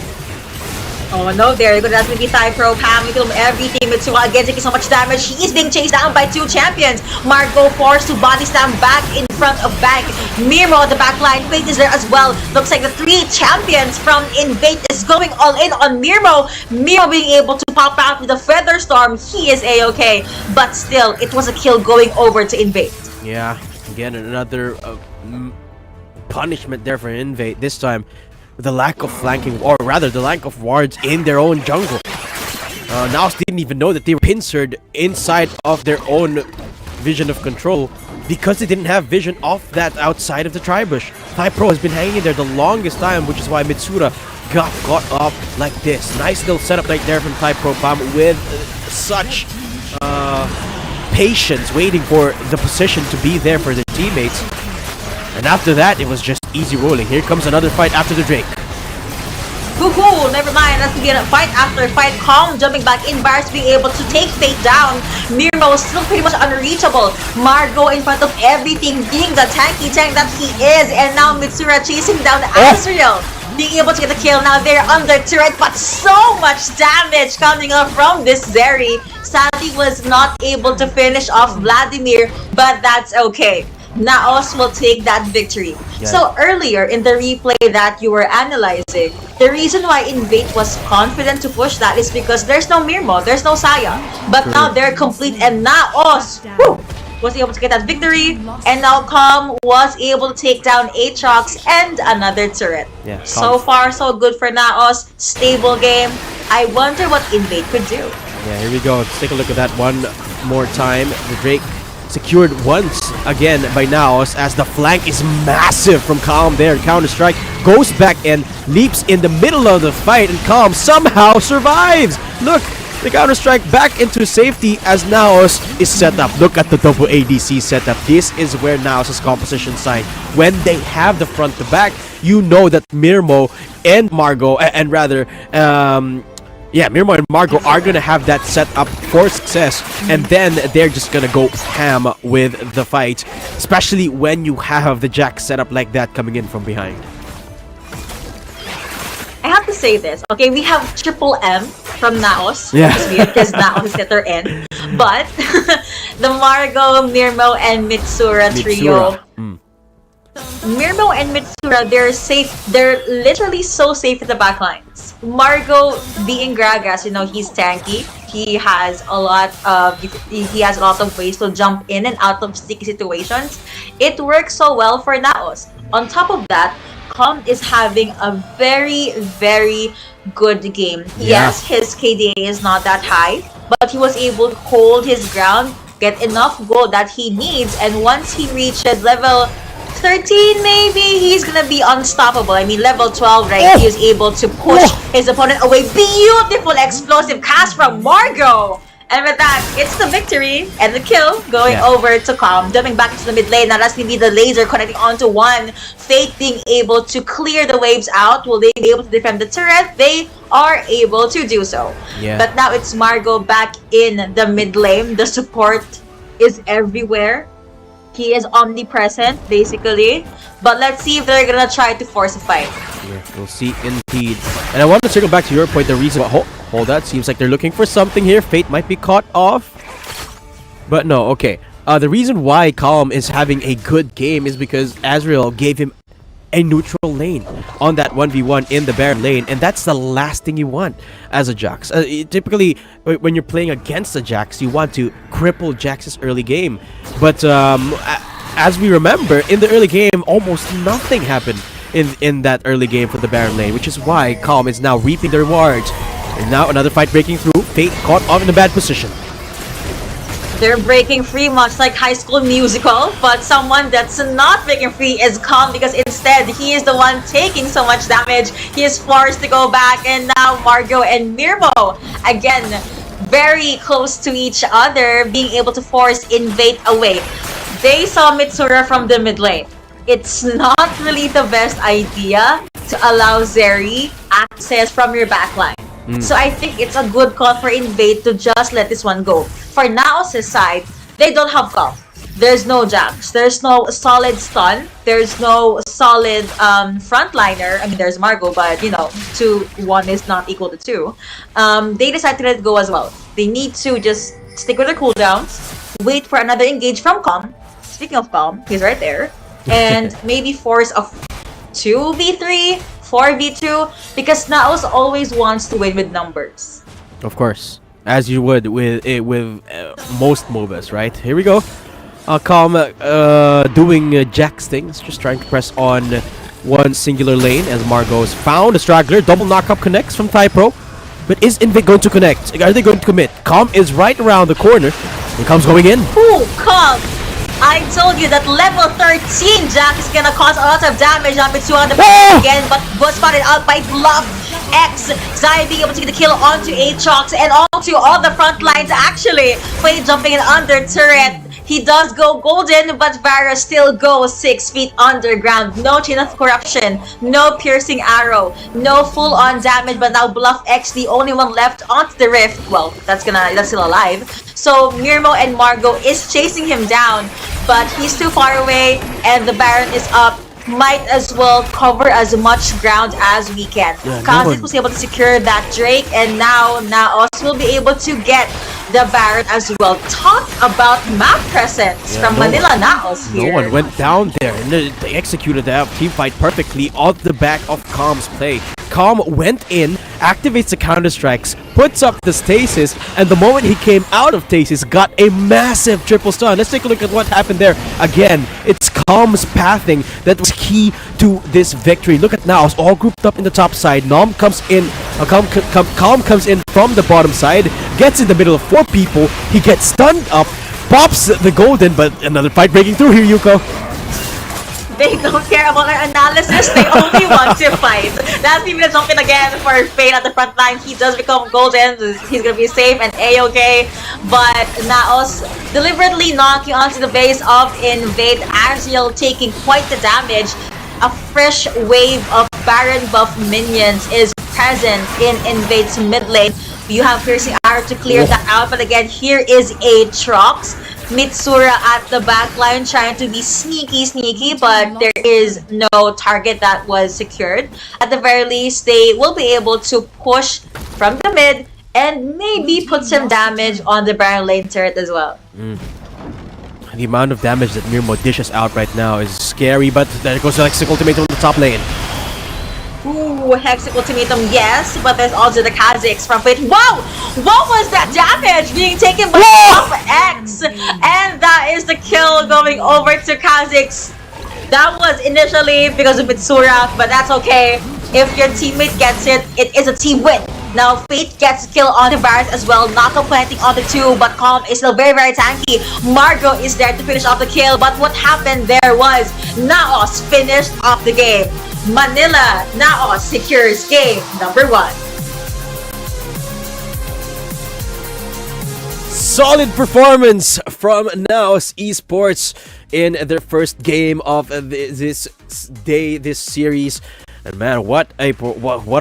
Oh no, there you go. That's gonna be Thai Pro. Pam, we film everything. Mitsura again taking so much damage. He is being chased down by 2 champions. Margot forced to body slam back in front of Bank. Miro at the back line. Fate is there as well. Looks like the 3 champions from Invade is going all in on Miro. Miro being able to pop out with a Feather Storm. He is a-okay. But still, it was a kill going over to Invade. Yeah, again, another punishment there for Invade. This time, the lack of flanking, or rather the lack of wards in their own jungle. Naos didn't even know that they were pincered inside of their own vision of control because they didn't have vision of that outside of the tri-bush. Thai Pro has been hanging there the longest time, which is why Mitsura got caught off like this. Nice little setup right there from Thai Pro Pam with such patience, waiting for the position to be there for their teammates. And after that, it was just easy rolling. Here comes another fight after the Drake. Hoo-hoo, never mind. That's gonna be a fight after fight. Calm jumping back in. Bars being able to take Fate down. Miro is still pretty much unreachable. Margot in front of everything, being the tanky tank that he is. And now Mitsura chasing down Azrael. Being able to get the kill. Now they're under turret, but so much damage coming up from this Zeri. Sadly was not able to finish off Vladimir, but that's okay. Naos will take that victory. Yeah. So earlier in the replay that you were analyzing, the reason why Invade was confident to push that is because there's no Mirmo, there's no Saya. But now they're complete, and Naos was able to get that victory, and now Calm was able to take down Aatrox and another turret. Yeah, so far so good for Naos. Stable game. I wonder what Invade could do. Yeah, here we go. Let's take a look at that one more time. The Drake secured once again by Naos as the flank is massive from Calm there. Counter-Strike goes back and leaps in the middle of the fight, and Calm somehow survives. Look, the Counter-Strike back into safety as Naos is set up. Look at the double ADC setup. This is where Naos' composition shine. When they have the front to back, you know that Mirmo and Margot, and rather, Mirmo and Margot are gonna have that set up for success, and then they're just gonna go ham with the fight, especially when you have the Jack set up like that coming in from behind. I have to say this, okay? We have triple M from Naos. Yeah. Because Naos is letter N. But the Margot, Mirmo, and Mitsura trio. Mirmo and Mitsura, they're safe. They're literally so safe in the backlines. Margot being Gragas, you know, he's tanky. He has a lot of ways to jump in and out of sticky situations. It works so well for Naos. On top of that, Calm is having a very, very good game. Yeah. Yes, his KDA is not that high, but he was able to hold his ground, get enough gold that he needs, and once he reaches level 13 maybe, he's gonna be unstoppable. I mean, level 12, right? He is able to push his opponent away. Beautiful explosive cast from Margot. And with that, it's the victory and the kill going Yeah. over to Calm. Jumping back into the mid lane. Now that's going to be the laser connecting onto one. Fate being able to clear the waves out. Will they be able to defend the turret? They are able to do so. Yeah. But now it's Margot back in the mid lane. The support is everywhere. He is omnipresent, basically. But let's see if they're going to try to force a fight. Yeah, we'll see indeed. And I want to circle back to your point. The reason, hold that. Seems like they're looking for something here. Fate might be caught off, but no. Okay. The reason why Calm is having a good game is because Azrael gave him a neutral lane on that 1v1 in the Baron lane, and that's the last thing you want as a Jax. Typically, when you're playing against a Jax, you want to cripple Jax's early game. But as we remember, in the early game, almost nothing happened in that early game for the Baron lane, which is why Calm is now reaping the rewards. And now another fight breaking through. Fate caught off in a bad position. They're breaking free much like High School Musical, but someone that's not breaking free is Calm because instead he is the one taking so much damage. He is forced to go back, and now Margot and Mirmo again very close to each other, being able to force Invade away. They saw Mitsura from the mid lane. It's not really the best idea to allow Zeri access from your backline. So I think it's a good call for Invade to just let this one go. For NAOS' side, they don't have Calm. There's no Jax. There's no solid stun. There's no solid frontliner. I mean, there's Margot, but you know, 1 is not equal to 2. They decided to let it go as well. They need to just stick with their cooldowns, wait for another engage from Calm. Speaking of Calm, he's right there. And maybe force a 2v3, 4v2, because NAOS always wants to win with numbers. Of course, as you would with most MOBAs, right? Here we go. Calm doing Jax things, just trying to press on one singular lane as Margot's found a straggler. Double knockup connects from Typro, but is Invade going to connect? Are they going to commit? Calm is right around the corner, and Calm's going in. Ooh, Calm! I told you that level 13 Jack is gonna cause a lot of damage on Mitsura again, but was spotted out by Bluff X. Zai being able to get the kill onto Aatrox and onto all the front lines actually. Fade jumping in under turret. He does go golden, but Varus still goes 6 feet underground. No chain of corruption, no piercing arrow, no full-on damage, but now Bluff X, the only one left onto the rift. Well, that's still alive. So Mirmo and Margot is chasing him down, but he's too far away, and the Baron is up. Might as well cover as much ground as we can. Kha'Zix was able to secure that Drake, and now NAOS will be able to get the Baron as well. Talk about map presence from Manila NAOS here. No one went down there, and they executed that team fight perfectly off the back of Calm's play. Calm went in, activates the counter strikes, puts up the stasis, and the moment he came out of stasis, got a massive triple stun. Let's take a look at what happened there. Again, it's Calm's pathing that was key to this victory. Look at now, it's all grouped up in the top side. Calm comes in, Calm comes in from the bottom side, gets in the middle of 4 people. He gets stunned up, pops the golden, but another fight breaking through here, Yuko. They don't care about our analysis, they only want to fight. That's even jumping again for Fate at the front line. He does become golden, he's gonna be safe and a-okay. But NAOS deliberately knocking onto the base of Invade. Azrael taking quite the damage. A fresh wave of Baron buff minions is present in Invade's mid lane. You have Piercing Arrow to clear that out, but again, here is Aatrox. Mitsura at the back line trying to be sneaky, but there is no target that was secured. At the very least, they will be able to push from the mid and maybe put some damage on the Baron lane turret as well. The amount of damage that Mirmo dishes out right now is scary, but there goes the Lexic Ultimatum on the top lane. Ooh, Hexic Ultimatum, yes, but there's also the Kha'Zix from Fate. Wow! What was that damage being taken by Bluff X? And that is the kill going over to Kha'Zix. That was initially because of Mitsura, but that's okay. If your teammate gets it, it is a team win. Now, Fate gets a kill on the Varus as well. Knockup planting on the 2, but Calm is still very tanky. Margot is there to finish off the kill, but what happened there was NAOS finished off the game. Manila NAOS secures game number 1. solid performance from NAOS Esports in their first game of this series. And man, what a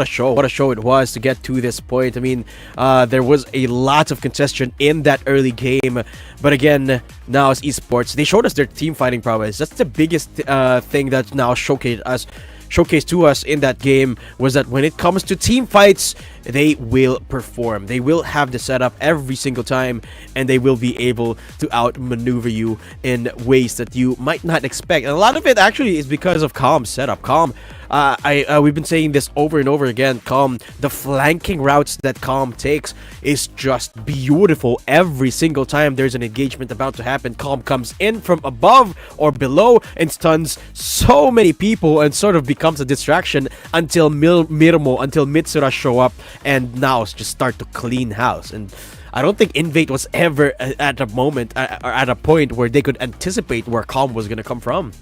show! What a show it was to get to this point. I mean, there was a lot of congestion in that early game, but again, NAOS Esports, they showed us their team fighting prowess. That's the biggest thing that now showcased to us in that game, was that when it comes to team fights, they will perform. They will have the setup every single time, and they will be able to outmaneuver you in ways that you might not expect. And a lot of it actually is because of Calm's setup. Calm, we've been saying this over and over again. Calm, the flanking routes that Calm takes is just beautiful. Every single time there's an engagement about to happen, Calm comes in from above or below and stuns so many people and sort of becomes a distraction until Mirmo, until Mitsura show up and NAOS just start to clean house. And I don't think Invade was ever at a moment or at a point where they could anticipate where Calm was going to come from.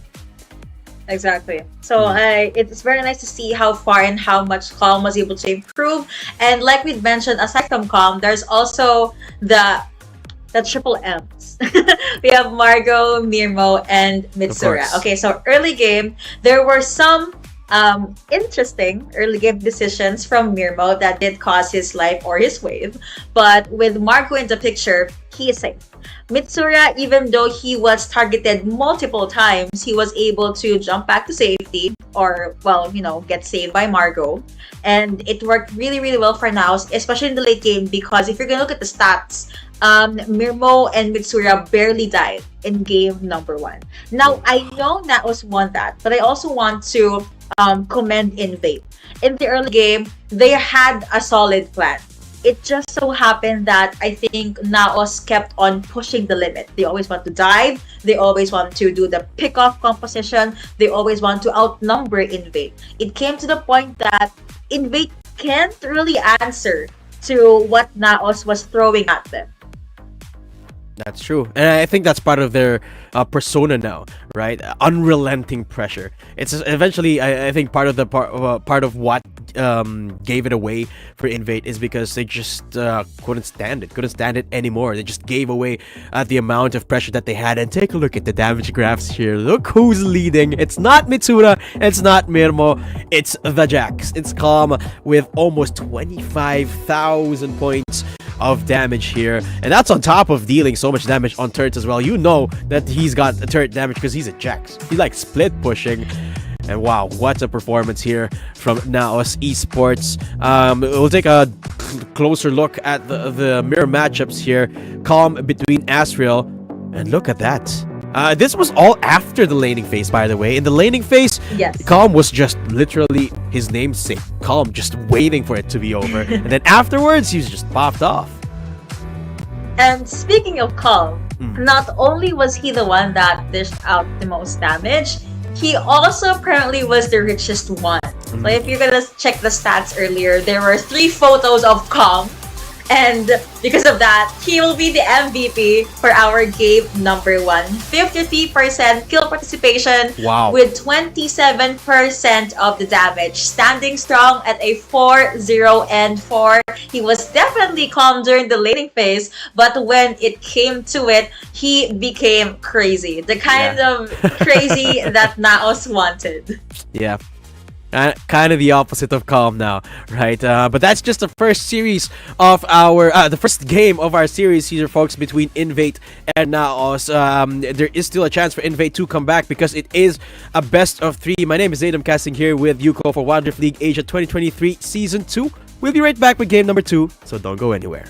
Exactly. So it's very nice to see how far and how much Calm was able to improve. And like we mentioned, aside from Calm, there's also the triple M's. We have Margot, Mirmo, and Mitsura. Okay, so early game, there were some interesting early game decisions from Mirmo that did cause his life or his wave. But with Margot in the picture, he is safe. Mitsura, even though he was targeted multiple times, he was able to jump back to safety, or, well, get saved by Margot. And it worked really, really well for NAOS, especially in the late game, because if you're going to look at the stats, Mirmo and Mitsura barely died in game number 1. Now, I know NAOS won that, but I also want to commend Invade. In the early game, they had a solid plan. It just so happened that I think NAOS kept on pushing the limit. They always want to dive. They always want to do the pick-off composition. They always want to outnumber Invade. It came to the point that Invade can't really answer to what NAOS was throwing at them. That's true, and I think that's part of their persona now, right? Unrelenting pressure. It's eventually, I think, part of the part of what gave it away for Invade is because they just couldn't stand it anymore. They just gave away the amount of pressure that they had. And take a look at the damage graphs here. Look who's leading. It's not Mitsura. It's not Mirmo. It's the Jax. It's Calm with almost 25,000 points of damage here, and that's on top of dealing so much damage on turrets as well. You know that he's got a turret damage because he's a Jax. He's like split pushing. And wow, what a performance here from NAOS Esports. We'll take a closer look at the mirror matchups here. Calm between Asriel, and look at that. This was all after the laning phase, by the way. In the laning phase, yes, Calm was just literally his namesake. Calm, just waiting for it to be over. And then afterwards, he was just popped off. And speaking of Calm, not only was he the one that dished out the most damage, he also apparently was the richest one. So if you're gonna check the stats earlier, there were 3 photos of Calm. And because of that, he will be the MVP for our game number 1. 53% kill participation, wow, with 27% of the damage. Standing strong at a 4-0-4. He was definitely calm during the laning phase, but when it came to it, he became crazy. The kind of crazy that NAOS wanted. Yeah. Kind of the opposite of Calm now, right? But that's just the first series of our, the first game of our series here, folks, between Invade and NAOS. There is still a chance for Invade to come back because it is a best of 3. My name is Adam Casting here with Yuko for WRL Asia 2023 Season 2. We'll be right back with game number 2, so don't go anywhere.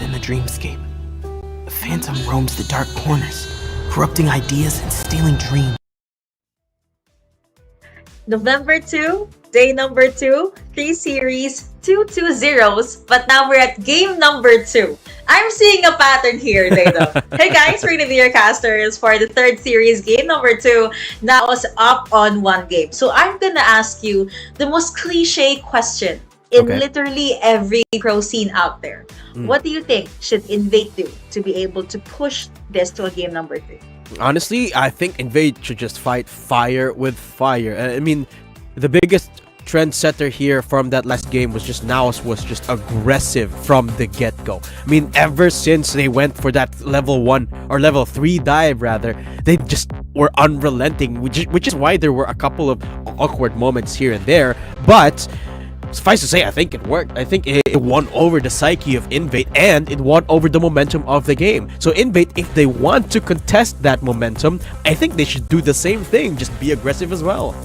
in the Dreamscape. The Phantom roams the dark corners, corrupting ideas and stealing dreams. November 2, day number 2, 3 series, 2-2-0s, but now we're at game number 2. I'm seeing a pattern here, Dado. Hey guys, we're gonna be your casters for the 3rd series, game number 2. Now it's up on 1 game. So I'm gonna ask you the most cliche question in literally every pro scene out there. What do you think should Invade do to be able to push this to a game number 3? Honestly, I think Invade should just fight fire with fire. I mean, the biggest trendsetter here from that last game was just NAOS was just aggressive from the get-go. I mean, ever since they went for that level 1 or level 3 dive rather, they just were unrelenting, which is why there were a couple of awkward moments here and there. But suffice to say, I think it worked. I think it won over the psyche of Invade, and it won over the momentum of the game. So Invade, if they want to contest that momentum, I think they should do the same thing. Just be aggressive as well.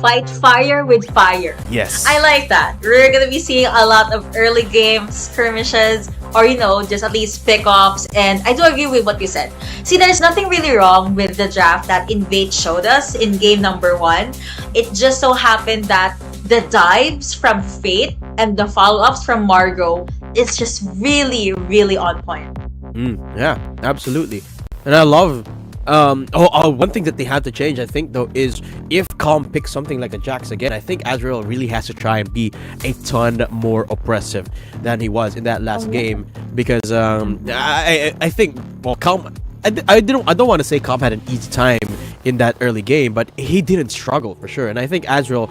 Fight fire with fire. Yes. I like that. We're gonna be seeing a lot of early game skirmishes, or just at least pickoffs. And I do agree with what you said. See, there's nothing really wrong with the draft that Invade showed us in game number 1. It just so happened that the dives from Fate and the follow-ups from Margot is just really, really on point. Yeah, absolutely. And I love one thing that they had to change, I think, though, is if Calm picks something like a Jax again, I think Azrael really has to try and be a ton more oppressive than he was in that last game, because I think, well, Calm, I don't want to say Calm had an easy time in that early game, but he didn't struggle for sure. And I think Azrael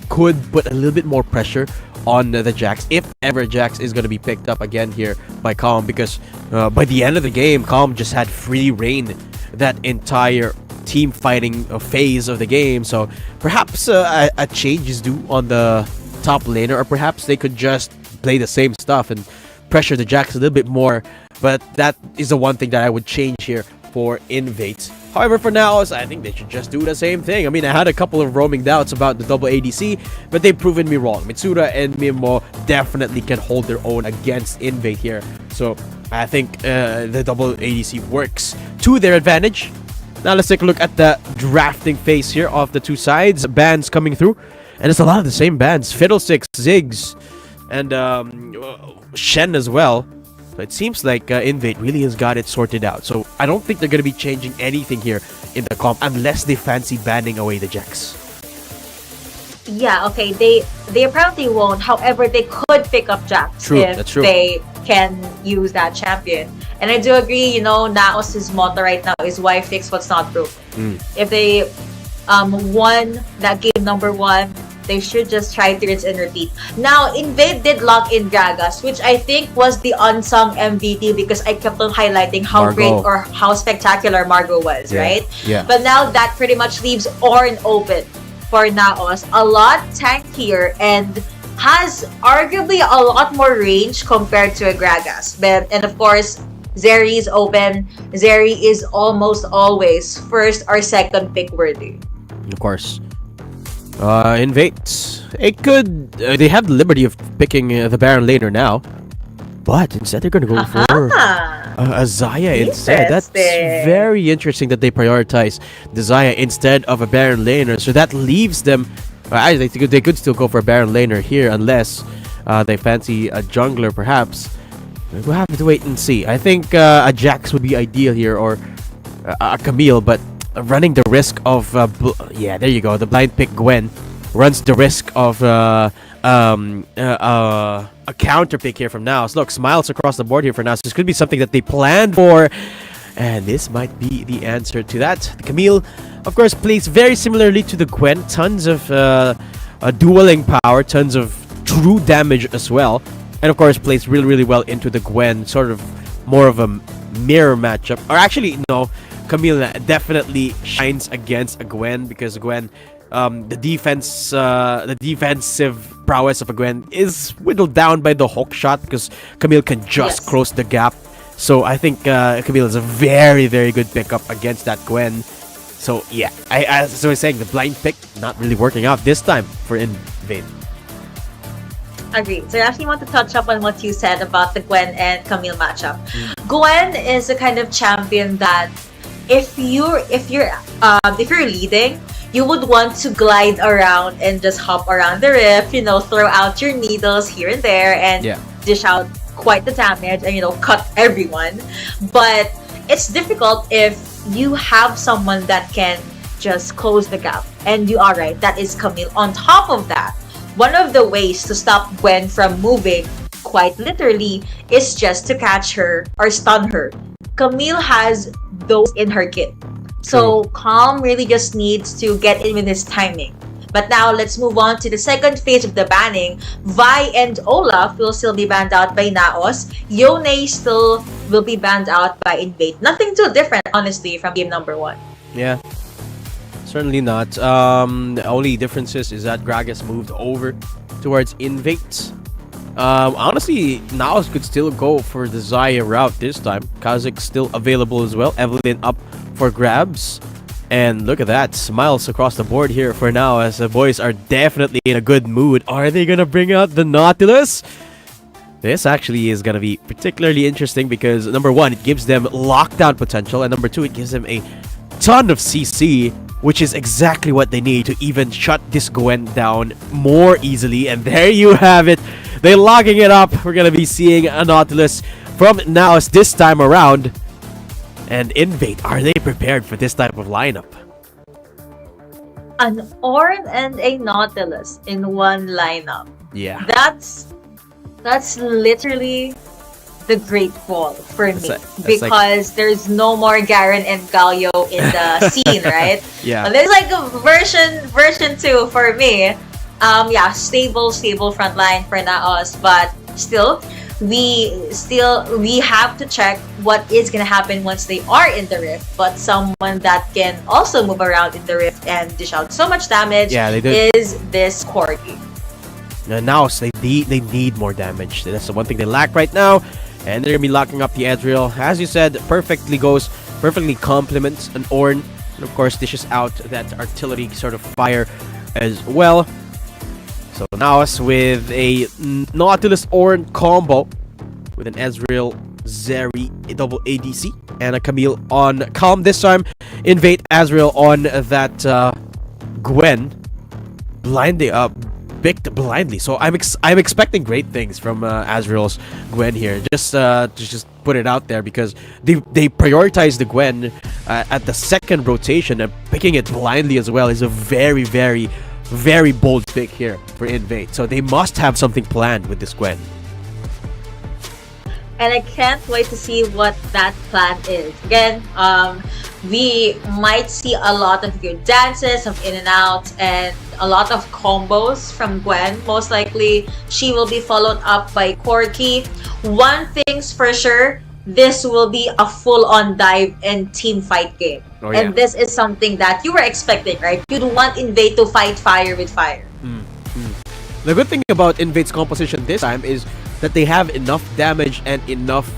could put a little bit more pressure on the Jax, if ever Jax is going to be picked up again here by Calm, because by the end of the game, Calm just had free reign that entire team fighting phase of the game. So perhaps a change is due on the top laner, or perhaps they could just play the same stuff and pressure the Jax a little bit more. But that is the one thing that I would change here for Invade. However, for now, I think they should just do the same thing. I mean, I had a couple of roaming doubts about the double ADC, but they've proven me wrong. Mitsura and Mimo definitely can hold their own against Invade here. So I think the double ADC works to their advantage. Now let's take a look at the drafting phase here of the two sides. Bans coming through, and it's a lot of the same bans. Fiddlesticks, Ziggs, and Shen as well. So it seems like Invade really has got it sorted out. So I don't think they're going to be changing anything here in the comp unless they fancy banning away the Jax. Yeah, okay. They apparently won't. However, they could pick up Jax if they can use that champion. And I do agree, NAOS' motto right now is why fix what's not broke. If they won that game number 1, they should just try to rinse and repeat. Now, Invade did lock in Gragas, which I think was the unsung MVP, because I kept on highlighting how great or how spectacular Margot was, right? Yeah. But now that pretty much leaves Ornn open for NAOS. A lot tankier and has arguably a lot more range compared to a Gragas. And of course, Zeri is open. Zeri is almost always first or second pick worthy. Of course. Invade. It could. They have the liberty of picking the Baron later now, but instead they're going to go for a Xayah instead. That's very interesting that they prioritize the Xayah instead of a Baron laner. So that leaves them. They could still go for a Baron laner here unless they fancy a jungler, perhaps. We'll have to wait and see. I think a Jax would be ideal here, or a Camille, but running the risk of there you go, the blind pick Gwen runs the risk of a counter pick here from NAOS. Look, smiles across the board here for NAOS. This could be something that they planned for, and this might be the answer to that. The Camille, of course, plays very similarly to the Gwen. Tons of dueling power, tons of true damage as well, and of course plays really, really well into the Gwen. Sort of more of a mirror matchup, or actually no, Camille definitely shines against a Gwen, because Gwen, the defensive prowess of a Gwen is whittled down by the hook shot, because Camille can just close the gap. So I think Camille is a very, very good pickup against that Gwen. So yeah, as I was saying, the blind pick not really working out this time for Invade. Agreed. So I actually want to touch up on what you said about the Gwen and Camille matchup. Gwen is a kind of champion that if you're leading, you would want to glide around and just hop around the rift, throw out your needles here and there and dish out quite the damage and cut everyone. But it's difficult if you have someone that can just close the gap. And you are right, that is Camille. On top of that, one of the ways to stop Gwen from moving, quite literally, is just to catch her or stun her. Camille has those in her kit. So Calm really just needs to get in with his timing. But now let's move on to the second phase of the banning. Vi and Olaf will still be banned out by NAOS. Yone still will be banned out by Invade. Nothing too different, honestly, from game number 1. Yeah. Certainly not. The only difference is that Gragas moved over towards Invade. Honestly, NAOS could still go for the Xayah route this time. Kazakh still available as well. Evelyn up for grabs. And look at that. Smiles across the board here for now as the boys are definitely in a good mood. Are they going to bring out the Nautilus? This actually is going to be particularly interesting because number 1, it gives them lockdown potential. And number 2, it gives them a ton of CC, which is exactly what they need to even shut this Gwen down more easily. And there you have it. They're locking it up. We're going to be seeing a Nautilus from NAOS this time around. And Invade, are they prepared for this type of lineup? An Ornn and a Nautilus in one lineup. Yeah. That's literally the great fall for me. Because like... there's no more Garen and Galio in the scene, right? Yeah. But there's like a version 2 for me. Stable front line for NAOS, but still we have to check what is gonna happen once they are in the rift. But someone that can also move around in the rift and dish out so much damage is this Corgi. And I can't wait to see what that plan is. Again, we might see a lot of good dances, of in and out, and a lot of combos from Gwen. Most likely, she will be followed up by Corki. One thing's for sure, this will be a full-on dive and team fight game. And this is something that you were expecting, right? You'd want Invade to fight fire with fire. The good thing about Invade's composition this time is that they have enough damage and enough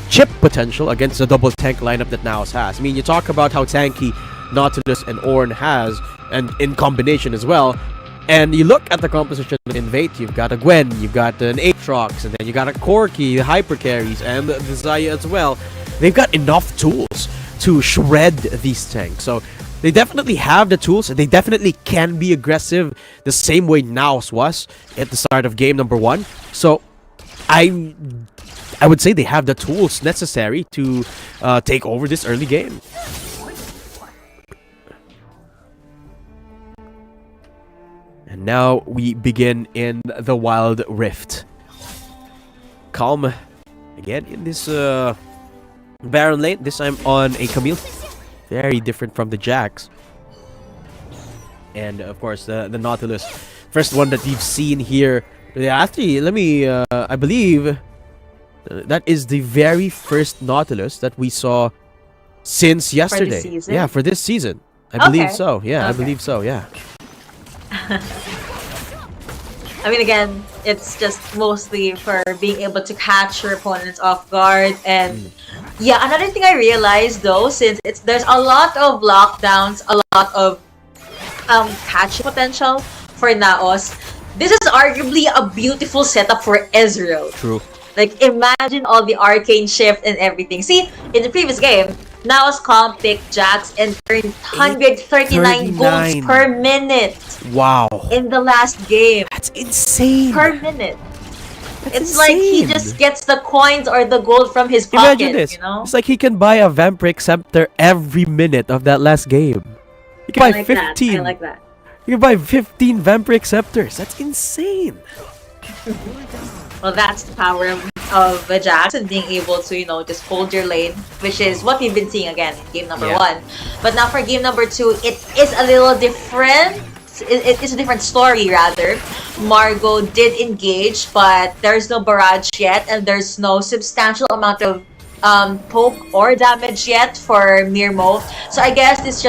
chip potential against the double tank lineup that NAOS has. I mean, you talk about how tanky Nautilus and Ornn has, and in combination as well. And you look at the composition of Invade, you've got a Gwen, you've got an Aatrox, and then you got a Corki, the hyper carries, and the Xayah as well. They've got enough tools to shred these tanks. So they definitely have the tools. They definitely can be aggressive the same way NAOS was at the start of game number 1. So I would say they have the tools necessary to take over this early game. And now we begin in the Wild Rift. Calm again in this Baron lane, this time on a Camille. Very different from the Jax. And of course the Nautilus. First one that we've seen here. Actually, let me I believe that is the very first Nautilus that we saw since yesterday. For this season? Yeah, for this season. I believe so. Yeah, I believe so. Yeah. I mean, again, it's just mostly for being able to catch your opponents off guard. And yeah, another thing I realized though, since there's a lot of lockdowns, a lot of catching potential for NAOS, this is arguably a beautiful setup for Ezreal. True. Like, imagine all the arcane shift and everything. See, in the previous game, NAOS Calm picked Jax and earned 139 golds per minute. Wow. In the last game. That's insane. Per minute. That's it's like he insane. just gets the coins or the gold from his pocket. Imagine this. You know? It's like he can buy a Vampiric Scepter every minute of that last game. He can buy 15. I like that. You can buy 15 Vampiric Scepters. That's insane. Well, that's the power of Jax and being able to, you know, just hold your lane, which is what we've been seeing again in game number 1. But now for game number 2, it is a little different. It is a different story, rather. Margot did engage, but there's no barrage yet, and there's no substantial amount of poke or damage yet for Mirmo. So I guess this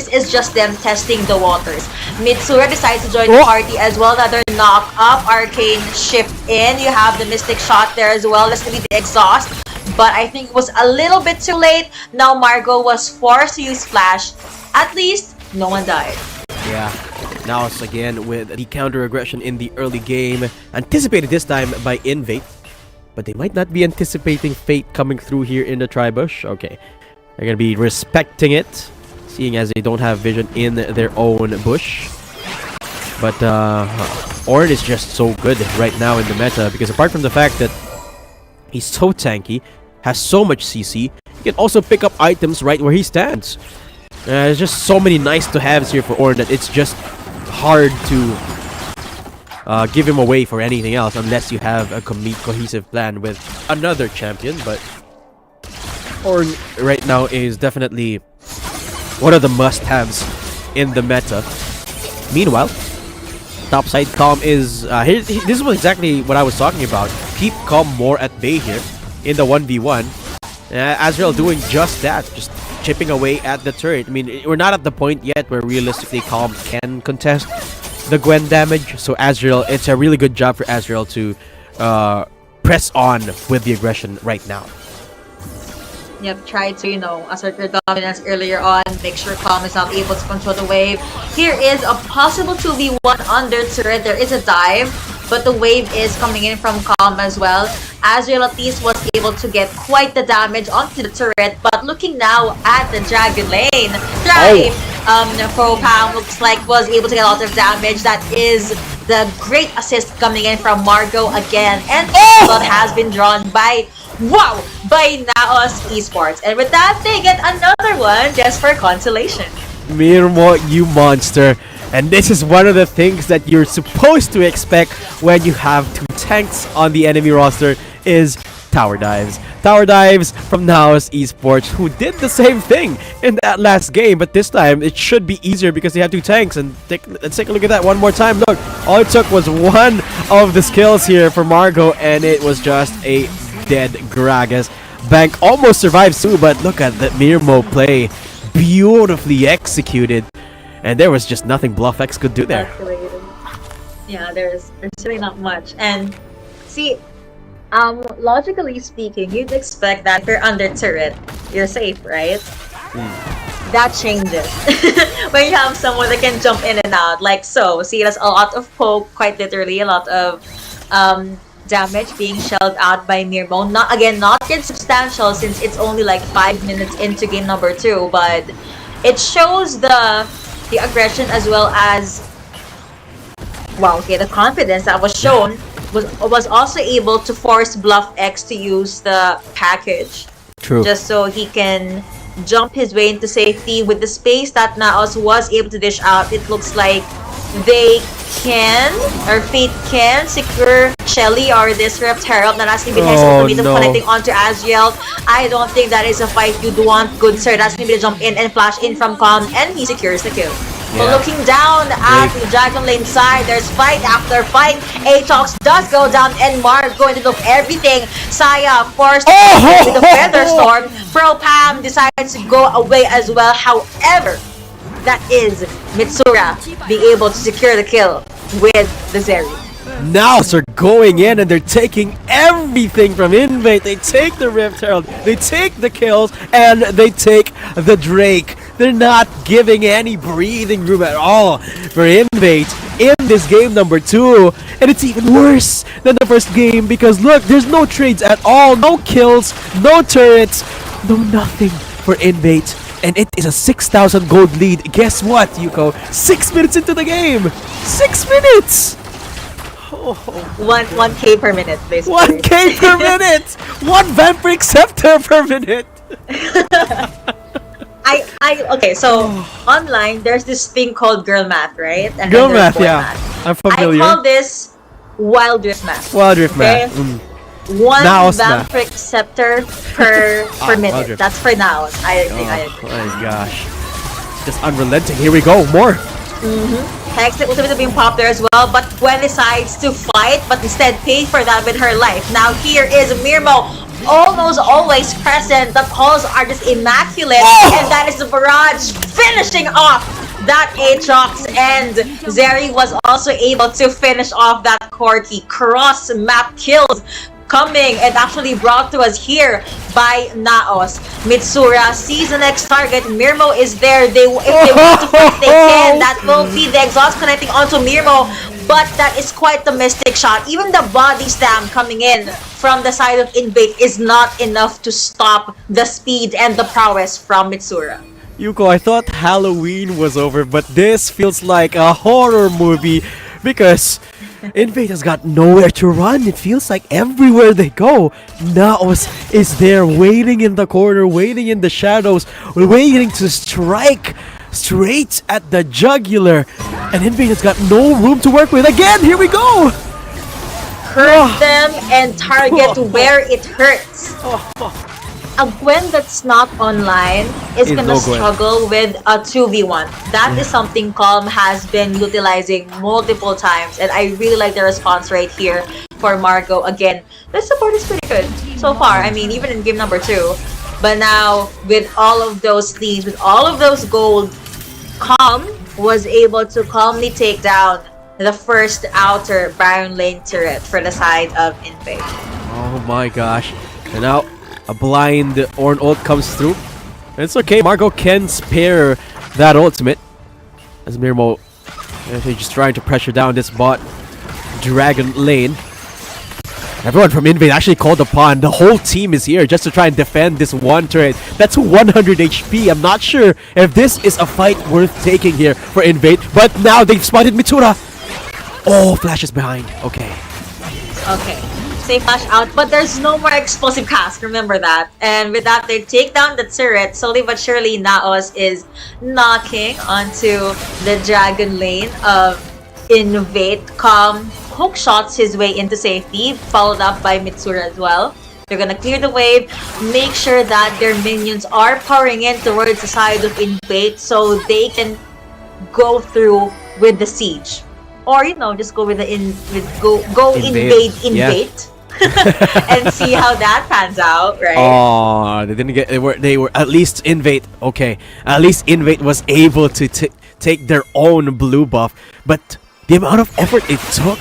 is just them testing the waters. Mitsura decides to join the party as well. Another knock up, arcane shift in. You have the mystic shot there as well. That's gonna be the exhaust. But I think it was a little bit too late. Now Margot was forced to use flash. At least no one died. Yeah. Now it's again with the counter aggression in the early game, anticipated this time by INV. But they might not be anticipating Fate coming through here in the Tribush. Okay. They're going to be respecting it, seeing as they don't have vision in their own bush. But Ornn is just so good right now in the meta, because apart from the fact that he's so tanky, has so much CC, he can also pick up items right where he stands. There's just so many nice to haves here for Ornn that it's just hard to give him away for anything else unless you have a cohesive plan with another champion. But Ornn right now is definitely one of the must-haves in the meta. Meanwhile, topside Calm is this was exactly what I was talking about. Keep Calm more at bay here in the 1v1. Azrael doing just that, just chipping away at the turret. I mean, we're not at the point yet where realistically Calm can contest the Gwen damage, so Azrael, it's a really good job for Azrael to press on with the aggression right now. Yep, try to, you know, assert your dominance earlier on, make sure Calm is not able to control the wave. Here is a possible 2v1 under turret. There is a dive, but the wave is coming in from Calm as well. Azrael at least was able to get quite the damage onto the turret, but looking now at the Dragon Lane, Thrive, Pam looks like was able to get a lot of damage. That is the great assist coming in from Margot again, and blood has been drawn by NAOS Esports. And with that, they get another one just for consolation. Mirmo, you monster. And this is one of the things that you're supposed to expect when you have two tanks on the enemy roster is tower dives. Tower dives from NAOS Esports, who did the same thing in that last game, but this time it should be easier because they have two tanks. And let's take a look at that one more time. Look, all it took was one of the skills here for Margot, and it was just a dead Gragas. Bank almost survives too, but look at that Mirmo play. Beautifully executed. And there was just nothing BluffX could do there. Yeah, there's really not much. And see, logically speaking, you'd expect that if you're under turret, you're safe, right? That changes when you have someone that can jump in and out, like so. See, that's a lot of poke, quite literally, a lot of damage being shelled out by Mirmo. Not yet substantial since it's only like 5 minutes into game number 2, but it shows the aggression as well as the confidence that was shown was also able to force BluffX to use the package. True. Just so he can jump his way into safety with the space that NAOS was able to dish out. It looks like they can, or Fate can, secure Shelly or this Rift Herald. Now that's going to be nice ultimatum connecting onto Azrael. I don't think that is a fight you'd want, good sir. That's going to be the jump in and flash in from Calm, and he secures the kill. But looking down at the Dragon Lane side, there's fight after fight. Atox does go down, and Mark going to look everything. Saya forced with the Feather Storm. Pam decides to go away as well. However, that is Mitsura being able to secure the kill with the Zeri. NAOS are going in and they're taking everything from Invade. They take the Rift Herald, they take the kills, and they take the Drake. They're not giving any breathing room at all for Invade. in this game number 2. And it's even worse than the first game because look, there's no trades at all, no kills, no turrets, no nothing for Invade. And it is a 6,000 gold lead. Guess what, Yuko? 6 minutes into the game! 6 minutes! Oh. 1K per minute, basically. 1K per minute! 1 Vampiric Scepter per minute! Okay, so online there's this thing called girl math, right? And Girl then there's math, boy yeah. math. I'm familiar. I call this Wild Rift math. Wild Rift okay? math. 1 NAOS math. Vampiric Scepter per Wild minute. Rift. That's for NAOS. I agree. Oh my gosh. Just unrelenting. Here we go. More. Hex ultimately being popular as well, but Gwen decides to fight, but instead pay for that with her life. Now here is Mirmo, almost always present. The calls are just immaculate, and that is the barrage finishing off that Aatrox, and Zeri was also able to finish off that Corki. Cross map kills coming and actually brought to us here by NAOS. Mitsura sees the next target. Mirmo is there. If they want to fight, they can. That will be the exhaust connecting onto Mirmo, but that is quite the mystic shot. Even the body slam coming in from the side of Invade is not enough to stop the speed and the prowess from Mitsura. Yuko, I thought Halloween was over, but this feels like a horror movie because Invade has got nowhere to run. It feels like everywhere they go, NAOS is there waiting in the corner, waiting in the shadows, waiting to strike straight at the jugular. And Invade has got no room to work with. Again, here we go! Hurt them and target where it hurts. A Gwen that's not online is gonna struggle with a 2v1. That is something Calm has been utilizing multiple times, and I really like the response right here for Margot. Again, the support is pretty good so far. I mean, even in game number 2. But now, with all of those things, with all of those gold, Calm was able to calmly take down the first outer Baron lane turret for the side of Invade. Oh my gosh. And now a blind Ornn ult comes through. It's okay, Margot can spare that ultimate. As Mirmo actually just trying to pressure down this bot Dragon lane. Everyone from Invade actually called upon. The whole team is here just to try and defend this one turret. That's 100 HP. I'm not sure if this is a fight worth taking here for Invade. But now they've spotted Mitsura. Oh, Flash is behind. Okay. Okay. Safe flash out, but there's no more explosive cast, remember that. And with that, they take down the turret. Slowly but surely, NAOS is knocking onto the Dragon lane of Invade. Calm hook shots his way into safety, followed up by Mitsura as well. They're gonna clear the wave, make sure that their minions are pouring in towards the side of Invade so they can go through with the siege. Or, you know, just go with the invade. Yeah. And see how that pans out, right? Oh, they didn't get. They were at least Invade. Okay, at least Invade was able to take their own blue buff. But the amount of effort it took,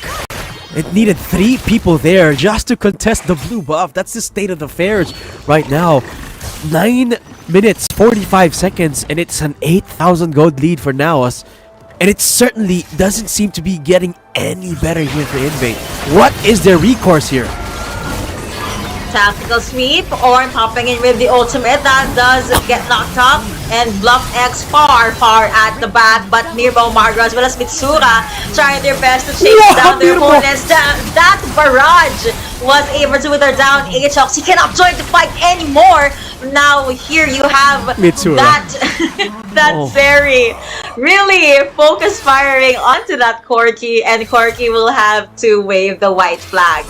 it needed 3 people there just to contest the blue buff. That's the state of affairs right now. 9 minutes 45 seconds, and it's an 8,000 gold lead for NAOS. And it certainly doesn't seem to be getting any better here for Invade. What is their recourse here? Tactical sweep, Ornn popping in with the ultimate. That does get knocked up. And Bluff X far at the back. But Mirmo, Margot, as well as Mitsura trying their best to chase down their opponents. That barrage was able to wither down Aatrox. He cannot join the fight anymore. Now here you have Mitsura. that very really focus firing onto that Corki, and Corki will have to wave the white flag.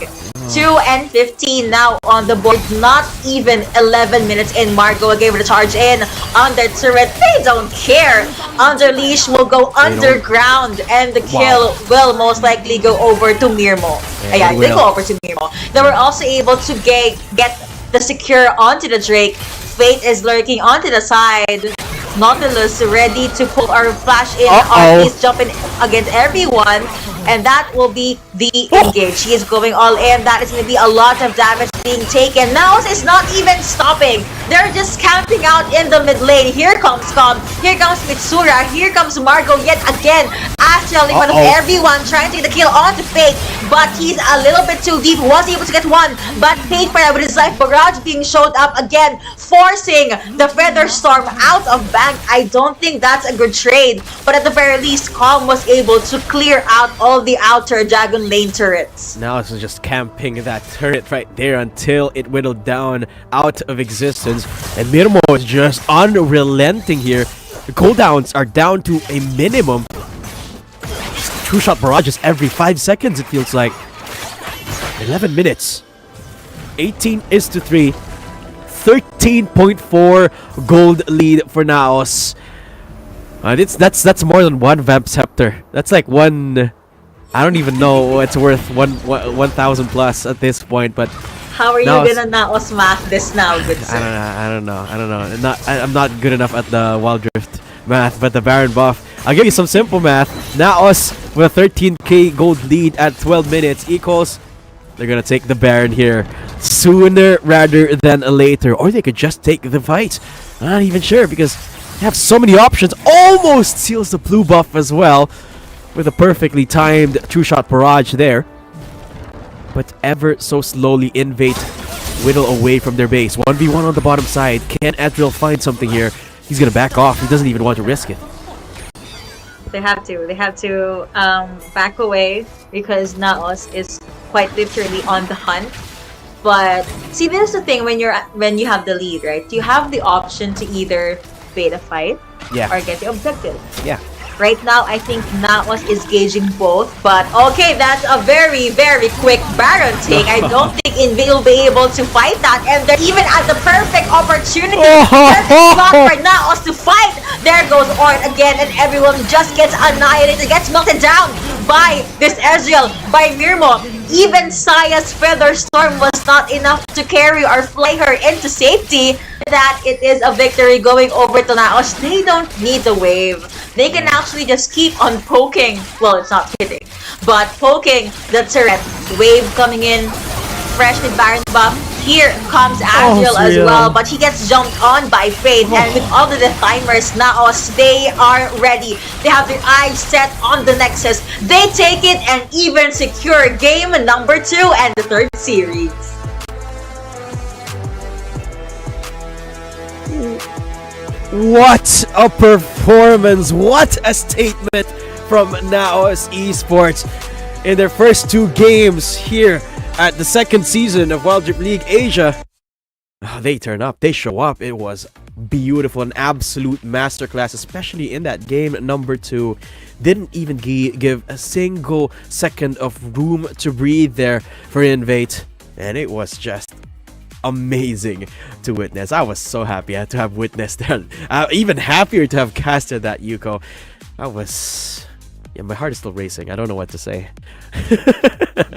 2 and 15 now on the board. Not even 11 minutes in. Margot gave it a charge in on their turret. They don't care. Under leash will go underground, and the kill will most likely go over to Mirmo. Yeah, they go over to Mirmo. They were also able to get the secure onto the Drake. Fate is lurking onto the side. Nautilus ready to pull our flash in. Artie's jumping against everyone, and that will be the engage. He is going all in. That is going to be a lot of damage being taken. NAOS is not even stopping. They're just camping out in the mid lane. Here comes Calm. Here comes Mitsura. Here comes Margo yet again. Astral in front of everyone trying to get the kill onto Fate. But he's a little bit too deep. Was able to get one. But Fate for with his life barrage being showed up again, forcing the Feather Storm out of bank. I don't think that's a good trade. But at the very least, Calm was able to clear out all the outer Dragon Lane turrets. Now it's just camping that turret right there until it whittled down out of existence. And Mirmo is just unrelenting here. The cooldowns are down to a minimum. Two-shot barrages every 5 seconds, it feels like. 11 minutes. 18-3. 13.4 gold lead for NAOS. That's more than one Vamp Scepter. That's like one... I don't even know it's worth 1,000 plus at this point, but... How are you gonna NAOS math this now, good sir? I don't know. I'm not good enough at the Wild Drift math, but the Baron buff. I'll give you some simple math. NAOS with a 13k gold lead at 12 minutes equals... They're gonna take the Baron here sooner rather than later. Or they could just take the fight. I'm not even sure because they have so many options. Almost seals the blue buff as well. With a perfectly timed two-shot barrage there. But ever so slowly Invade whittle away from their base. 1v1 on the bottom side. Can Adriel find something here? He's gonna back off. He doesn't even want to risk it. They have to back away because NAOS is quite literally on the hunt. But see, this is the thing when you have the lead, right? You have the option to either bait a fight or get the objective. Yeah. Right now, I think NAOS is gauging both, but okay, that's a very, very quick Baron take. I don't think INV will be able to fight that, and they're even at the perfect opportunity, perfect spot for NAOS to fight. There goes Orn again, and everyone just gets annihilated, gets melted down by this Ezreal, by Mirmo. Even Saya's Feather Storm was not enough to carry or fly her into safety. That it is a victory going over to NAOS. They don't need the wave. They can actually just keep on poking. Well, it's not hitting, but poking the turret. Wave coming in, fresh with Baron buff. Here comes Azriel as well, but he gets jumped on by Fate. And with all of the timers, NAOS, they are ready. They have their eyes set on the Nexus. They take it and even secure game number 2 and the 3rd series. What a performance! What a statement from NAOS Esports in their first 2 games here at the 2nd season of WRL League Asia. Oh, they turn up, they show up. It was beautiful, an absolute masterclass, especially in that game number 2. Didn't even give a single second of room to breathe there for Invade, and it was just amazing to witness. I was so happy to have witnessed that. Even happier to have casted that Yuko. My heart is still racing. I don't know what to say.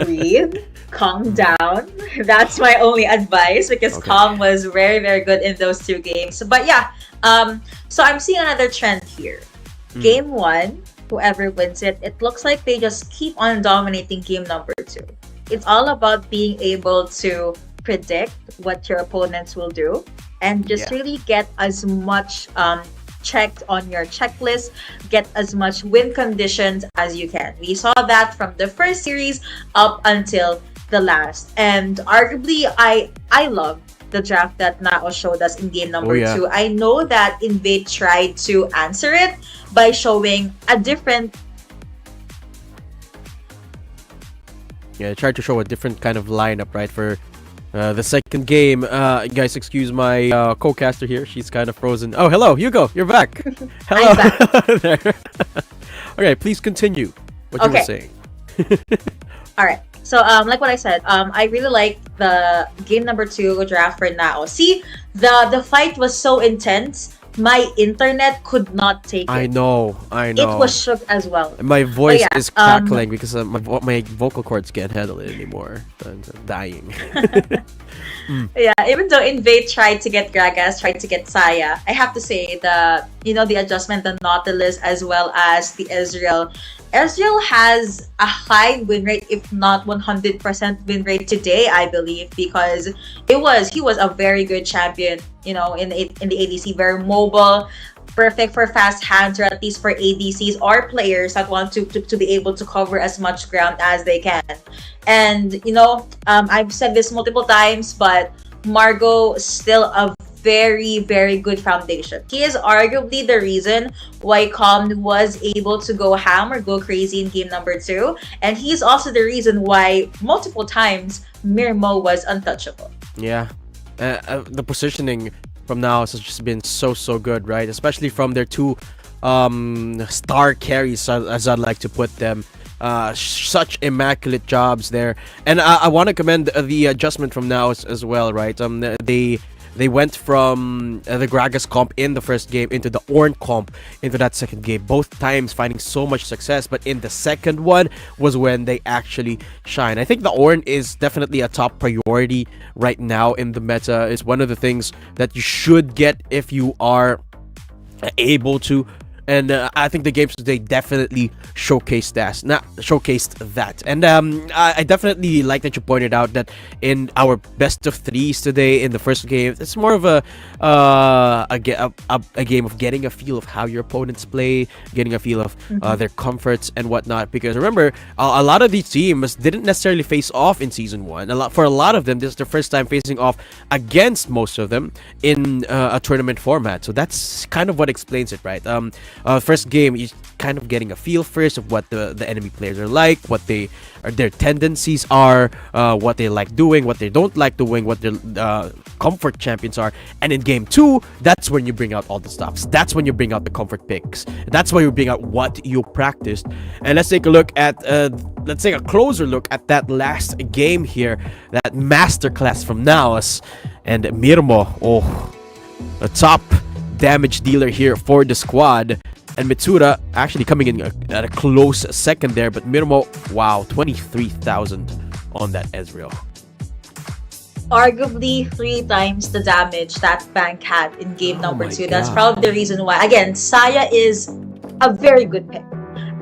Breathe, calm down. That's my only advice because Calm was very, very good in those 2 games. But yeah, so I'm seeing another trend here. Game 1, whoever wins it, it looks like they just keep on dominating game number 2. It's all about being able to predict what your opponents will do and just really get as much checked on your checklist, get as much win conditions as you can. We saw that from the first series up until the last, and arguably I love the draft that NAOS showed us in game number 2. I know that Invade tried to answer it by showing a different tried to show a different kind of lineup, right, for the second game. Guys, excuse my co-caster here. She's kind of frozen. Oh, hello, Hugo. You're back. Hello. I'm back. There. Okay, please continue what you were saying. All right. So, like what I said, I really like the game number 2 draft for NAOS. See, the fight was so intense. My internet could not take it. I know. It was shook as well. My voice is crackling because my vocal cords can't handle it anymore. I'm dying. Yeah, even though Invade tried to get Gragas, tried to get Saya, I have to say the adjustment, the Nautilus as well as the Ezreal, Ezreal has a high win rate, if not 100% win rate today, I believe, because he was a very good champion, in the ADC, very mobile, perfect for fast hands, or at least for ADCs or players that want to be able to cover as much ground as they can. And I've said this multiple times, but Margot still a very, very good foundation. He is arguably the reason why Calm was able to go ham or go crazy in game number 2, and he's also the reason why multiple times Mirmo was untouchable. Yeah, the positioning from NAOS has just been so good, right? Especially from their two star carries, as I'd like to put them. Such immaculate jobs there, and I want to commend the adjustment from NAOS as well, right? They went from the Gragas comp in the first game into the Ornn comp into that second game, both times finding so much success, but in the second one was when they actually shine. I think the Ornn is definitely a top priority right now in the meta. It's one of the things that you should get if you are able to. And I think the games today definitely showcased that. And I definitely like that you pointed out that in our best of threes today in the first game, it's more of a game of getting a feel of how your opponents play, getting a feel of their comforts and whatnot. Because remember, a lot of these teams didn't necessarily face off in Season 1. For a lot of them, this is their first time facing off against most of them in a tournament format. So that's kind of what explains it, right? First game, you're kind of getting a feel first of what the enemy players are like, what their tendencies are, what they like doing, what they don't like doing, what their comfort champions are. And in game 2, that's when you bring out all the stops. That's when you bring out the comfort picks. That's when you bring out what you practiced. And let's take a closer look at that last game here, that masterclass from NAOS and Mirmo. The top damage dealer here for the squad. And Mitsura actually coming in at a close second there, but Mirmo, wow, 23,000 on that Ezreal. Arguably 3 times the damage that Bank had in game number 2. God. That's probably the reason why. Again, Saya is a very good pick.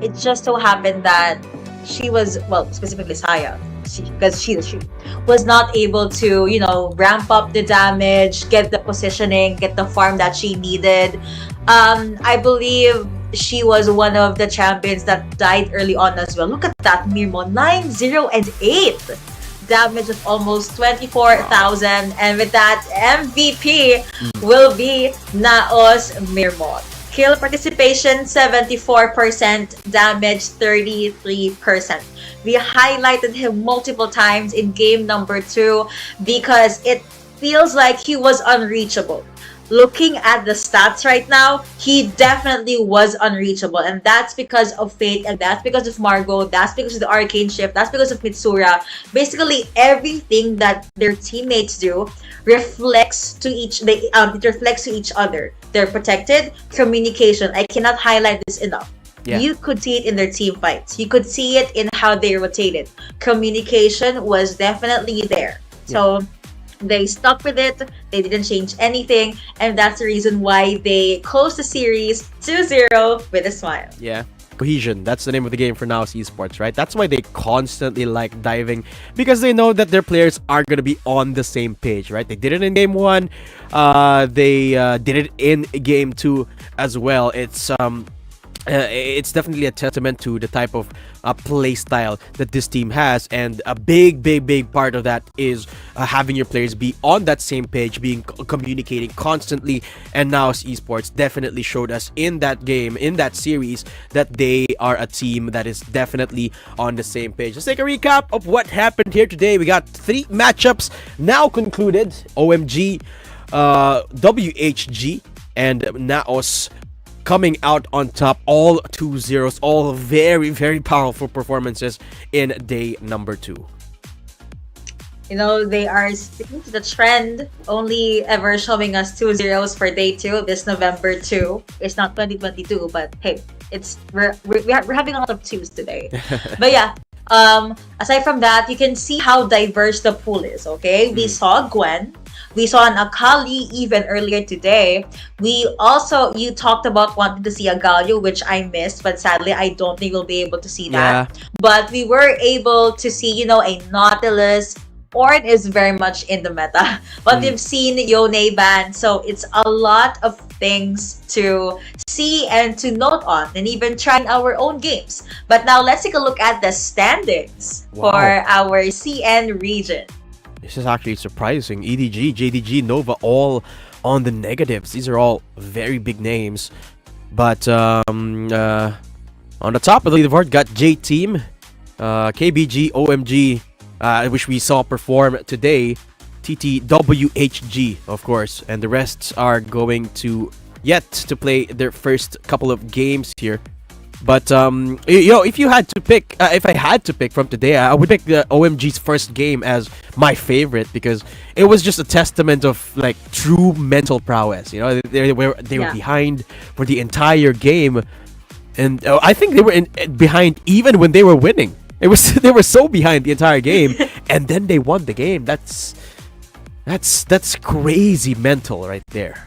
It just so happened that she was, specifically Saya, because she was not able to, ramp up the damage, get the positioning, get the farm that she needed. I believe she was one of the champions that died early on as well. Look at that, Mirmo, 9, 0, and 8. Damage of almost 24,000. And with that, MVP will be NAOS Mirmo. Kill participation, 74%. Damage, 33%. We highlighted him multiple times in game number 2 because it feels like he was unreachable. Looking at the stats right now, he definitely was unreachable. And that's because of Fate, and that's because of Margot, that's because of the Arcane Shift, that's because of Mitsura. Basically, everything that their teammates do reflects to each other. They're protected. Communication. I cannot highlight this enough. Yeah. You could see it in their team fights. You could see it in how they rotated. Communication was definitely there. So they stuck with it. They didn't change anything. And that's the reason why they closed the series 2-0 with a smile. Yeah. Cohesion. That's the name of the game for NAOS Esports, right? That's why they constantly like diving, because they know that their players are going to be on the same page, right? They did it in game 1. They did it in game 2 as well. It's definitely a testament to the type of play style that this team has, and a big part of that is having your players be on that same page, communicating constantly. And NAOS Esports definitely showed us in that game, in that series, that they are a team that is definitely on the same page. Let's take a recap of what happened here today. We got 3 matchups now concluded. OMG, WHG, and NAOS coming out on top, all 2-0s, all very powerful performances in day number 2. They are sticking to the trend, only ever showing us 2-0s for day 2 this November 2. It's not 2022, but hey, we're having a lot of 2s today. But yeah, Aside from that, you can see how diverse the pool is, okay? We saw Gwen. We saw an Akali even earlier today. You talked about wanting to see a Galio, which I missed, but sadly, I don't think we'll be able to see that. But we were able to see, a Nautilus. Ornn is very much in the meta. But we've seen Yone ban, so it's a lot of things to see and to note on, and even trying our own games. But now let's take a look at the standings for our CN region. This is actually surprising. EDG, JDG, Nova, all on the negatives. These are all very big names. But on the top of the leaderboard, got J-Team, KBG, OMG, which we saw perform today, TT, WHG, of course, and the rest are going to yet to play their first couple of games here. But if you had to pick, if I had to pick from today, I would pick the OMG's first game as my favorite because it was just a testament of like true mental prowess. They were behind for the entire game, and I think they were behind even when they were winning. They were so behind the entire game, and then they won the game. That's crazy mental right there.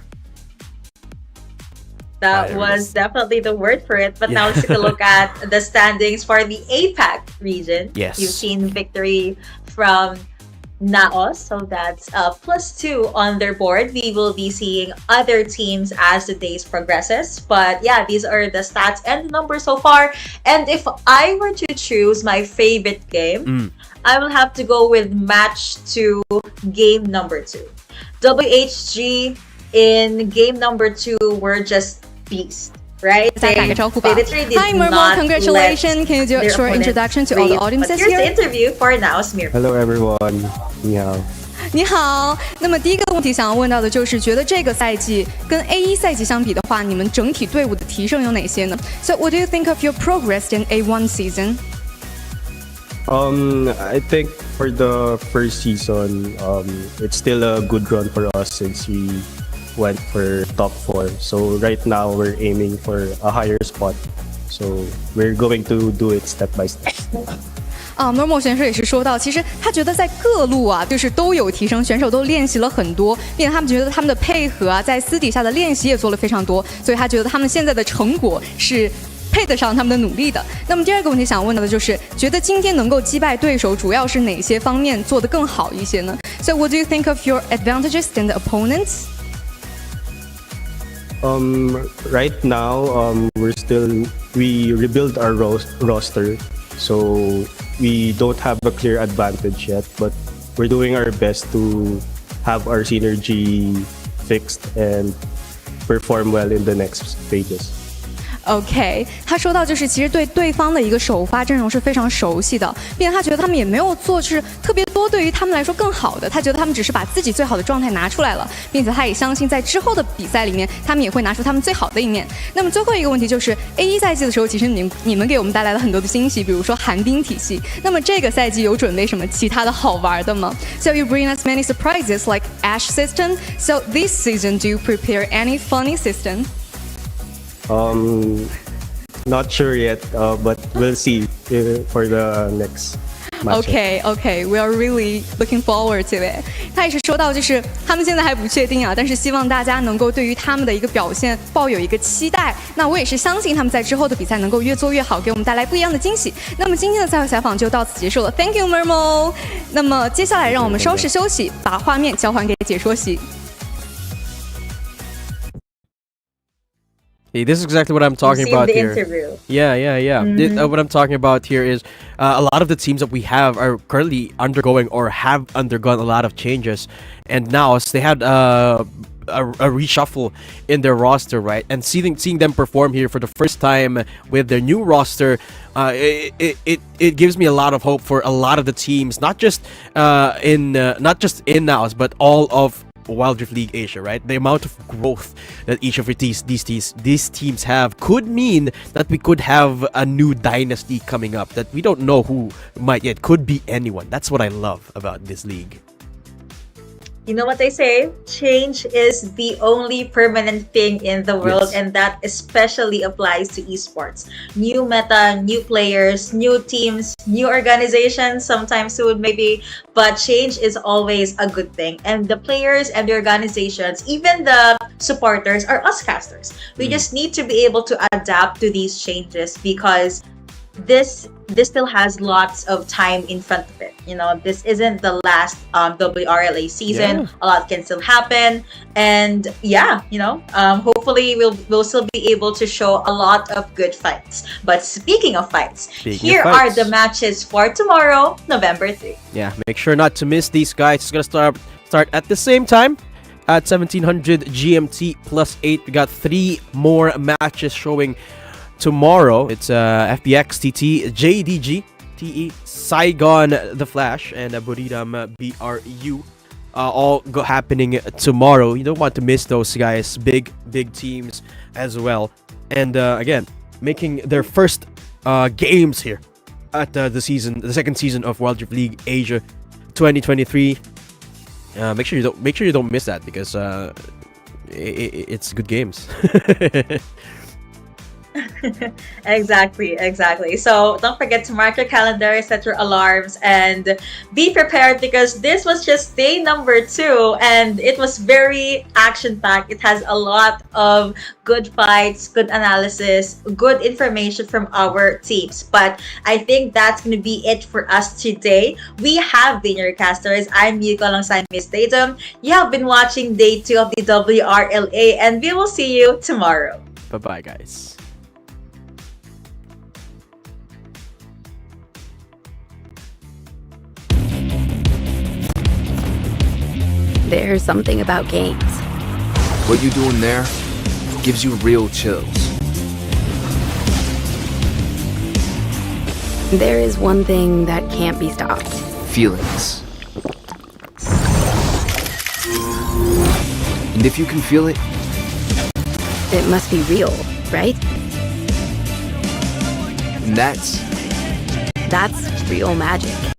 That was definitely the word for it. But now let's take a look at the standings for the APAC region. Yes. You've seen victory from NAOS, so that's +2 on their board. We will be seeing other teams as the days progresses. But yeah, these are the stats and the numbers so far. And if I were to choose my favorite game, I will have to go with match 2, game number 2. WHG in game number 2 were just beast, right? They literally did Hi, Murmur. not Congratulations. let Can you do a their short opponents introduction to all the breathe. audiences But here's here? the interview for NAOS Mirror. Hello everyone. 你好。你好，那么第一个问题想要问到的就是，觉得这个赛季跟 A1 赛季相比的话，你们整体队伍的提升有哪些呢？ So what do you think of your progress in A1 season? I think for the first season, it's still a good run for us since we went for top 4. So right now we're aiming for a higher spot. So we're going to do it step by step. Normal 选手也是说到，其实他觉得在各路啊，就是都有提升，选手都练习了很多，并且他们觉得他们的配合啊，在私底下的练习也做了非常多，所以他觉得他们现在的成果是配得上他们的努力的。那么第二个问题想问到的就是，觉得今天能够击败对手，主要是哪些方面做得更好一些呢？ So what do you think of your advantages and the opponents? Right now, we rebuild our roster, so we don't have a clear advantage yet, but we're doing our best to have our synergy fixed and perform well in the next stages. OK， 他说到就是其实对对方的一个首发阵容是非常熟悉的，并且他觉得他们也没有做就是特别多对于他们来说更好的，他觉得他们只是把自己最好的状态拿出来了，并且他也相信在之后的比赛里面他们也会拿出他们最好的一面。那么最后一个问题就是 A1 赛季的时候，其实你们给我们带来了很多的惊喜，比如说寒冰体系。那么这个赛季有准备什么其他的好玩的吗？ So you bring us many surprises like Ash system. So this season, do you prepare any funny system? Not sure yet, but we'll see for the next match. Okay, we are really looking forward to it. 他也是说到，就是他们现在还不确定啊，但是希望大家能够对于他们的一个表现抱有一个期待。那我也是相信他们在之后的比赛能够越做越好，给我们带来不一样的惊喜。那么今天的赛后采访就到此结束了 ，Thank you, Murmo。那么接下来让我们稍事休息，把画面交还给解说席。Hey, this is exactly what I'm talking about here. Interview. Yeah. What I'm talking about here is a lot of the teams that we have are currently undergoing or have undergone a lot of changes, and now they had a reshuffle in their roster, right? And seeing them perform here for the first time with their new roster, it gives me a lot of hope for a lot of the teams, not just in NAOS, but all of Wild Rift League Asia, right? The amount of growth that each of these teams have could mean that we could have a new dynasty coming up that we don't know who might yet. Could be anyone. That's what I love about this league. You know what they say? Change is the only permanent thing in the world, Yes. and that especially applies to esports. New meta, new players, new teams, new organizations, sometimes soon maybe, but change is always a good thing. And the players and the organizations, even the supporters, are us casters. We just need to be able to adapt to these changes because this still has lots of time in front of it. You know, this isn't the last WRLA season. Yeah. A lot can still happen, and yeah, you know, hopefully we'll still be able to show a lot of good fights. But speaking of fights, here are the matches for tomorrow, November 3. Yeah, make sure not to miss these guys. It's gonna start at the same time at 1700 GMT +8. We got 3 more matches showing tomorrow. It's FBX TT, JDG TE, Saigon The Flash, and Buridam BRU. All happening tomorrow. You don't want to miss those guys. Big teams as well. And again, making their first games here at the second season of World League Asia 2023. Make sure you don't miss that because it's good games. Exactly. So don't forget to mark your calendar, set your alarms, and be prepared because this was just day number 2 and it was very action-packed. It has a lot of good fights, good analysis, good information from our teams. But I think that's going to be it for us today. We have been your casters. I'm Yuko alongside Miss Tatum. You have been watching day 2 of the WRLA, and we will see you tomorrow. Bye-bye, guys. There's something about games. What you doing there gives you real chills. There is one thing that can't be stopped. Feelings. And if you can feel it, It must be real, right? and that's That's real magic.